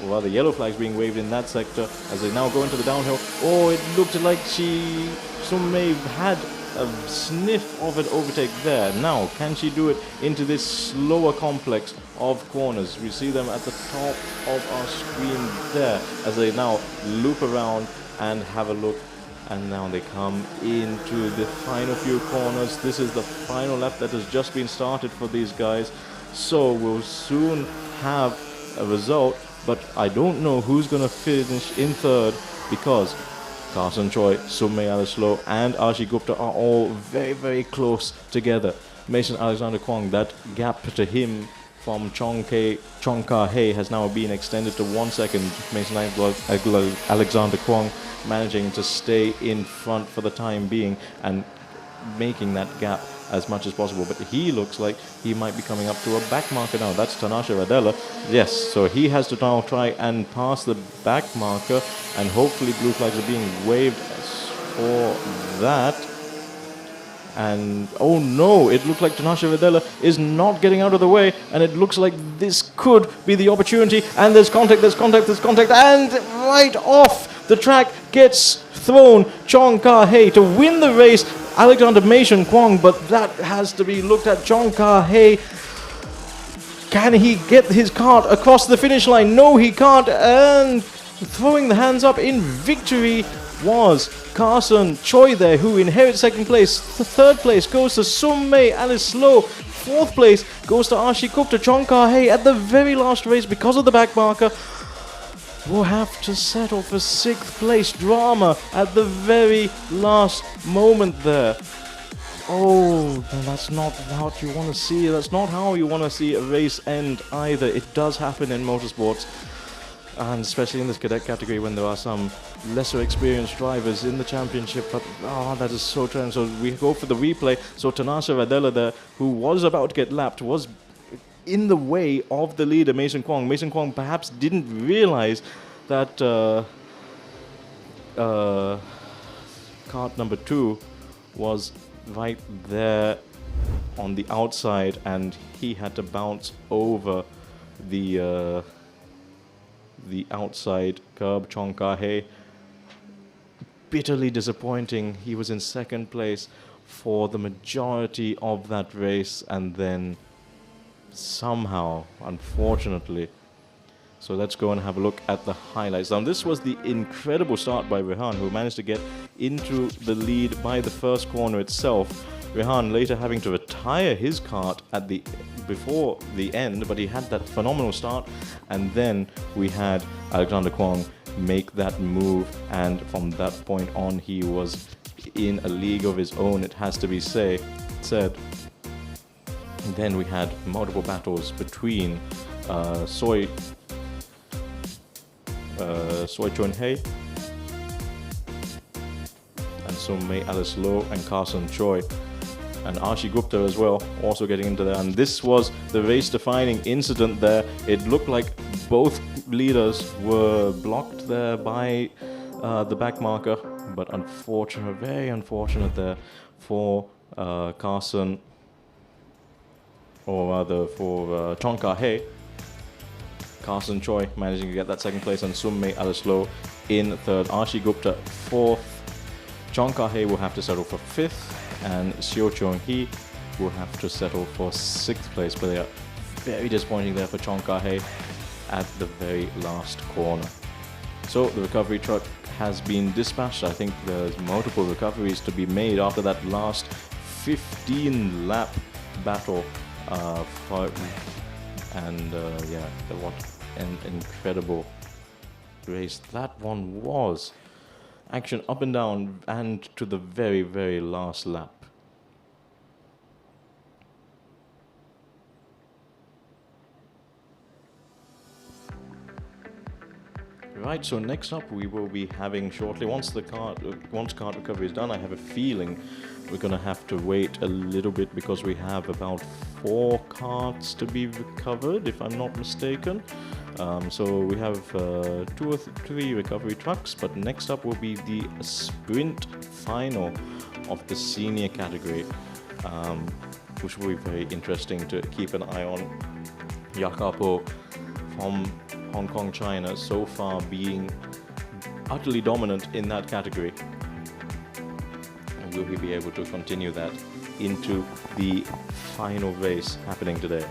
or rather yellow flags being waved in that sector as they now go into the downhill. Oh, it looked like Summe had a sniff of an overtake there. Now, can she do it into this slower complex of corners? We see them at the top of our screen there as they now loop around and have a look. And now they come into the final few corners. This is the final lap that has just been started for these guys. So we'll soon have a result, but I don't know who's going to finish in third, because Carson Choi, Summe Aleslo and Ashi Gupta are all very, very close together. Mason Alexander Kwong, that gap to him from Chong Ka Hei has now been extended to 1 second. Mason Alexander Kwong managing to stay in front for the time being and making that gap as much as possible, but he looks like he might be coming up to a back marker now. That's Tanasha Radella. Yes, so he has to now try and pass the back marker, and hopefully blue flags are being waved for that. And oh no, it looks like Tanasha Radella is not getting out of the way, and it looks like this could be the opportunity. And there's contact, and right off the track gets thrown Chong Ka Hei to win the race. Alexander Mason Kwong, but that has to be looked at. Chong Ka Hei Can he get his kart across the finish line? No, he can't. And throwing the hands up in victory was Carson Choi there, who inherits second place. Third place goes to Summei Alice Low. Fourth place goes to Ashi Gupta. Chonkar Hay at the very last race, because of the back marker, will have to settle for sixth place. Drama at the very last moment there. Oh, that's not what you want to see. That's not how you want to see a race end either. It does happen in motorsports, and especially in this cadet category when there are some lesser experienced drivers in the championship. But that is so true. So we go for the replay. So Tanasha Radella there, who was about to get lapped, was in the way of the leader, Mason Kwong. Mason Kwong perhaps didn't realize that kart number 2 was right there on the outside, and he had to bounce over the outside curb. Chonkar Hay, bitterly disappointing. He was in second place for the majority of that race, and then somehow, unfortunately. So let's go and have a look at the highlights. Now, this was the incredible start by Rehan, who managed to get into the lead by the first corner itself. Rehan later having to retire his kart at before the end, but he had that phenomenal start. And then we had Alexander Kwong make that move, and from that point on, he was in a league of his own, it has to be said. And then we had multiple battles between Soy Chun Hei and Summei Alice Low and Carson Choi and Ashi Gupta as well, also getting into there. And this was the race-defining incident there. It looked like both leaders were blocked there by the back marker, but unfortunate, very unfortunate there for Carson, or rather for Chonkar Hay. Carson Choi managing to get that second place, and Summei Alice Low in third. Ashi Gupta fourth. Chonkar Hay will have to settle for fifth, and Seo Chung Hee will have to settle for sixth place. But they are very disappointing there for Chonkar Hay at the very last corner. So the recovery truck has been dispatched. I think there's multiple recoveries to be made after that last 15 lap battle. What an incredible race that one was. Action up and down and to the very, very last lap. Right, so next up we will be having shortly, once kart recovery is done, I have a feeling we're going to have to wait a little bit, because we have about 4 karts to be recovered, if I'm not mistaken. So we have 2 or 3 recovery trucks, but next up will be the sprint final of the senior category, which will be very interesting to keep an eye on. Yakapo from Hong Kong, China, so far being utterly dominant in that category. And will he be able to continue that into the final race happening today?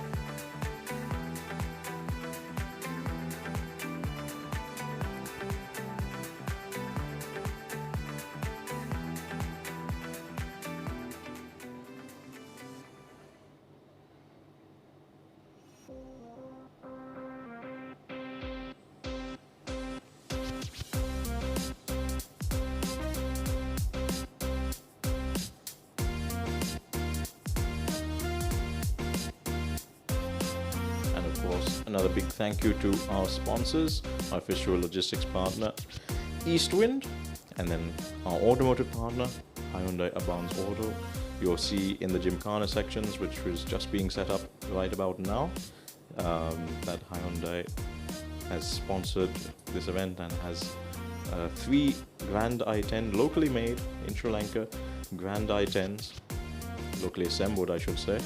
Another big thank you to our sponsors, our official logistics partner, Eastwind, and then our automotive partner, Hyundai Abans Auto. You'll see in the gymkhana sections, which was just being set up right about now, that Hyundai has sponsored this event and has 3 Grand i10 locally made in Sri Lanka, Grand i10s, locally assembled I should say.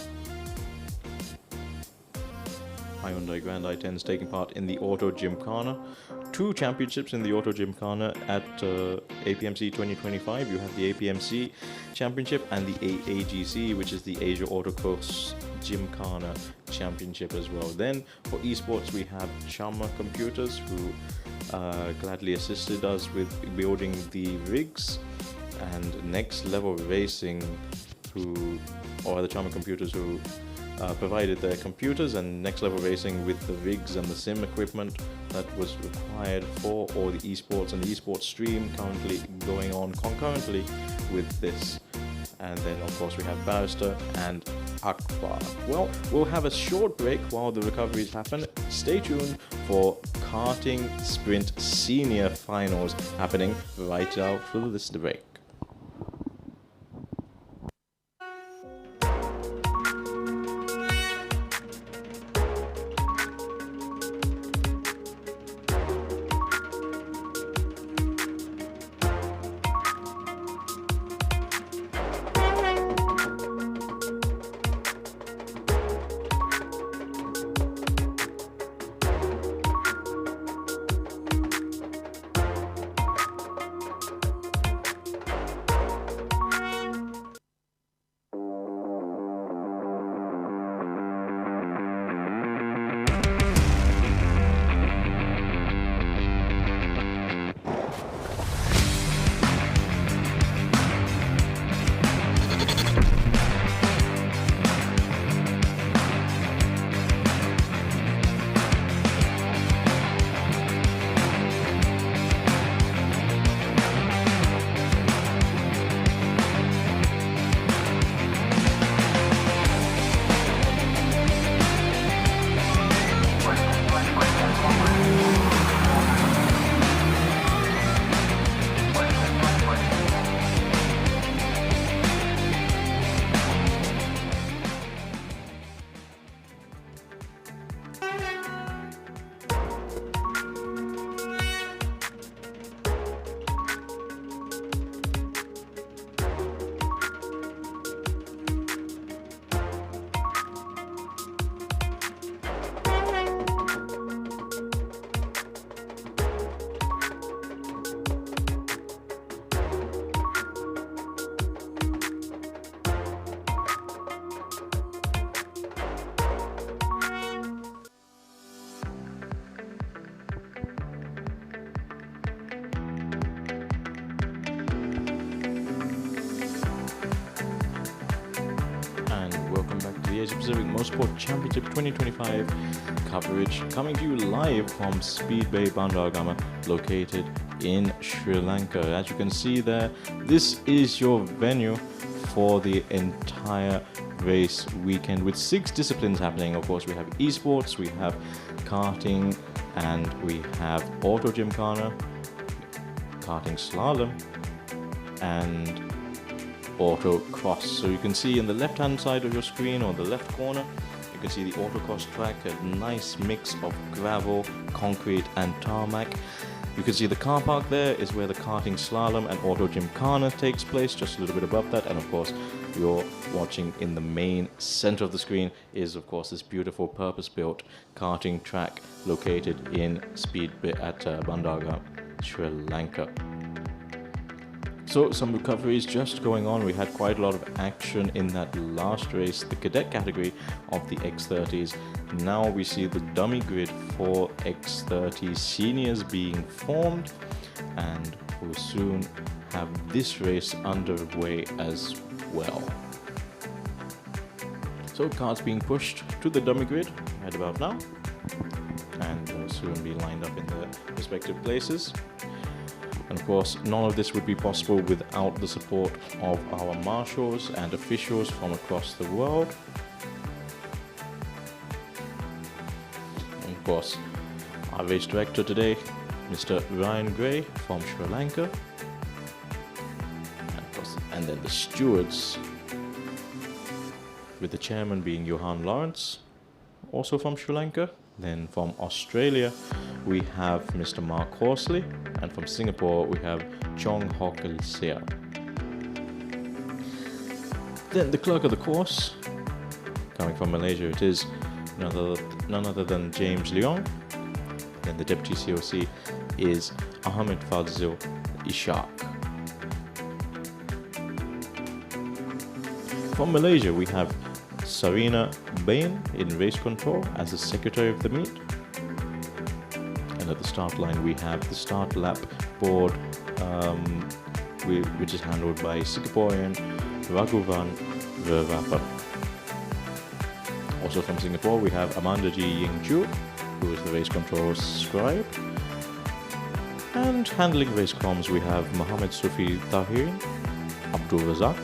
Hyundai Grand i10s taking part in the Auto Gymkhana two championships in the Auto Gymkhana at APMC 2025. You have the APMC Championship and the AAGC, which is the Asia Autocross Gymkhana Championship as well. Then for esports, we have Sharma Computers, who gladly assisted us with building the rigs, and Next Level Racing, the Sharma Computers who provided their computers, and Next Level Racing with the rigs and the sim equipment that was required for all the esports, and the esports stream currently going on concurrently with this. And then of course we have Barrister and Akbar. Well, we'll have a short break while the recoveries happen. Stay tuned for Karting Sprint Senior Finals happening right after this break. Asia Pacific Motorsport Championship 2025 coverage, coming to you live from Speedway Bandargama, located in Sri Lanka. As you can see there, this is your venue for the entire race weekend with 6 disciplines happening. Of course, we have esports, we have karting, and we have auto gymkhana, karting slalom, and autocross. So you can see in the left hand side of your screen, or the left corner, you can see the autocross track, a nice mix of gravel, concrete and tarmac. You can see the car park there is where the karting slalom and auto gymkhana takes place, just a little bit above that. And of course, you're watching in the main center of the screen is of course this beautiful purpose-built karting track located in Speedway at Bandargama, Sri Lanka. So some recoveries just going on. We had quite a lot of action in that last race, the Cadet category of the X30s. Now we see the dummy grid for X30 seniors being formed, and we'll soon have this race underway as well. So cars being pushed to the dummy grid right about now, and will soon be lined up in their respective places. And of course, none of this would be possible without the support of our marshals and officials from across the world. And of course, our race director today, Mr. Ryan Gray from Sri Lanka. And, of course, and then the stewards, with the chairman being Johan Lawrence, also from Sri Lanka. Then from Australia, we have Mr. Mark Horsley, and from Singapore, we have Chong Hock Sia. Then the clerk of the course, coming from Malaysia, it is none other than James Leong. Then the deputy COC, is Ahmed Fadzil Ishaq. From Malaysia, we have Sarina Bain in race control as the secretary of the meet. And at the start line, we have the start lap board, which is handled by Singaporean Raghuvan Vervapan. Also from Singapore, we have Amanda G. Ying Chu, who is the race control scribe. And handling race comms, we have Mohammed Sufi Tahir, Abdul Razak,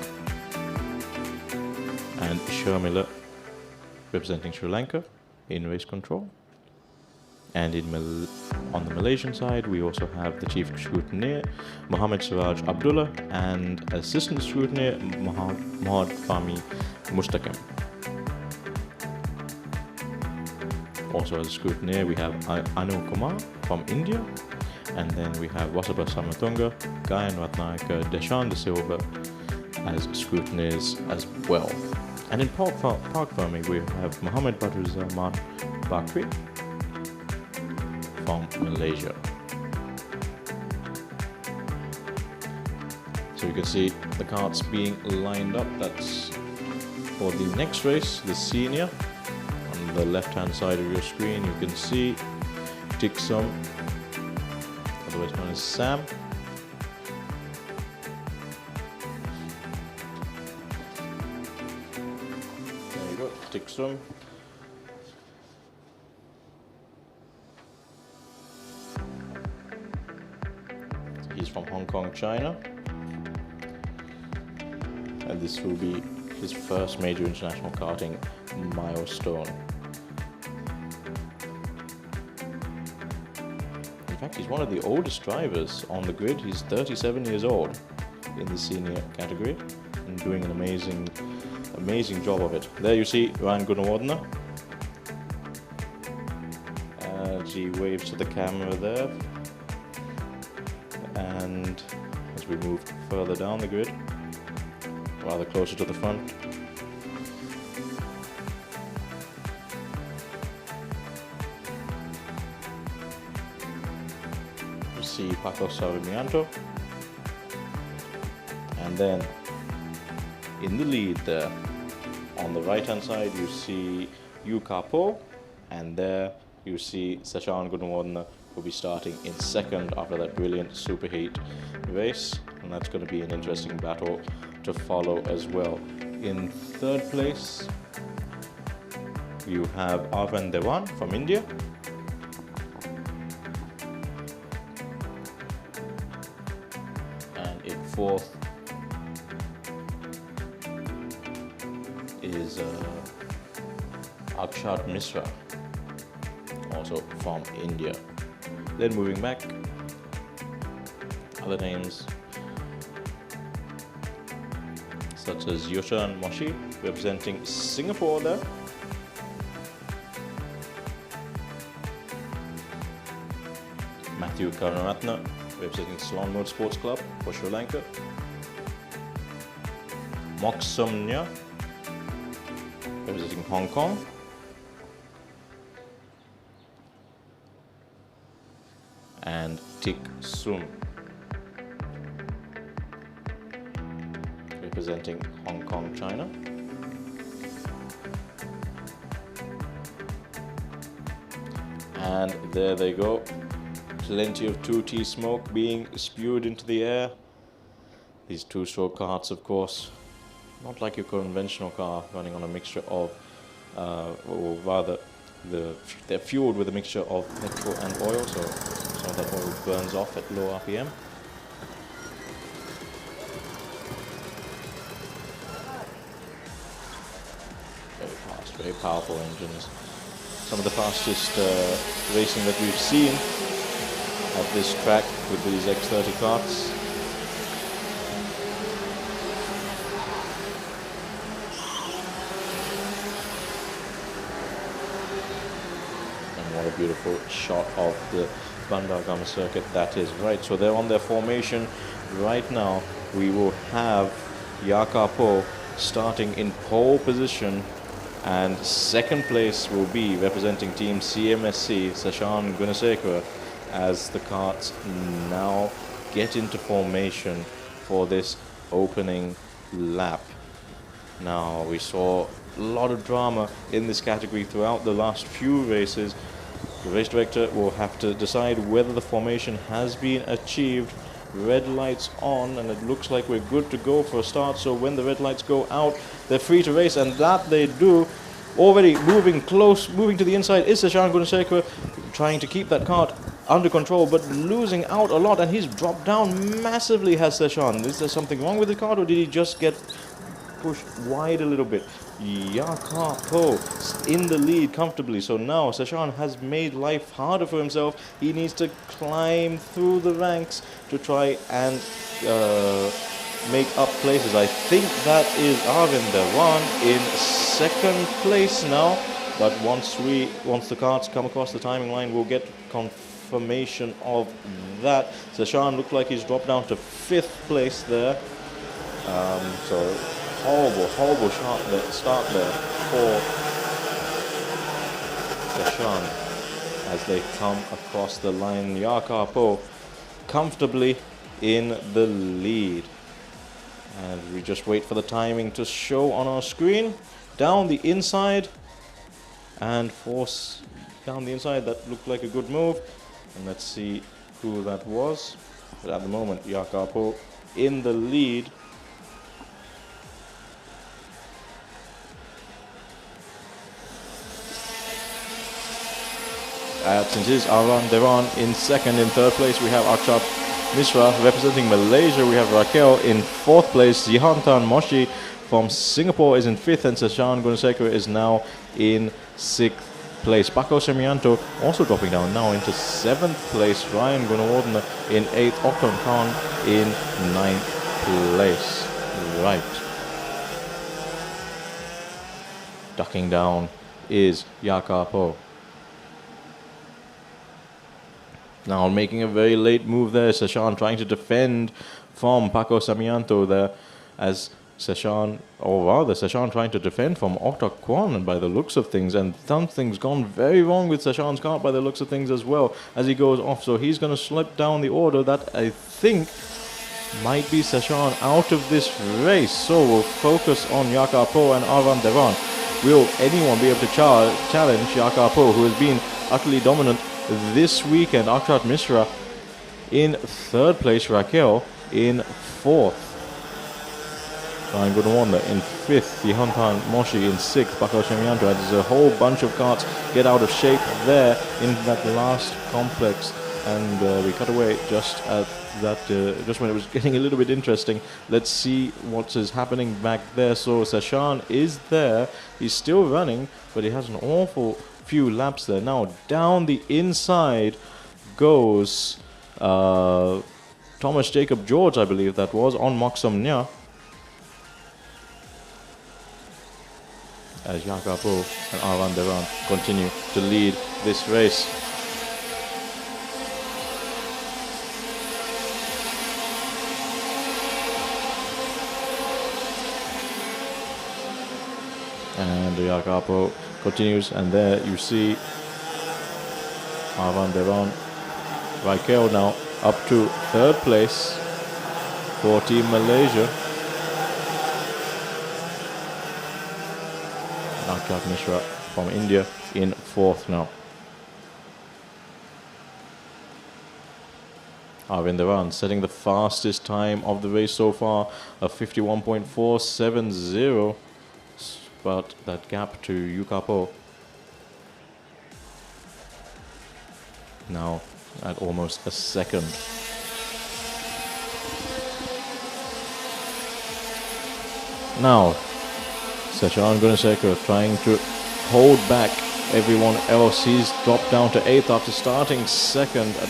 and Sharmila representing Sri Lanka in race control. And on the Malaysian side, we also have the chief scrutineer, Mohammed Siraj Abdullah, and assistant scrutineer, Mohd Fahmi Mustaqim. Also as a scrutineer, we have Anu Kumar from India, and then we have Wasaba Samatunga, Gayan Ratnayaka, Deshan De Silva as scrutineers as well. And in park farming, we have Muhammad Badruzaman Bakri from Malaysia. So you can see the carts being lined up. That's for the next race, the senior. On the left-hand side of your screen, you can see Tixum, otherwise known as Sam. There you go, Tixum. He's from Hong Kong, China. And this will be his first major international karting milestone. In fact, he's one of the oldest drivers on the grid. He's 37 years old in the senior category and doing an amazing job of it. There you see Ryan Gunawardena. He waves to the camera there. And as we move further down the grid, rather closer to the front, you see Paco Sarmiento, and then in the lead there, on the right hand side, you see Yu Kapo, and there you see Sashan Gunawardena, will be starting in second after that brilliant superheat race, and that's going to be an interesting battle to follow as well. In third place, you have Arvind Dewan from India. And in fourth is Akshat Misra, also from India. Then moving back, other names such as Yoshan Moshi representing Singapore there. Matthew Karunaratne representing Slalom Motorsports Club for Sri Lanka. Moksumnya representing Hong Kong. And Tik Sum representing Hong Kong, China. And there they go. Plenty of 2T smoke being spewed into the air. These two-stroke karts, of course, not like your conventional car running on a mixture of, or rather, they're fueled with a mixture of petrol and oil, so some of that oil burns off at low RPM. Very fast, very powerful engines. Some of the fastest racing that we've seen at this track with these X30 karts. And what a beautiful shot of the Bandar Gama circuit that is. Right, so they're on their formation right now. We will have Yakapo starting in pole position, and second place will be representing team CMSC, Sashan Gunasekara, as the karts now get into formation for this opening lap. Now, we saw a lot of drama in this category throughout the last few races. The race director will have to decide whether the formation has been achieved. Red lights on, and it looks like we're good to go for a start. So when the red lights go out, they're free to race, and that they do. Already moving to the inside is Sashan Gunasekara, trying to keep that kart under control, but losing out a lot, and he's dropped down massively, has Sashan. Is there something wrong with the kart, or did he just get pushed wide a little bit? Jakob in the lead comfortably. So now Sashan has made life harder for himself. He needs to climb through the ranks to try and make up places. I think that is Arvind Dewan in second place now. But once the karts come across the timing line, we'll get confirmation of that. Sashan looks like he's dropped down to 5th place there. So horrible start there for Sashan as they come across the line. Jakob comfortably in the lead. And we just wait for the timing to show on our screen. Down the inside, and force down the inside. That looked like a good move. And let's see who that was. But at the moment, Jakob in the lead. Since it is Arvind Dewan in second. In third place, we have Akshat Mishra representing Malaysia. We have Raquel in 4th place. Zihantan Moshi from Singapore is in 5th, and Sashan Gunasekara is now in 6th place. Paco Semianto also dropping down now into 7th place. Ryan Gunawardena in 8th. Okon Khan in 9th place. Right. Ducking down is Jakob. Now making a very late move there, Sashan trying to defend from Paco Samianto there, as Sashan trying to defend from Autocross by the looks of things, and something's gone very wrong with Sashan's kart by the looks of things as well as he goes off. So he's going to slip down the order. That I think might be Sashan out of this race. So we'll focus on Jakob and Arvind Dewan. Will anyone be able to challenge Jakob, who has been utterly dominant this weekend? Akshat Mishra in 3rd place, Raquel in 4th, Ryan Gunawardena in 5th, Zihantan Moshi in 6th, Paco Semianto. There's a whole bunch of karts get out of shape there in that last complex, and we cut away just at that, just when it was getting a little bit interesting. Let's see what is happening back there. So Sashan is there, he's still running, but he has an awful few laps there. Now down the inside goes Thomas Jacob George, I believe that was, on Moksomnya, as Jakob and Arvind Dewan continue to lead this race. And Jakob continues, and there you see Arvind Dewan. Raquel now up to 3rd place for Team Malaysia. Akshat Mishra from India in 4th now. Arvind Dewan setting the fastest time of the race so far, a 51.470. But that gap to Yukapo now at almost a second. Now Sashan Gunasekara trying to hold back everyone else. He's dropped down to 8th after starting 2nd. A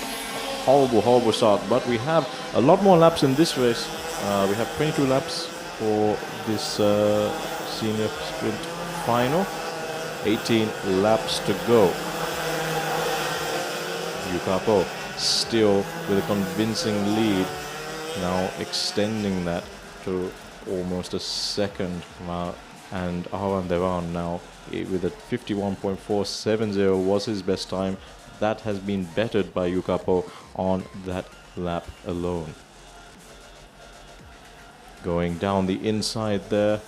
horrible start, but we have a lot more laps in this race. We have 22 laps for this senior sprint final. 18 laps to go. Yukapo still with a convincing lead, now extending that to almost a second. And Arvind Dewan now with a 51.470 was his best time, that has been bettered by Yukapo on that lap alone. Going down the inside there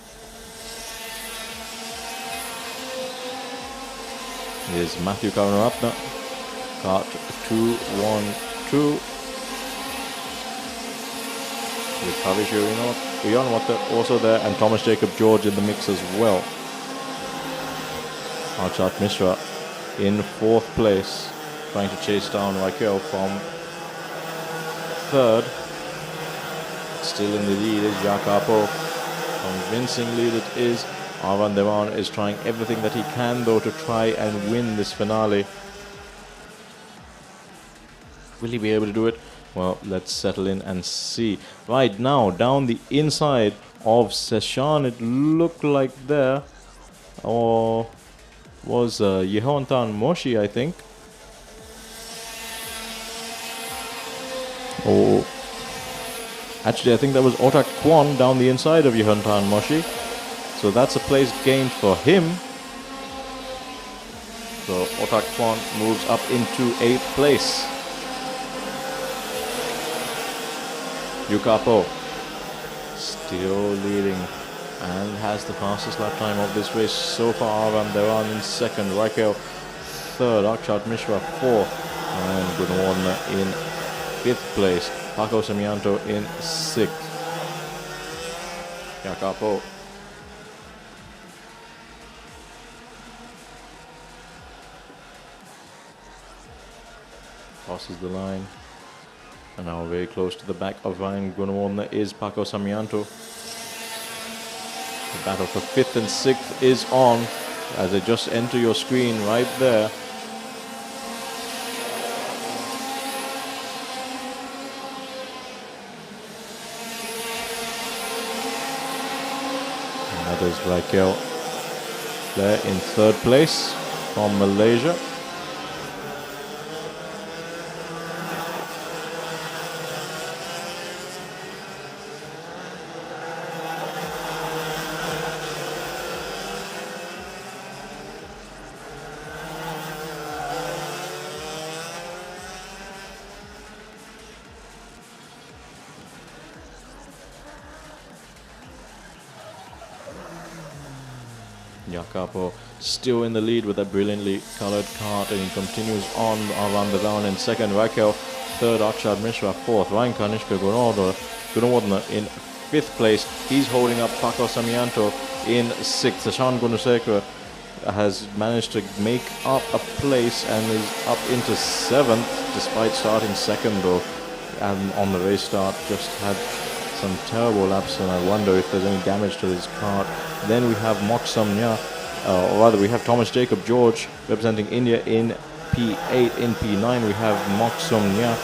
is Matthew Karunaratne. Kart 2-1-2 with Kavisha Uyanwata also there, and Thomas Jacob George in the mix as well. Archat Mishra in 4th place, trying to chase down Raquel from 3rd. Still in the lead is Jacopo. Convincing lead it is. Arvan Devan is trying everything that he can though to try and win this finale. Will he be able to do it? Well, let's settle in and see. Right now, down the inside of Seshan, it looked like there, or was Yehontan Moshi, I think. Oh, actually, I think that was Otak Kwon down the inside of Yehontan Moshi. So that's a place gained for him. So Otak Kwon moves up into 8th place. Yukapo still leading and has the fastest lap time of this race so far. Arvan Devan in 2nd, Raquel 3rd, Akshat Mishra 4th, and Gunawardene in 5th place. Paco Samianto in 6th. Yukapo crosses the line. And now very close to the back of Ryan Gunawardene is Paco Samianto. The battle for 5th and 6th is on as they just enter your screen right there. And that is Raquel there in 3rd place from Malaysia. Jacopo still in the lead with a brilliantly colored kart, and he continues on around the round in 2nd. Raquel 3rd, Akshad Mishra 4th, Ryan Kanishka Gunawardene in 5th place. He's holding up Paco Samianto in 6th. Sashan Gunasekara has managed to make up a place and is up into 7th despite starting 2nd though, and on the race start just had some terrible laps, and I wonder if there's any damage to his kart. Then we have Moksam Nya, or rather we have Thomas Jacob George representing India in P8. In P9 we have Moksam Nya,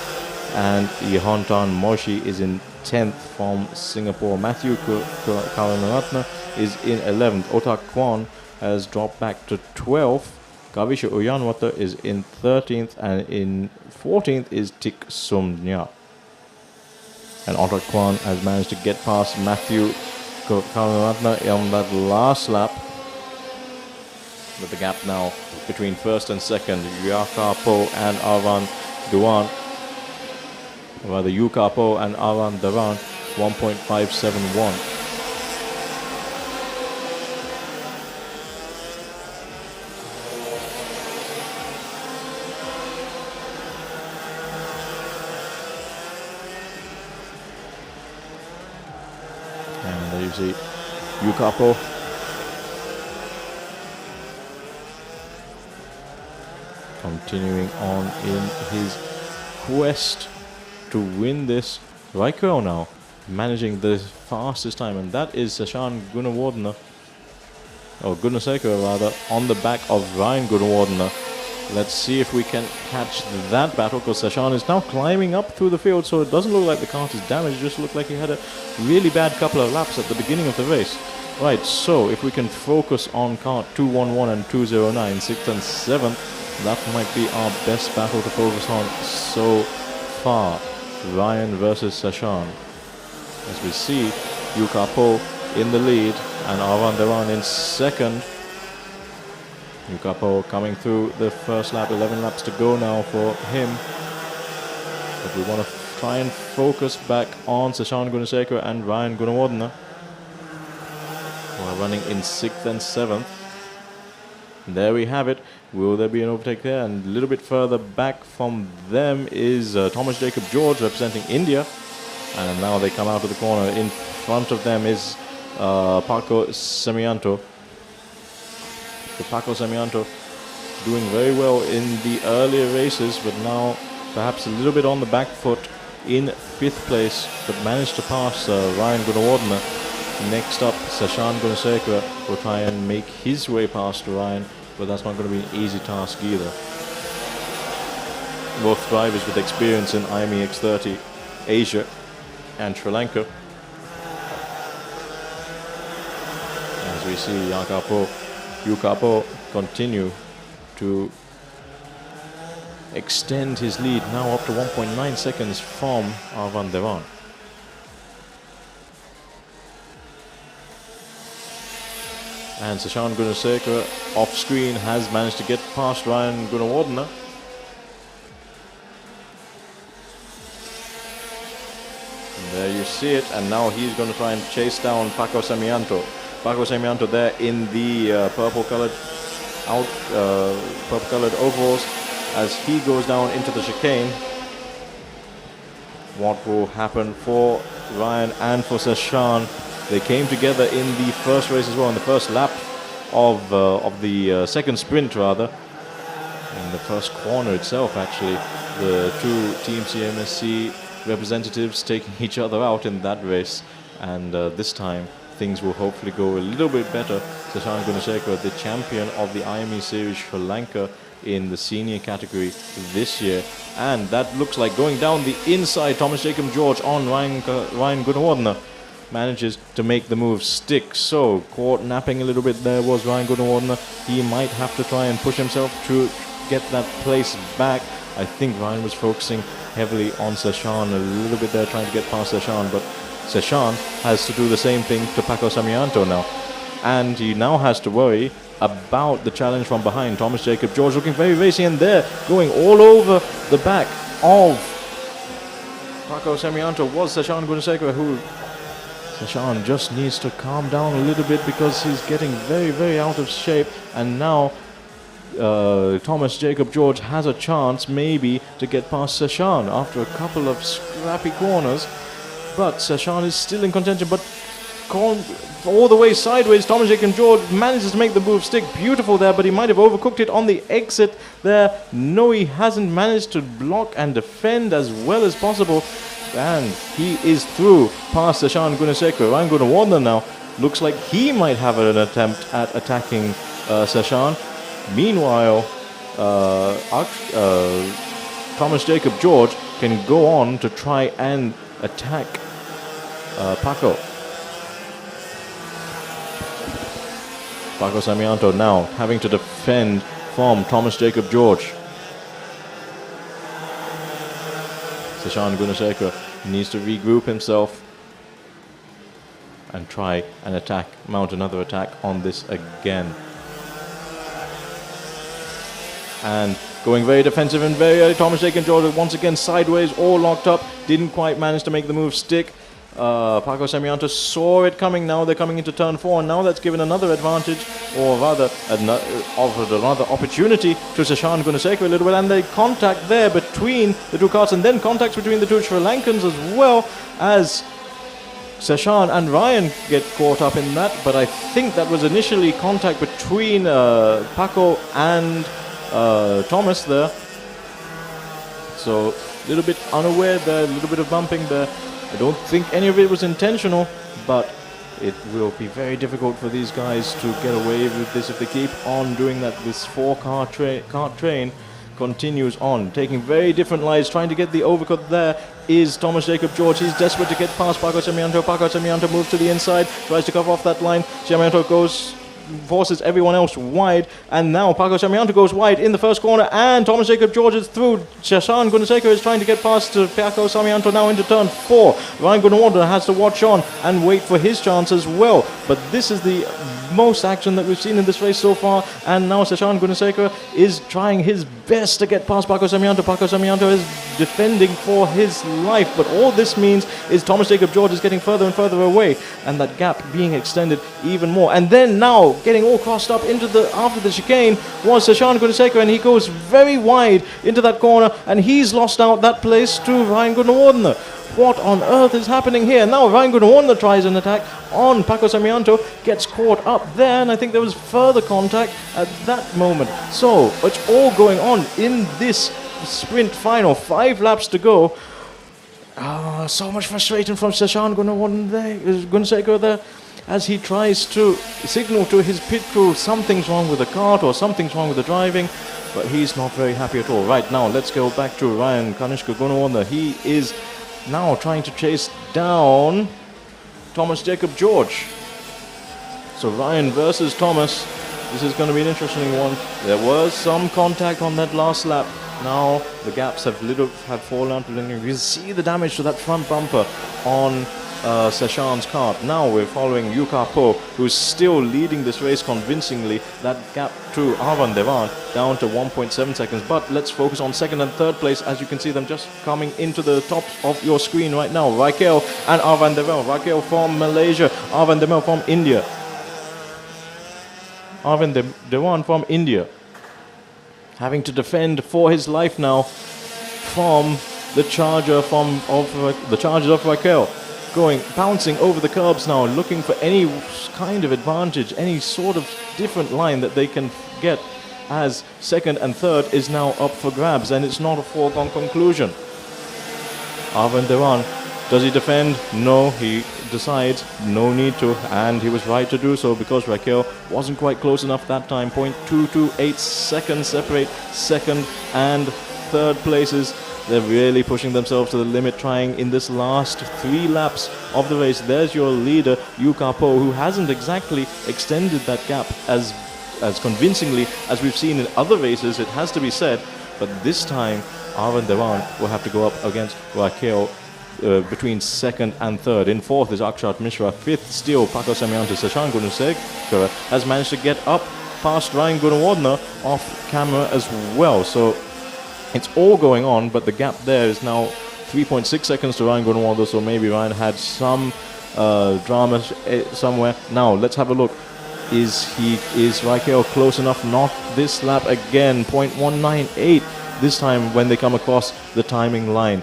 and Yehontan Moshi is in 10th from Singapore. Matthew Karunaratne is in 11th. Otak Kwon has dropped back to 12th. Kavisha Uyanwata is in 13th, and in 14th is Tik Sum Nya. And Otak Kwon has managed to get past Matthew Karunaratne on that last lap, with the gap now between 1st and 2nd, Yukapo and Arvan Devan. Rather, Yukapo and Arvan Devan, 1.571. And there you see Yukapo continuing on in his quest to win this. Raikkonen now managing the fastest time, and that is Sashan Gunawardene, or Gunasekara rather, on the back of Ryan Gunawardene. Let's see if we can catch that battle, because Sashan is now climbing up through the field, so it doesn't look like the kart is damaged. It just looked like he had a really bad couple of laps at the beginning of the race. Right, so if we can focus on kart 211 and 209, 6th and 7th, that might be our best battle to focus on so far. Ryan versus Sashan. As we see, Yukapo in the lead and Arvan Devan in 2nd. Yukapo coming through the first lap, 11 laps to go now for him. But we want to try and focus back on Sashan Gunasekara and Ryan Gunawardena, who are running in 6th and 7th. There we have it. Will there be an overtake there? And a little bit further back from them is Thomas Jacob George representing India. And now they come out of the corner. In front of them is Paco Semianto. So Paco Semianto doing very well in the earlier races, but now perhaps a little bit on the back foot in 5th place, but managed to pass Ryan Gunawardena. Next up, Sashan Gunasekara will try and make his way past Ryan, but that's not going to be an easy task either. Both drivers with experience in IME X30 Asia and Sri Lanka. As we see Yukapo continue to extend his lead, now up to 1.9 seconds from Arvan Devan. And Sashan Gunasekara off screen has managed to get past Ryan Gunawardena. And there you see it, and now he's going to try and chase down Paco Semianto. Paco Semianto there in the purple-colored overalls as he goes down into the chicane. What will happen for Ryan and for Sashan? They came together in the first race as well, in the first lap of the second sprint rather. In the first corner itself, actually, the two Team CMSC representatives taking each other out in that race. And this time, things will hopefully go a little bit better. Sashan Gunasekara, the champion of the IME Series Sri Lanka in the senior category this year. And that looks like going down the inside. Thomas Jacob George on Ryan Gunawardena manages to make the move stick. So caught napping a little bit there was Ryan Gunawardena. He might have to try and push himself to get that place back. I think Ryan was focusing heavily on Sashan a little bit there, trying to get past Sashan, but Sashan has to do the same thing to Paco Semianto now. And he now has to worry about the challenge from behind. Thomas Jacob George looking very racy, and there going all over the back of Paco Semianto was Sashan Gunasekara, who Sashan just needs to calm down a little bit because he's getting very, very out of shape. And now Thomas Jacob George has a chance maybe to get past Sashan after a couple of scrappy corners. But Sashan is still in contention, but all the way sideways. Thomas Jacob George manages to make the move stick. Beautiful there, but he might have overcooked it on the exit there. No, he hasn't managed to block and defend as well as possible. And he is through past Sashan Gunasekara. Ryan Gunawardena now looks like he might have an attempt at attacking Sashan. Meanwhile, Thomas Jacob George can go on to try and attack Paco. Paco Semianto now having to defend from Thomas Jacob George. Sashan Gunasekara needs to regroup himself and try and mount another attack on this again. And going very defensive and very early, Thomas Jacob George once again sideways, all locked up, didn't quite manage to make the move stick. Paco Semianto saw it coming. Now they're coming into turn 4, and now that's given another advantage, or rather offered another opportunity to Sashan Gunasekara a little bit, and they contact there between the two cars, and then contacts between the two Sri Lankans as well, as Sashan and Ryan get caught up in that. But I think that was initially contact between Paco and Thomas there. So a little bit unaware there, a little bit of bumping there. I don't think any of it was intentional, but it will be very difficult for these guys to get away with this if they keep on doing that. This kart train continues on, taking very different lives, trying to get the overcut. There is Thomas Jacob George. He's desperate to get past Paco Semianto. Paco Semianto moves to the inside, tries to cover off that line. Semianto forces everyone else wide, and now Paco Semianto goes wide in the first corner, and Thomas Jacob George is through. Sashan Gunasekara is trying to get past Paco Semianto now into turn 4. Ryan Gunawardena has to watch on and wait for his chance as well, but this is the most action that we've seen in this race so far. And now Sashan Gunasekara is trying his best to get past Paco Samianto. Paco Samianto is defending for his life, but all this means is Thomas Jacob George is getting further and further away, and that gap being extended even more. And then now getting all crossed up into the after the chicane was Sashan Gunasekara, and he goes very wide into that corner, and he's lost out that place to Ryan Gunawardena. What on earth is happening here? Now Ryan Gunawardena tries an attack on Paco Samianto, gets caught up there, and I think there was further contact at that moment. So it's all going on in this sprint final. 5 laps to go. So much frustration from Sashan Gunasekara there, as he tries to signal to his pit crew something's wrong with the kart or something's wrong with the driving, but he's not very happy at all. Right now, let's go back to Ryan Kanishka Gunawardena. He is now trying to chase down Thomas Jacob George. So Ryan versus Thomas. This is going to be an interesting one. There was some contact on that last lap. Now the gaps have fallen out. You can see the damage to that front bumper on Sashan's kart. Now we're following Yuka Po, who's still leading this race convincingly. That gap to Arvan Devan down to 1.7 seconds. But let's focus on second and third place, as you can see them just coming into the top of your screen right now. Raquel and Arvan Devan. Raquel from Malaysia, Arvan Devan from India. Arvan Devan from India, having to defend for his life now from the charger of Raquel. Bouncing over the curbs now, looking for any kind of advantage, any sort of different line that they can get, as second and third is now up for grabs, and it's not a foregone conclusion. Arvan Devan, does he defend? No, he decides no need to, and he was right to do so, because Raquel wasn't quite close enough that time. 0.228 seconds separate second and third places. They're really pushing themselves to the limit, trying in this last 3 laps of the race. There's your leader, Yuka Po, who hasn't exactly extended that gap as convincingly as we've seen in other races, it has to be said. But this time, Arvan Devan will have to go up against Raquel between second and third. In fourth is Akshat Mishra. Fifth still Paco Samianto. Sashan Gunasekara has managed to get up past Ryan Gunawardena off camera as well. So it's all going on, but the gap there is now 3.6 seconds to Ryan Gunawardena, so maybe Ryan had some drama somewhere. Now let's have a look. Is Raquel close enough? Not this lap again. 0.198 this time when they come across the timing line.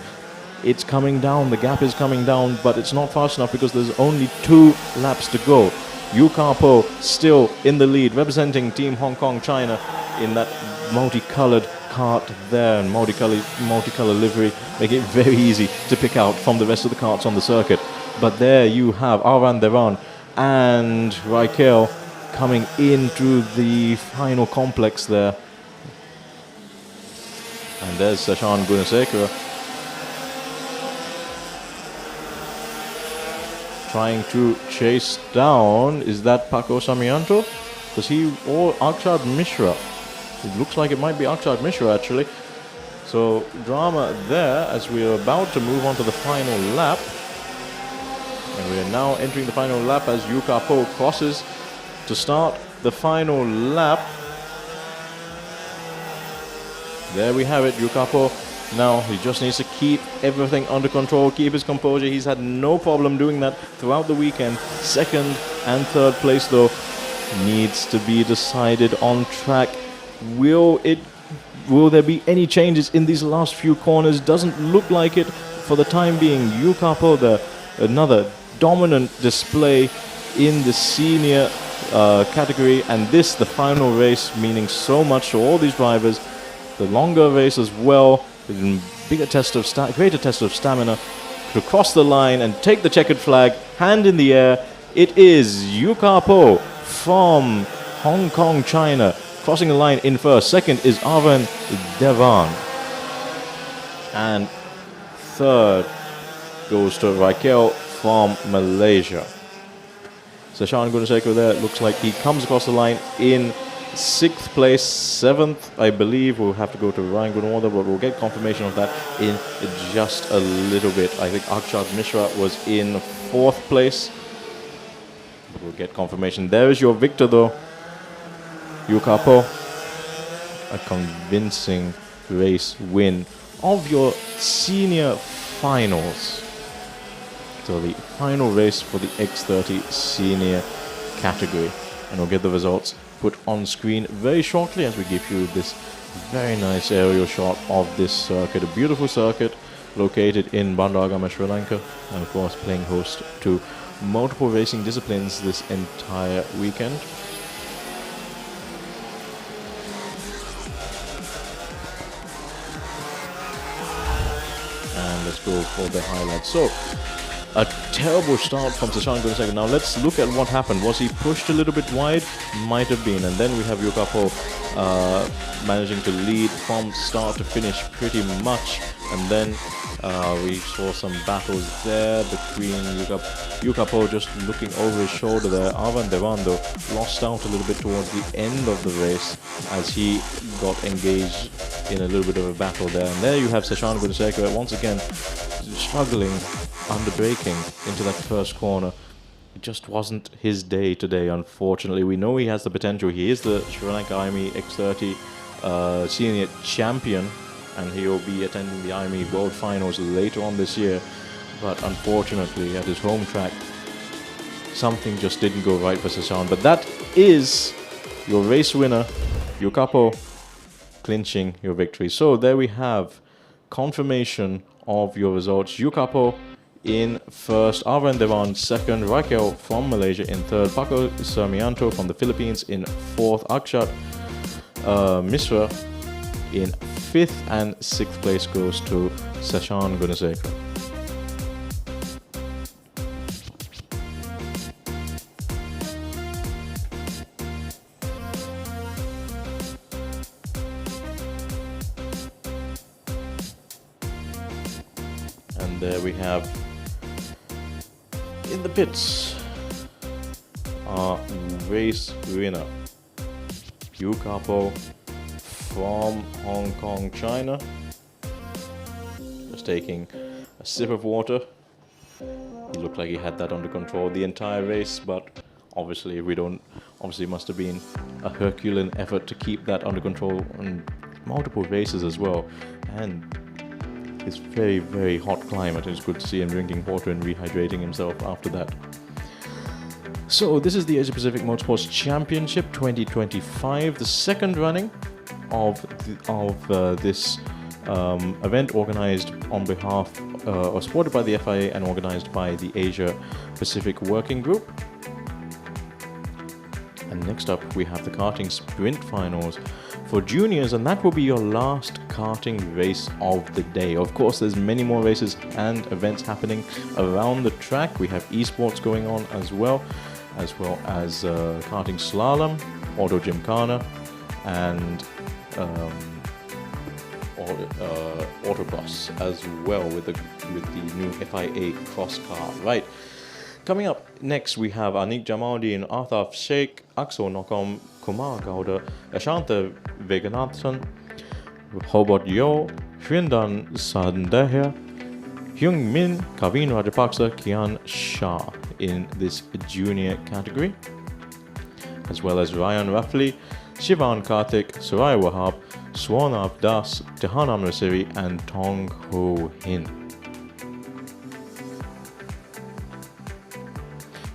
It's coming down, the gap is coming down, but it's not fast enough because there's only 2 laps to go. Yuka Po still in the lead, representing Team Hong Kong China in that multicolored kart there, and multicolor livery make it very easy to pick out from the rest of the karts on the circuit. But there you have Arvan Devan and Raquel coming into the final complex there. And there's Sashan Gunasekara trying to chase down, is that Paco Samianto? Or Akshat Mishra? It looks like it might be Akshat Mishra actually. So drama there as we are about to move on to the final lap. And we are now entering the final lap as Yuka Po crosses to start the final lap. There we have it, Yuka Po. Now he just needs to keep everything under control, keep his composure. He's had no problem doing that throughout the weekend. Second and third place though needs to be decided on track. Will there be any changes in these last few corners? Doesn't look like it for the time being. Yuka Po there, another dominant display in the senior category, and this the final race, meaning so much to all these drivers. The longer race as well, greater test of stamina to cross the line and take the checkered flag, hand in the air. It is Yuka Po from Hong Kong, China, crossing the line in first. Second is Arvan Devan, and third goes to Raquel from Malaysia. Sashan Gunasekara there, looks like he comes across the line in 6th place. 7th, I believe, we'll have to go to Ryan Gunawardena, but we'll get confirmation of that in just a little bit. I think Akshat Mishra was in 4th place. We'll get confirmation. There is your victor though, Yukapo. A convincing race win of your senior finals. So the final race for the X30 senior category. And we'll get the results put on screen very shortly as we give you this very nice aerial shot of this circuit. A beautiful circuit located in Bandar, Sri Lanka. And of course playing host to multiple racing disciplines this entire weekend. And let's go for the highlights. So, a terrible start from Sashan Gunaseka. Now let's look at what happened. Was he pushed a little bit wide? Might have been. And then we have Yukapo managing to lead from start to finish pretty much. And then we saw some battles there between Yukapo just looking over his shoulder there. Arvan Devando lost out a little bit towards the end of the race as he got engaged in a little bit of a battle there. And there you have Sashan Gunaseka once again struggling under braking into that first corner. It just wasn't his day today, unfortunately. We know he has the potential. He is the Sri Lanka IME X30 senior champion, and he will be attending the IME World Finals later on this year. But unfortunately, at his home track, something just didn't go right for Sashan. But that is your race winner, Yukapo, clinching your victory. So there we have confirmation of your results. Yukapo in first, Arvan Devan second, Raquel from Malaysia in third, Paco Sarmiento from the Philippines in fourth, Akshat Misra in fifth, and sixth place goes to Sashan Gunaseka. And there we have in the pits our race winner, Yukapo from Hong Kong, China. Just taking a sip of water. He looked like he had that under control the entire race, but obviously must have been a Herculean effort to keep that under control on multiple races as well. And it's very, very hot climate. It's good to see him drinking water and rehydrating himself after that. So this is the Asia Pacific Motorsports Championship 2025, the second running of this event organized on behalf or supported by the FIA and organized by the Asia Pacific Working Group. And next up we have the karting sprint finals for juniors, and that will be your last karting race of the day. Of course, there's many more races and events happening around the track. We have esports going on as well as karting slalom, auto gymkhana, and Autocross as well with the new FIA cross car. Right. Coming up next, we have Anik Jamaluddin, Arthaf Sheikh, Axel Nokom, Kumar Gowda, Ashanta Veganathan, Hobart Yo, Shrindan Sandeher, Hyung Min, Kavin Rajapaksa, Kian Shah in this junior category, as well as Ryan Rafli, Shivan Kartik, Sarai Wahab, Swarnav Das, Tehanam Rasiri, and Tong Ho Hin.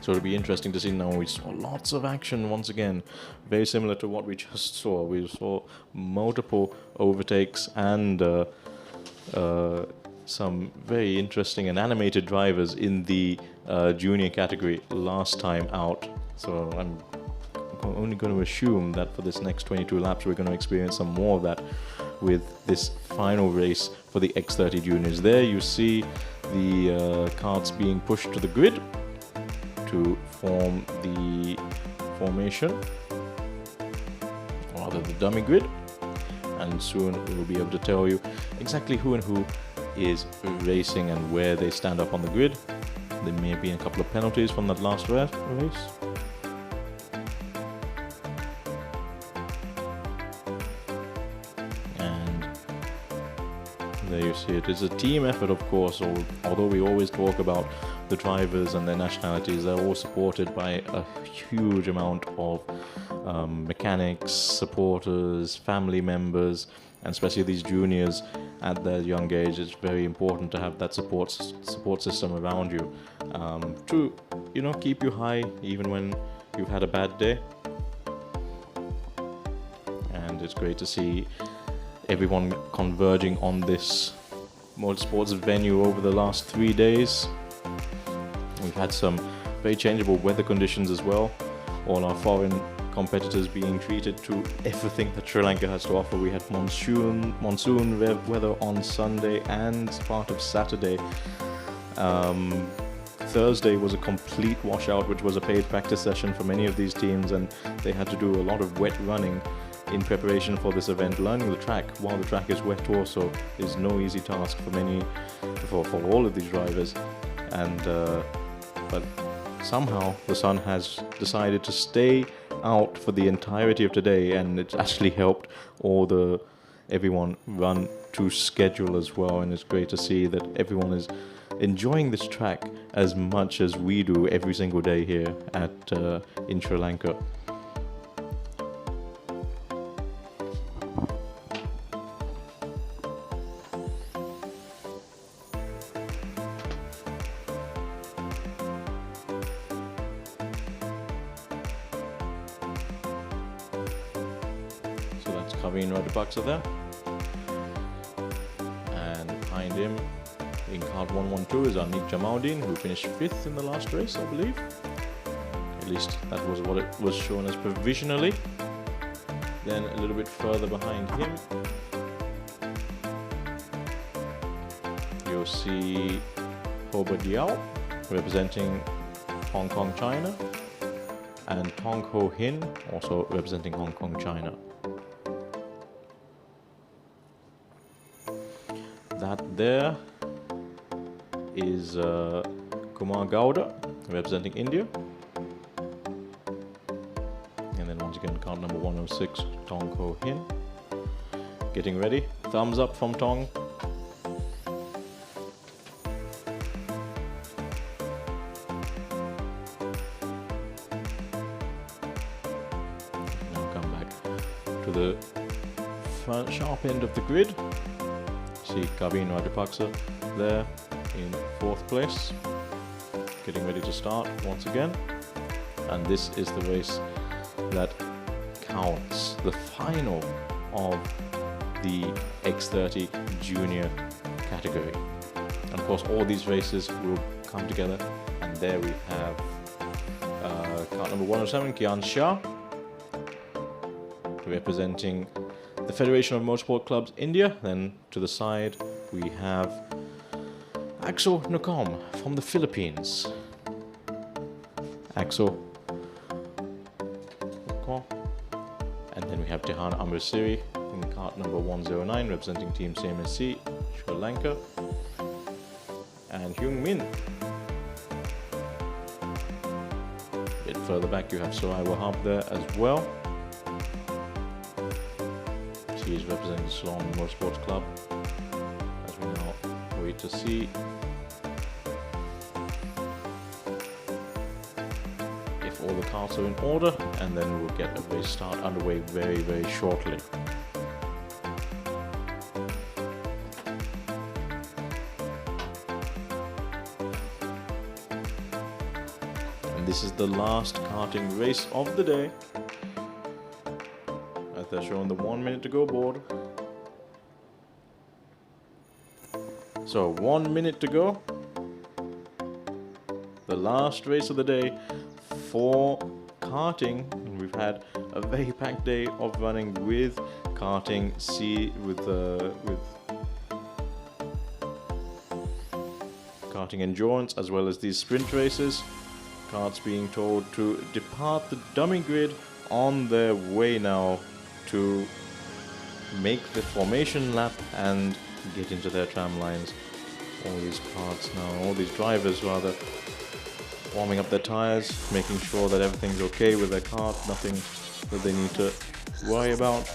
So it'll be interesting to see now. We saw lots of action once again, very similar to what we just saw. We saw multiple overtakes and some very interesting and animated drivers in the junior category last time out. So I'm only going to assume that for this next 22 laps we're going to experience some more of that with this final race for the X30 juniors. There you see the carts being pushed to the grid to form the formation, or rather the dummy grid, and soon we will be able to tell you exactly who and who is racing and where they stand up on the grid. There may be a couple of penalties from that last race. And there you see it is a team effort, of course, although we always talk about the drivers and their nationalities, they're all supported by a huge amount of mechanics, supporters, family members, and especially these juniors at their young age. It's very important to have that support system around you to, keep you high even when you've had a bad day. And it's great to see everyone converging on this motorsports venue over the last 3 days. We've had some very changeable weather conditions as well. All our foreign competitors being treated to everything that Sri Lanka has to offer. We had monsoon weather on Sunday and part of Saturday. Thursday was a complete washout, which was a paid practice session for many of these teams, and they had to do a lot of wet running in preparation for this event. Learning the track while the track is wet also is no easy task for all of these drivers. And but somehow the sun has decided to stay out for the entirety of today, and it's actually helped everyone run to schedule as well. And it's great to see that everyone is enjoying this track as much as we do every single day here in Sri Lanka. Kaveen Rajapaksa there, and behind him in cart 112 is Anik Jamaluddin, who finished 5th in the last race, I believe. At least that was what it was shown as provisionally. Then a little bit further behind him, you'll see Hoba Diao representing Hong Kong, China, and Tong Ho Hin also representing Hong Kong, China. That there is Kumar Gowda representing India. And then once again, card number 106, Tong Ho Hin. Getting ready. Thumbs up from Tong. Now come back to the front sharp end of the grid. See Kaveen Rajapaksa there in 4th place, getting ready to start once again. And this is the race that counts, the final of the X30 junior category. And of course all these races will come together, and there we have cart number 107, Kian Shah, representing the Federation of Motorsport Clubs India. Then to the side we have Axel Nukom from the Philippines. Axel Nukom. And then we have Tehan Amrisiri in cart number 109 representing Team CMSC Sri Lanka. And Hyung Min. A bit further back you have Sorai Wahab there as well. He is representing the Slalom Motorsports Club, as we now wait to see if all the carts are in order, and then we'll get a race start underway very, very shortly. And this is the last karting race of the day. They're showing the 1 minute to go board. So 1 minute to go. The last race of the day for karting. And we've had a very packed day of running with karting, with karting endurance, as well as these sprint races. Karts being told to depart the dummy grid on their way now to make the formation lap and get into their tram lines. All these karts now, all these drivers rather, warming up their tires, making sure that everything's okay with their kart, nothing that they need to worry about,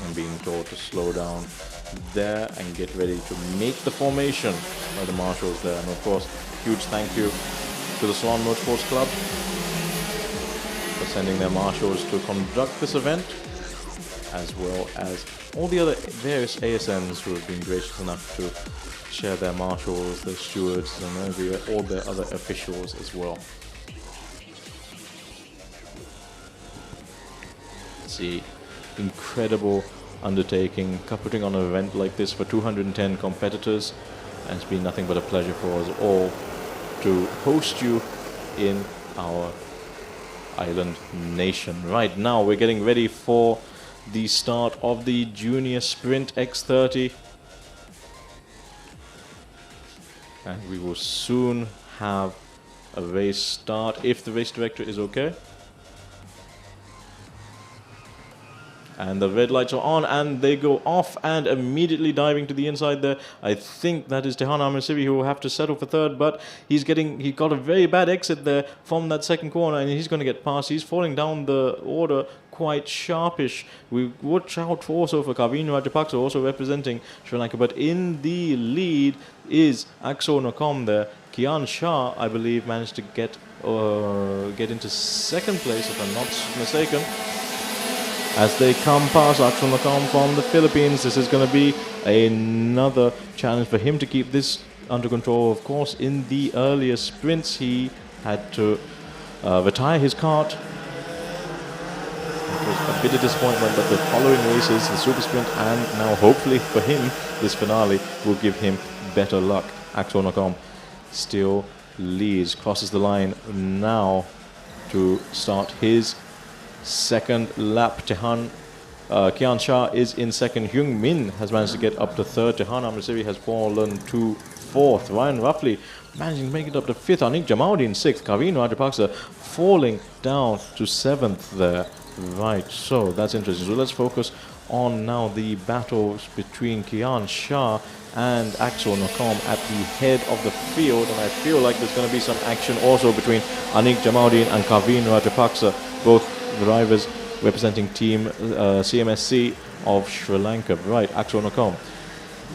and being told to slow down there and get ready to make the formation by the marshals there. And of course, huge thank you to the Slalom Motorsports Club for sending their marshals to conduct this event, as well as all the other various ASNs who have been gracious enough to share their marshals, their stewards, and all their other officials as well. It's the incredible undertaking, putting on an event like this for 210 competitors, and it's been nothing but a pleasure for us all to host you in our island nation. Right now we're getting ready for the start of the Junior Sprint X30, and we will soon have a race start if the race director is okay. And the red lights are on and they go off, and immediately diving to the inside there, I think that is Tehan Amirsivi, who will have to settle for third, but he got a very bad exit there from that second corner, and he's going to get past. He's falling down the order quite sharpish. We watch out also for Kavin Rajapaksa, also representing Sri Lanka, but in the lead is Axo Nakom there. Kian Shah, I believe, managed to get into second place, if I'm not mistaken. As they come past Axo Nakom from the Philippines, this is going to be another challenge for him to keep this under control. Of course, in the earlier sprints, he had to retire his kart. It was a bit of disappointment, but the following races, the Super Sprint, and now hopefully for him, this finale will give him better luck. Axo Nakom still leads, crosses the line now to start his second lap. Kian Shah is in second. Hyung Min has managed to get up to third. Tehan Amirsivi has fallen to fourth. Ryan Ruffley managing to make it up to fifth. Anik Jamaluddin sixth. Kavin Rajapaksa falling down to seventh there. Right, so that's interesting. So let's focus on now the battles between Kian Shah and Axo Nakom at the head of the field, and I feel like there's going to be some action also between Anik Jamaluddin and Kavin Rajapaksa, both drivers representing team CMSC of Sri Lanka. Right, Axo Nakom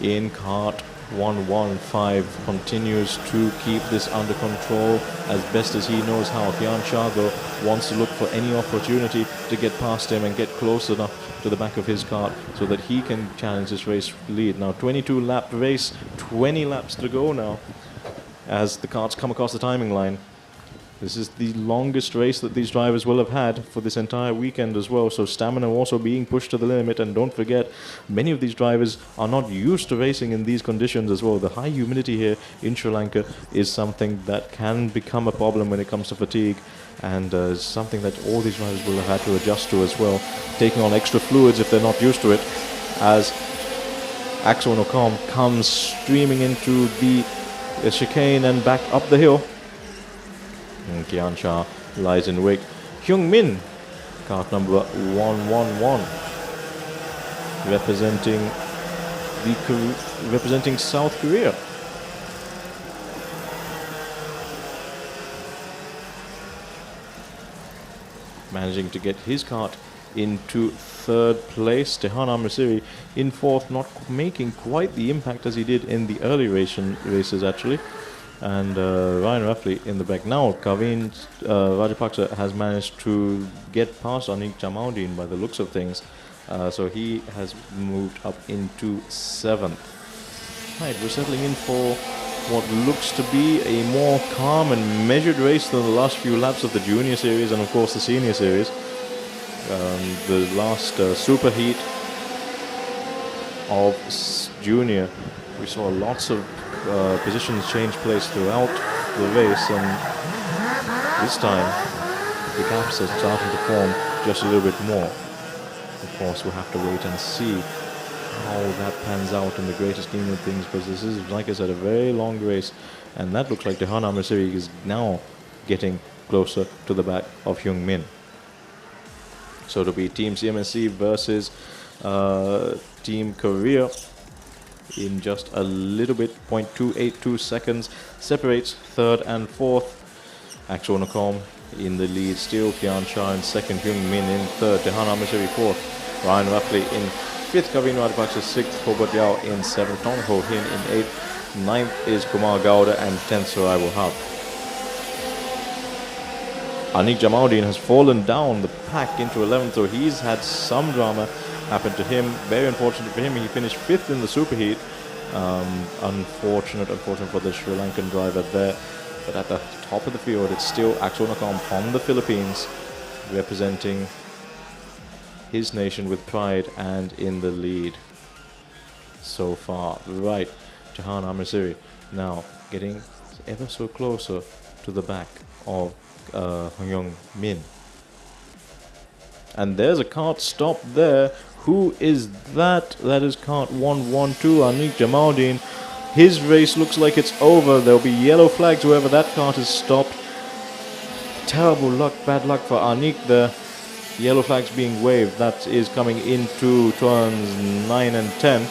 in kart 115 continues to keep this under control as best as he knows how. Kian Shah, though, wants to look for any opportunity to get past him and get close enough to the back of his kart so that he can challenge this race lead. Now 22 lap race, 20 laps to go now as the karts come across the timing line. This is the longest race that these drivers will have had for this entire weekend as well, so stamina also being pushed to the limit. And don't forget, many of these drivers are not used to racing in these conditions as well. The high humidity here in Sri Lanka is something that can become a problem when it comes to fatigue, and something that all these drivers will have had to adjust to as well, taking on extra fluids if they're not used to it, as Axo Nakom comes streaming into the chicane and back up the hill. And Kian Shah lies in wake. Hyung Min, kart number 111, representing South Korea. Managing to get his kart into third place. Tehan Amirsivi in fourth, not making quite the impact as he did in the early races actually. And Ryan Ruffley in the back. Now Kavin Rajapaksa has managed to get past Anik Jamaluddin by the looks of things. So he has moved up into seventh. Right, we're settling in for what looks to be a more calm and measured race than the last few laps of the Junior Series and of course the Senior Series. The last super heat of Junior, we saw lots of positions change place throughout the race, and this time the gaps are starting to form just a little bit more. Of course, we'll have to wait and see how that pans out in the greater scheme of things, because this is, like I said, a very long race, and that looks like Tehan Amirsivi is now getting closer to the back of Hyung Min. So it'll be Team CMSC versus Team Korea in just a little bit. 0.282 seconds separates third and fourth. Axo Nakom in the lead still. Kian Shah in second. Hyung Min in third. Tehan Amirsivi fourth. Ryan Ruffley in 5th, Kavin Rajapaksa 6th, Hobart Yao in 7th, Tong Ho Hin in 8th, 9th is Kumar Gowda and 10th Survival Hub. Anik Jamaluddin has fallen down the pack into 11th, so he's had some drama happen to him. Very unfortunate for him, he finished 5th in the superheat. Unfortunate for the Sri Lankan driver there. But at the top of the field, it's still Axel Nakam from the Philippines, representing his nation with pride and in the lead so far. Right, Jahan Amrisiri now getting ever so closer to the back of Hyung Min. And there's a kart stop there. Who is that? That is kart 112, Anik Jamaluddin. His race looks like it's over. There'll be yellow flags wherever that kart is stopped. Terrible luck, bad luck for Anik there. Yellow flags being waved. That is coming into turns 9 and 10.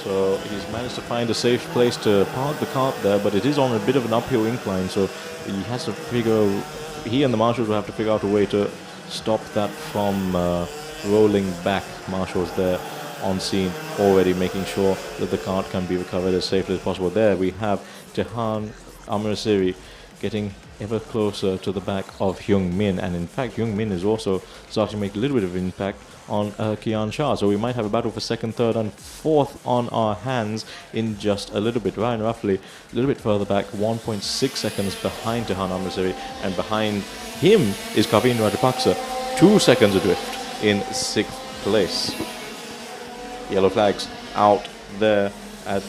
So he's managed to find a safe place to park the kart there, but it is on a bit of an uphill incline, so he has to he and the marshals will have to figure out a way to stop that from rolling back. Marshals there on scene already making sure that the kart can be recovered as safely as possible. There we have Jahan Amrisiri getting ever closer to the back of Hyung Min, and in fact Hyung Min is also starting to make a little bit of impact on Kian Shah, so we might have a battle for 2nd, 3rd and 4th on our hands in just a little bit. Ryan roughly a little bit further back, 1.6 seconds behind Jahan Amrisiri, and behind him is Kavin Rajapaksa, 2 seconds adrift in 6th place. Yellow flags out there at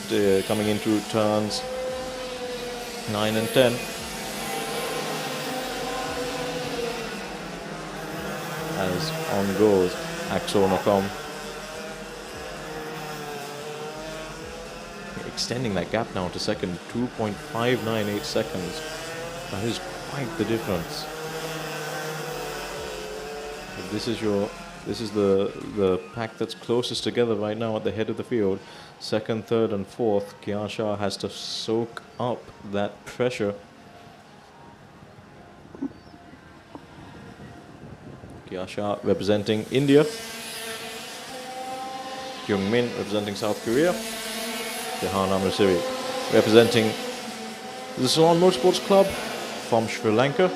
coming into turns 9 and 10. As on goes Axel Nakam, extending that gap now to 2nd, 2.598 seconds. That is quite the difference. This is the pack that's closest together right now at the head of the field. 2nd, 3rd and 4th. Kian Shah has to soak up that pressure. Kian Shah representing India. Hyung Min representing South Korea. Jahan Amrisiri representing the Slalom Motorsports Club from Sri Lanka.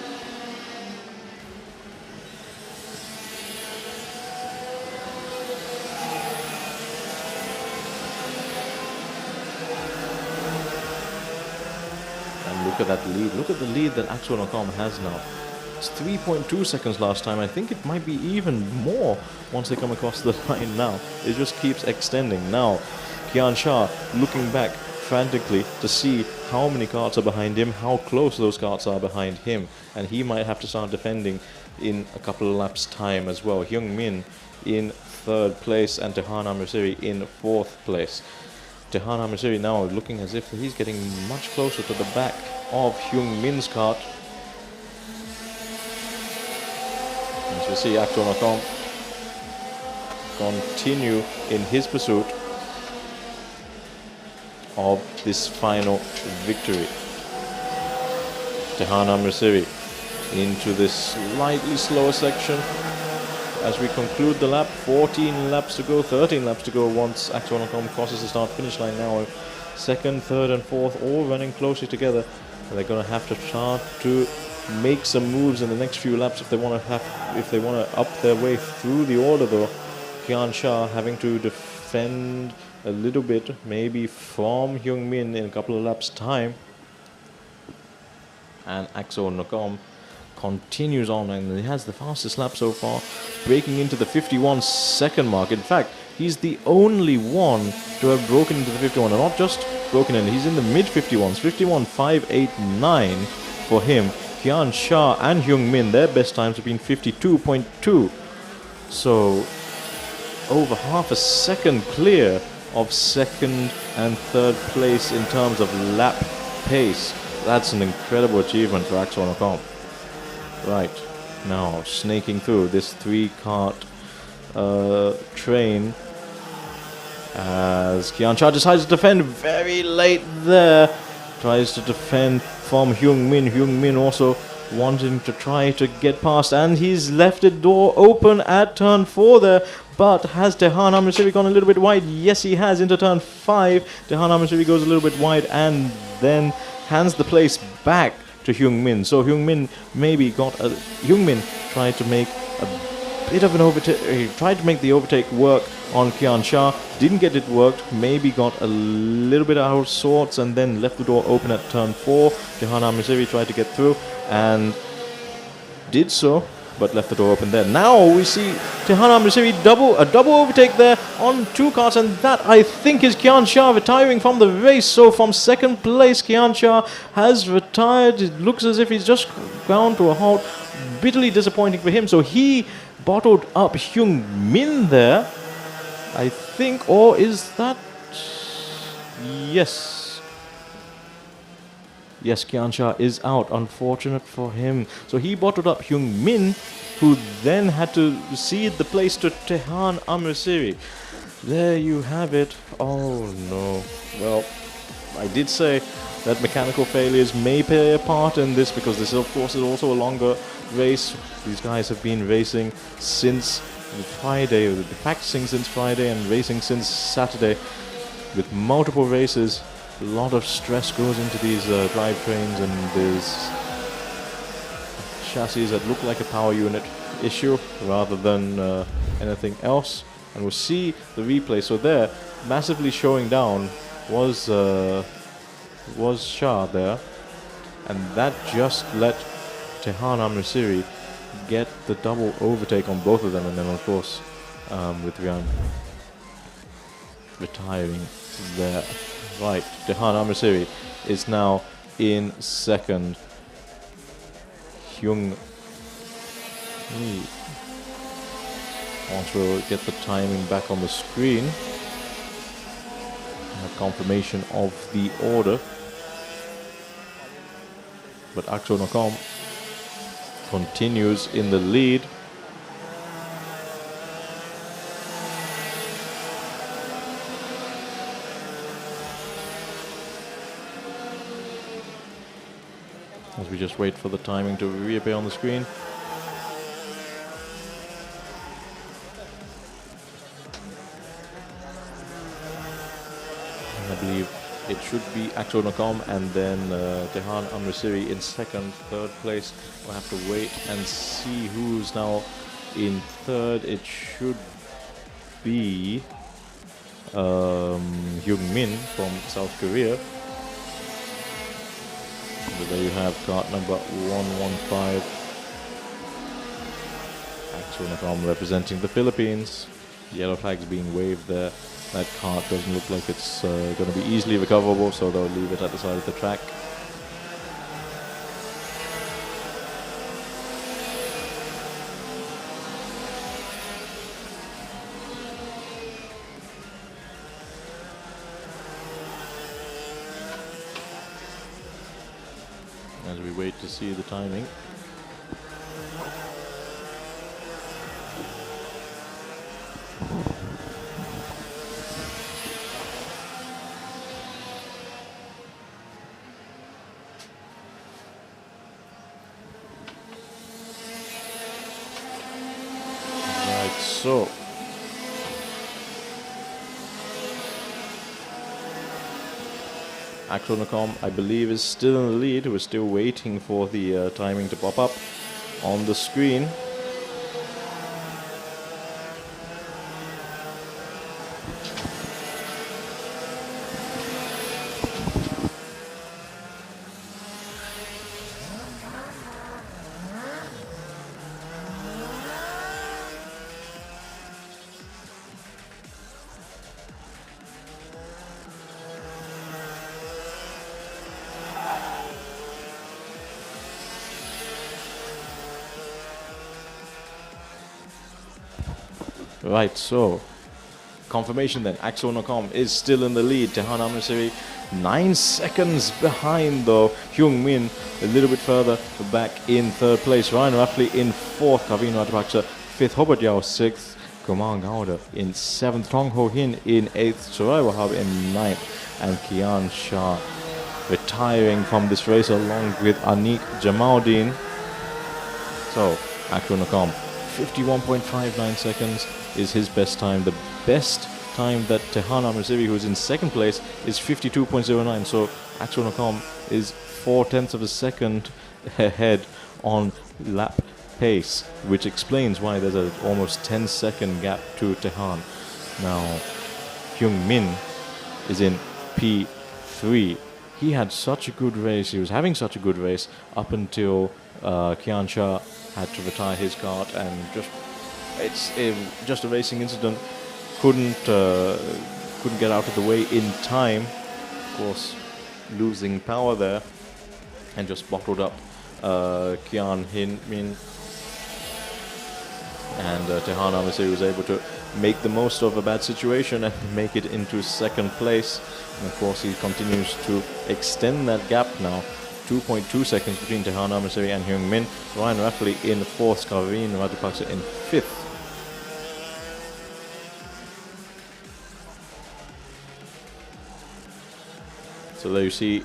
Look at that lead. Look at the lead that Axel Nakam has now. It's 3.2 seconds last time. I think it might be even more once they come across the line now. It just keeps extending. Now, Kian Shah looking back frantically to see how many karts are behind him, how close those karts are behind him. And he might have to start defending in a couple of laps' time as well. Hyung Min in 3rd place and Jahan Amrisiri in 4th place. Jahan Amrisiri now looking as if he's getting much closer to the back of Hyung Min's kart. As we see Axel Nakam continue in his pursuit of this final victory. Jahan Amrisiri into this slightly slower section as we conclude the lap. 14 laps to go, 13 laps to go once Axel Nakam crosses the start-finish line now. 2nd, 3rd and 4th all running closely together. And they're going to have to start to make some moves in the next few laps if they want to up their way through the order though. Kian Shah having to defend a little bit maybe from Hyung Min in a couple of laps time. And Axel Nakam continues on and he has the fastest lap so far, breaking into the 51-second mark. In fact, he's the only one to have broken into the 51, and not just broken in, he's in the mid-51s, 51.589 for him. Kian Shah and Hyung Min, their best times have been 52.2. So, over half a second clear of 2nd and 3rd place in terms of lap pace. That's an incredible achievement for Axel Nakam. Right, now snaking through this 3-kart train as Kian Shah decides to defend very late there. Tries to defend from Hyung Min. Hyung Min also wanting to try to get past, and he's left the door open at turn 4 there. But has Tehan Amrisiri gone a little bit wide? Yes, he has into turn 5. Tehan Amrisiri goes a little bit wide and then hands the place back to Hyung Min. So Hyung Min tried to make a bit of an overtake. He tried to make the overtake work on Kian Shah. Didn't get it worked. Maybe got a little bit out of sorts and then left the door open at turn 4. Tehan Amrisiri tried to get through and did so, but left the door open there. Now we see Tehan Amrisiri a double overtake there on 2 cars, and that I think is Kian Shah retiring from the race. So from second place, Kian Shah has retired. It looks as if he's just ground to a halt. Bitterly disappointing for him. So he bottled up Hyung Min there, I think, or is that... Yes. Yes, Kian Shah is out. Unfortunate for him. So he bottled up Hyung Min, who then had to cede the place to Tehan Amrisiri. There you have it. Oh no. Well, I did say that mechanical failures may play a part in this, because this, of course, is also a longer race. These guys have been racing since Friday, or practicing since Friday and racing since Saturday, with multiple races. A lot of stress goes into these drivetrains, and there's chassis that look like a power unit issue rather than anything else. And we'll see the replay. So there, massively showing down was Shah there, and that just let Tehan Amrisiri get the double overtake on both of them, and then of course with Ryan retiring there. Right, Tehan Amrisiri is now in second. Hyung Mi. Once we'll get the timing back on the screen, have confirmation of the order. But Akso Nakom continues in the lead. As we just wait for the timing to reappear on the screen. And I believe it should be Akso Nakom and then Tehan Amrisiri in second. Third place, we'll have to wait and see who's now in third. It should be Hyung Min from South Korea. So there you have cart number 115. Akso Nakom representing the Philippines. Yellow flags being waved there. That cart doesn't look like it's going to be easily recoverable, so they'll leave it at the side of the track. As we wait to see the timing. Right, so Akso Nakom, I believe, is still in the lead. We're still waiting for the timing to pop up on the screen. Right, so confirmation then. Akso Nakom is still in the lead. Tehan Amrisiri 9 seconds behind though. Hyung Min a little bit further back in third place. Ryan Raffley in fourth. Kavin Ratapaksa fifth. Hobart Yao sixth. Kumar Gowda in seventh. Tong Ho Hin in eighth. Surai Wahab in ninth. And Kian Shah retiring from this race along with Anik Jamaldeen. So, Akro Nakam, 51.59 seconds is his best time. The best time that Tehan Amrasiri, who's in second place, is 52.09. So, Akro Nakam is 0.4 of a second ahead on lap pace, which explains why there's an almost 10-second gap to Tehan. Now, Hyung Min is in P3. He had such a good race. He was having such a good race up until Kian Shah had to retire his kart, and just a racing incident. Couldn't get out of the way in time. Of course, losing power there, and just bottled up Kian Hin Min. And Tehan Amrasiri was able to make the most of a bad situation and make it into second place. And of course, he continues to extend that gap now. 2.2 seconds between Tehan Amrasiri and Hyung Min. Ryan Rafferty in fourth, Kaveen Rajapaksa in fifth. So there you see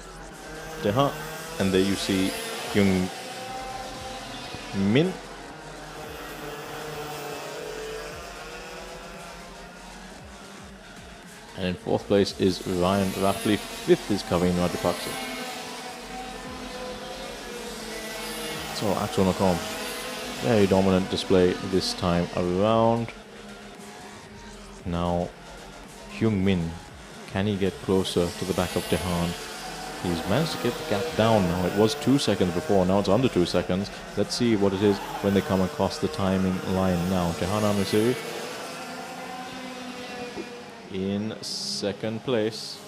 Tehan, and there you see Hyung Min. And in fourth place is Ryan Rafferty. Fifth is Kaveen Rajapaksa. So Axel Nakam, very dominant display this time around. Now Hyung Min, can he get closer to the back of Tehan? He's managed to get the gap down now. It was 2 seconds before, now it's under 2 seconds. Let's see what it is when they come across the timing line now. Tehan Amrasiri in second place.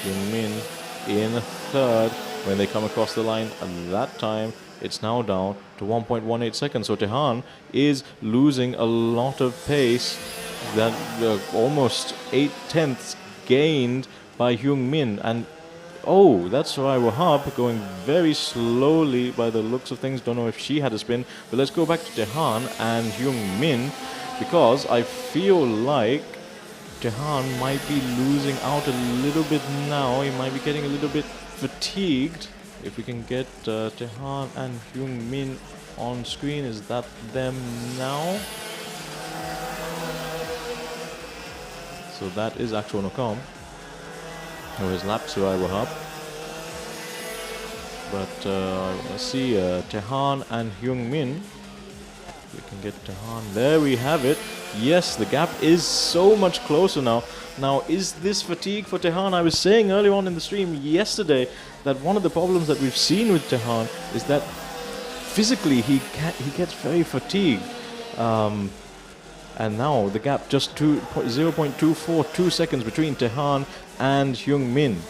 Hyung Min in third. When they come across the line at that time, it's now down to 1.18 seconds. So Tehan is losing a lot of pace. That almost 8/10 gained by Hyung Min. And oh, that's Sarai Wahab going very slowly by the looks of things. Don't know if she had a spin. But let's go back to Tehan and Hyung Min, because I feel like Tehan might be losing out a little bit now. He might be getting a little bit fatigued. If we can get Tehan and Hyung Min on screen, is that them now? So that is Akshor Nakam, who has lapped Surai Wahab. But let's see, Tehan and Hyung Min. We can get Tehan. There we have it. Yes, the gap is so much closer now. Now, is this fatigue for Tehan? I was saying earlier on in the stream yesterday that one of the problems that we've seen with Tehan is that physically he gets very fatigued. And now the gap just 0.242 seconds between Tehan and Hyung Min.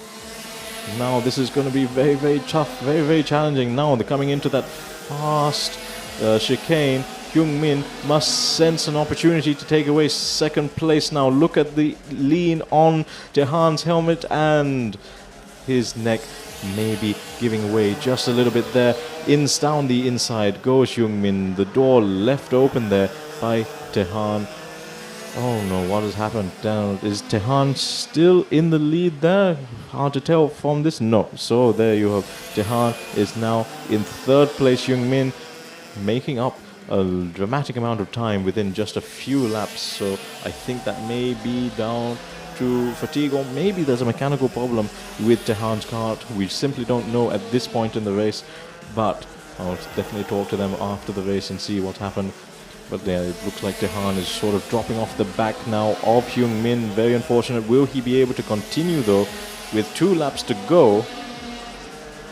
Now this is going to be very, very tough, very, very challenging. Now they're coming into that fast chicane. Hyung Min must sense an opportunity to take away second place now. Look at the lean on Tehan's helmet, and his neck maybe giving away just a little bit there. Down the inside goes Hyung Min. The door left open there by Tehan. Oh no, what has happened? Is Tehan still in the lead there? Hard to tell from this. No. So there you have Tehan is now in third place. Hyung Min making up a dramatic amount of time within just a few laps. So I think that may be down to fatigue, or maybe there's a mechanical problem with Tehan's kart. We simply don't know at this point in the race, but I'll definitely talk to them after the race and see what happened. But yeah, it looks like Tehan is sort of dropping off the back now of Hyung Min. Very unfortunate. Will he be able to continue though with 2 laps to go?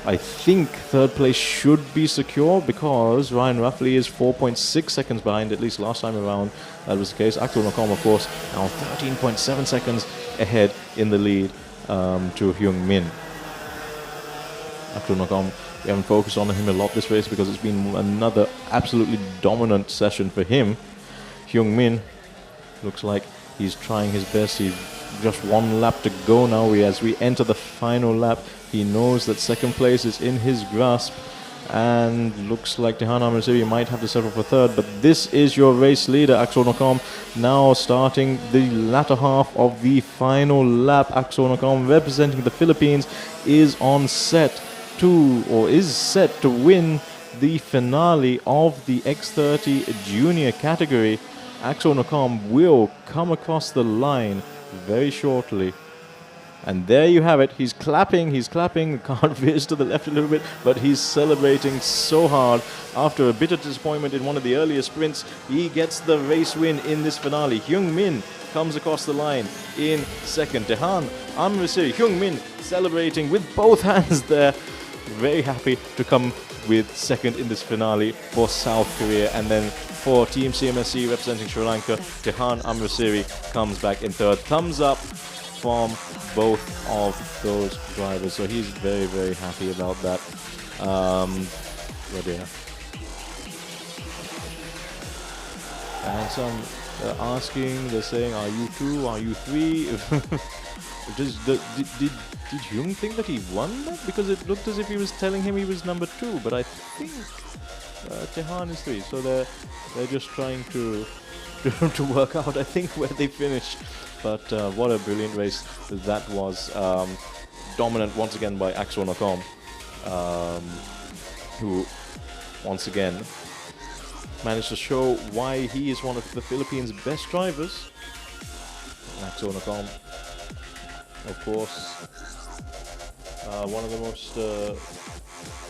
I think third place should be secure, because Ryan Rafferty is 4.6 seconds behind, at least last time around that was the case. Aktul Nakam, of course, now 13.7 seconds ahead in the lead to Hyung Min. Aktul Nakam, we haven't focused on him a lot this race because it's been another absolutely dominant session for him. Hyung Min looks like he's trying his best. He's just 1 lap to go now. As we enter the final lap, he knows that second place is in his grasp, and looks like Tehan Amrasiri might have to settle for third. But this is your race leader, Akshor Nakam, now starting the latter half of the final lap. Akshor Nakam, representing the Philippines, is set to win the finale of the X30 junior category. Axel Nakam will come across the line very shortly. And there you have it. He's clapping. The car veers to the left a little bit, but he's celebrating so hard. After a bit of disappointment in one of the earlier sprints, he gets the race win in this finale. Hyung Min comes across the line in second. Tehan Amrisiri, Hyung Min celebrating with both hands there. Very happy to come with second in this finale for South Korea. And then for Team CMSC representing Sri Lanka, Tehan Amrisiri comes back in third. Thumbs up from both of those drivers. So he's very, very happy about that. And some asking, they're saying, are you 2? Are you 3? Did Jung think that he won that? Because it looked as if he was telling him he was number 2, but I think Tehan is 3. So they're just trying to work out, I think, where they finished. But what a brilliant race that was. Dominant once again by Axel Nakam, who once again managed to show why he is one of the Philippines' best drivers. Axel Nakam, of course, one of the most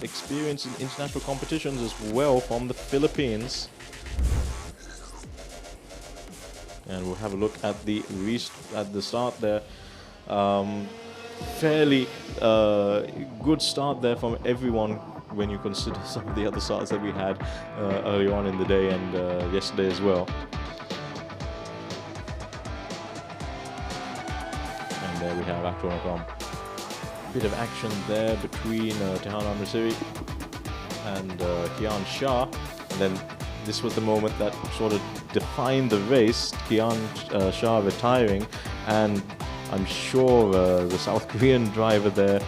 experienced in international competitions as well from the Philippines. And we'll have a look at the start there. Fairly good start there from everyone when you consider some of the other starts that we had earlier on in the day and yesterday as well. And there we have Axel Nakam. Bit of action there between Tehan Amrisiri and Kian Shah. And then this was the moment that sort of defined the race. Kian Shah retiring, and I'm sure the South Korean driver there,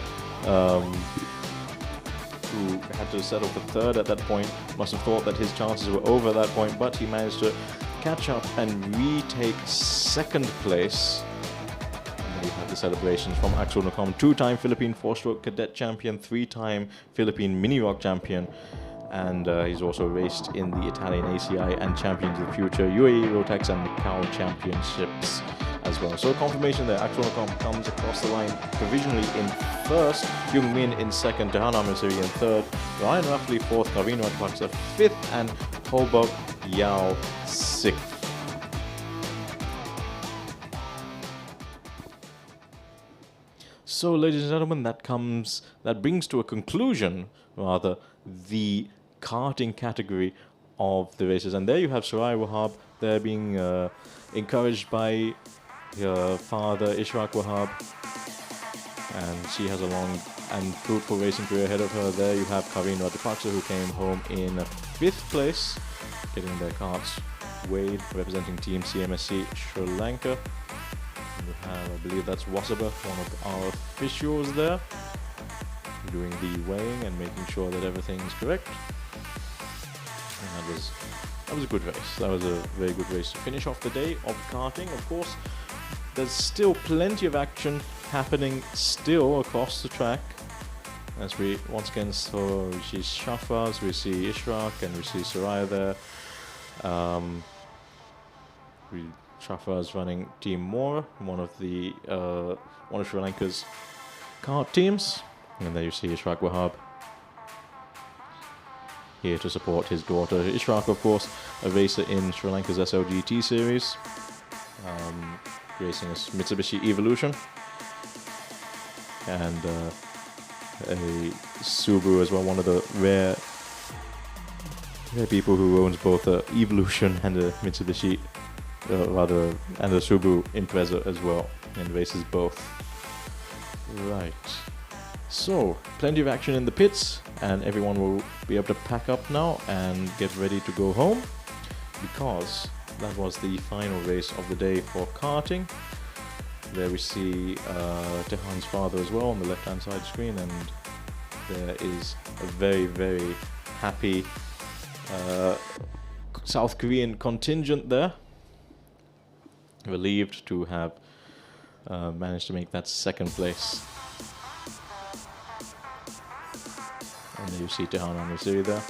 who had to settle for third at that point, must have thought that his chances were over at that point, but he managed to catch up and retake second place. And then we have the celebrations from Axel Nakam, 2-time Philippine 4-stroke cadet champion, 3-time Philippine mini rock champion. And he's also raced in the Italian ACI and Champions of the Future, UAE Rotax and Macau Championships as well. So confirmation there, Axel Nakam comes across the line provisionally in first, Hyung Min in second, Tehan Amrisiri in third, Ryan Ruffley fourth, Kavin Ratpaksa fifth, and Hobok Yao sixth. So, ladies and gentlemen, that brings to a conclusion, rather, the karting category of the races. And there you have Sarai Wahab there being encouraged by her father, Ishraq Wahab. And she has a long and fruitful racing career ahead of her. There you have Kavin Ratapaksa, who came home in 5th place, getting their carts weighed, representing Team CMSC Sri Lanka. We have, I believe that's Wasaba, one of our officials there, doing the weighing and making sure that everything is correct. And that was a good race. That was a very good race to finish off the day of karting. Of course, there's still plenty of action happening still across the track. As we once again saw, we see Shafaz, we see Ishraq, and we see Soraya there. Shafaz running Team Moore, one of Sri Lanka's kart teams. And there you see Ishraq Wahab here to support his daughter. Ishraq, of course, a racer in Sri Lanka's SLGT series, racing a Mitsubishi Evolution, and a Subaru as well, one of the rare people who owns both a Evolution and a Mitsubishi, and a Subaru Impreza as well, and races both. Right. So, plenty of action in the pits, and everyone will be able to pack up now and get ready to go home, because that was the final race of the day for karting. There we see Tehan's father as well on the left-hand side screen, and there is a very, very happy South Korean contingent there, relieved to have managed to make that second place. And there you see Tehan Amrisiri there.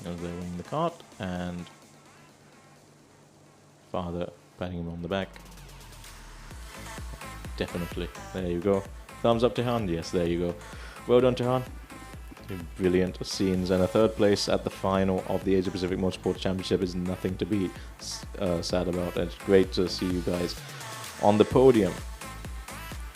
as they're winning the kart, and father patting him on the back. Definitely. There you go. Thumbs up, Tehan. Yes, there you go. Well done, Tehan. Brilliant scenes, and a third place at the final of the Asia Pacific Motorsports Championship is nothing to be sad about. It's great to see you guys on the podium.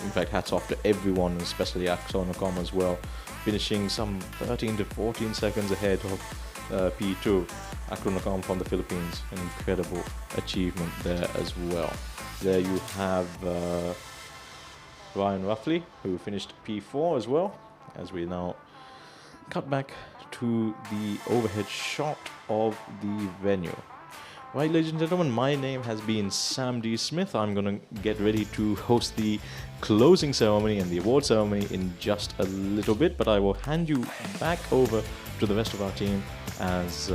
In fact, hats off to everyone, especially Axonocom as well, finishing some 13 to 14 seconds ahead of P2. Axonocom from the Philippines, an incredible achievement there as well. There you have Ryan Ruffley, who finished P4 as well, as we now cut back to the overhead shot of the venue. Right, ladies and gentlemen, my name has been Sam D. Smith. I'm going to get ready to host the closing ceremony and the award ceremony in just a little bit, but I will hand you back over to the rest of our team as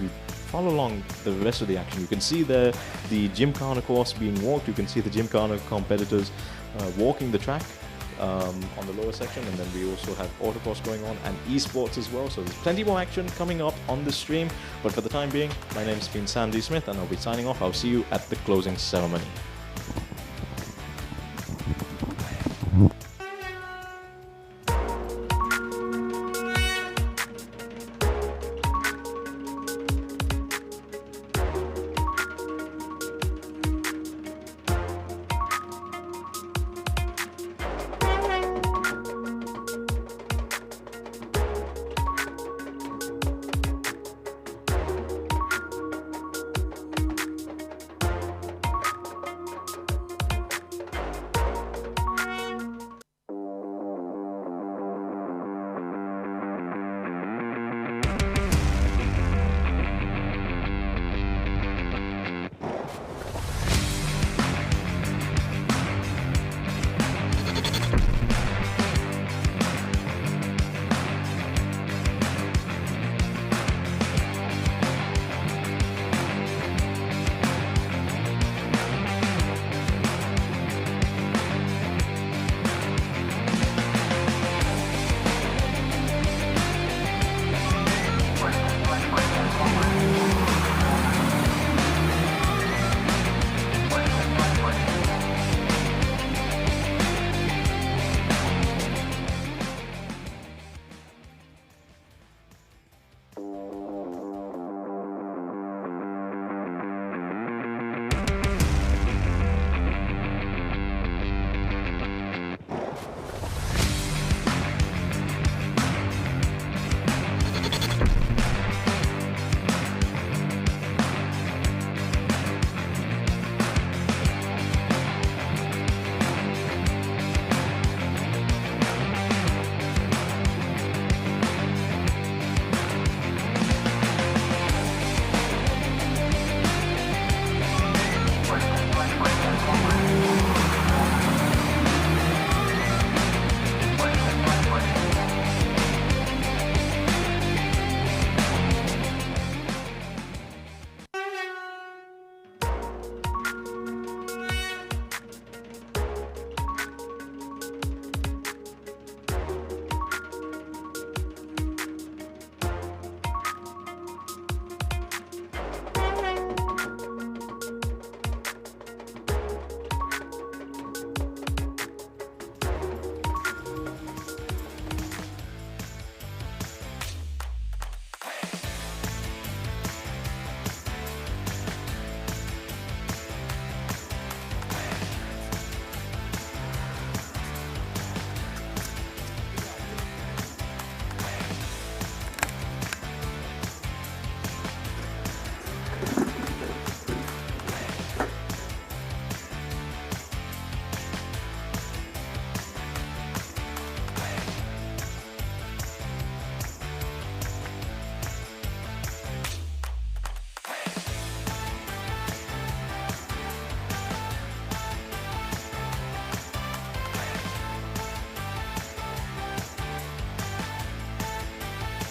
we follow along the rest of the action. You can see there the gymkhana course being walked. You can see the gymkhana competitors walking the track on the lower section, and then we also have Autocross going on and Esports as well. So there's plenty more action coming up on the stream. But for the time being, my name's been Sam D. Smith, and I'll be signing off. I'll see you at the closing ceremony.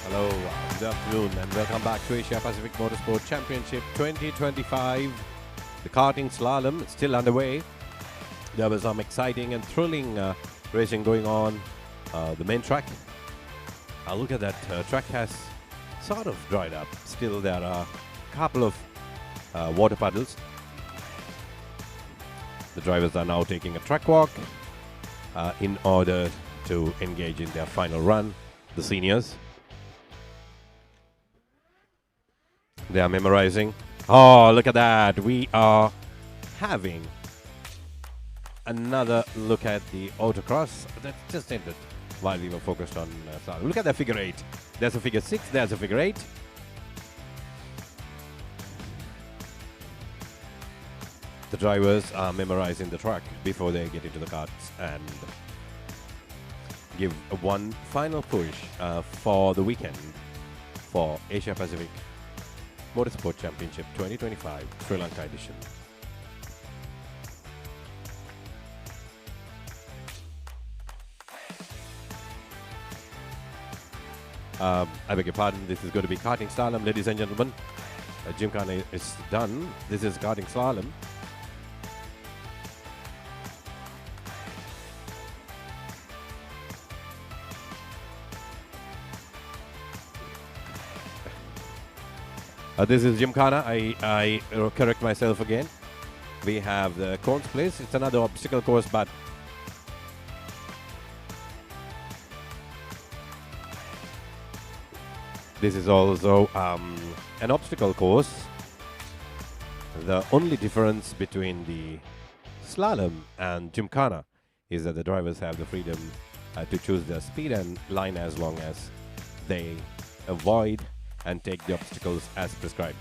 Hello, good afternoon, and welcome back to Asia Pacific Motorsport Championship 2025. The karting slalom is still underway. There was some exciting and thrilling racing going on the main track. Look at that, track has sort of dried up. Still, there are a couple of water puddles. The drivers are now taking a track walk in order to engage in their final run. The seniors, they are memorizing. Oh, look at that. We are having another look at the autocross that just ended while we were focused on Slalom. Look at that figure 8. There's a figure 6, there's a figure 8. The drivers are memorizing the track before they get into the karts and give one final push for the weekend for Asia Pacific Motorsport Championship 2025 Sri Lanka edition. I beg your pardon, this is going to be karting slalom, ladies and gentlemen. Gymkhana is done. This is karting slalom. This is gymkhana. I correct myself again. We have the cones place. It's another obstacle course, but this is also an obstacle course. The only difference between the slalom and gymkhana is that the drivers have the freedom to choose their speed and line as long as they avoid and take the obstacles as prescribed.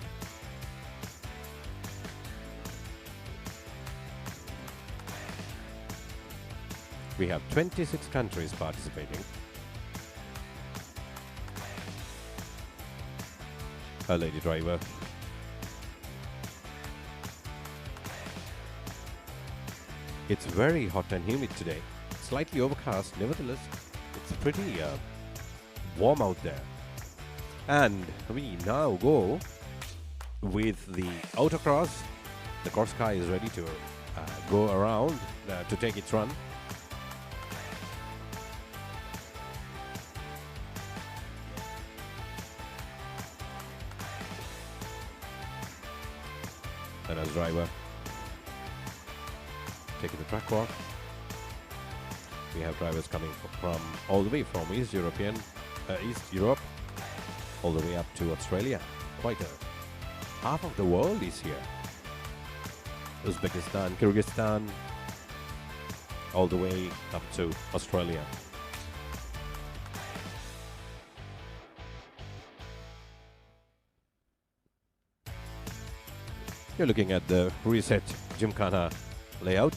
We have 26 countries participating. A lady driver. It's very hot and humid today. Slightly overcast, nevertheless, it's pretty warm out there. And we now go with the autocross. The cross car is ready to go around to take its run. And as driver, taking the track walk. We have drivers coming from all the way from East Europe, all the way up to Australia. Quite a half of the world is here. Uzbekistan, Kyrgyzstan, all the way up to Australia. You're looking at the reset Gymkhana layout.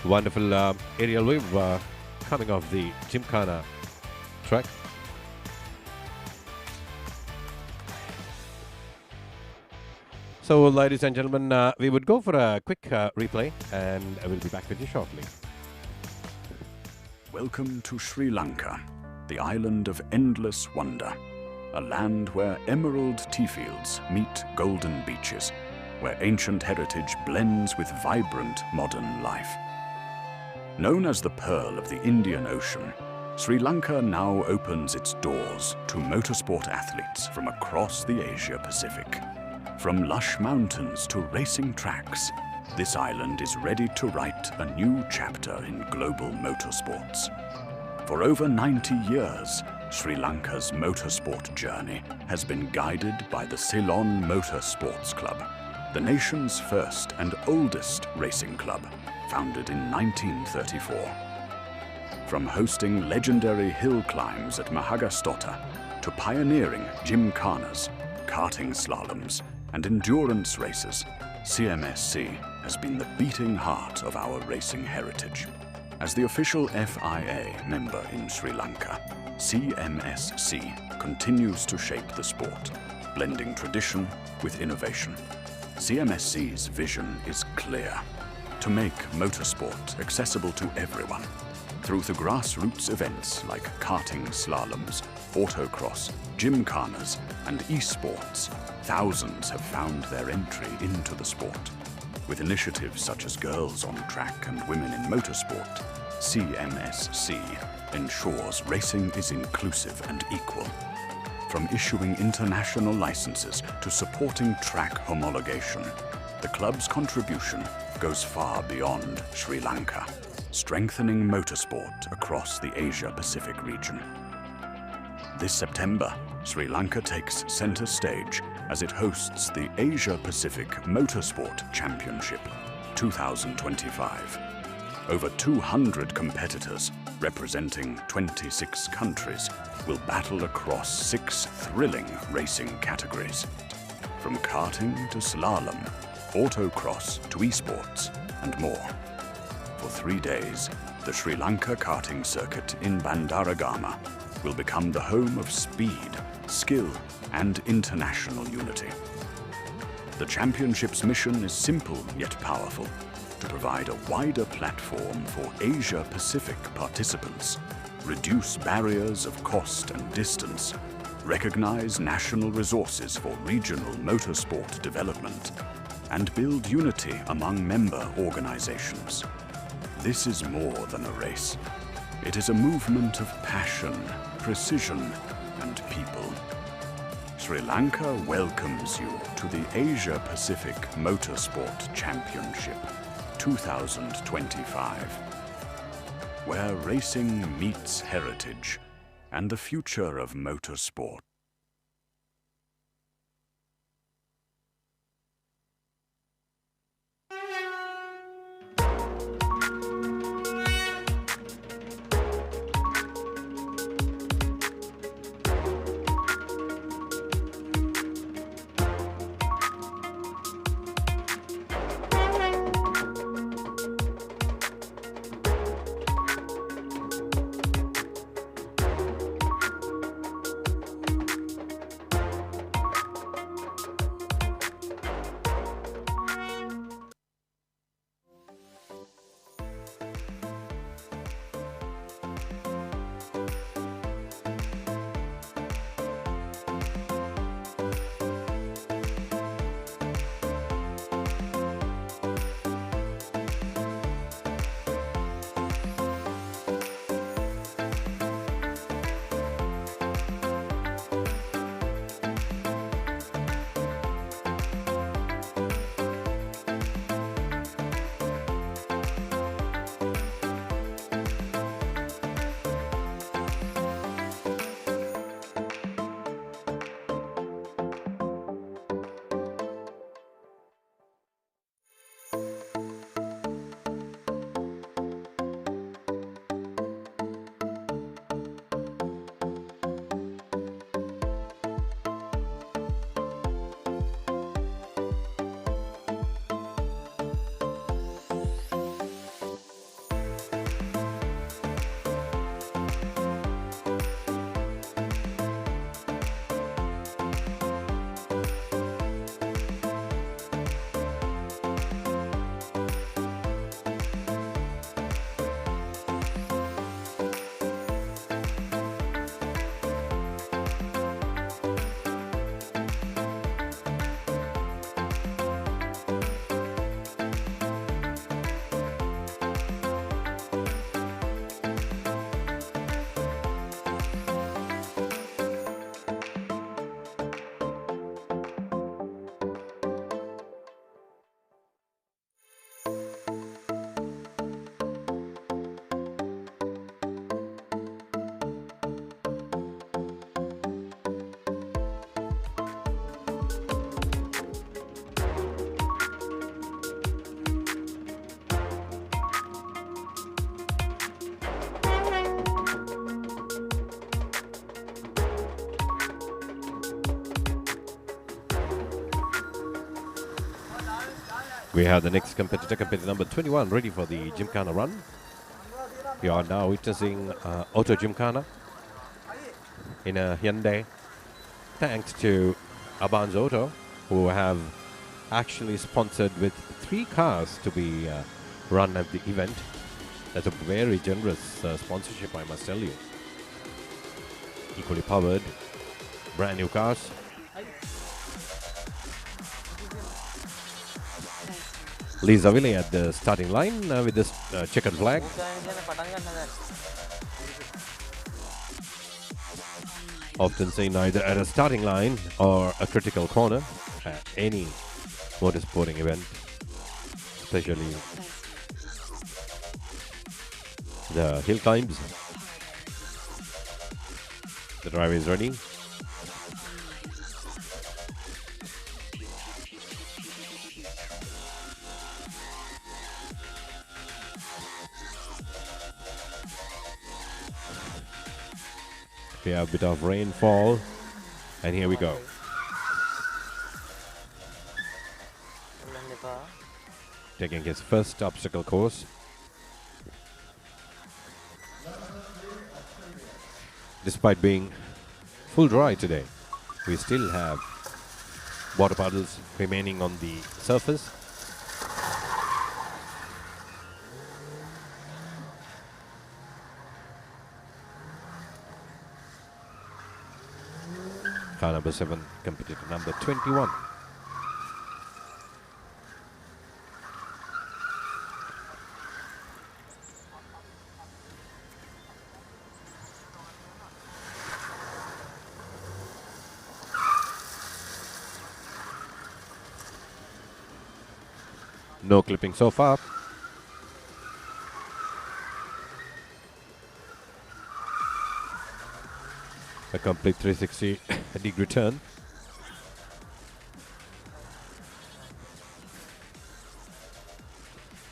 Wonderful aerial wave coming off the Gymkhana track. So, ladies and gentlemen, we would go for a quick replay and I will be back with you shortly. Welcome to Sri Lanka, the island of endless wonder. A land where emerald tea fields meet golden beaches, where ancient heritage blends with vibrant modern life. Known as the Pearl of the Indian Ocean, Sri Lanka now opens its doors to motorsport athletes from across the Asia Pacific. From lush mountains to racing tracks, this island is ready to write a new chapter in global motorsports. For over 90 years, Sri Lanka's motorsport journey has been guided by the Ceylon Motor Sports Club, the nation's first and oldest racing club, founded in 1934. From hosting legendary hill climbs at Mahagastota to pioneering gymkhanas, karting slaloms, and endurance races, CMSC has been the beating heart of our racing heritage. As the official FIA member in Sri Lanka, CMSC continues to shape the sport, blending tradition with innovation. CMSC's vision is clear: to make motorsport accessible to everyone. Through the grassroots events like karting slaloms, autocross, gymkhanas, and esports, thousands have found their entry into the sport. With initiatives such as Girls on Track and Women in Motorsport, CMSC ensures racing is inclusive and equal. From issuing international licenses to supporting track homologation, the club's contribution goes far beyond Sri Lanka, strengthening motorsport across the Asia-Pacific region. This September, Sri Lanka takes center stage as it hosts the Asia-Pacific Motorsport Championship 2025. Over 200 competitors representing 26 countries will battle across 6 thrilling racing categories, from karting to slalom, autocross to esports, and more. For 3 days, the Sri Lanka karting circuit in Bandaragama will become the home of speed, skill, and international unity. The championship's mission is simple yet powerful: to provide a wider platform for Asia-Pacific participants, reduce barriers of cost and distance, recognize national resources for regional motorsport development, and build unity among member organizations. This is more than a race. It is a movement of passion, precision, and people. Sri Lanka welcomes you to the Asia-Pacific Motorsport Championship 2025, where racing meets heritage and the future of motorsport. We have the next competitor number 21, ready for the gymkhana run. We are now witnessing auto gymkhana in a Hyundai, thanks to Aban's Auto, who have actually sponsored with 3 cars to be run at the event. That's a very generous sponsorship, I must tell you. Equally powered, brand new cars. Lisa Ville at the starting line with this checkered flag. Often seen either at a starting line or a critical corner at any motorsporting event, especially the hill climbs. The driver is ready. We have a bit of rainfall, and here we go. Taking his first obstacle course. Despite being full dry today, we still have water puddles remaining on the surface. Car number 7, competitor number 21. No clipping so far. A complete 360-degree turn.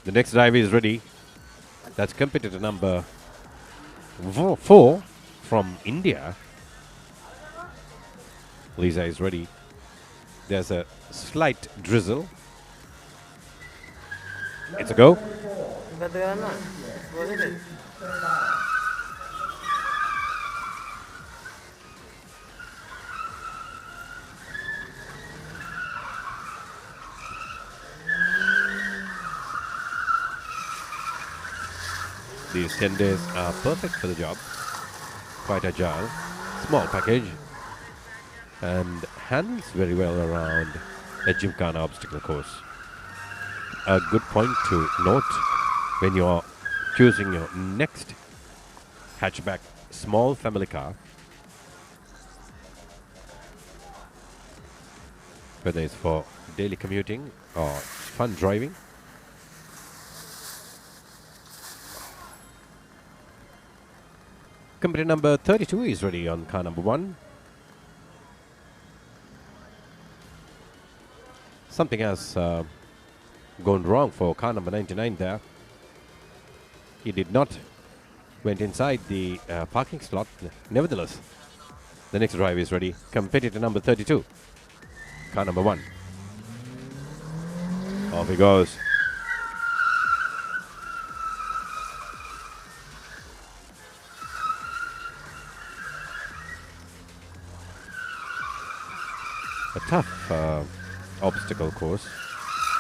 The next drive is ready. That's competitor number 4 from India. Lisa is ready. There's a slight drizzle. It's a go. These 10 days are perfect for the job. Quite agile, small package, and handles very well around a gymkhana obstacle course. A good point to note when you are choosing your next hatchback small family car, whether it's for daily commuting or fun driving. Company number 32 is ready on car number 1. Something has gone wrong for car number 99 there. He did not went inside the parking slot. Nevertheless, the next drive is ready. Competitor number 32, car number 1. Off he goes. A tough obstacle course,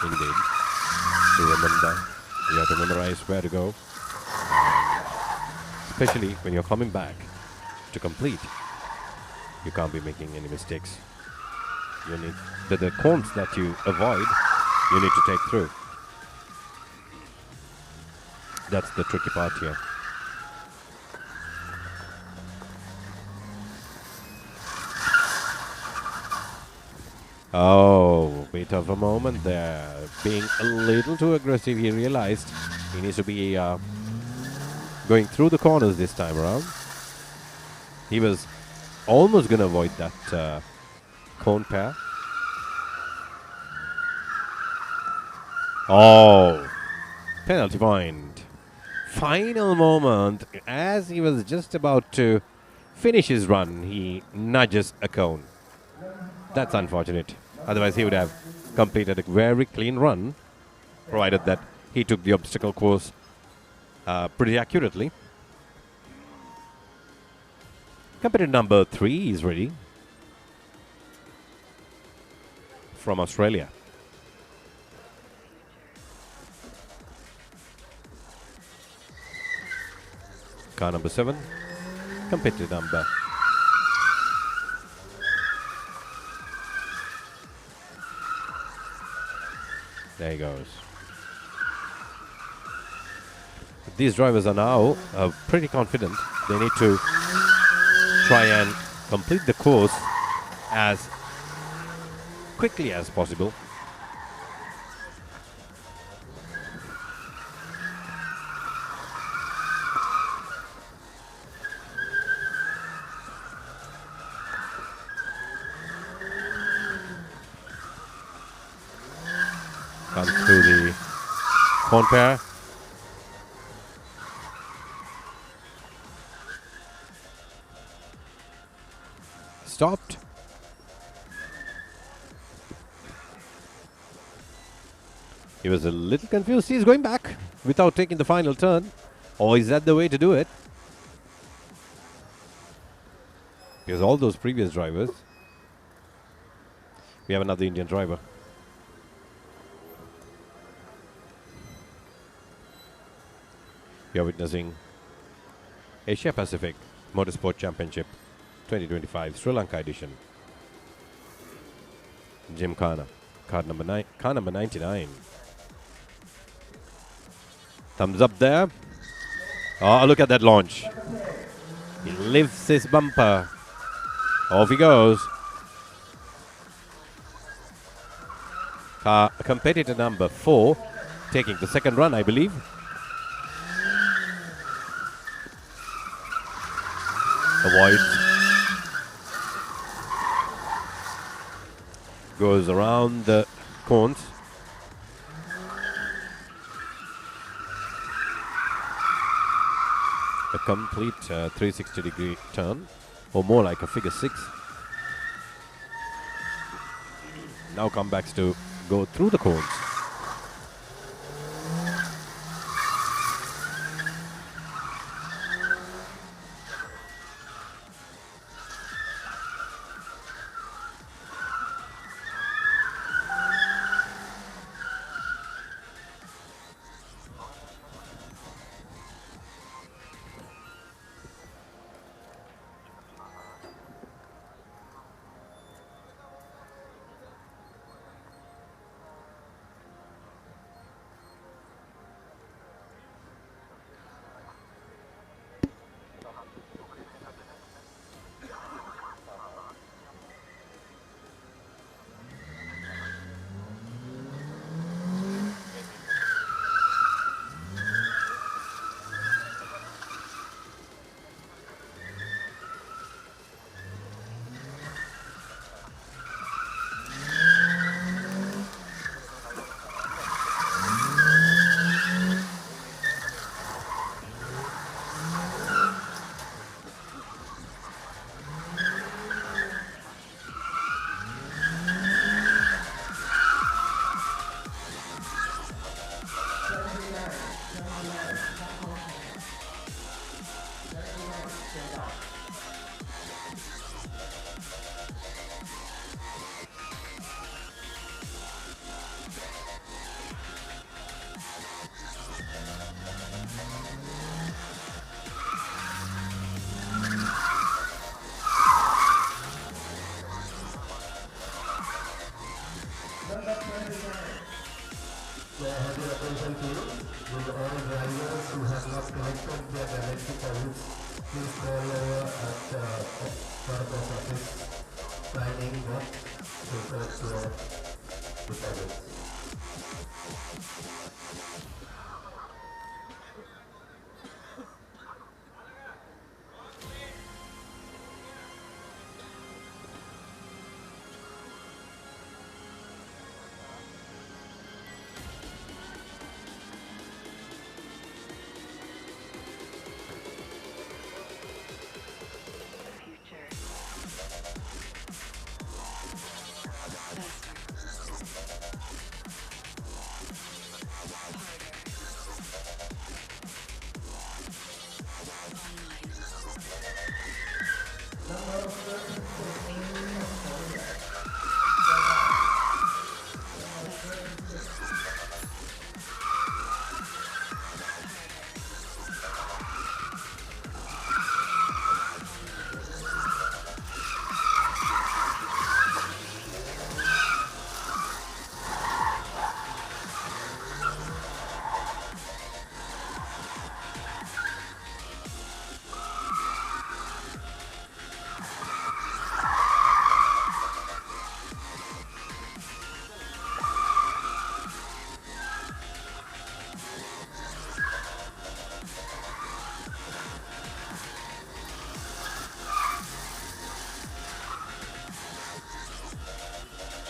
indeed, to remember. You have to memorize where to go, especially when you're coming back to complete. You can't be making any mistakes. You need the cones that you avoid, you need to take through. That's the tricky part here. Oh, bit of a moment there. Being a little too aggressive, he realized he needs to be going through the corners this time around. He was almost going to avoid that cone pair. Oh, penalty point. Final moment. As he was just about to finish his run, he nudges a cone. That's unfortunate. Otherwise, he would have completed a very clean run provided that he took the obstacle course pretty accurately. Competitor number 3 is ready from Australia. Car number 7, competitor number. There he goes. These drivers are now pretty confident. They need to try and complete the course as quickly as possible. Comes through the cone pair. Stopped. He was a little confused. He's going back without taking the final turn. Or is that the way to do it? Because all those previous drivers. We have another Indian driver. You are witnessing Asia Pacific Motorsport Championship 2025 Sri Lanka edition. Gymkhana, car number 99. Thumbs up there. Oh, look at that launch. He lifts his bumper. Off he goes. Competitor number 4 taking the second run, I believe. Avoids. Goes around the cones. A complete 360-degree turn, or more like a figure 6. Now comebacks to go through the cones.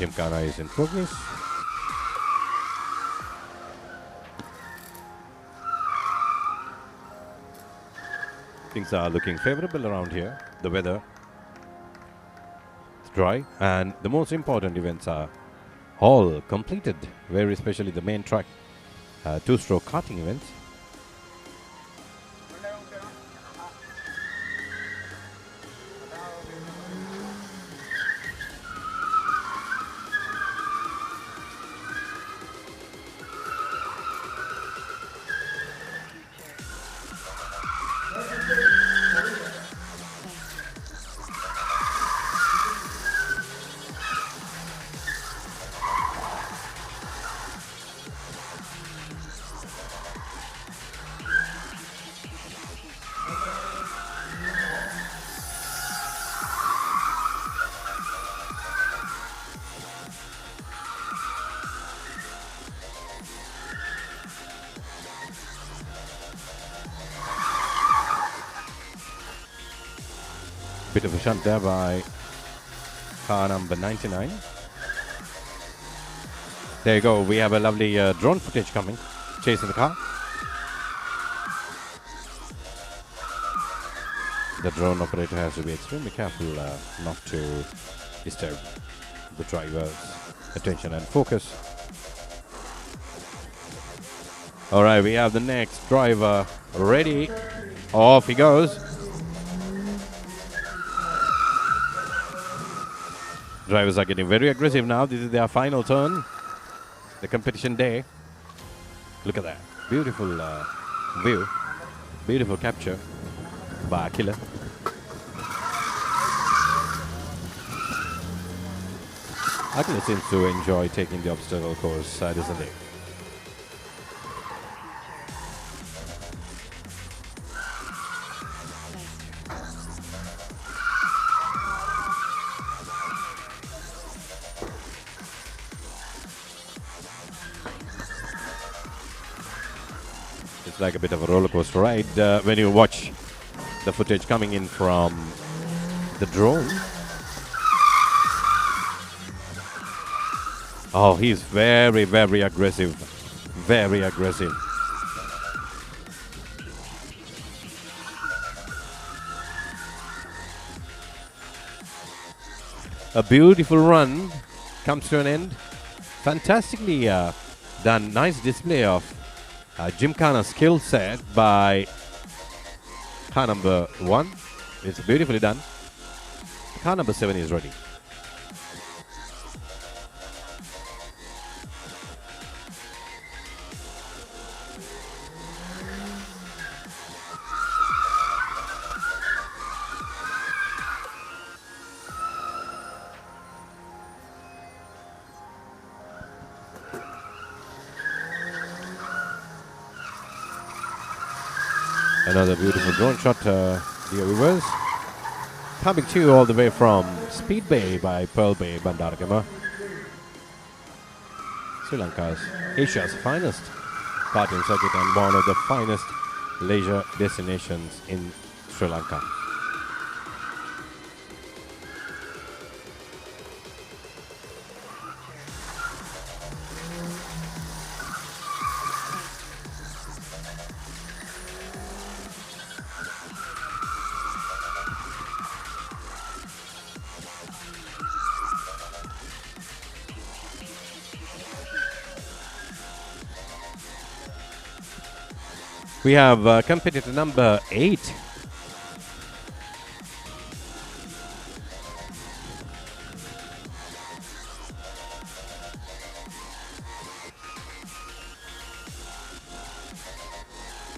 Gymkhana is in progress. Things are looking favorable around here. The weather is dry, and the most important events are all completed, very especially the main track, two-stroke karting events. Bit of a shunt there by car number 99. There you go. We have a lovely drone footage coming, chasing the car. The drone operator has to be extremely careful not to disturb the driver's attention and focus. All right, we have the next driver ready. Off he goes. Drivers are getting very aggressive now. This is their final turn. The competition day. Look at that. Beautiful view. Beautiful capture by Killer. Akila seems to enjoy taking the obstacle course, doesn't he? It's like a bit of a roller coaster ride when you watch the footage coming in from the drone. Oh, he's very, very aggressive. Very aggressive. A beautiful run comes to an end. Fantastically done. Nice display of Gymkhana skill set by car number 1. It's beautifully done. Car number 7 is ready. Another beautiful drone shot, dear viewers. Coming to you all the way from Speed Bay by Pearl Bay, Bandaragama. Sri Lanka's, Asia's finest karting circuit and one of the finest leisure destinations in Sri Lanka. We have competitor number 8.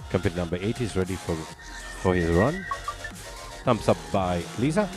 Competitor number 8 is ready for his run. Thumbs up by Lisa.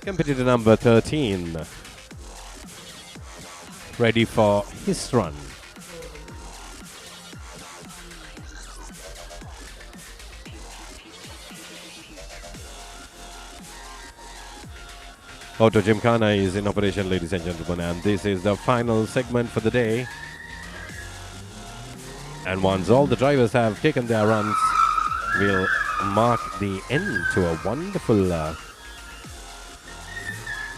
Competitor number 13, ready for his run. Auto Gymkhana is in operation, ladies and gentlemen, and this is the final segment for the day. And once all the drivers have taken their runs, we'll mark the end to a wonderful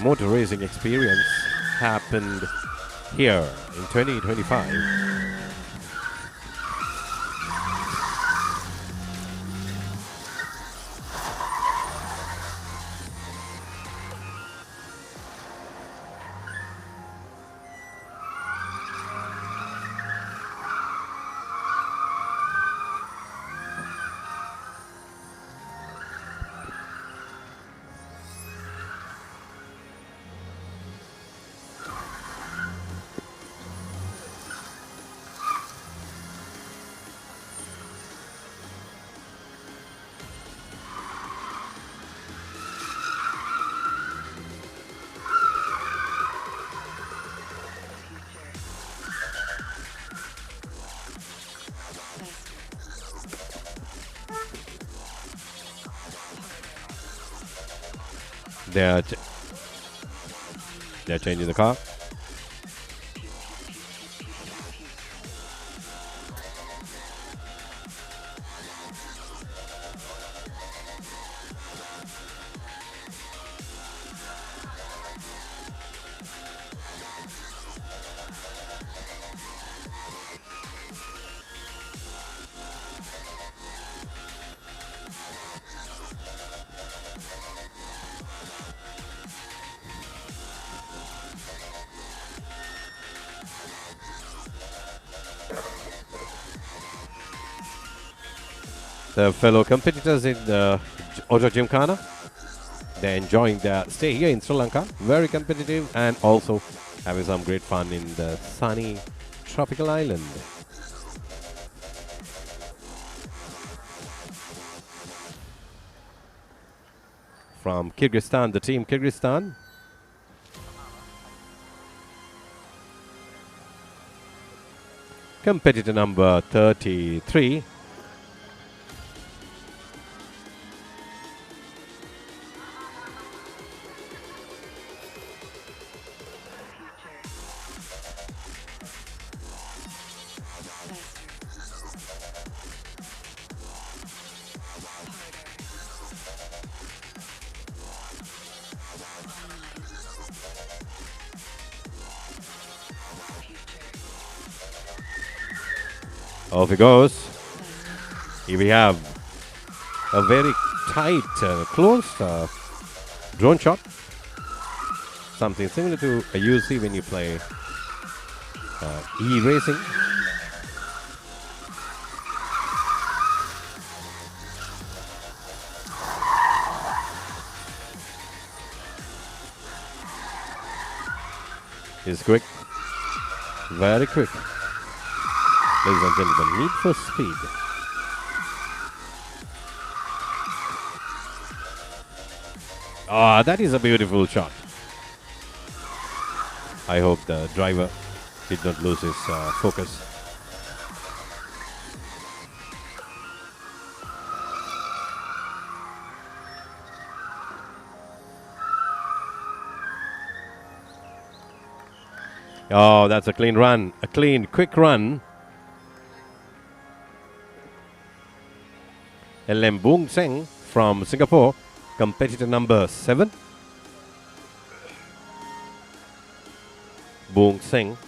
motor racing experience happened here in 2025. They're changing the car. The fellow competitors in the Auto Gymkhana, they're enjoying their stay here in Sri Lanka. Very competitive and also having some great fun in the sunny tropical island. From Kyrgyzstan, the team Kyrgyzstan. Competitor number 33. Off he goes. Here we have a very tight, close drone shot. Something similar to a UC when you play e-racing. He's quick, very quick. Ladies and gentlemen, need for speed. Ah, that is a beautiful shot. I hope the driver did not lose his focus. Oh, that's a clean run. A clean, quick run. Lem Boong Seng from Singapore, competitor number 7. Boong Seng.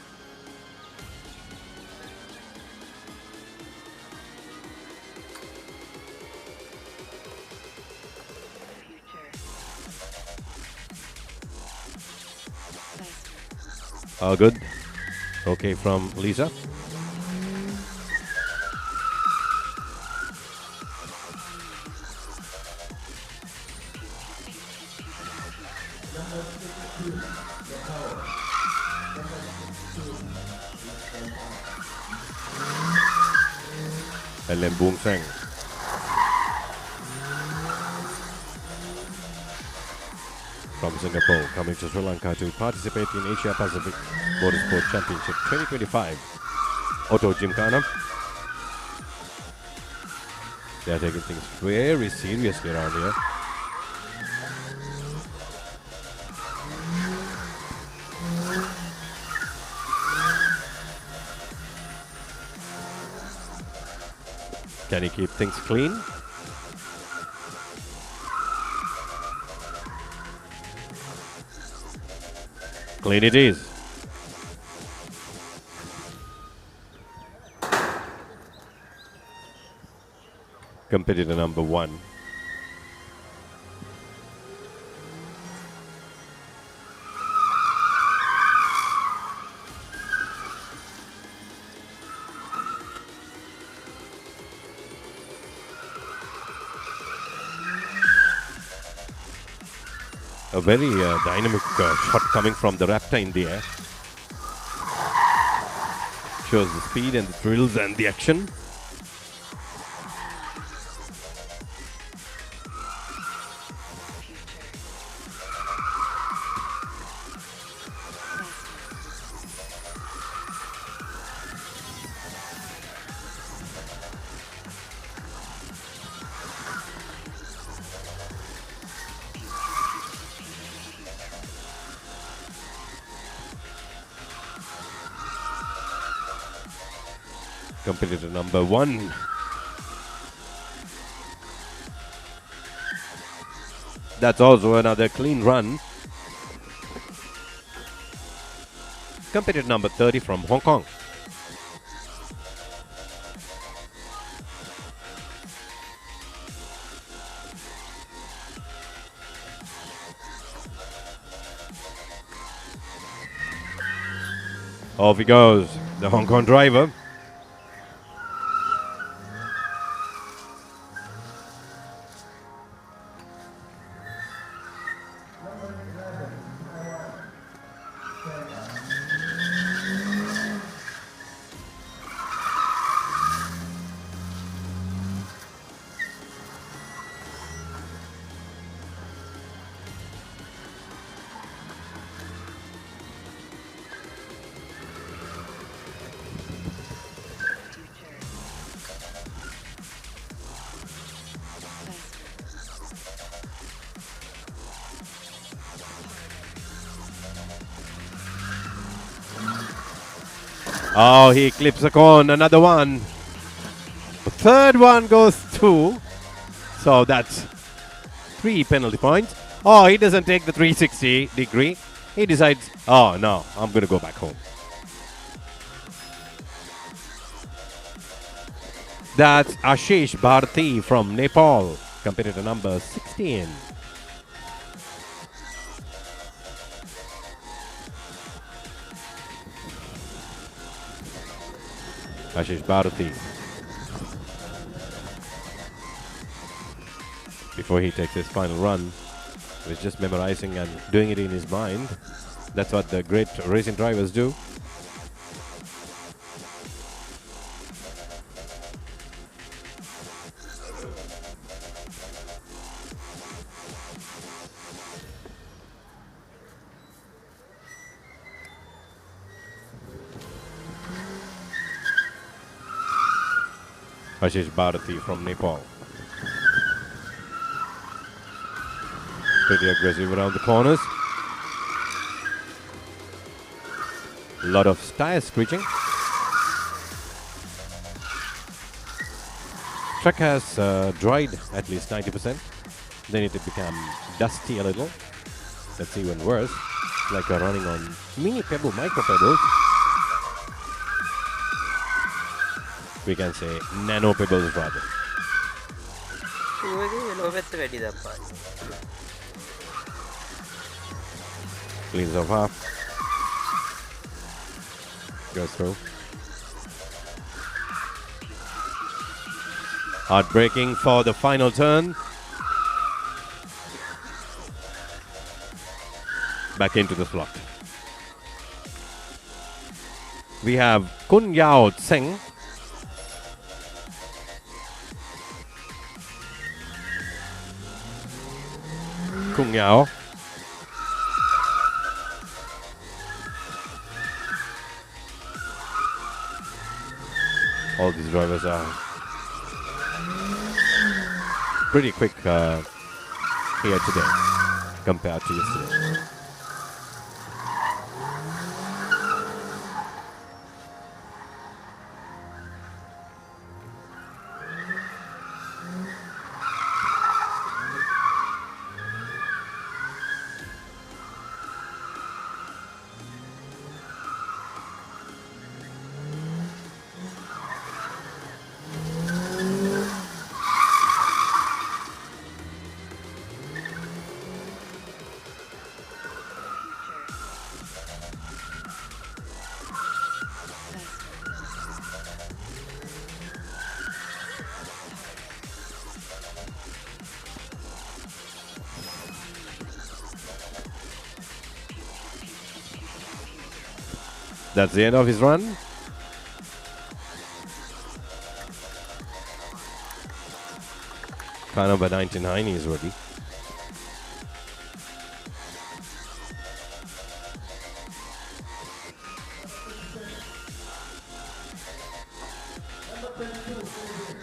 All good. Okay, from Lisa. Lem Boong Seng. from Singapore, coming to Sri Lanka to participate in Asia Pacific Motorsport Championship 2025. Auto Gymkhana. They are taking things very seriously around here. Can he keep things clean? Clean it is. Competitor number 1. A very dynamic shot coming from the Raptor in the air. Shows the speed and the thrills and the action. Competitor number 1. That's also another clean run. Competitor number 30 from Hong Kong. Off he goes, the Hong Kong driver. Oh, he clips a cone, another one. The third one goes through. So that's 3 penalty points. Oh, he doesn't take the 360 degree. He decides, oh no, I'm going to go back home. That's Ashish Bharati from Nepal, competitor number 16. Ashish Bharati. Before he takes his final run, he's just memorizing and doing it in his mind. That's what the great racing drivers do. Ashish Bharati from Nepal. Pretty aggressive around the corners. A lot of tire screeching. Track has dried at least 90%. Then it become dusty a little. That's even worse. It's like running on mini pebble, micro pebbles. We can say nano pebbles rather. Cleans off half. Goes through. Hard braking for the final turn. Back into the slot. We have Kun Yao Tseng. Kung Yao All these drivers are pretty quick here today compared to yesterday. That's the end of his run. Car number 99 is ready.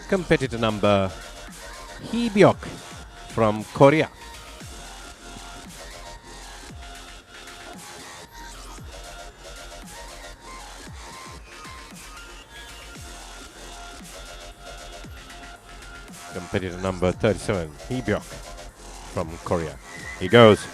Competitor number Heebyok from Korea. Competitor number 37, Heebyok from Korea. He goes.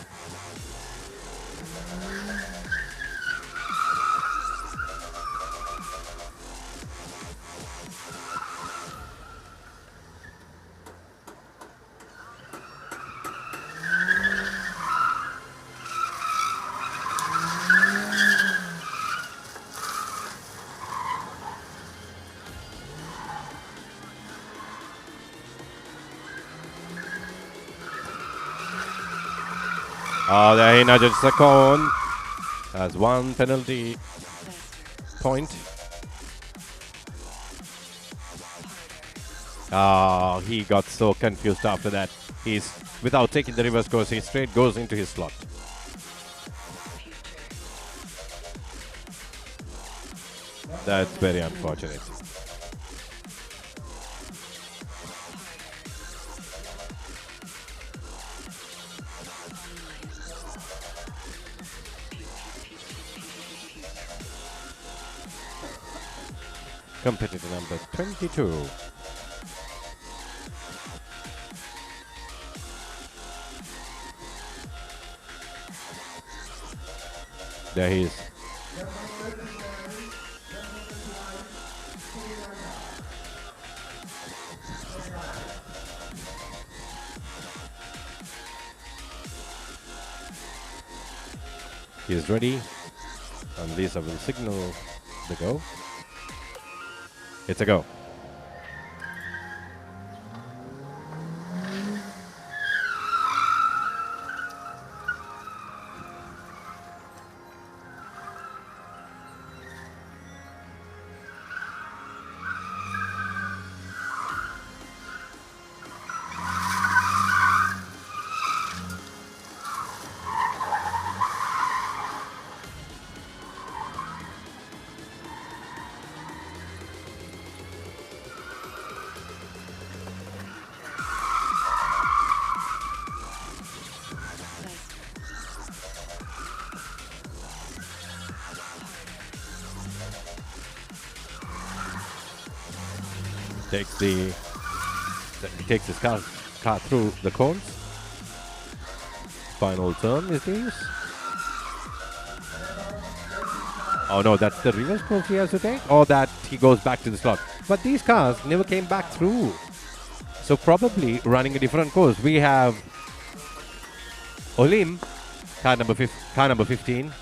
Oh, there he nudges the cone. That's one penalty point. Oh, he got so confused after that. He's, without taking the reverse course, he straight goes into his slot. That's very unfortunate. Competitor number 22. There he is. He is ready. And Lisa will signal the go. It's a go. Takes his car through the cones. Final turn is this. Oh no, that's the reverse course he has to take, or that he goes back to the slot. But these cars never came back through, so probably running a different course. We have Olim, car number 15.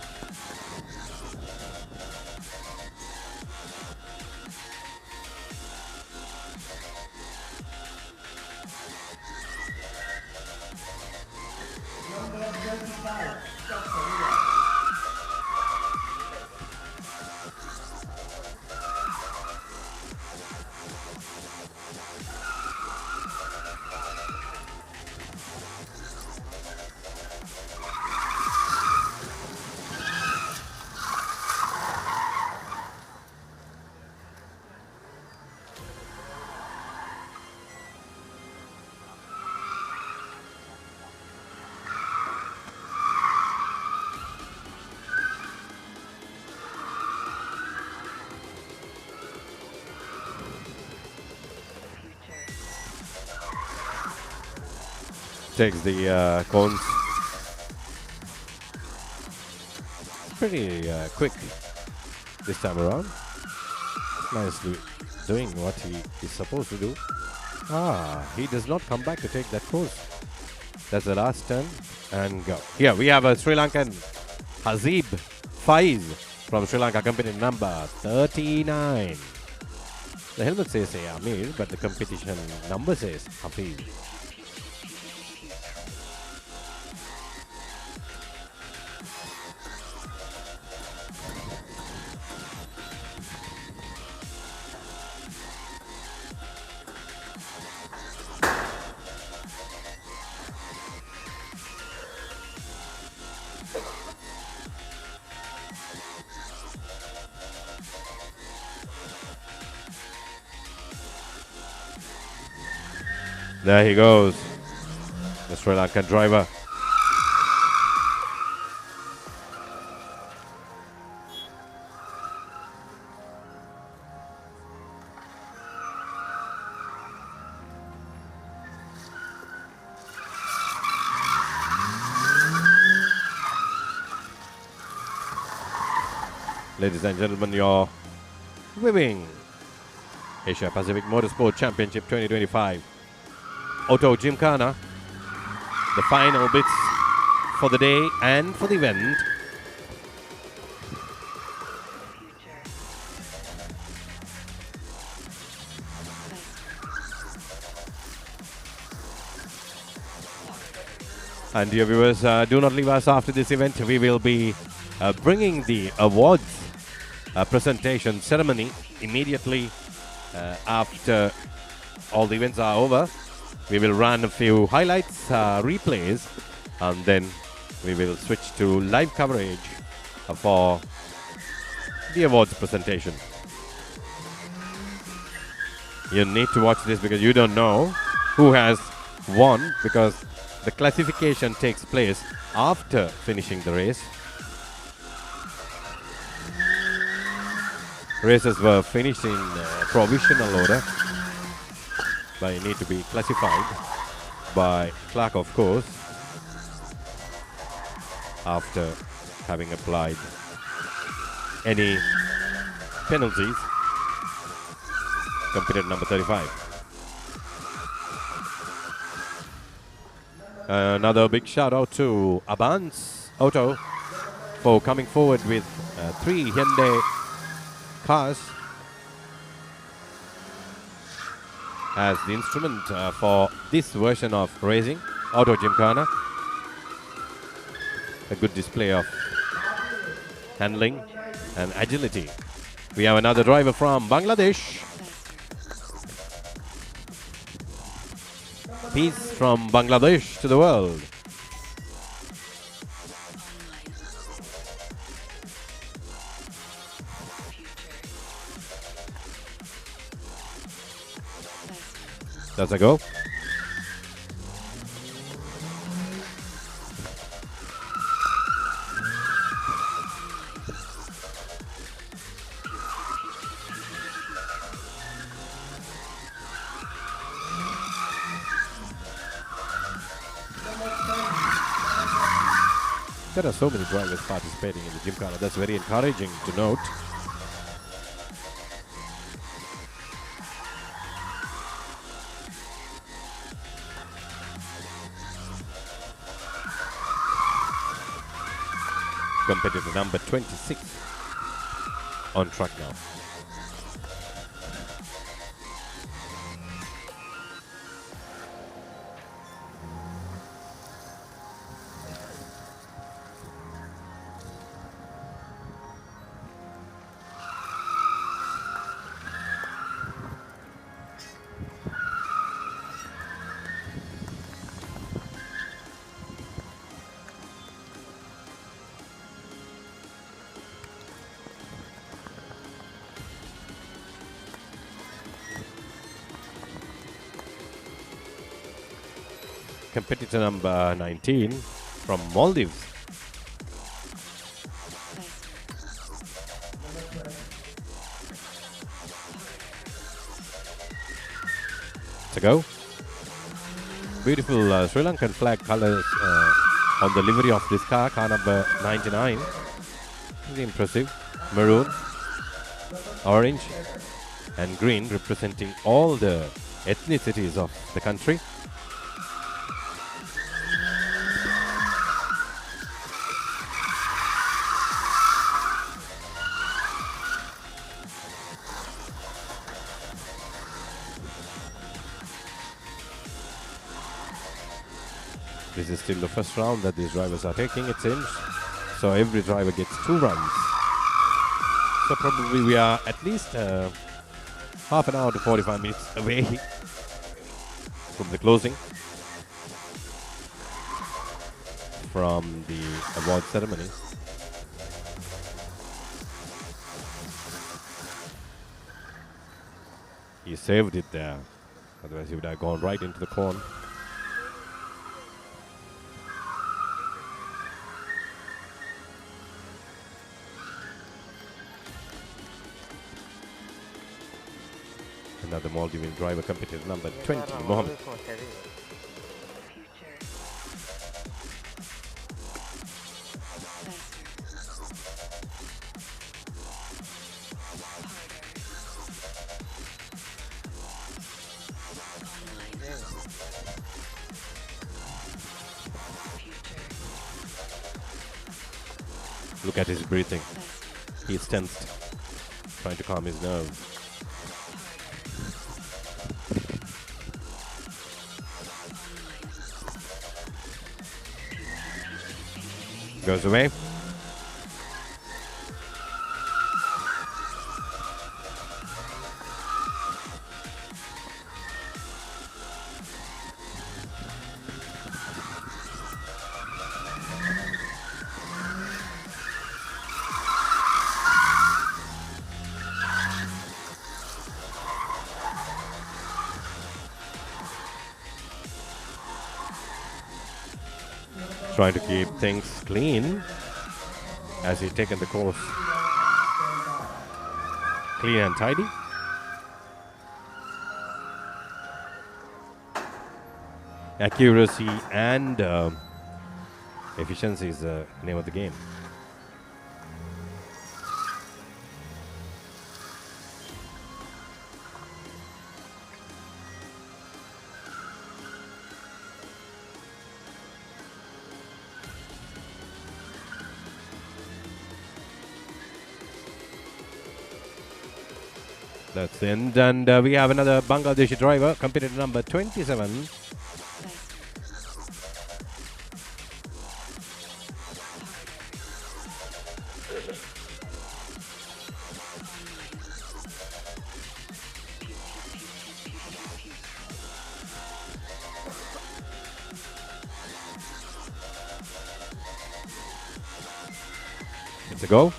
takes the cones. Pretty quick this time around. Nicely doing what he is supposed to do. He does not come back to take that course. That's the last turn and go. Here we have a Sri Lankan Hazib Faiz from Sri Lanka, competing number 39. The helmet says Amir, but the competition number says Hafiz. There he goes, the Sri Lankan driver. Ladies and gentlemen, you're viewing Asia Pacific Motorsport Championship 2025. Auto Gymkhana, the final bits for the day and for the event. And dear viewers, do not leave us after this event. We will be bringing the awards presentation ceremony immediately after all the events are over. We will run a few highlights, replays, and then we will switch to live coverage for the awards presentation. You need to watch this because you don't know who has won, because the classification takes place after finishing the race. Races were finished in provisional order, but you need to be classified by clerk, of course, after having applied any penalties. Competitor number 35. Another big shout out to Abans Auto for coming forward with 3 Hyundai cars as the instrument for this version of racing, Auto Gymkhana. A good display of handling and agility. We have another driver from Bangladesh. Peace from Bangladesh to the world. That's a go. There are so many drivers participating in the Gymkhana. That's very encouraging to note. Competitor number 26 on track now. Competitor number 19 from Maldives. To go. beautiful Sri Lankan flag colors on the livery of this car number 99. Very impressive. Maroon, orange and green, representing all the ethnicities of the country. This is still the first round that these drivers are taking, it seems. So every driver gets 2 runs. So probably we are at least half an hour to 45 minutes away from the closing, from the award ceremony. He saved it there, otherwise he would have gone right into the corn. Another Maldivian driver, competitor number 20, Mohammed. Look at his breathing. He's tensed, trying to calm his nerves. Goes away. Trying to keep things clean as he's taken the course clean and tidy. Accuracy and efficiency is the name of the game. That's the end, and we have another Bangladeshi driver, competitor number 27. It's a go.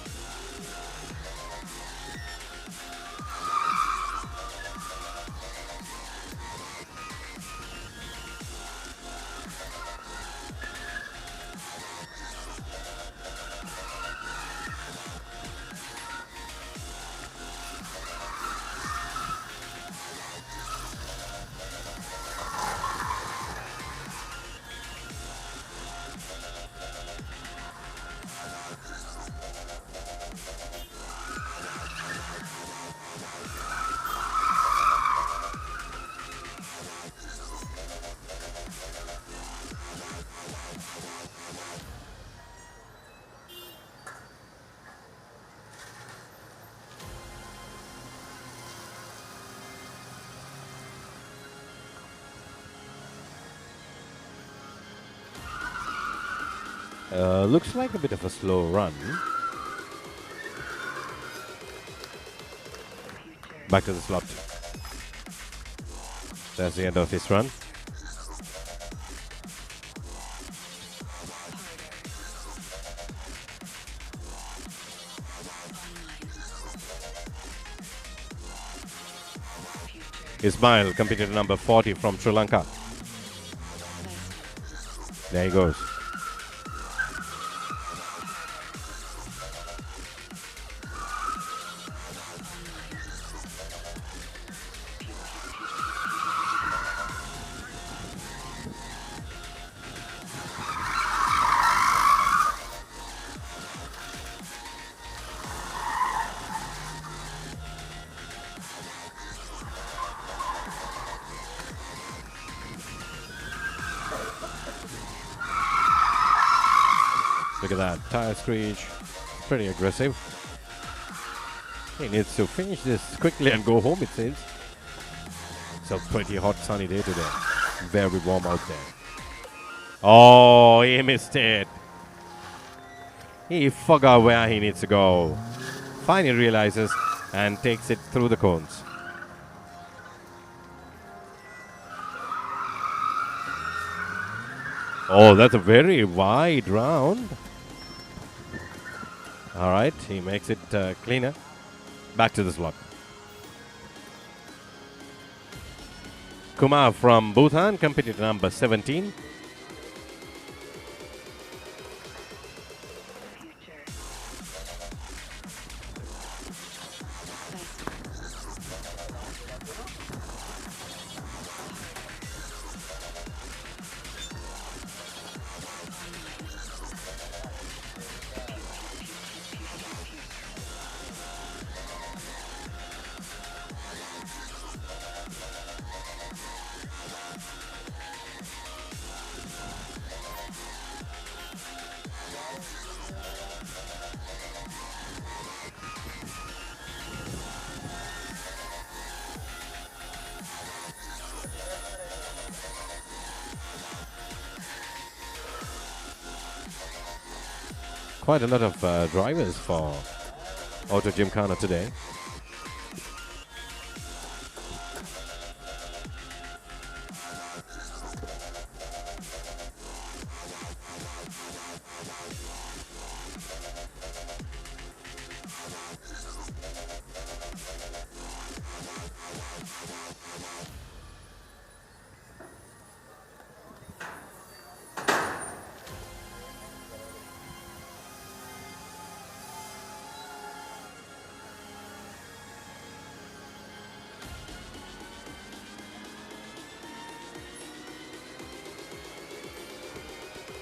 Looks like a bit of a slow run. Back to the slot. That's the end of his run. Ismail, competitor number 40 from Sri Lanka. There he goes. Look at that. Tire screech. Pretty aggressive. He needs to finish this quickly and go home, it seems. It's a pretty hot sunny day today. Very warm out there. Oh, he missed it. He forgot where he needs to go. Finally realizes and takes it through the cones. Oh, that's a very wide round. All right, he makes it cleaner. Back to the slot. Kumar from Bhutan, competitor number 17. Quite a lot of drivers for Auto Gymkhana today.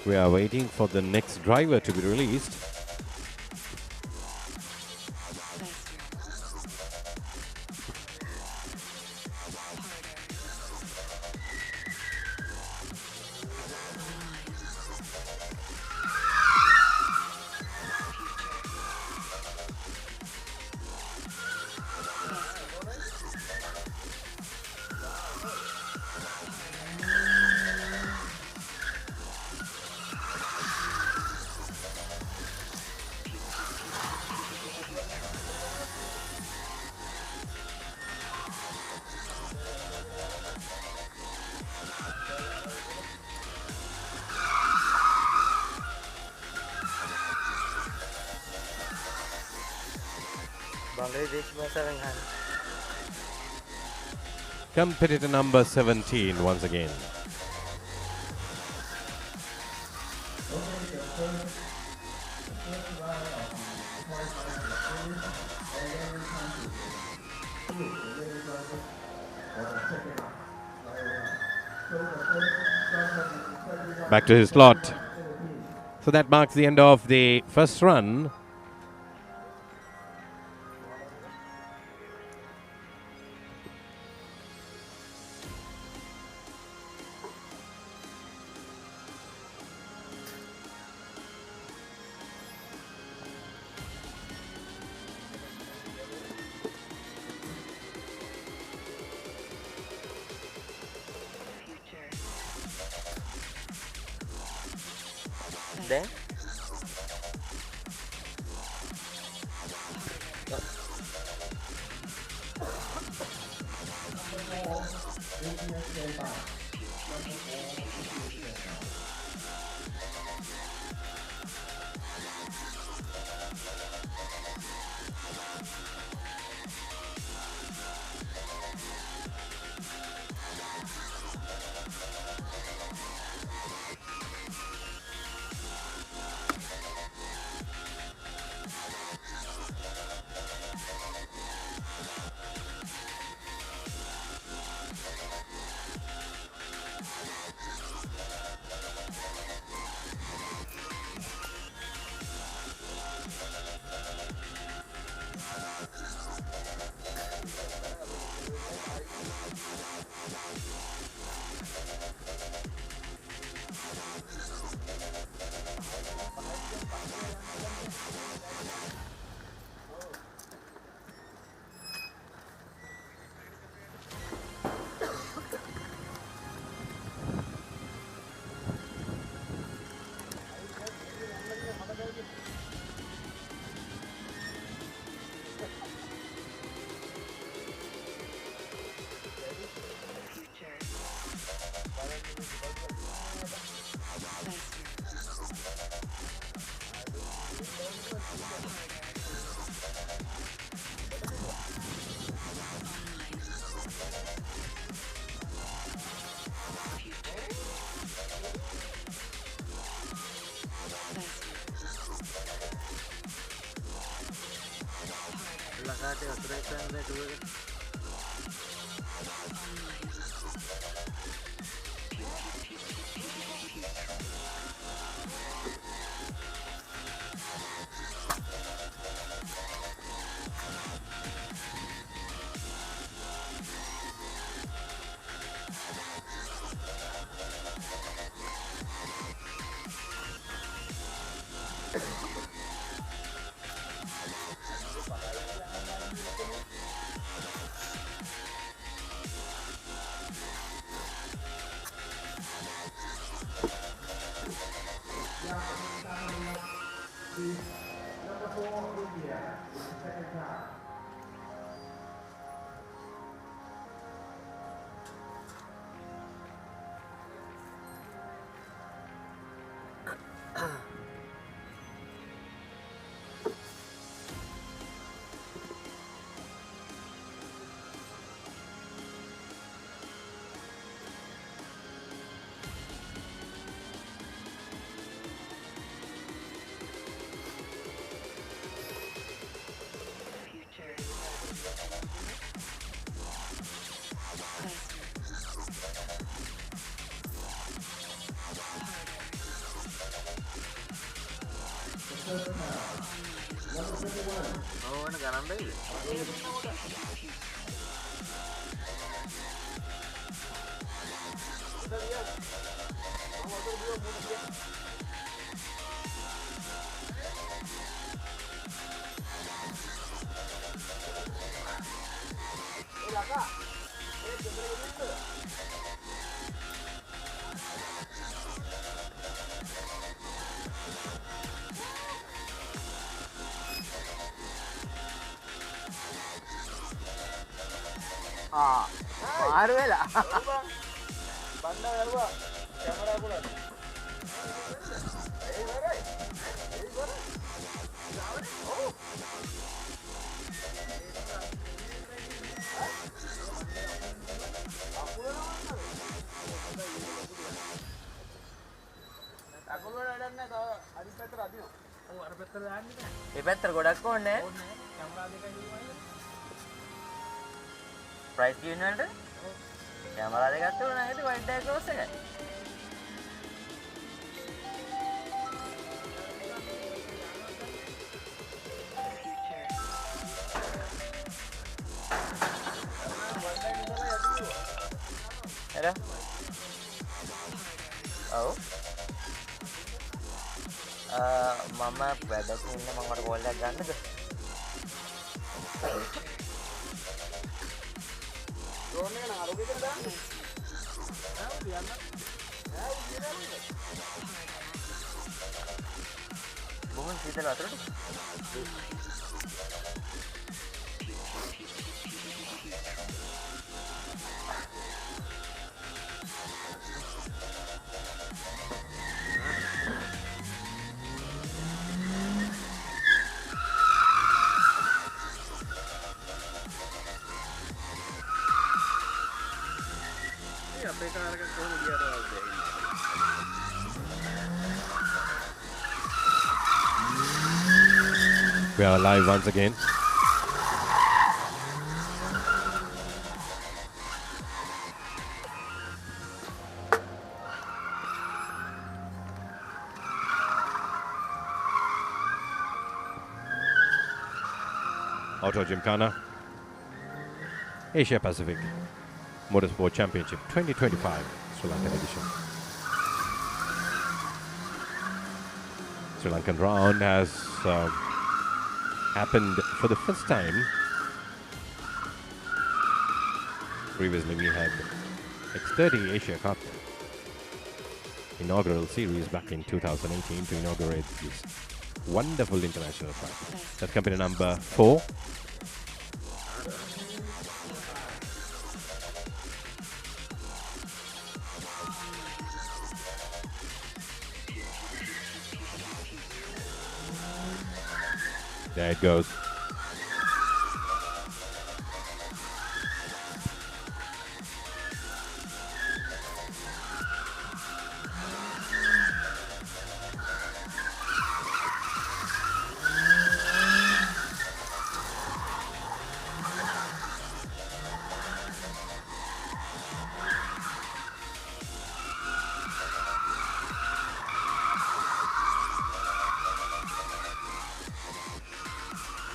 We are waiting for the next driver to be released. Competitor number 17 once again. Back to his slot. So that marks the end of the first run. There. මාරු වෙලා Banda වැළුවා camera පුලත් ඒ වරයි ඒ වරයි ඔව් අකුල වල වැඩක් නැහැ තව අනිත් පැත්තට අදිනවා ඔව් අර පැත්තට දාන්නේ නැහැ ඒ පැත්තට ගොඩක් ඕනේ කැමරා දෙකයි ඉවරයි ප්‍රයිස් ගේන වලට කැමරා දෙකක් තුන නම් ඉතින් වයිඩ් ඩයග්නෝස් එකයි. එර ඔව් මම වැඩක් ඉන්න මම මට කෝල් එකක් ගන්නද? drone එක නාරු ගෙදර දාන්නේ. ආ යන්න. ආ ඉන්නේ. බොහොම සීතල වතුරට. We are live once again. Auto Gymkhana Asia Pacific Motorsport Championship 2025 Sri Lankan edition. Sri Lankan round has happened for the first time. Previously we had X30 Asia Cup inaugural series back in 2018 to inaugurate this wonderful international track. That's company number 4. There it goes.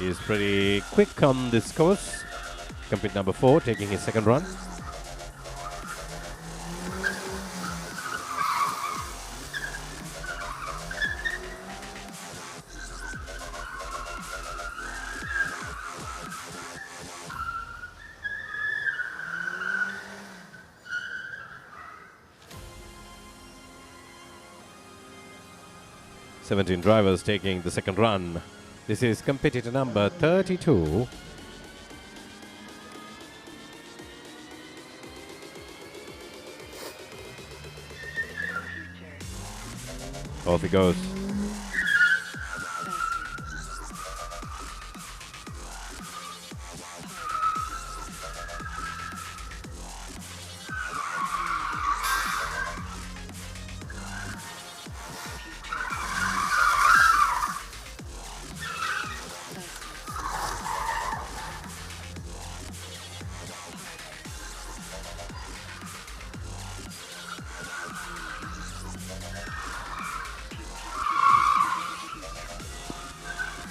is pretty quick on this course. Compete number 4 taking his second run. Seventeen drivers taking the second run. This is competitor number 32. Off he goes.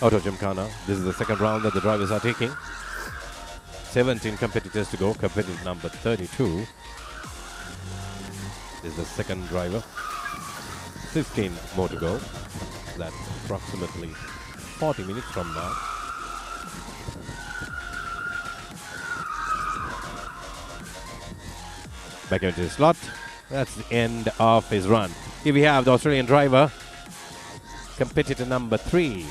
Auto gymkhana. This is the second round that the drivers are taking. 17 competitors to go. Competitor number 32. This is the second driver. 15 more to go. That's approximately 40 minutes from now. Back into his slot. That's the end of his run. Here we have the Australian driver. Competitor number 3.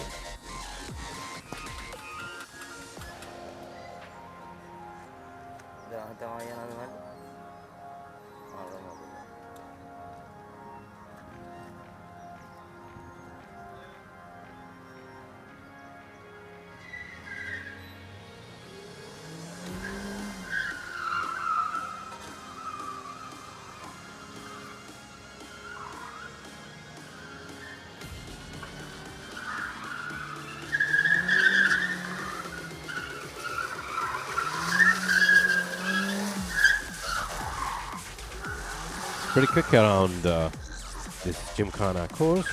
Pretty quick around this gymkhana course.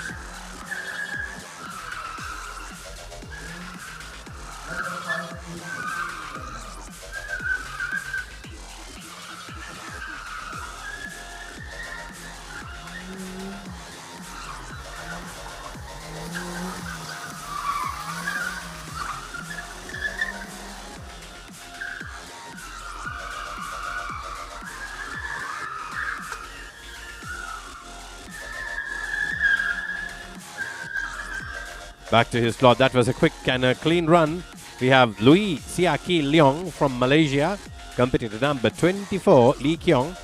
Back to his slot. That was a quick and a clean run. We have Louis Siaki Leong from Malaysia, competitor number 24, Lee Keong.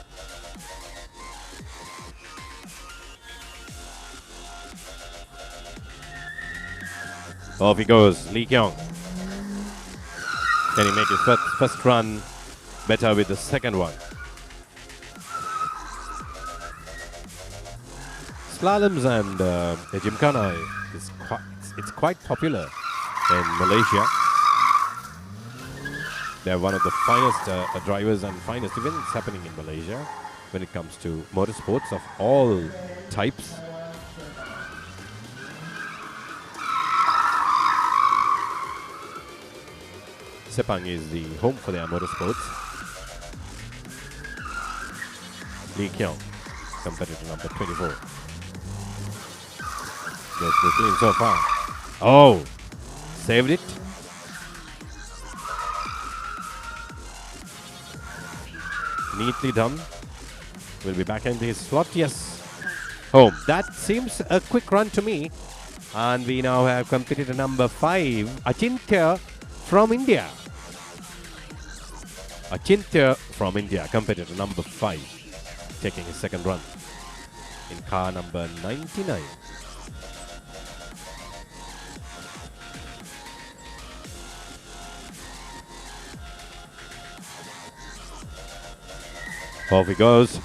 Off he goes, Lee Keong. Can he make his first run better with the second one? Slaloms and gymkhana is quite popular in Malaysia. They're one of the finest drivers and finest events happening in Malaysia when it comes to motorsports of all types. Sepang is the home for their motorsports. Lee Keong, competitor number 24. Goes to clean so far. Oh, saved it. Neatly done. Will be back into his slot. Yes. Home. That seems a quick run to me. And we now have competitor number 5, Achintya from India. Achintya from India, competitor number 5, taking his second run in car number 99. Off he goes.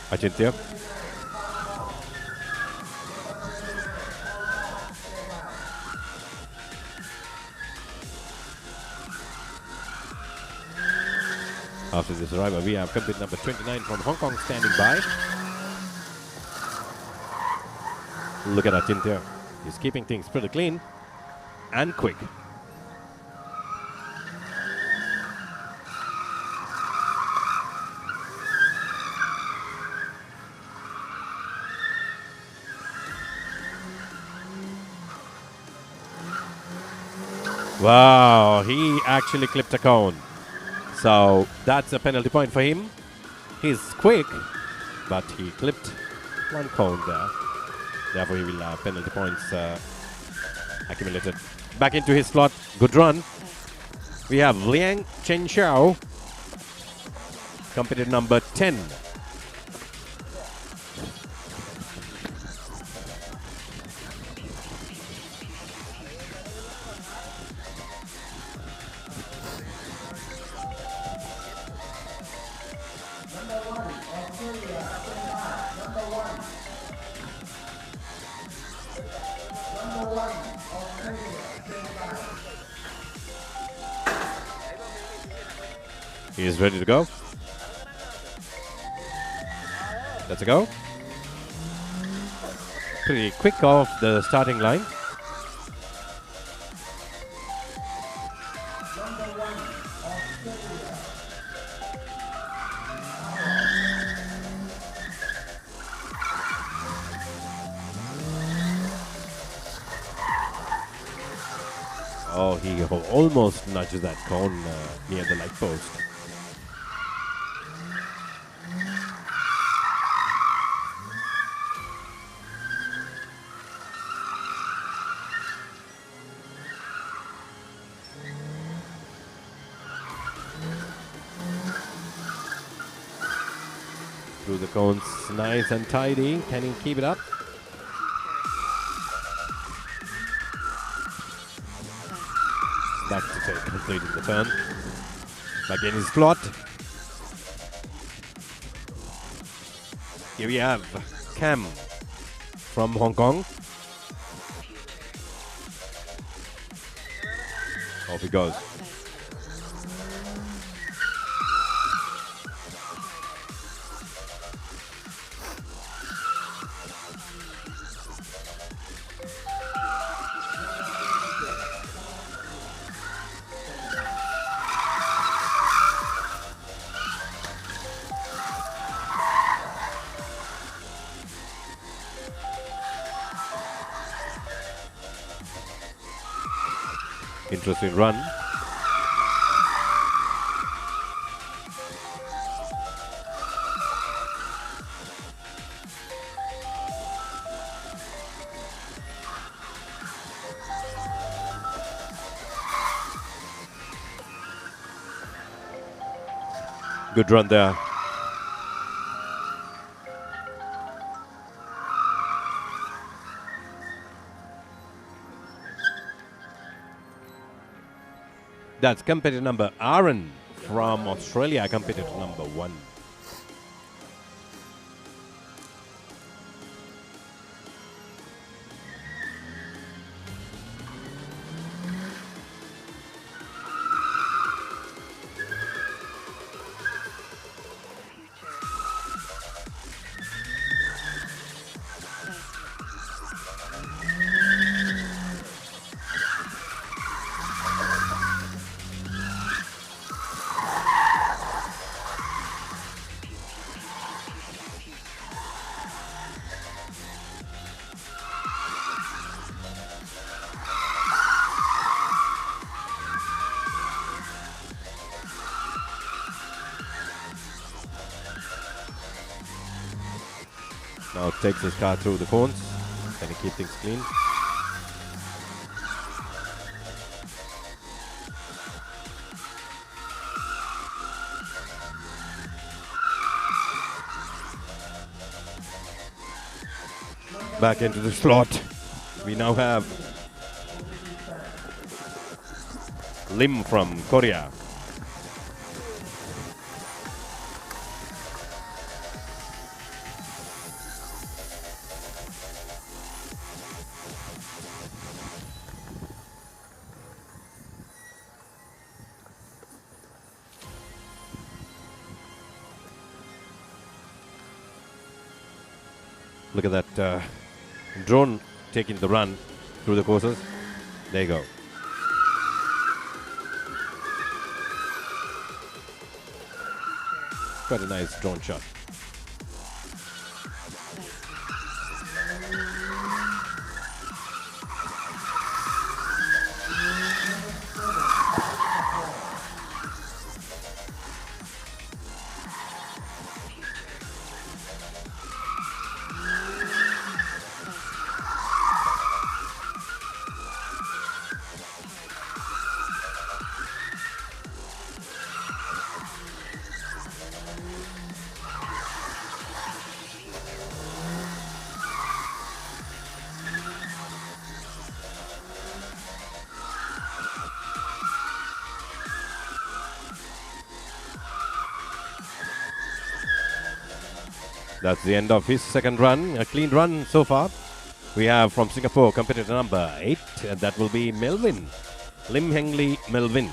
Achintya. After this arrival, we have competitor number 29 from Hong Kong standing by. Look at Achintya. He's keeping things pretty clean. and quick. Wow, he actually clipped a cone. So that's a penalty point for him. He's quick, but he clipped one cone there. Therefore, he will have penalty points accumulated. Back into his slot. Good run. We have Liang Chen Xiao, competitor number 10. He is ready to go. Let's go. Pretty quick off the starting line. Oh, he almost nudges that cone near the light post. Through the cones, nice and tidy. Can he keep it up? Back to take, completing the turn. Back in his slot. Here we have Cam from Hong Kong. Off he goes. Interesting run. Good run there. That's competitor number Aaron from Australia, competitor number 1. Now takes his car through the cones. Can he keep things clean? Back into the slot. We now have Lim from Korea. Look at that drone taking the run through the courses. There you go. quite a nice drone shot. That's the end of his second run. A clean run so far. We have from Singapore competitor number 8. That will be Melvin. Lim Heng Lee Melvin.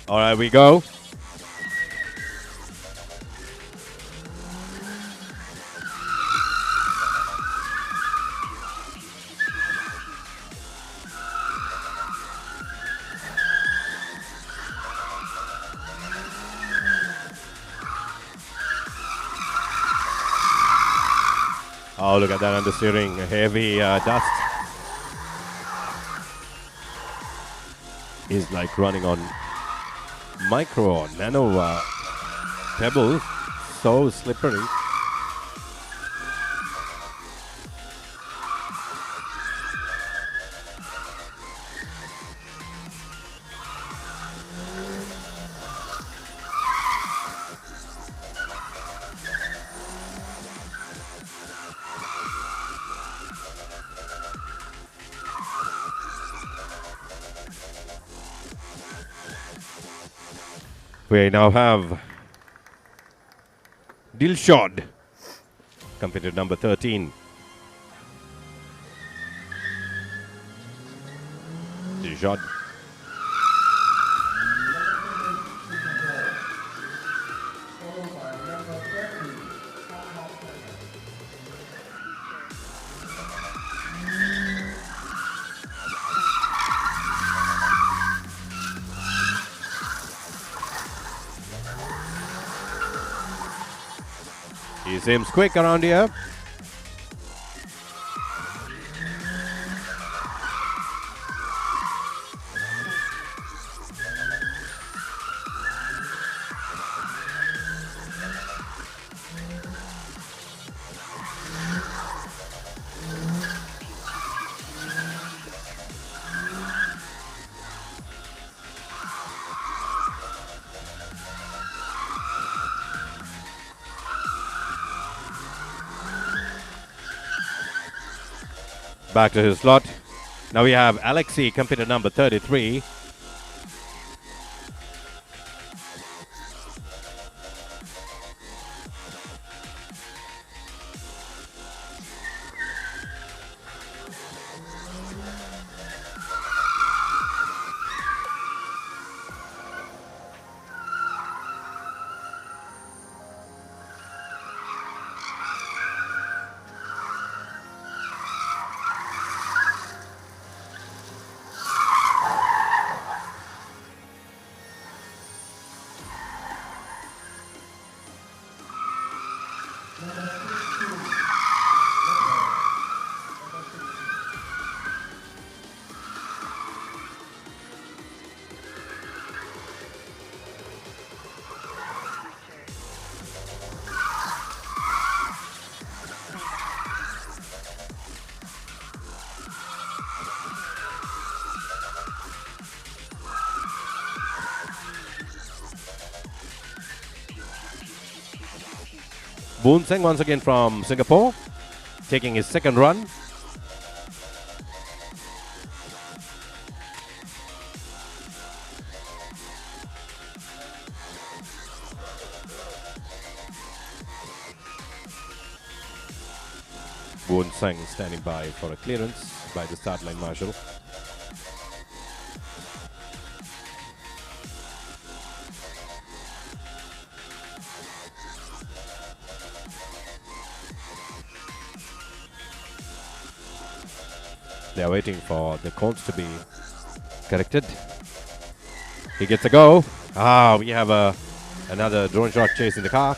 All right, we go. Oh, look at that understeering, heavy dust. Is like running on micro or nano pebbles, so slippery. We now have Dilshad, competitor number 13. Dilshad. He seems quick around here. Back to his slot. Now we have Alexei, competitor number 33. Boon Seng once again from Singapore, taking his second run. Boon Seng standing by for a clearance by the start line marshal. They are waiting for the cones to be corrected. He gets a go. We have another drone shot chase in the car.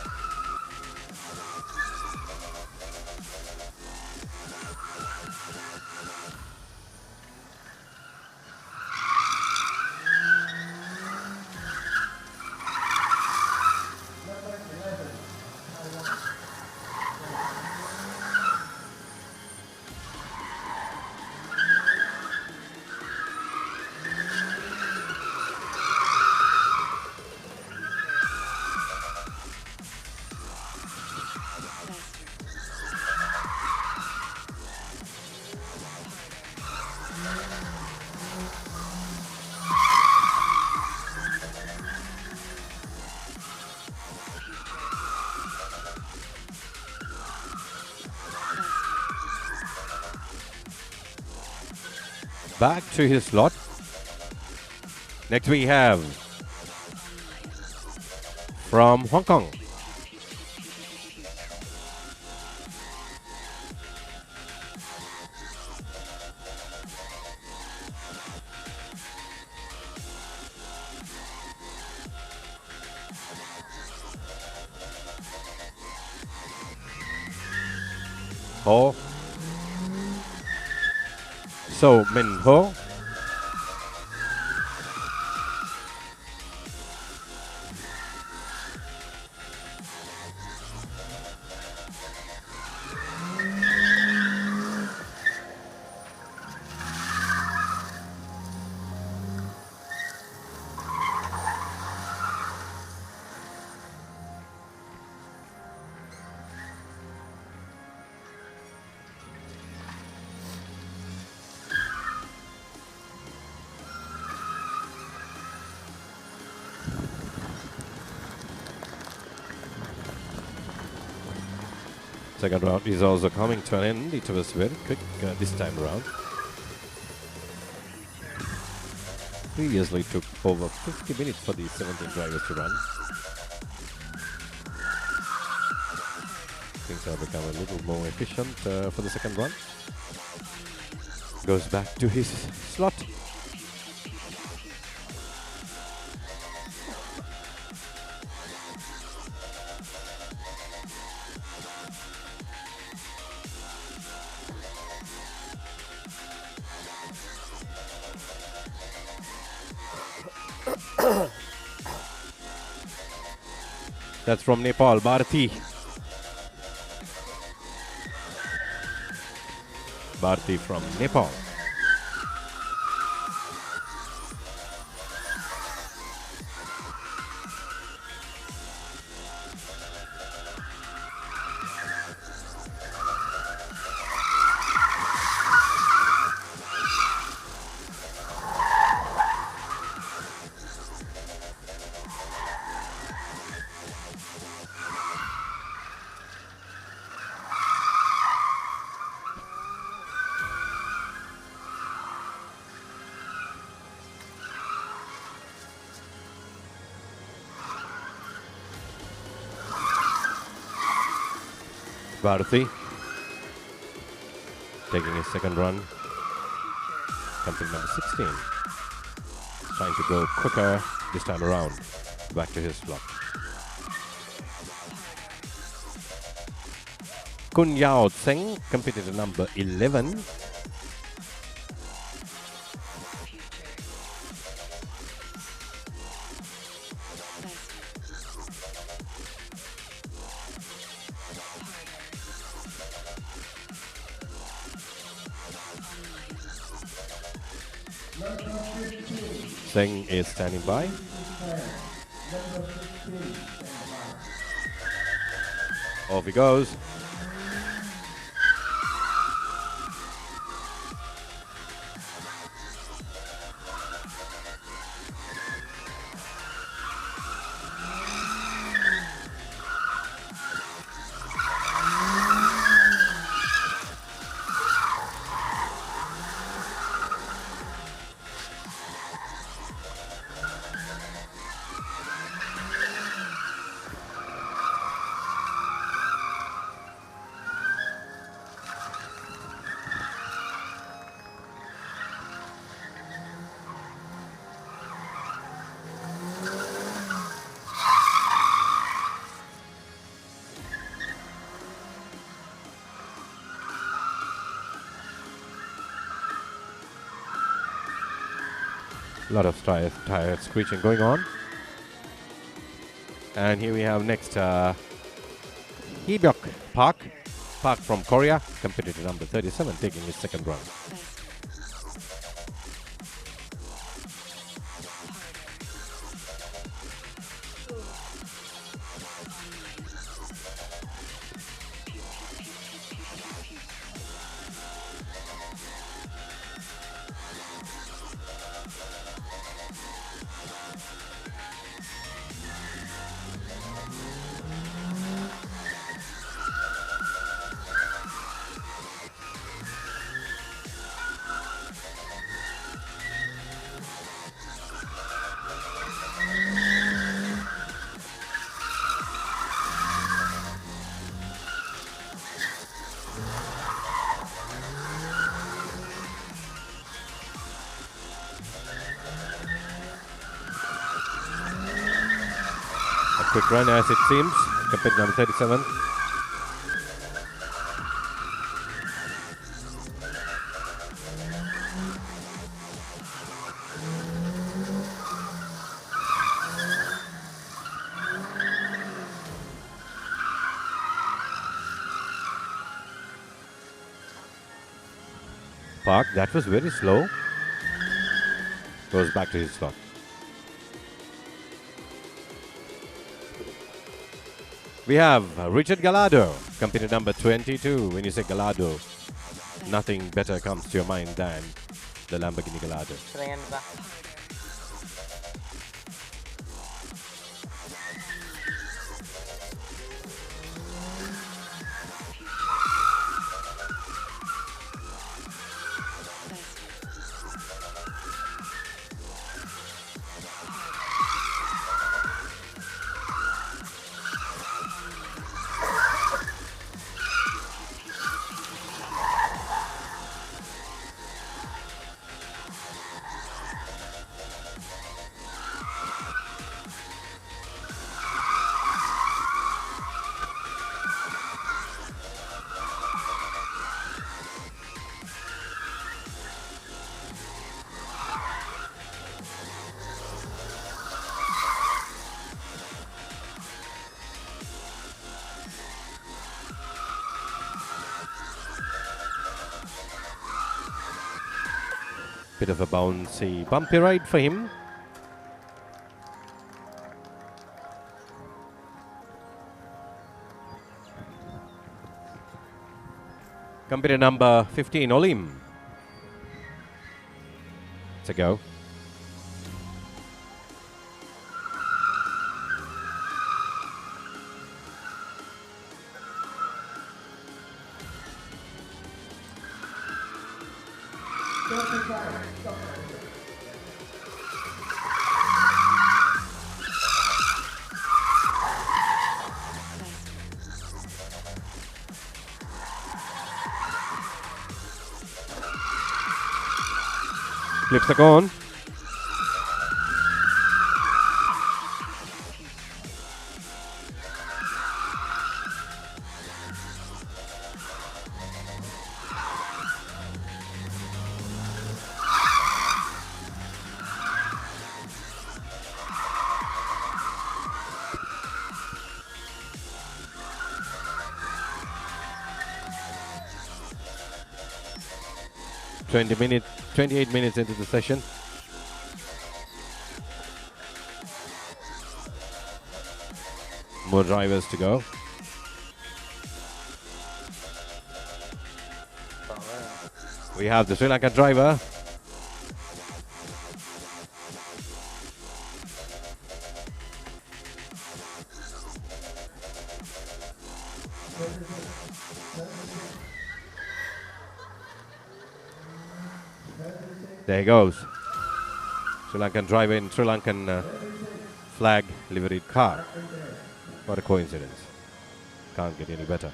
Back to his slot. Next we have from Hong Kong, Ho So Min Ho. Second round is also coming to an end. It was very quick this time around. Previously took over 50 minutes for the 17 drivers to run. Things have become a little more efficient for the second run. Goes back to his slot. That's from Nepal, Bharati. Bharati from Nepal. Bharati taking his second run, jumping number 16, trying to go quicker this time around, back to his slot. Kun Yao Tseng competed at number 11. Tseng is standing by. Off he goes. A lot of tire screeching going on. And here we have next Heebyok Park. Park from Korea, competitor number 37, taking his second run. Quick run as it seems, competitor number 37. Park, that was very slow. Goes back to his slot. We have Richard Gallardo, competitor number 22. When you say Gallardo, nothing better comes to your mind than the Lamborghini Gallardo. Bit of a bouncy, bumpy ride for him. Competitor number 15, Olim. To go. Flips the cone. minutes, 28 minutes into the session. More drivers to go. We have the Sri Lanka driver. There he goes. Sri Lankan driver in Sri Lankan flag liveried car. What a coincidence. Can't get any better.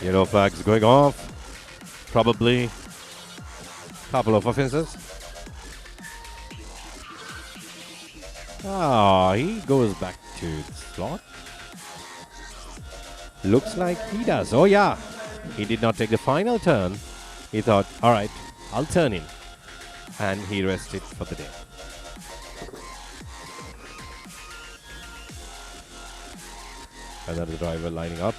Yellow flags going off. Probably couple of offenses. He goes back to the slot. Looks like he does. Oh yeah, he did not take the final turn. He thought, all right, I'll turn in. And he rested for the day. Another driver lining up.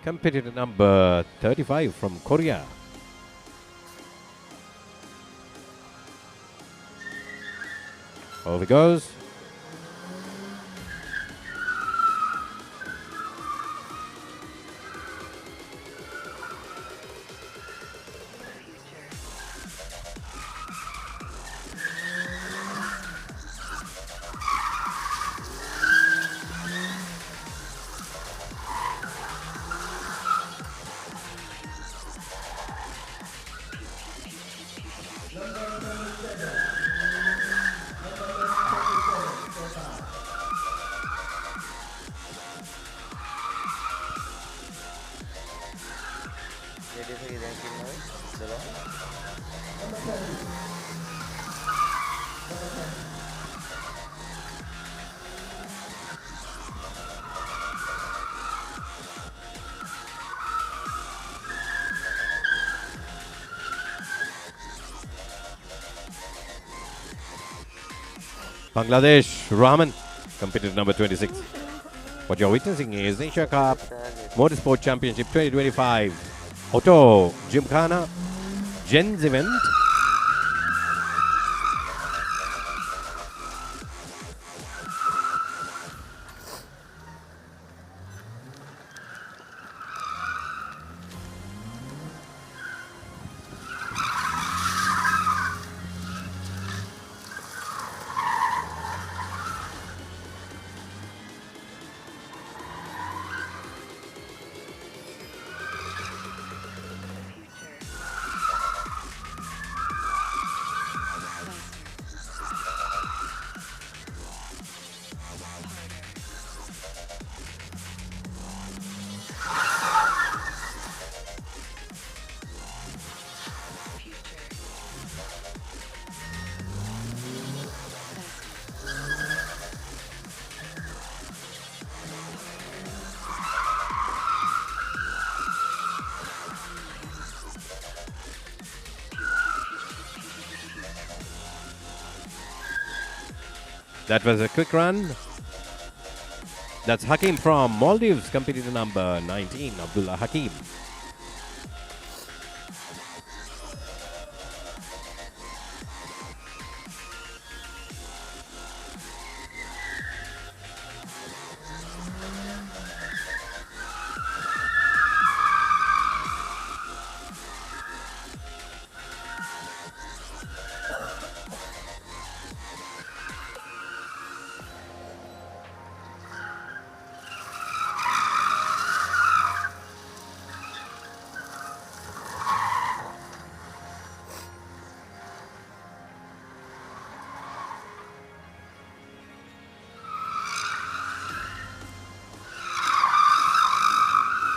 Competitor number 35 from Korea. Over he goes. Bangladesh, Rahman, competitor number 26. What you're witnessing is Asia Cup Motorsport Championship 2025 Auto Gymkhana Gens event. That was a quick run. That's Hakim from Maldives, competitor number 19, Abdullah Hakim.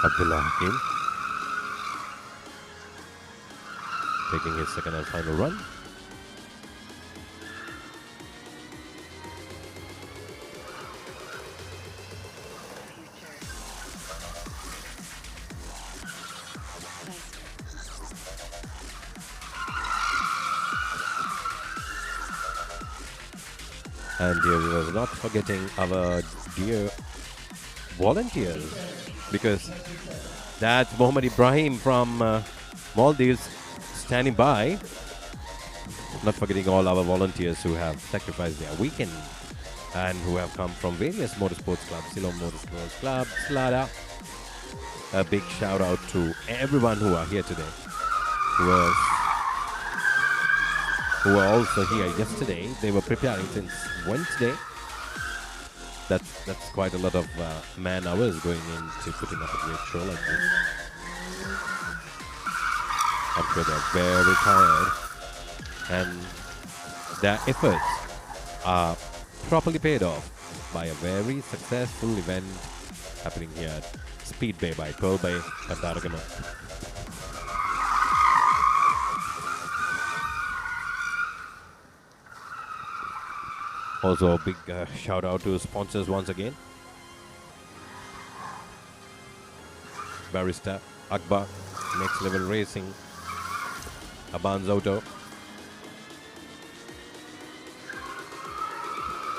Abdullah Hakim taking his second and final run. And here we were not forgetting our dear volunteers, because that's Mohammed Ibrahim from Maldives standing by. Not forgetting all our volunteers who have sacrificed their weekend and who have come from various motorsports clubs, Slalom Motorsports Club, Slada. A big shout out to everyone who are here today, who were also here yesterday. They were preparing since Wednesday. That's quite a lot of man hours going into putting up a great show like this. I'm sure they're very tired, and their efforts are properly paid off by a very successful event happening here at Speedway by Pearl Bay, Bandaragana. Also a big shout out to sponsors once again. Barista, Akbar, Next Level Racing, Aban's Auto,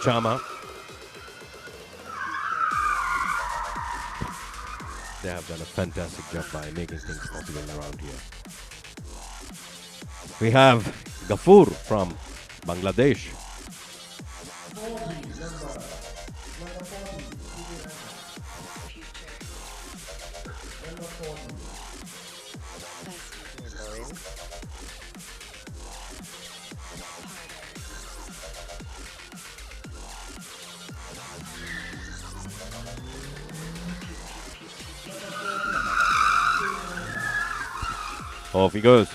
Chama. They have done a fantastic job by making things possible around here. We have Ghafoor from Bangladesh. Off he goes.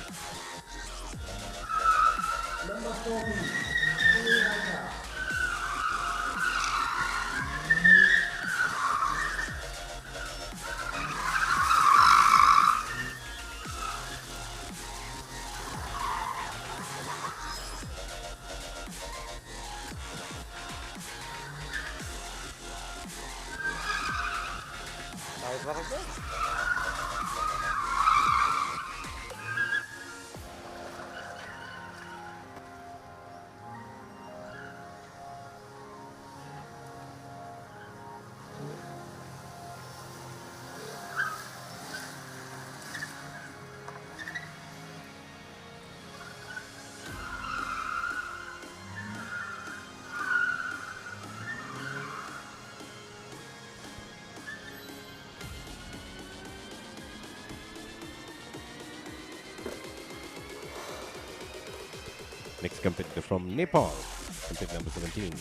Next competitor from Nepal, competitor number 17.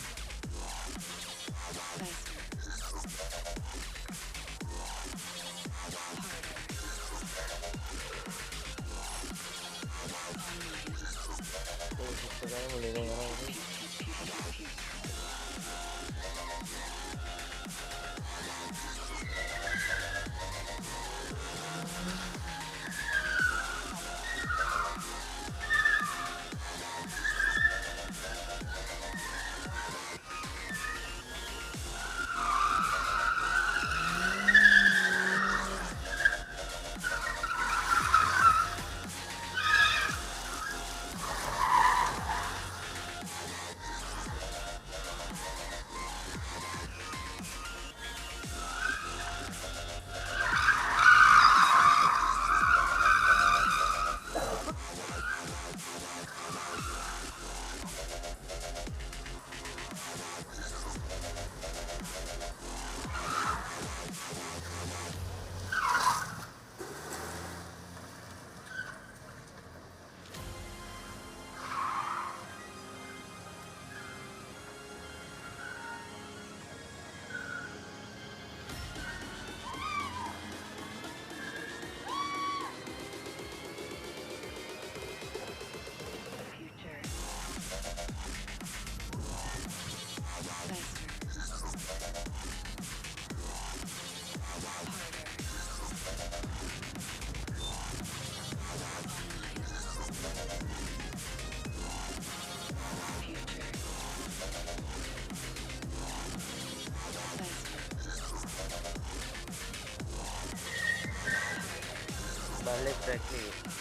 Exactly.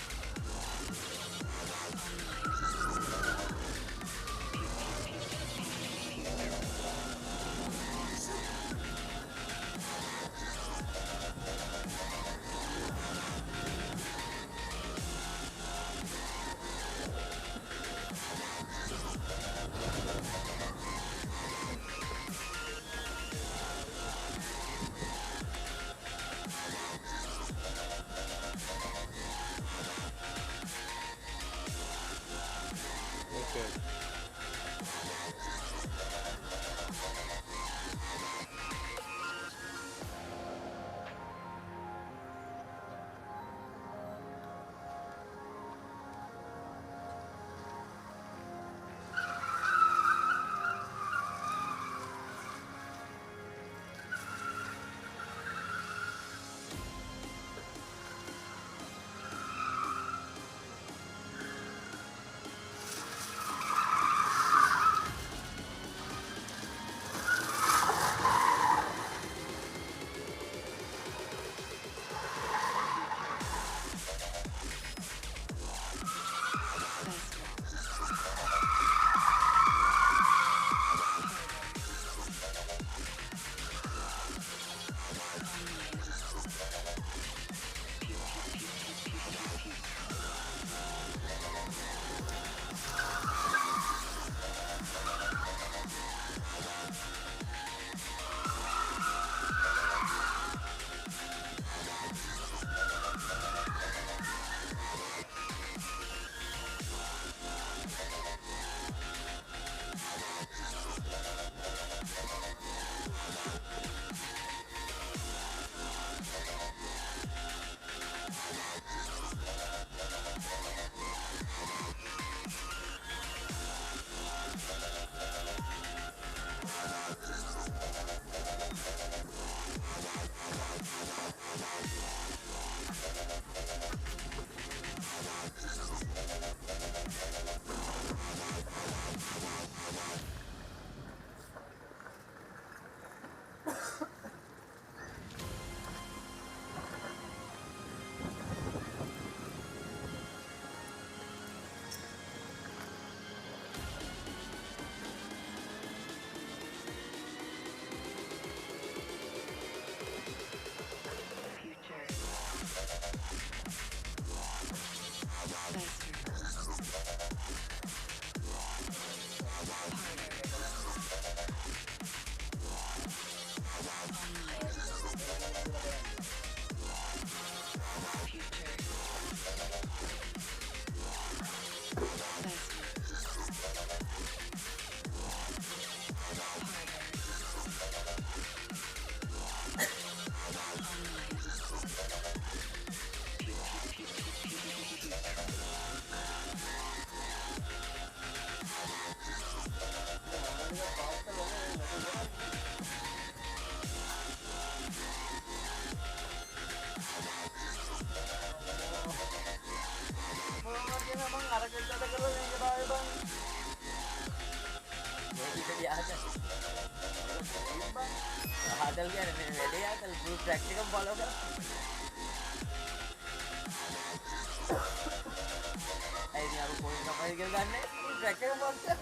Okay. Hadal क्या रहने वाले यार कल group practicum follow कर ऐ नहीं आपको कोई ना कोई करने प्रैक्टिकम फॉलो कर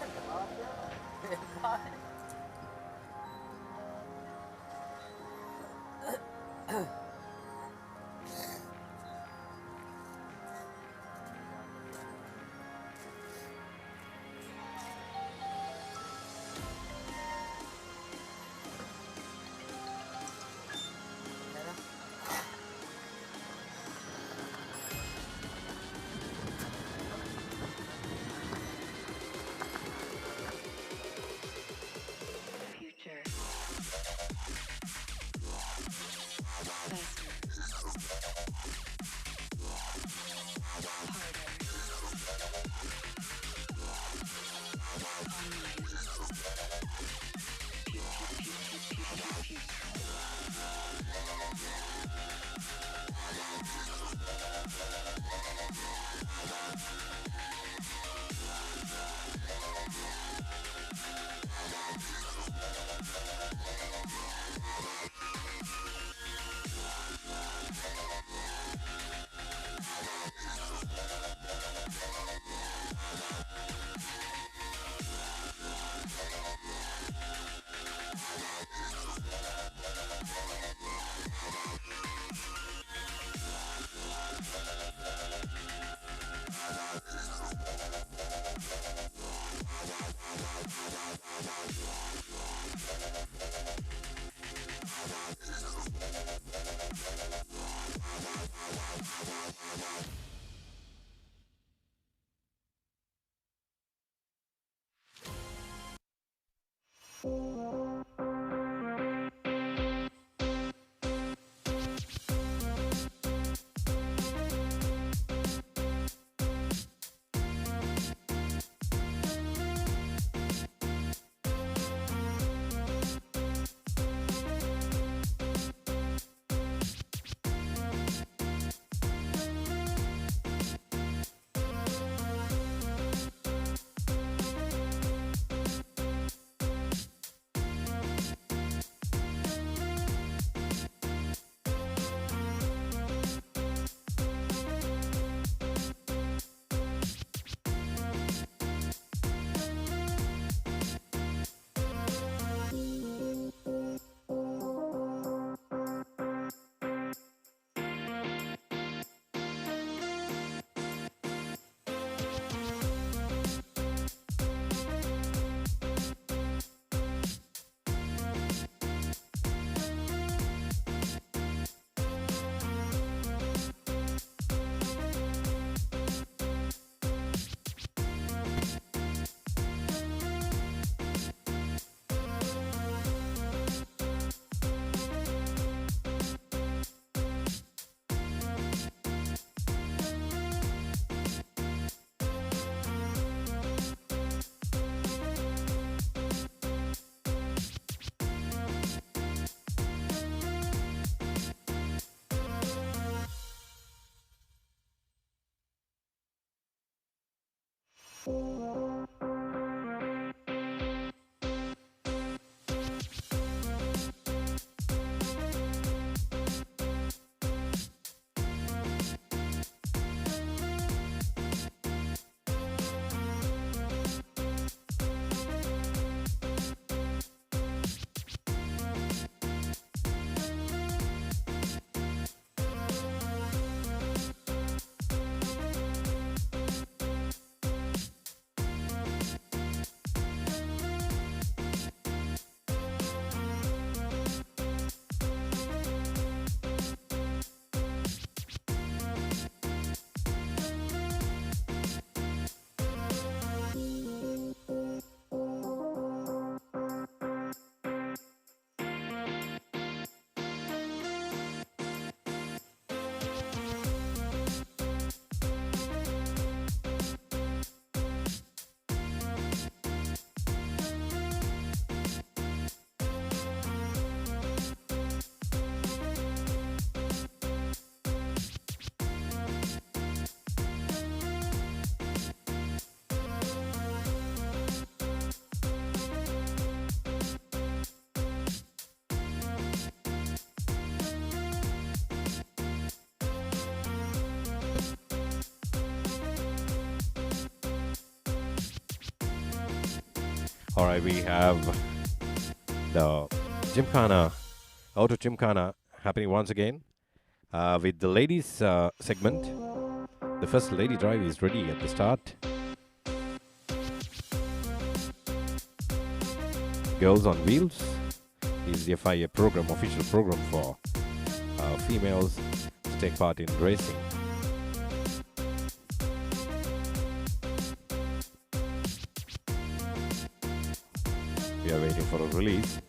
All right, we have the gymkhana, auto gymkhana happening once again with the ladies segment. The first lady drive is ready at the start. Girls on Wheels is the FIA program, official program for females to take part in racing. We are waiting for a release.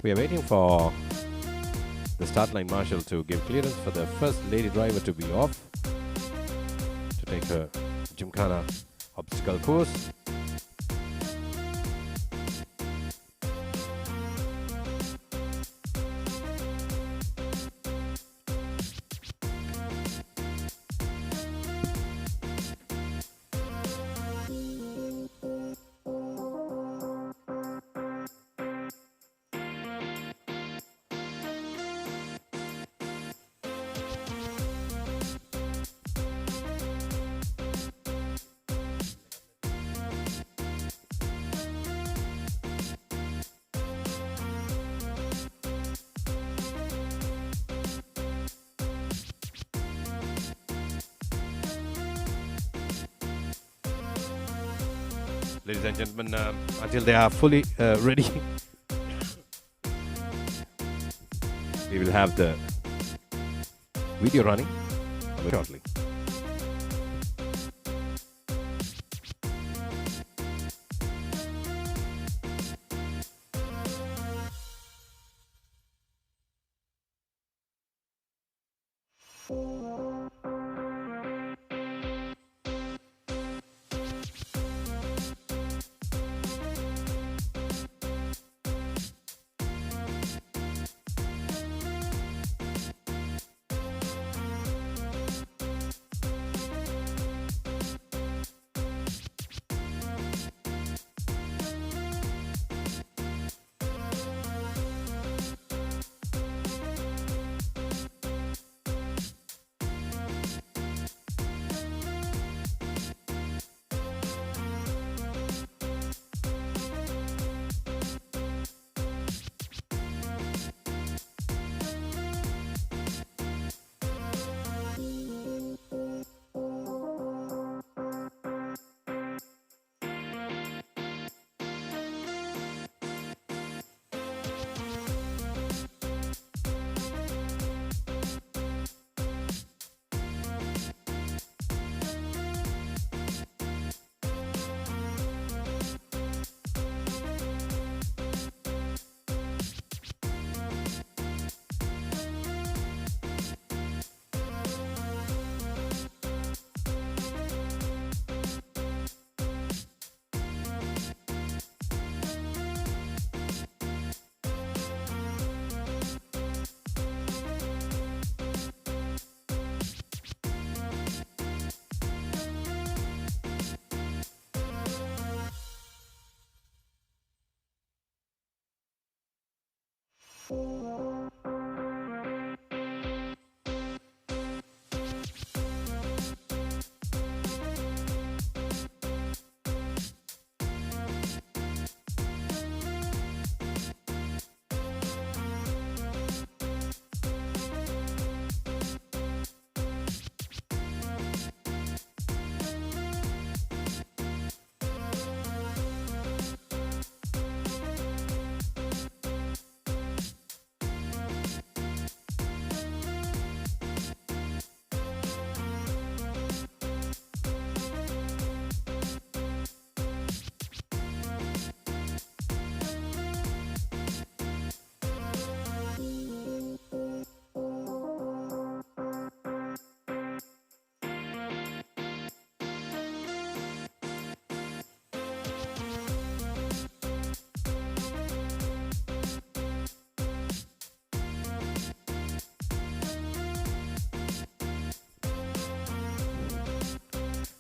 We are waiting for the start line marshal to give clearance for the first lady driver to be off to take her gymkhana obstacle course. Ladies and gentlemen, until they are fully ready, we will have the video running shortly.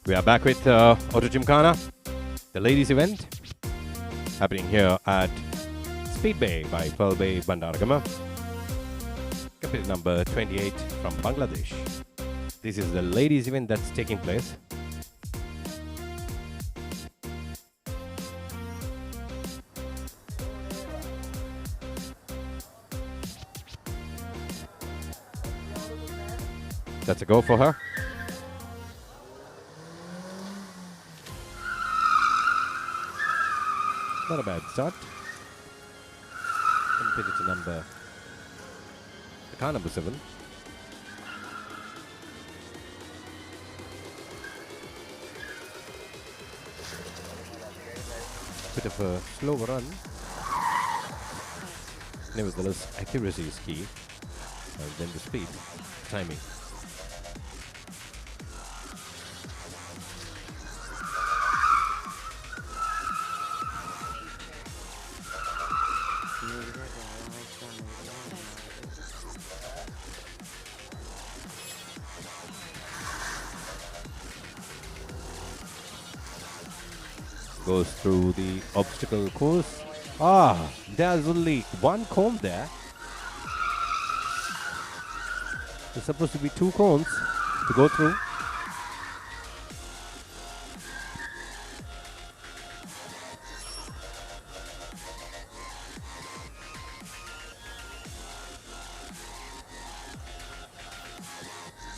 We are back with Auto Gymkhana, the ladies event, happening here at Speed Bay by Pearl Bay, Bandaragama. Competitor number 28 from Bangladesh. This is the ladies event that's taking place. That's a go for her. Not a bad start. Competitor number, the car number 7. Bit of a slower run. Nevertheless, accuracy is key. And then the speed, timing. Goes through the obstacle course. Ah, there's only one cone there. There's supposed to be 2 cones to go through.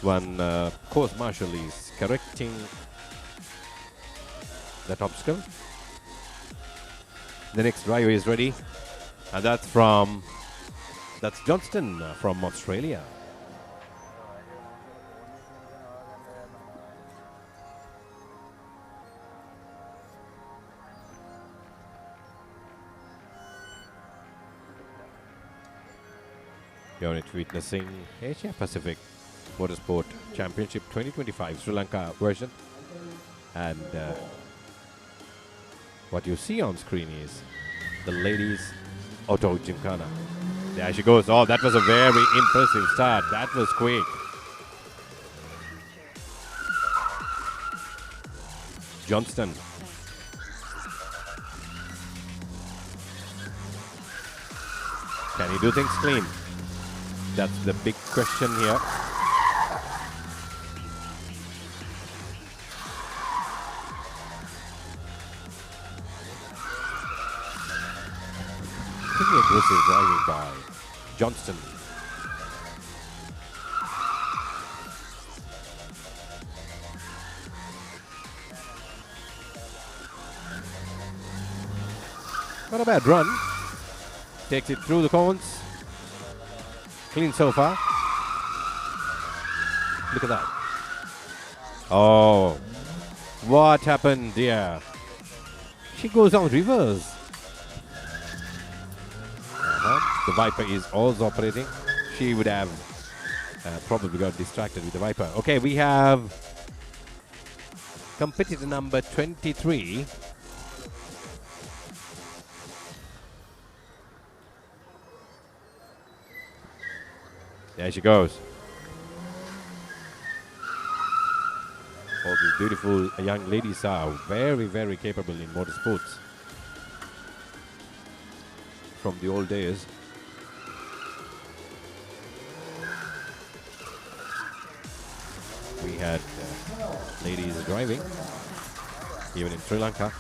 One course marshal is correcting that obstacle. The next driver is ready, and that's Johnston from Australia. You're witnessing Asia Pacific Motorsport Championship 2025 Sri Lanka version, and what you see on screen is the ladies Auto Gymkhana. There she goes. Oh, that was a very impressive start. That was quick. Johnston. Can he do things clean? That's the big question here. Pretty aggressive driving by Johnston. Not a bad run. Takes it through the cones. Clean so far. Look at that. Oh, what happened there? She goes on reverse. The Viper is also operating. She would have probably got distracted with the Viper. Okay, we have competitor number 23. There she goes. All these beautiful young ladies are very, very capable in motorsports. From the old days. we had ladies driving, even in Sri Lanka.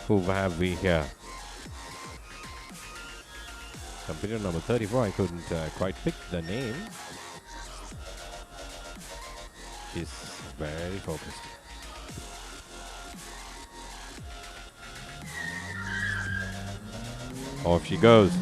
Who have we here? Competitor number 34. I couldn't quite pick the name. She's very focused. Off she goes.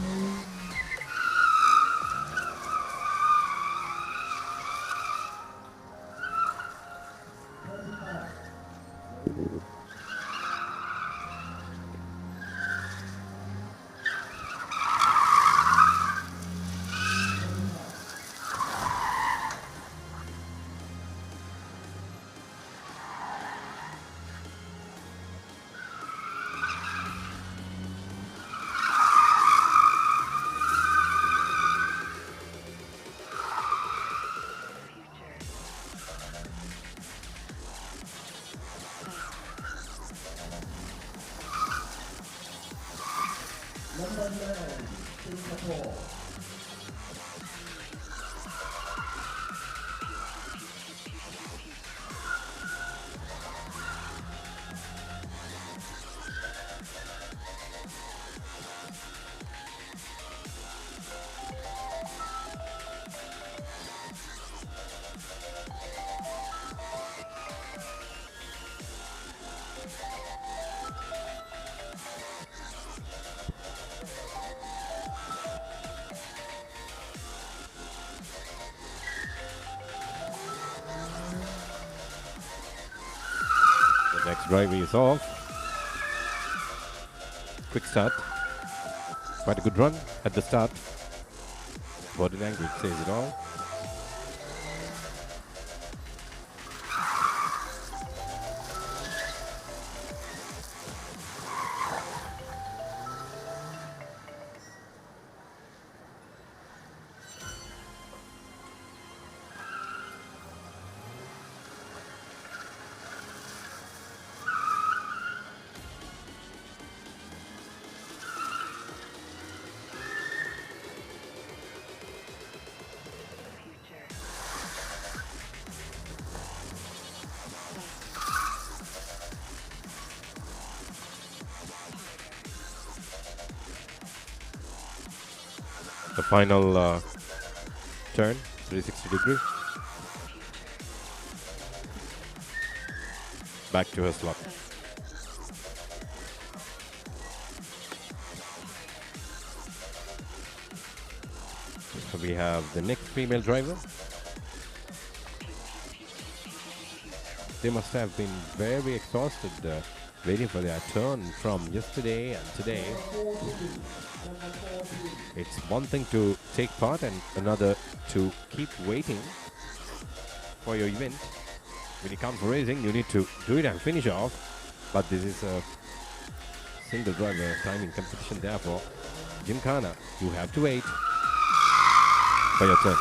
Next drive is off. Quick start. Quite a good run at the start. Body language says it all. The final turn, 360 degree. Back to her slot. So we have the next female driver. They must have been very exhausted waiting for their turn from yesterday and today. It's one thing to take part and another to keep waiting for your event. When you come for racing, you need to do it and finish off. But this is a single driver timing competition, therefore, gymkhana, you have to wait for your turn.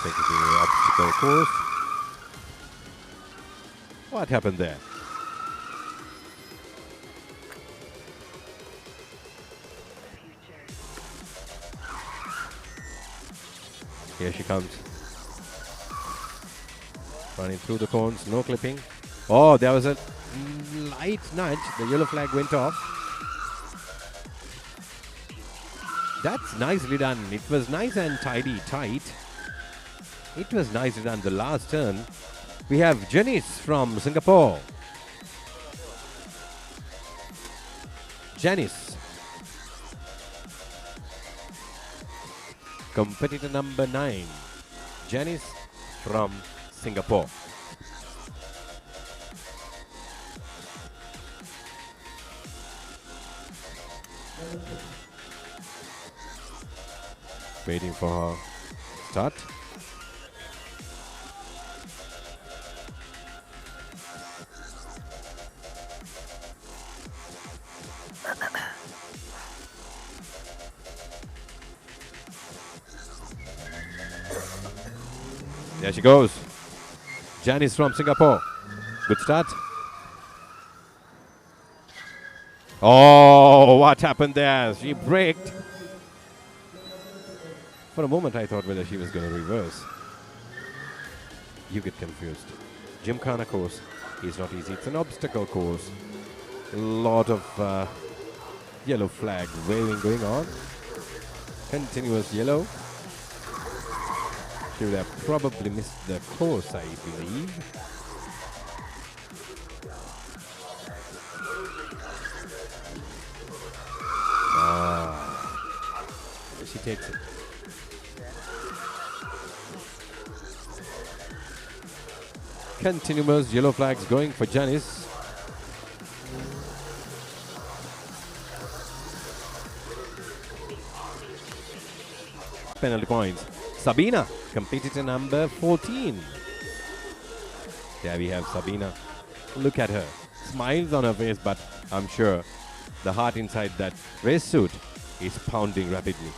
Take it to the obstacle course. What happened there? Here she comes. Running through the cones, no clipping. Oh, there was a light nudge. The yellow flag went off. That's nicely done. It was nice and tidy, tight. It was nicely done. The last turn. We have Janice from Singapore. Janice. Competitor number 9. Janice from Singapore. Waiting for her start. There she goes. Janice from Singapore. Good start. Oh, what happened there? She braked. For a moment, I thought whether she was going to reverse. You get confused. Gymkhana course is not easy. It's an obstacle course. A lot of yellow flag waving going on. Continuous yellow. She would have probably missed the course, I believe. She takes it. Continuous yellow flags going for Janice. Penalty points. Sabina, competitor number 14. There we have Sabina. Look at her. Smiles on her face, but I'm sure the heart inside that race suit is pounding rapidly.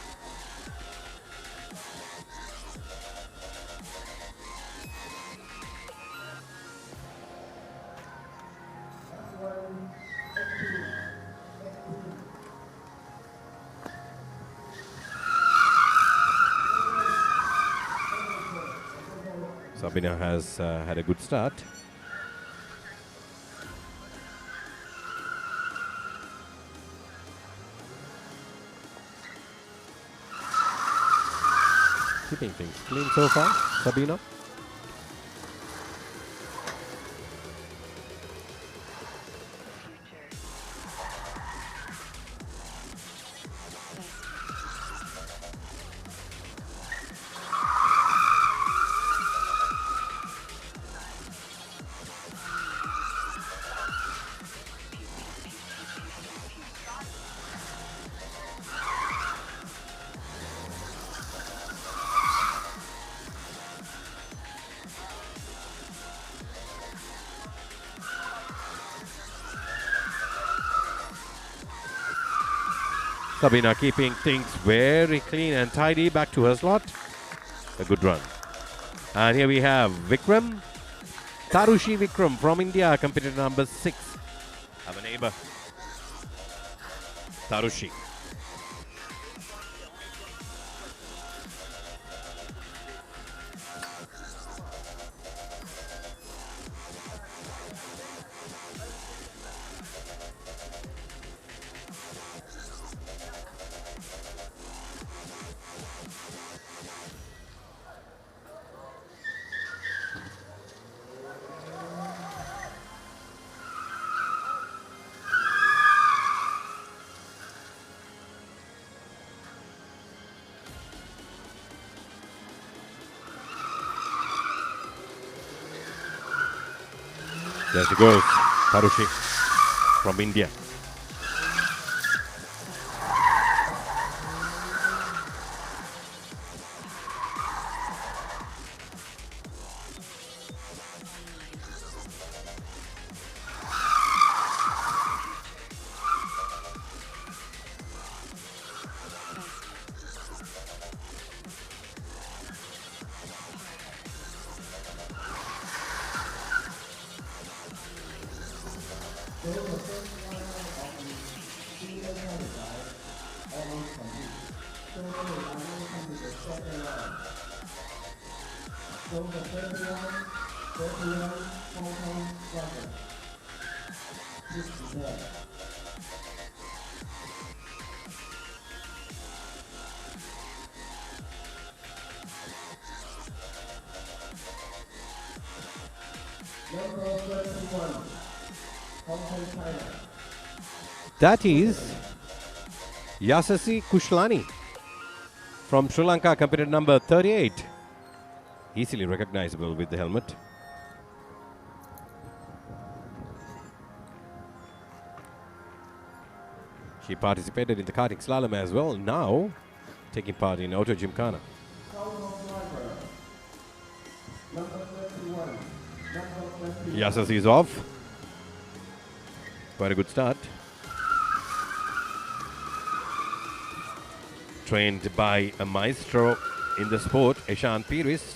Sabina has had a good start. Keeping things clean so far, Sabina. Sabina keeping things very clean and tidy. Back to her slot. A good run. And here we have Vikram. Tarushi Vikram from India, competitor number 6. Have a neighbor. Tarushi. There she goes, Tarushi from India. That is Yasasi Kushlani from Sri Lanka, competitor number 38. Easily recognizable with the helmet. She participated in the karting slalom as well, now taking part in auto gymkhana. Yasasi is off. Quite a good start. Trained by a maestro in the sport, Eshan Piris.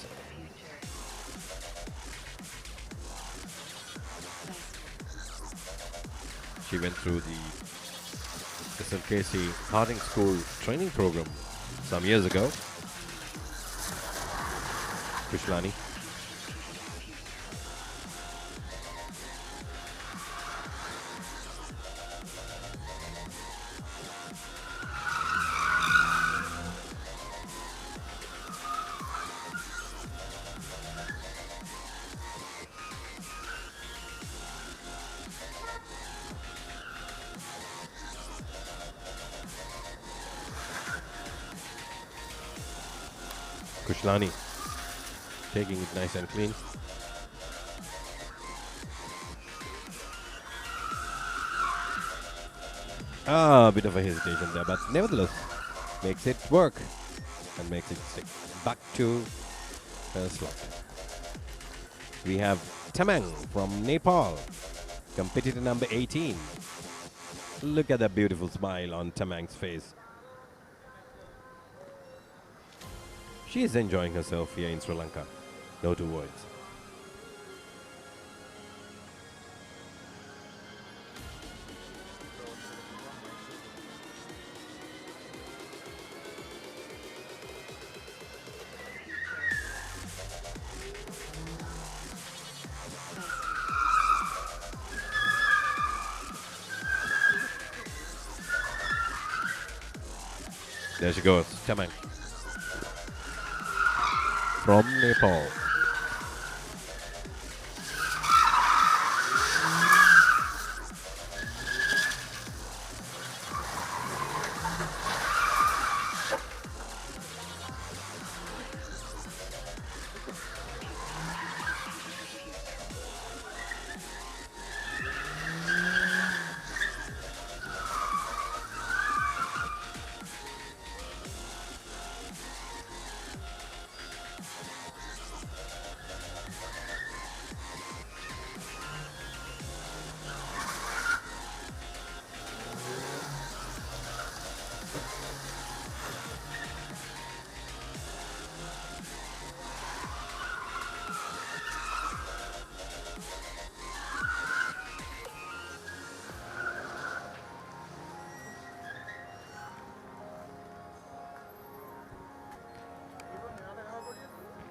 She went through the SLKC karting school training program some years ago. Kushlani. Kushlani taking it nice and clean. A bit of a hesitation there, but nevertheless makes it work and makes it stick. Back to her slot. We have Tamang from Nepal, competitor number 18. Look at that beautiful smile on Tamang's face. She is enjoying herself here in Sri Lanka. No two words. There she goes, Tamang from Nepal.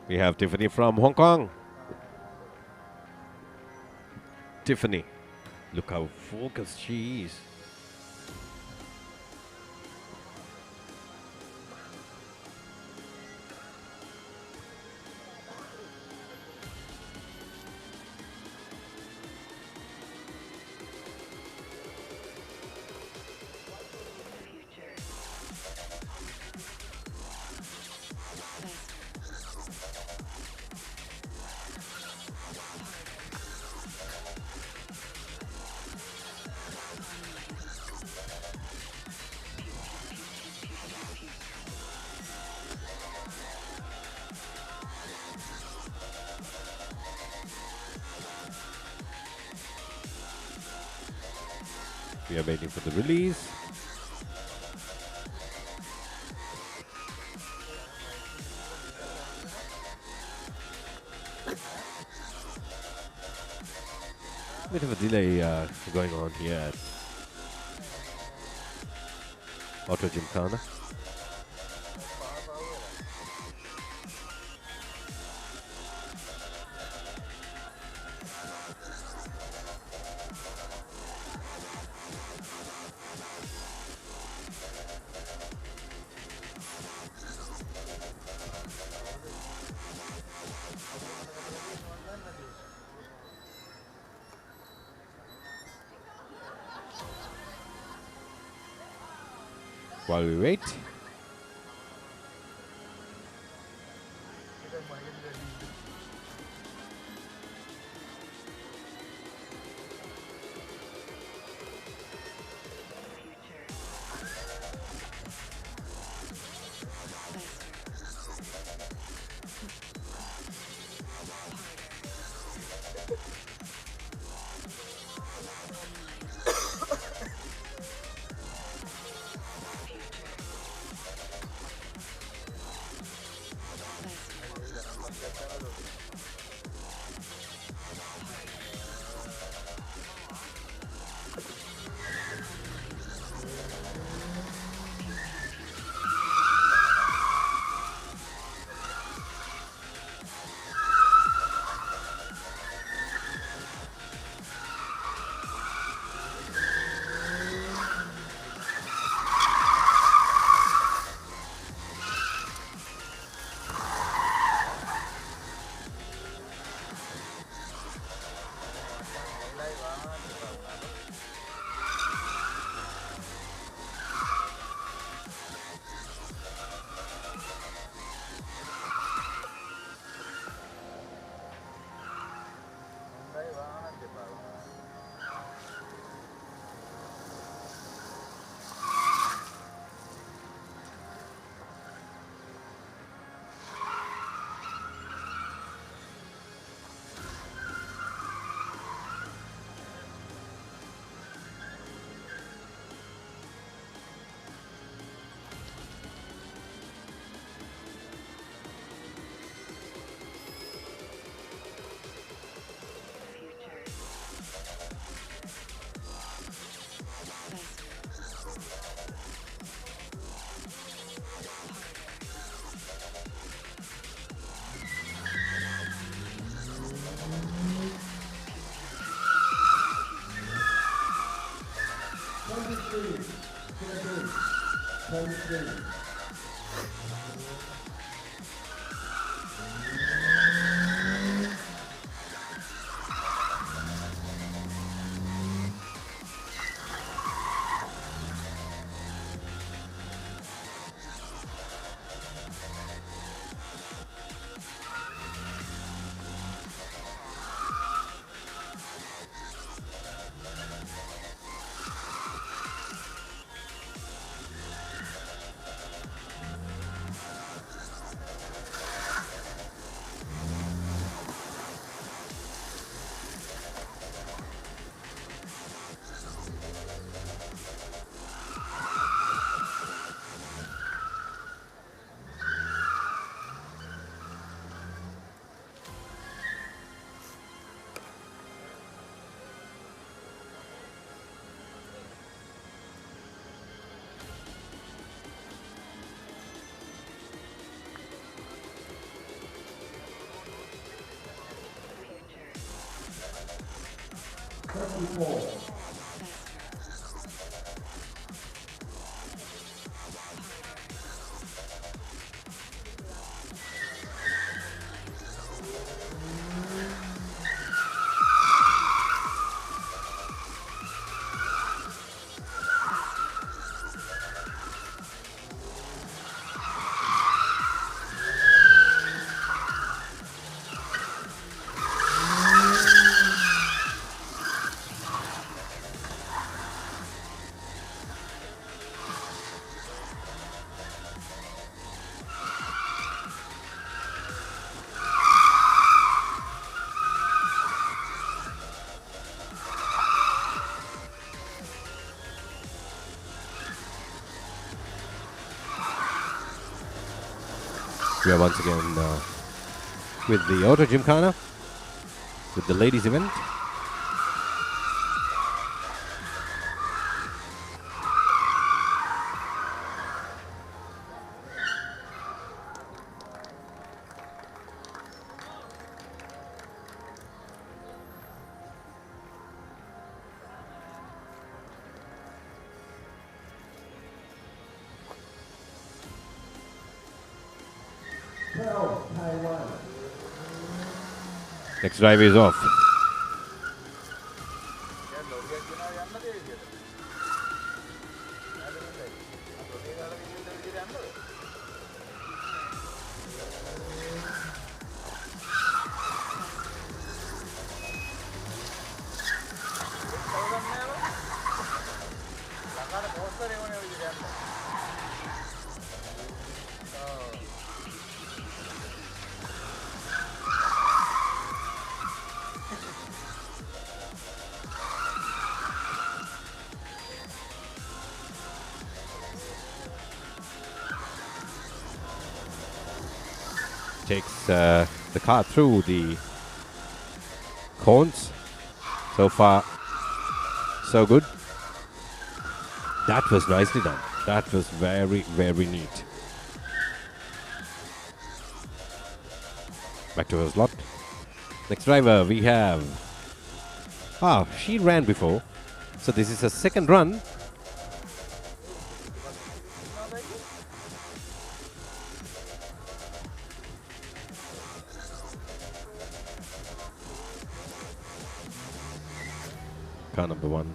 We have Tiffany from Hong Kong. Tiffany, look how focused she is. We are waiting for the release. Bit of a delay going on here at Auto Gymkhana. while we wait. We are once again with the Auto Gymkhana, with the ladies event. Next drive is off. takes the car through the cones. So far, so good. That was nicely done. That was very, very neat. Back to her slot. Next driver we have... she ran before. So this is her second run. Car number 1.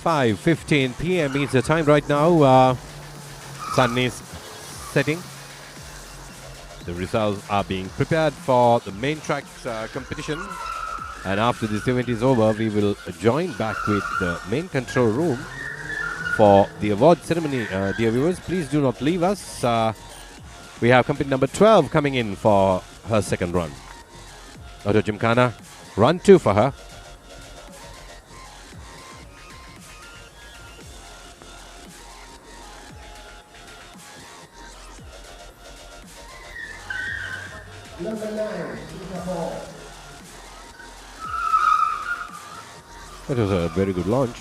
.15 p.m. is the time right now. Sun is setting. The results are being prepared for the main tracks competition. And after this event is over, we will join back with the main control room for the award ceremony. Dear viewers, please do not leave us. We have company number 12 coming in for her second run. Auto Gymkhana, run 2 for her. That was a very good launch.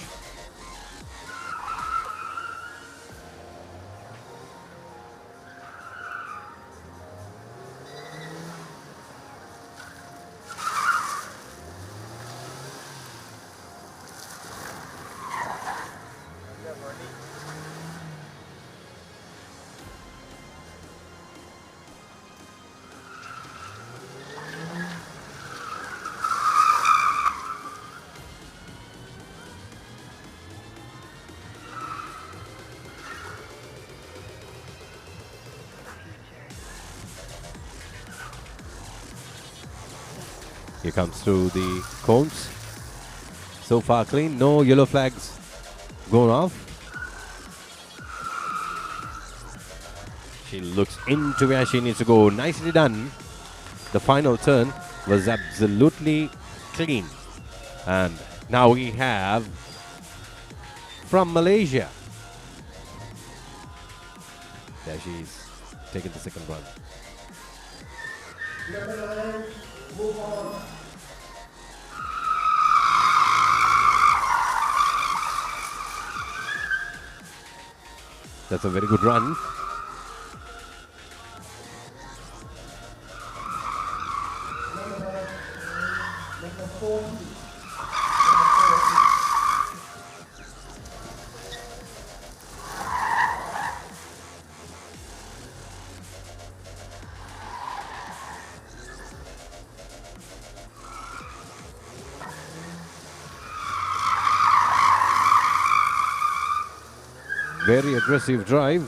Here comes through the cones. So far clean, no yellow flags going off. She looks into where she needs to go. Nicely done. The final turn was absolutely clean. And now we have from Malaysia. There she's taking the second run. Move on. That's a very good run. Very aggressive drive.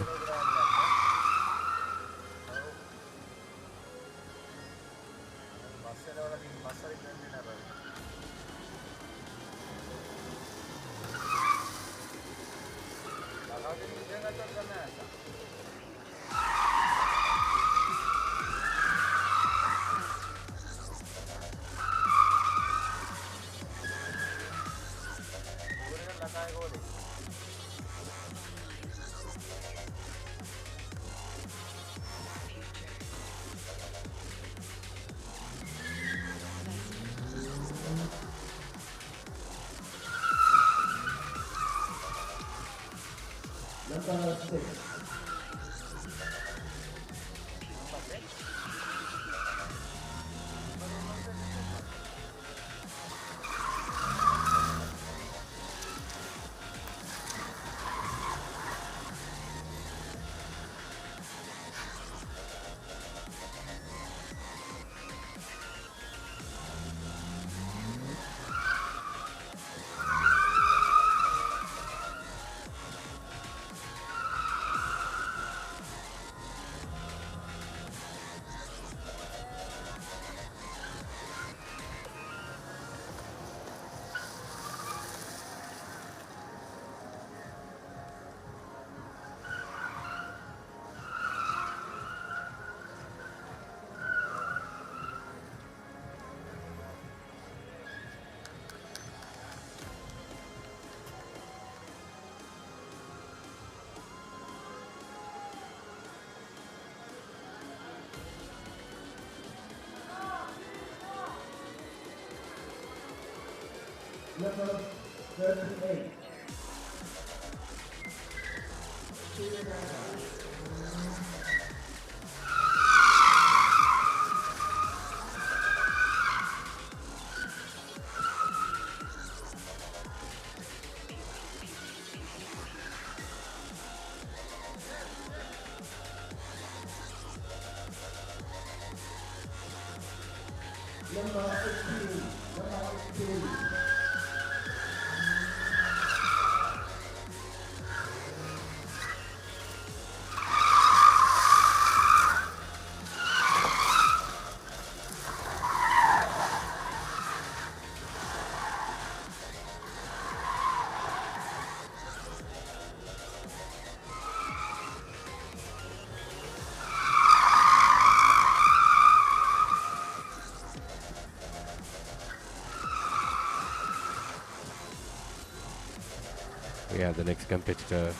Number 6. We have the next competitor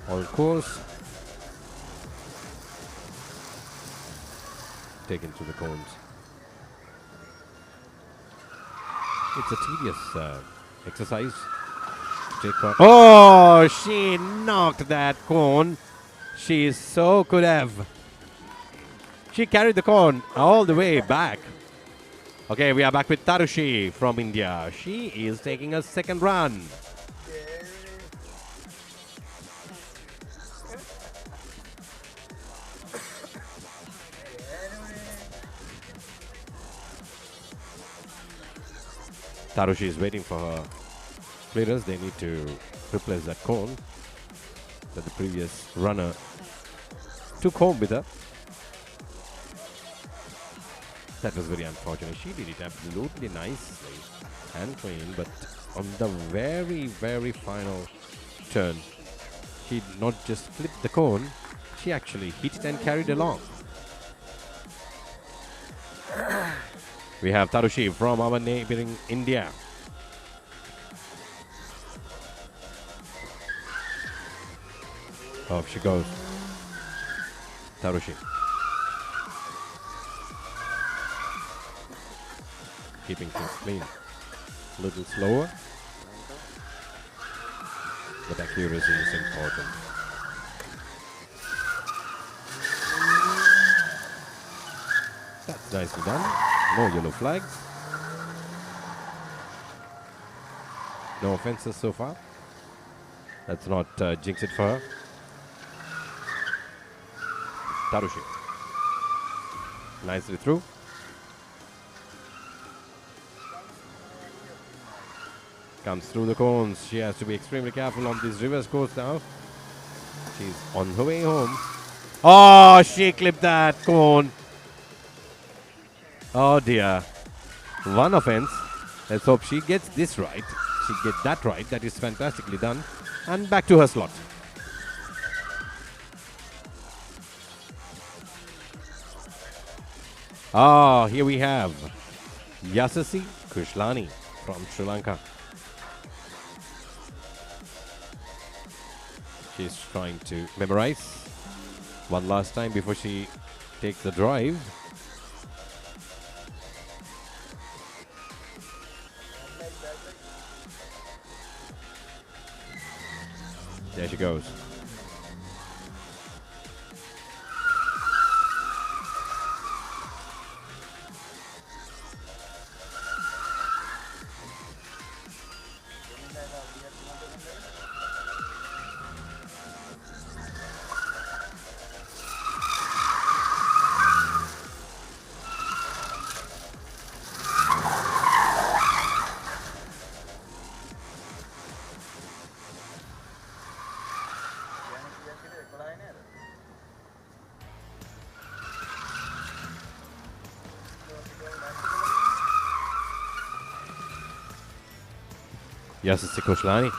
on course. Taken to the cones. It's a tedious exercise. Oh, she knocked that cone. She so could have. She carried the cone all the way back. Okay, we are back with Tarushi from India. She is taking a second run. Tarushi is waiting for her players. They need to replace that cone that the previous runner took home with her. That was very unfortunate. She did it absolutely nicely and clean, but on the very, very final turn, she not just flipped the cone, she actually hit it and carried along. We have Tarushi from our neighboring India. Off she goes. Tarushi. Keeping things clean. A little slower. But accuracy is important. That's nicely done. No yellow flags. No offenses so far. That's not jinxed it for her. Tarushi. Nicely through. Comes through the cones. She has to be extremely careful on this reverse course now. She's on her way home. Oh, she clipped that cone. Oh dear. One offense. Let's hope she gets this right. She gets that right. That is fantastically done. And back to her slot. Ah, here we have Yasasi Krishlani from Sri Lanka. She's trying to memorize one last time before she takes the drive. There she goes. Yasasi Krishlani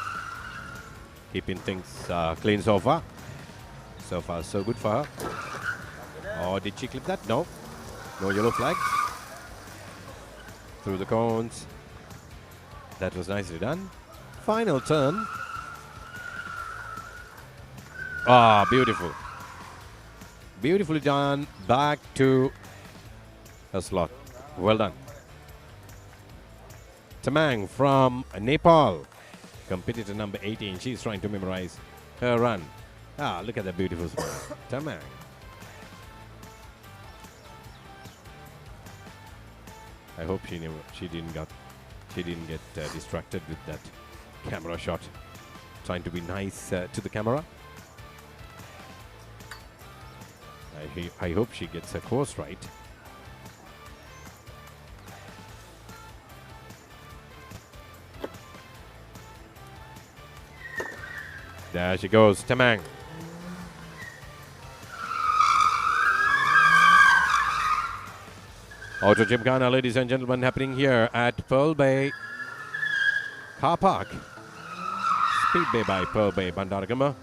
keeping things clean so far. So far, so good for her. Oh, did she clip that? No. No yellow flags. Through the cones. That was nicely done. Final turn. Ah, beautiful. Beautifully done. Back to her slot. Well done. Tamang from Nepal, competitor number 18. She's trying to memorize her run. Ah, look at that beautiful smile. Tamang. I hope she didn't get distracted with that camera shot. Trying to be nice to the camera. I hope she gets her course right. There she goes, Tamang. Auto Gymkhana, ladies and gentlemen, happening here at Pearl Bay Car Park. Speed Bay by Pearl Bay, Bandaragama.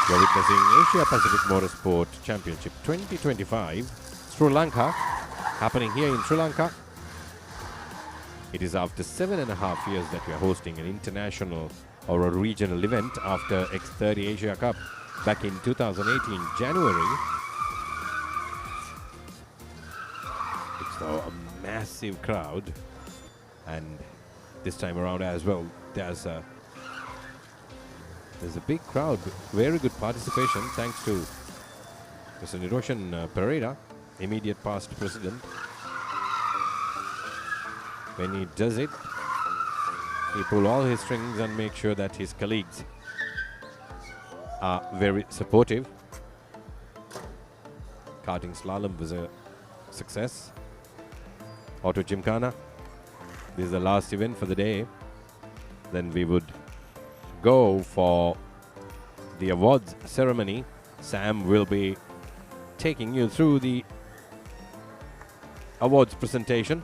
You're witnessing Asia Pacific Motorsport Championship 2025, Sri Lanka, happening here in Sri Lanka. It is after 7.5 years that we are hosting an international or a regional event after X30 Asia Cup back in 2018 January. It's now a massive crowd, and this time around as well, there's a big crowd, very good participation thanks to Mr. Niroshan Pereira, immediate past president. When he does it, he pulls all his strings and makes sure that his colleagues are very supportive. Karting Slalom was a success. Auto Gymkhana, this is the last event for the day. Then we would go for the awards ceremony. Sam will be taking you through the awards presentation.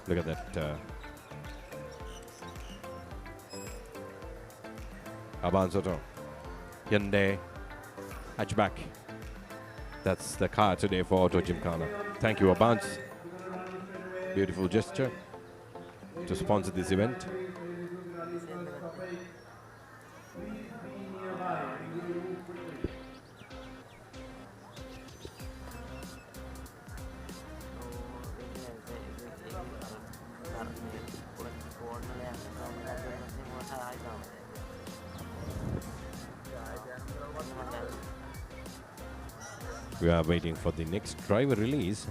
Look at that. Abanzoto. Hyundai hatchback. That's the car today for Auto Gymkhana. Thank you, Abans. Beautiful gesture to sponsor this event. We are waiting for the next driver release.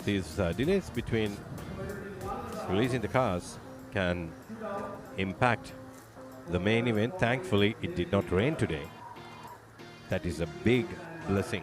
These delays between releasing the cars can impact the main event. Thankfully, it did not rain today. That is a big blessing.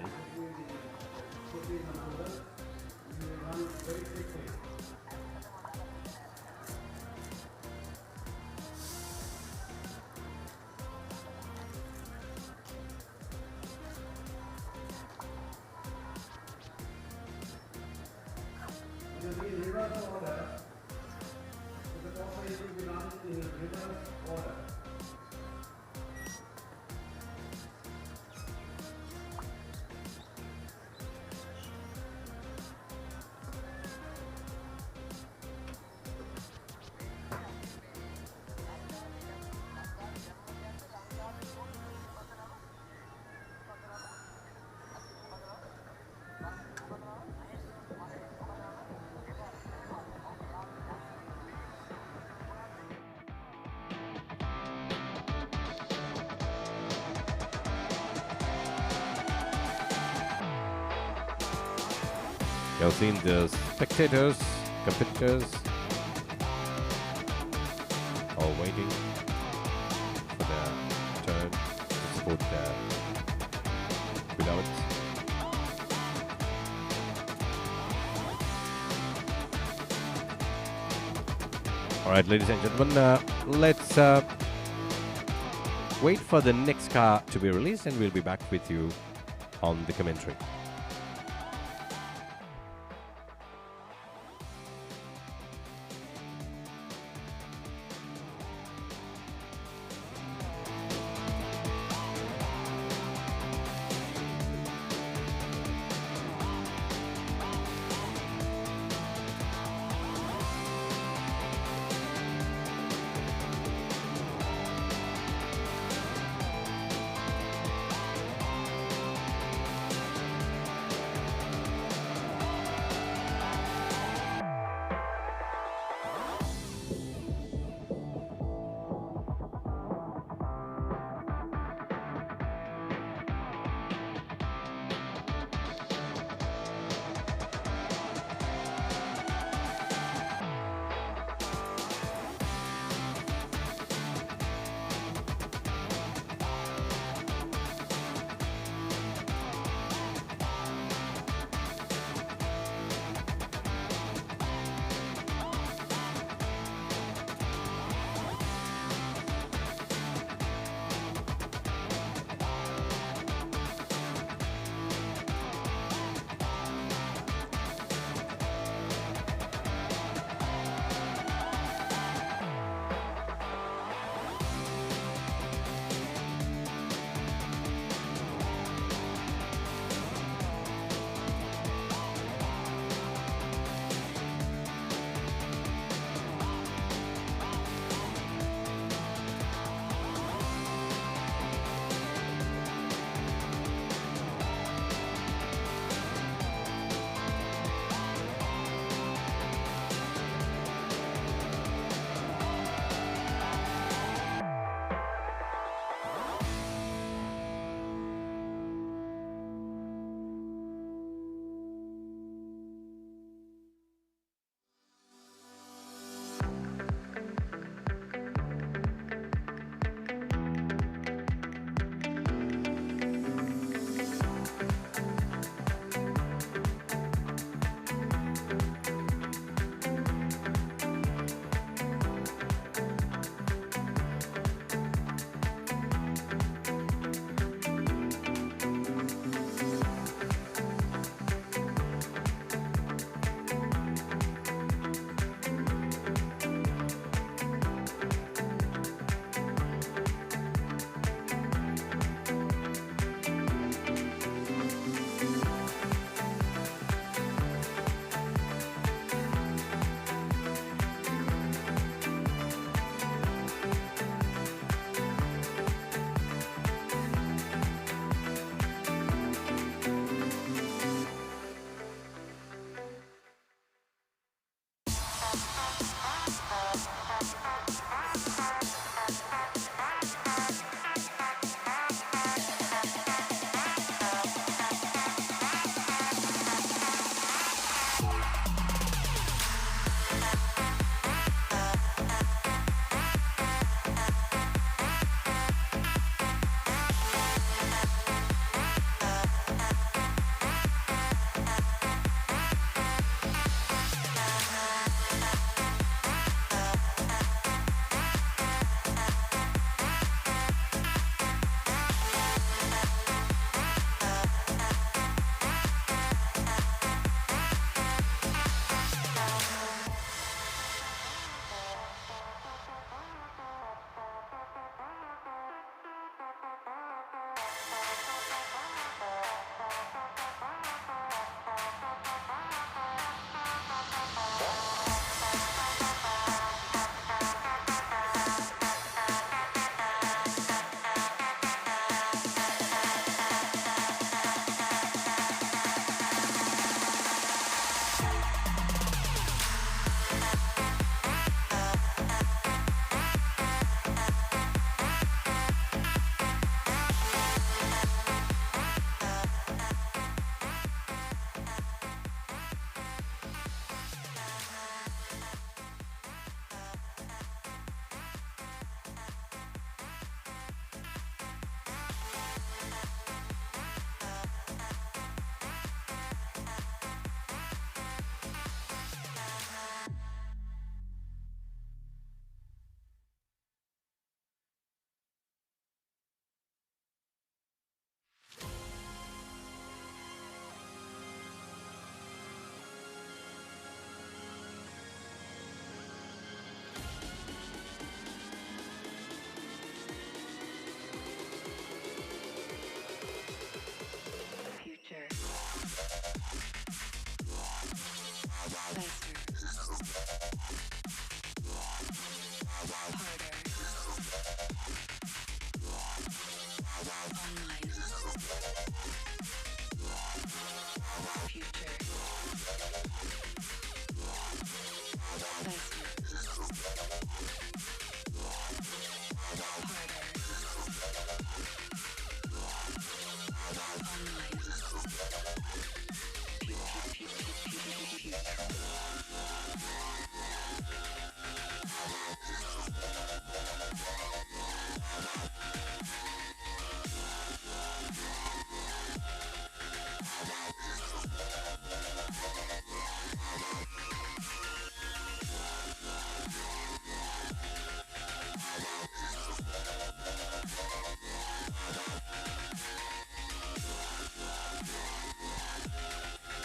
You've seen the spectators, competitors, all waiting for their turn to support their beloveds. All right, ladies and gentlemen, let's wait for the next car to be released, and we'll be back with you on the commentary.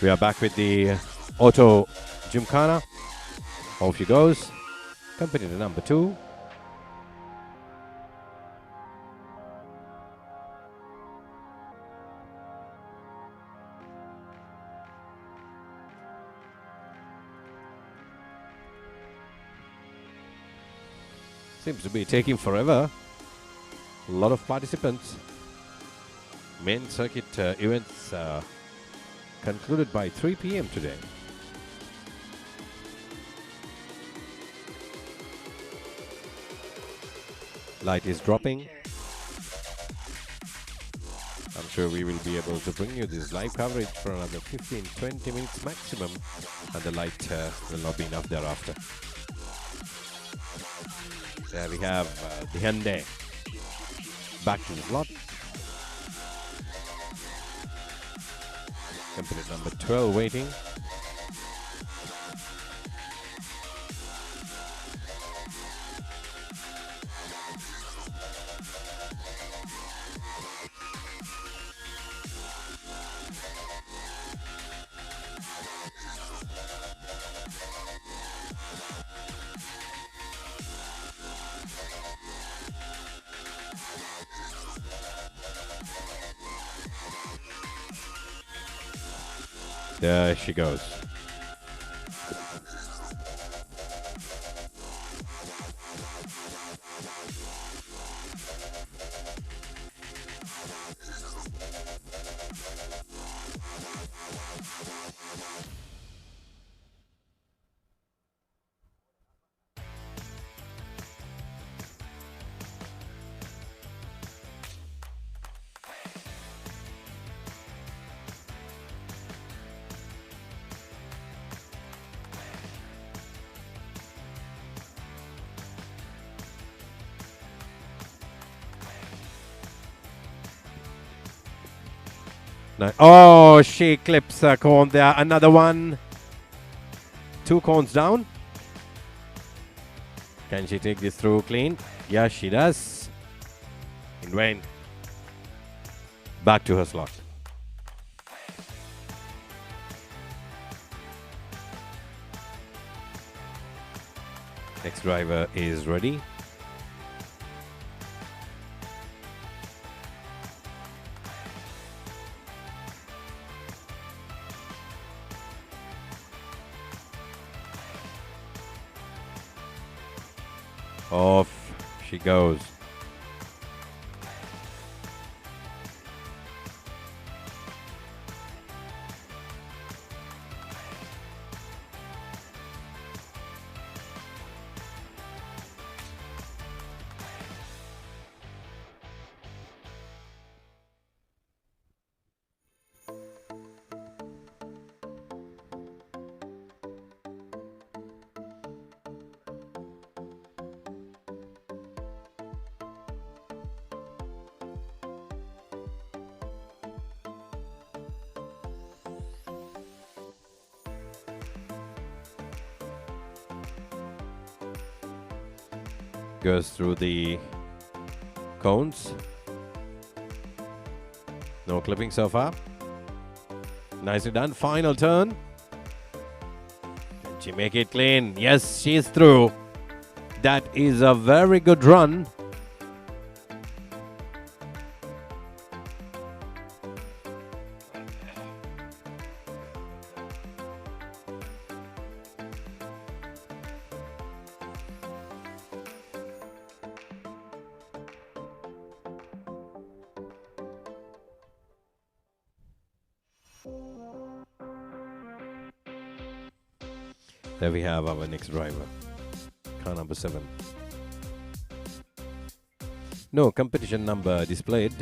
We are back with the auto gymkhana. Off she goes. Competitor number 2. Seems to be taking forever. A lot of participants. Main circuit events concluded by 3 p.m. today. Light is dropping. I'm sure we will be able to bring you this live coverage for another 15-20 minutes maximum, and the light will not be enough thereafter. There we have the Hyundai back to the slot. Competitor number 12 waiting. There she goes. Oh, she clips a cone there. Another one. 2 cones down. Can she take this through clean? Yes, she does. In vain. Back to her slot. Next driver is ready. Off she goes. Goes through the cones. No clipping so far. Nicely done. Final turn. Can she make it clean? Yes, she's through. That is a very good run. There we have our next driver, car number 7. No competition number displayed.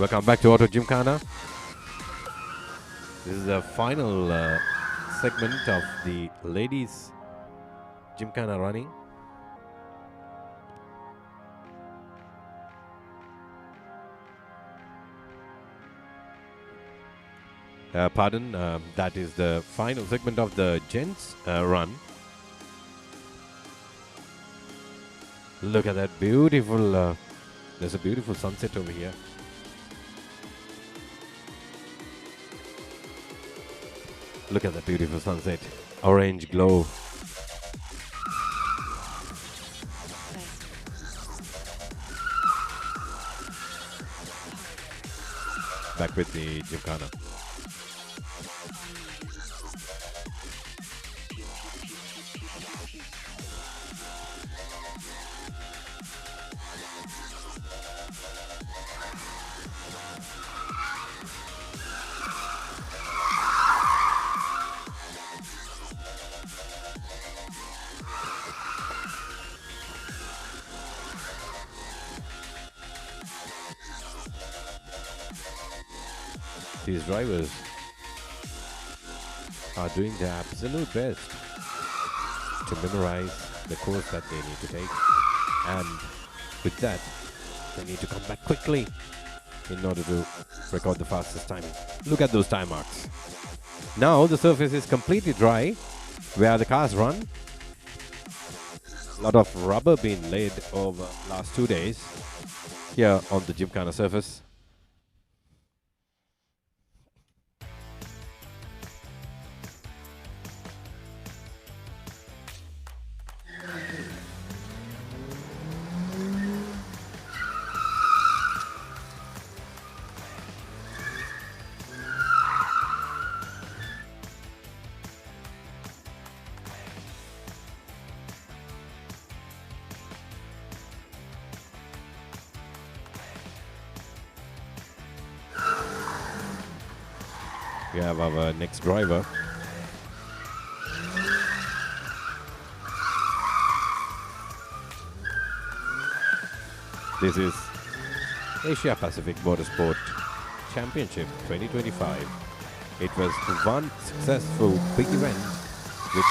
Welcome back to Auto Gymkhana. This is the final segment of the ladies Gymkhana running. Pardon, that is the final segment of the gents run. Look at that beautiful, there's a beautiful sunset over here. Look at the beautiful sunset, orange glow. Back with the Gymkhana. These drivers are doing their absolute best to memorize the course that they need to take, and with that they need to come back quickly in order to record the fastest timing. Look at those time marks. Now the surface is completely dry where the cars run. A lot of rubber being laid over last 2 days here on the Gymkhana surface. We have our next driver. This is Asia Pacific Motorsport Championship 2025. It was one successful big event with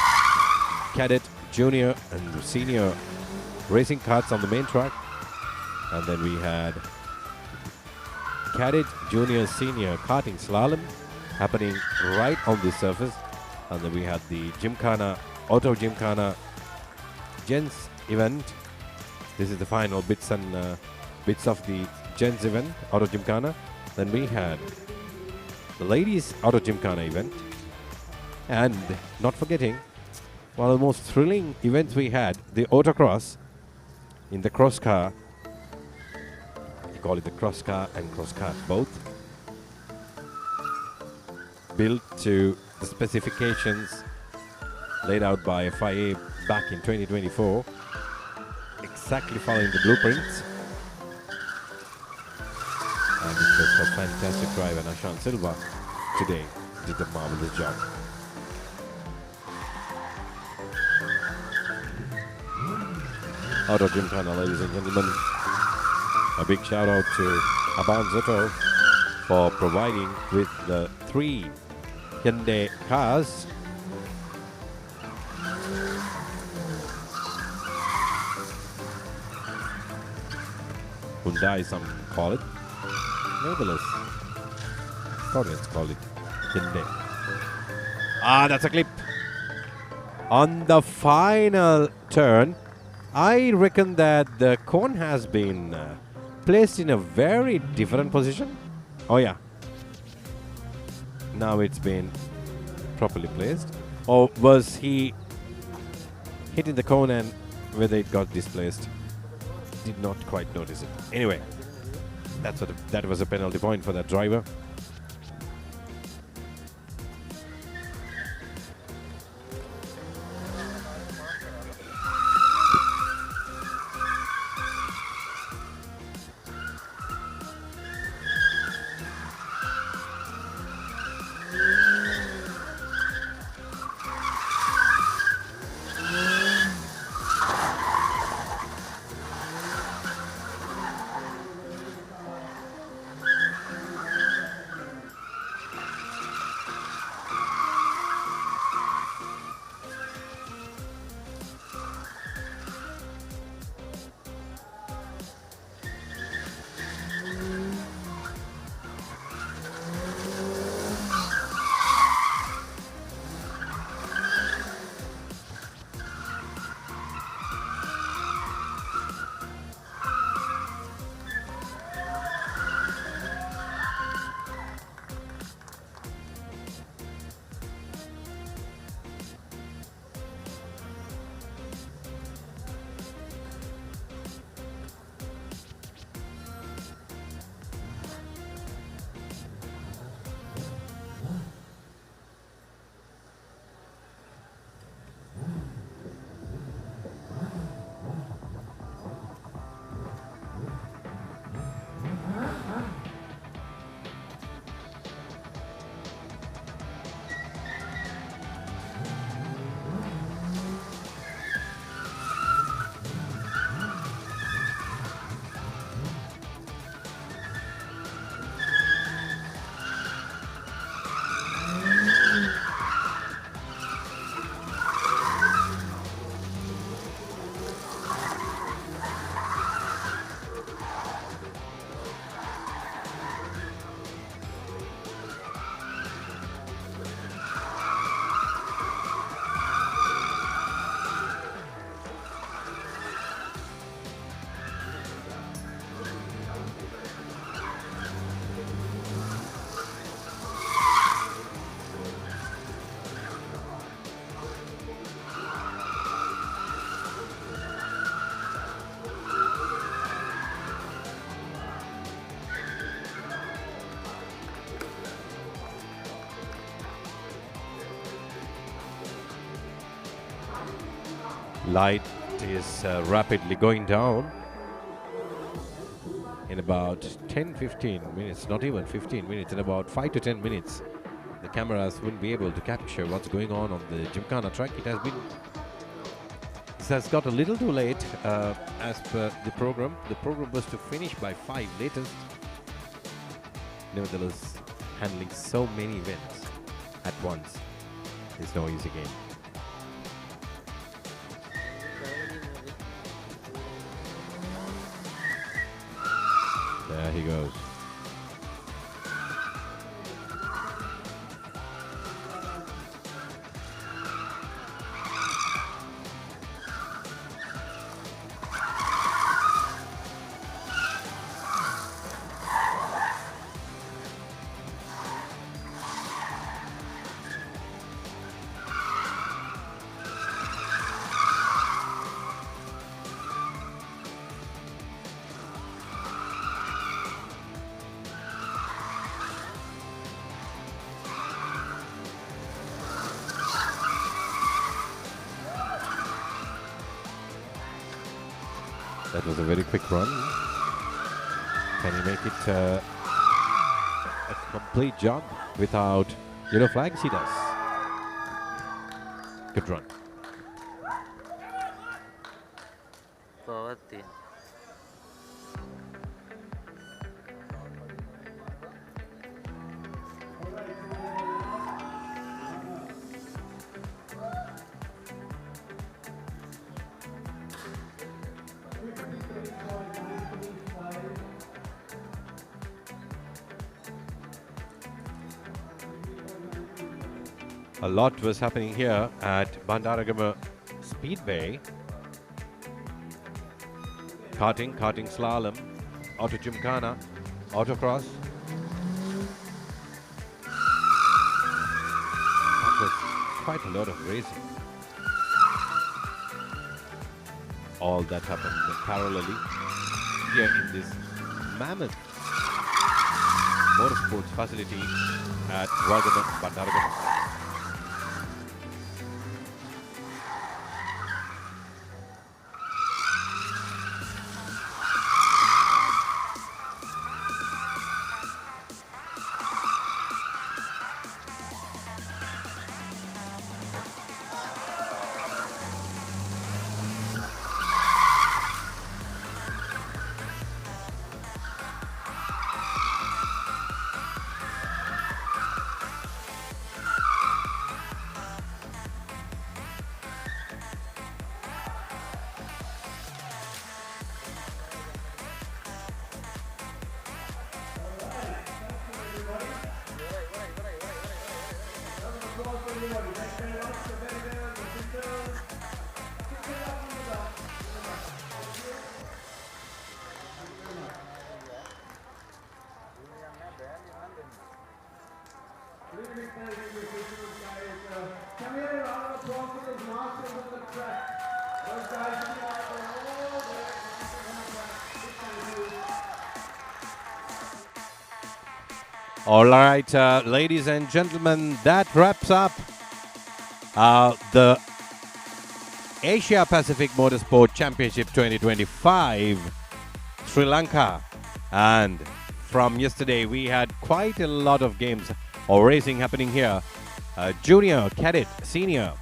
cadet, junior and senior racing karts on the main track. And then we had cadet, junior, senior karting slalom happening right on this surface. And then we had the Gymkhana, Auto Gymkhana Gents event. This is the final bits and bits of the Gents event, Auto Gymkhana. Then we had the Ladies Auto Gymkhana event. And not forgetting, one of the most thrilling events we had, the Autocross in the cross car. You call it the cross car and cross car both. Built to the specifications laid out by FIA back in 2024. Exactly following the blueprints. And it was a fantastic drive, and Ashan Silva today did a marvelous job. Auto Gymkhana, ladies and gentlemen. A big shout out to Abanzato for providing with the 3 Hyundai cars. Hyundai, some call it. Nevertheless, let's call it Hyundai. That's a clip. On the final turn, I reckon that the cone has been placed in a very different position. Oh yeah. Now it's been properly placed. Or was he hitting the cone and whether it got displaced? Did not quite notice it. Anyway, that was a penalty point for that driver. Light is rapidly going down. In about 10-15 minutes, not even 15 minutes, in about 5 to 10 minutes, the cameras wouldn't be able to capture what's going on the gymkhana track. This has got a little too late as per the program. The program was to finish by 5 latest. Nevertheless, handling so many events at once is no easy game. There he goes. That was a very quick run. Can he make it a complete job without yellow flags? He does. Good run. A lot was happening here at Bandaragama Speedway. Karting, Slalom, Auto Gymkhana, Autocross. That was quite a lot of racing. All that happened parallelly here in this mammoth motorsports facility at Bandaragama. All right, ladies and gentlemen, that wraps up the Asia Pacific Motorsport Championship 2025 Sri Lanka. And from yesterday, we had quite a lot of games or racing happening here. Junior, Cadet, Senior,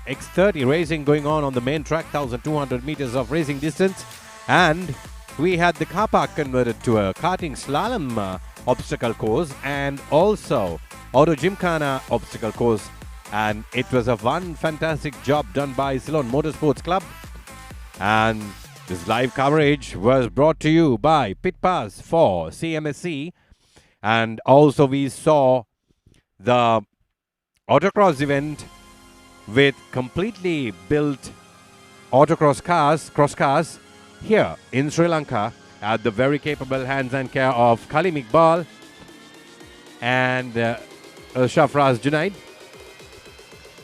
X30 racing going on the main track, 1,200 meters of racing distance. And we had the car park converted to a karting slalom obstacle course and also Auto Gymkhana obstacle course. And it was one fantastic job done by Ceylon Motorsports Club. And this live coverage was brought to you by Pit Pass for CMSC. And also we saw the Autocross event with completely built autocross cars, cross cars here in Sri Lanka at the very capable hands and care of Kalim Iqbal and Shafraz Junaid.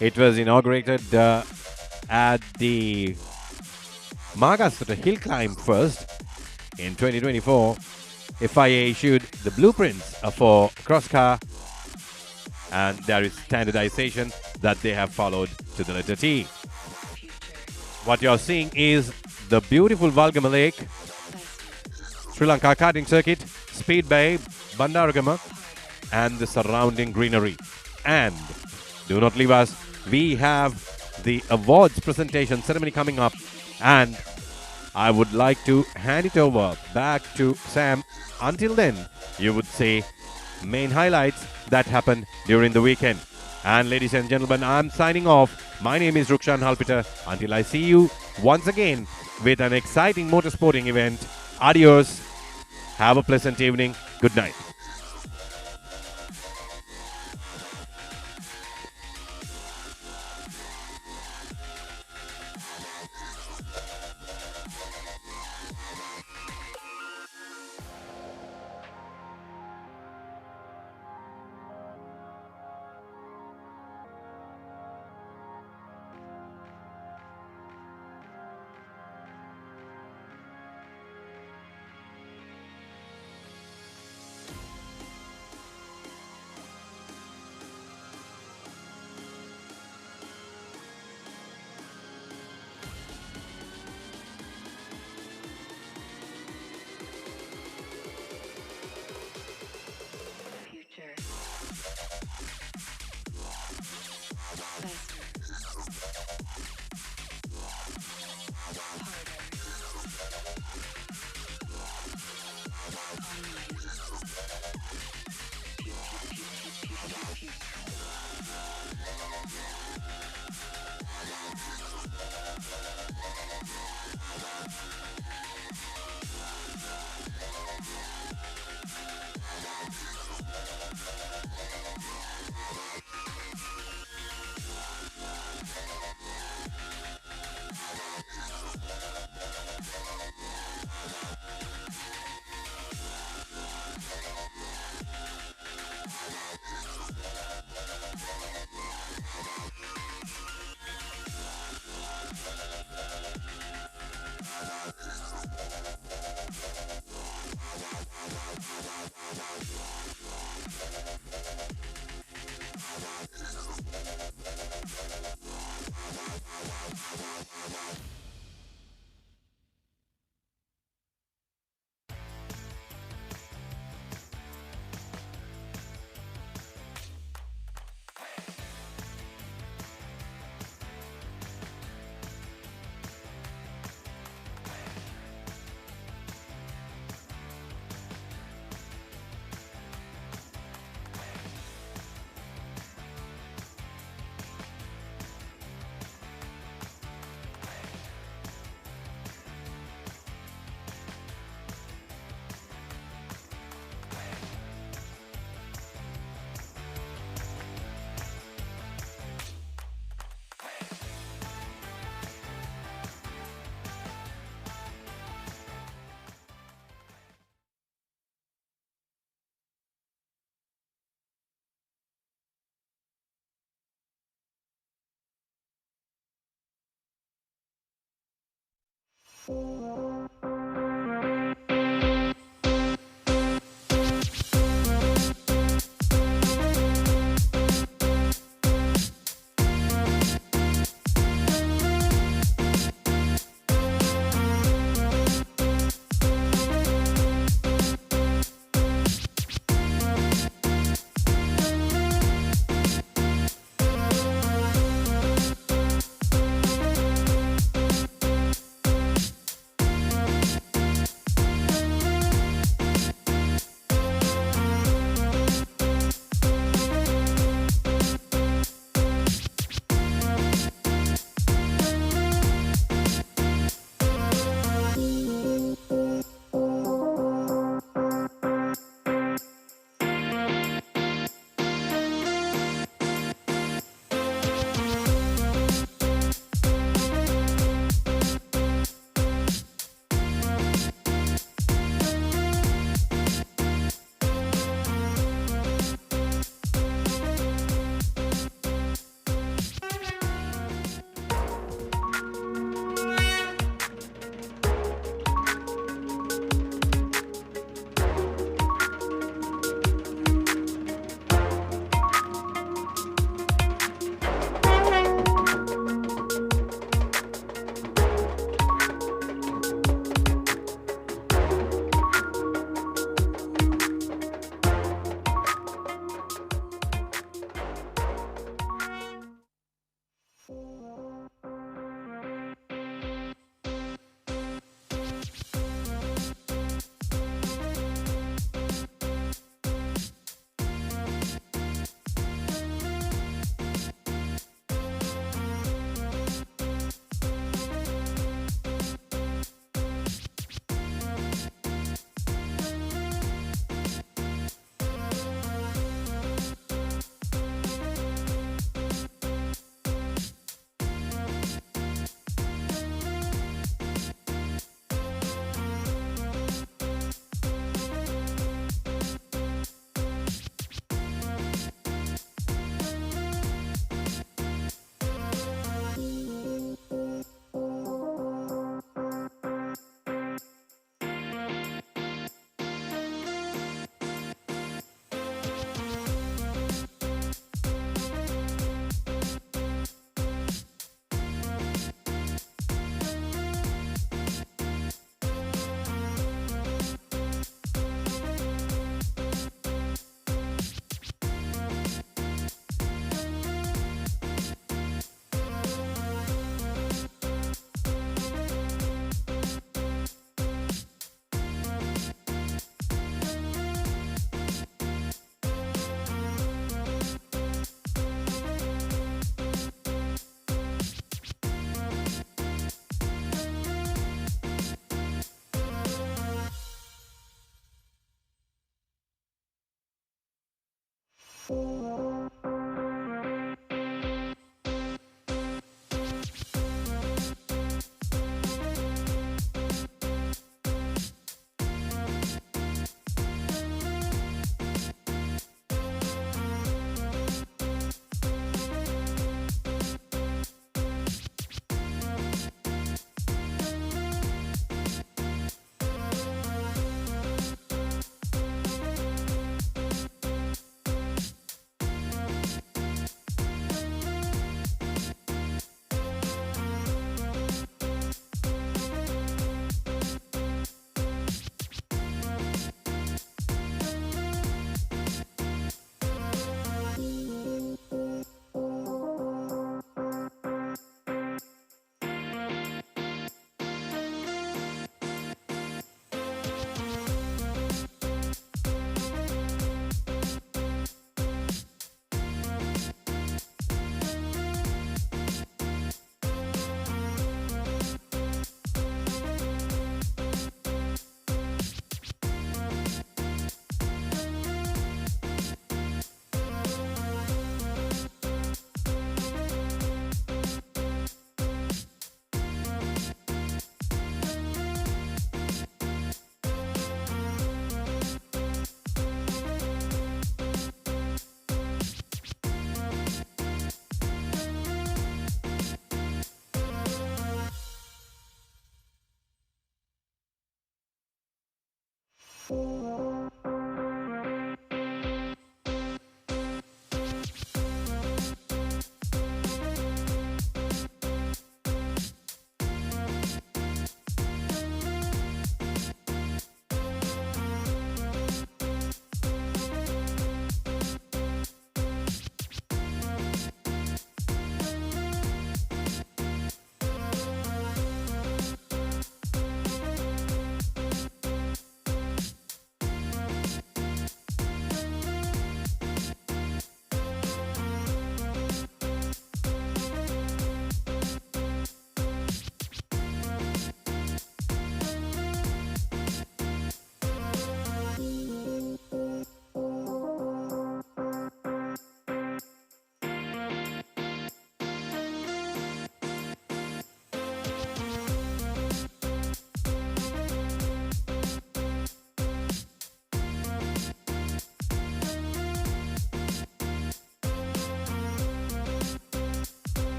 It was inaugurated at the Magasota Hill Climb first in 2024. FIA issued the blueprints for cross car, and there is standardization that they have followed to the letter T. What you're seeing is the beautiful Valgama Lake, Sri Lanka karting circuit, Speed Bay, Bandaragama, and the surrounding greenery. And do not leave us, we have the awards presentation ceremony coming up, and I would like to hand it over back to Sam. Until then, you would say main highlights that happened during the weekend. And ladies and gentlemen, I'm signing off. My name is Rukshan Halpita. Until I see you once again with an exciting motorsporting event. Adios. Have a pleasant evening. Good night.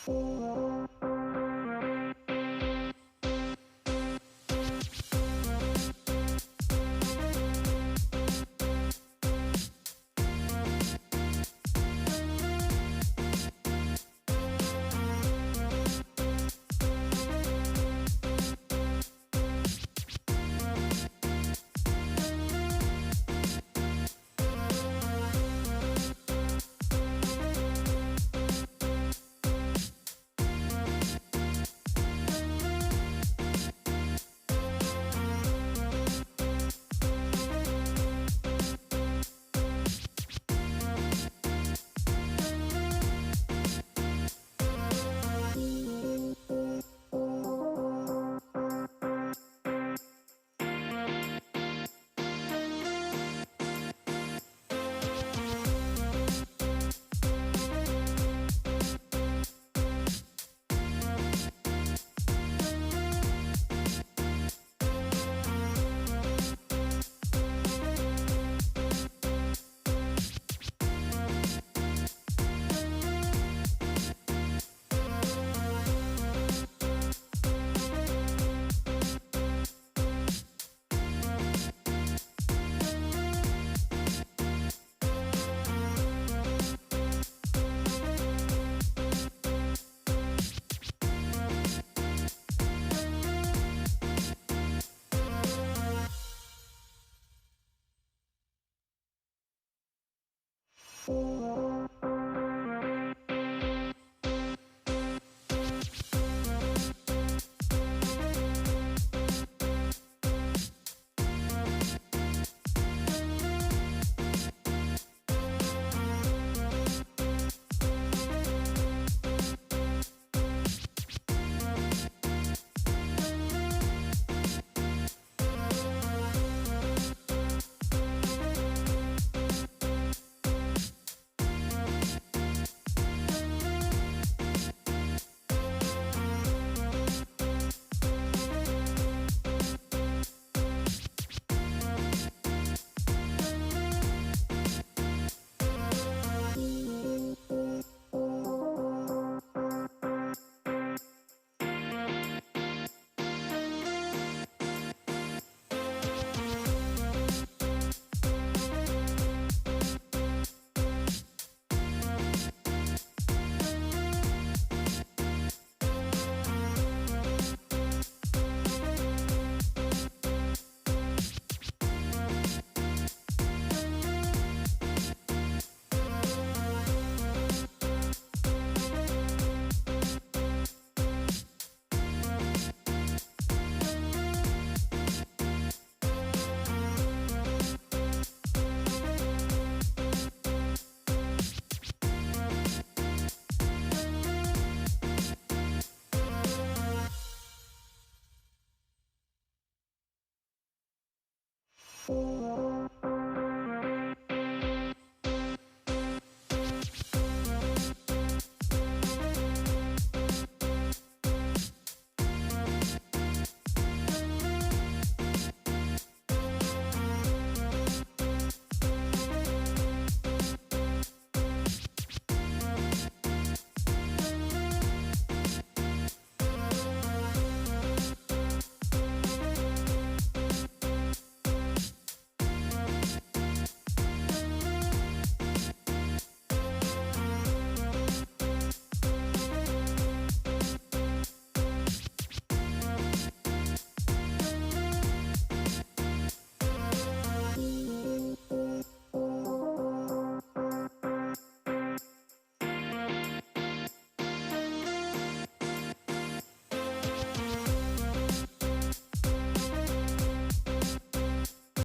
you.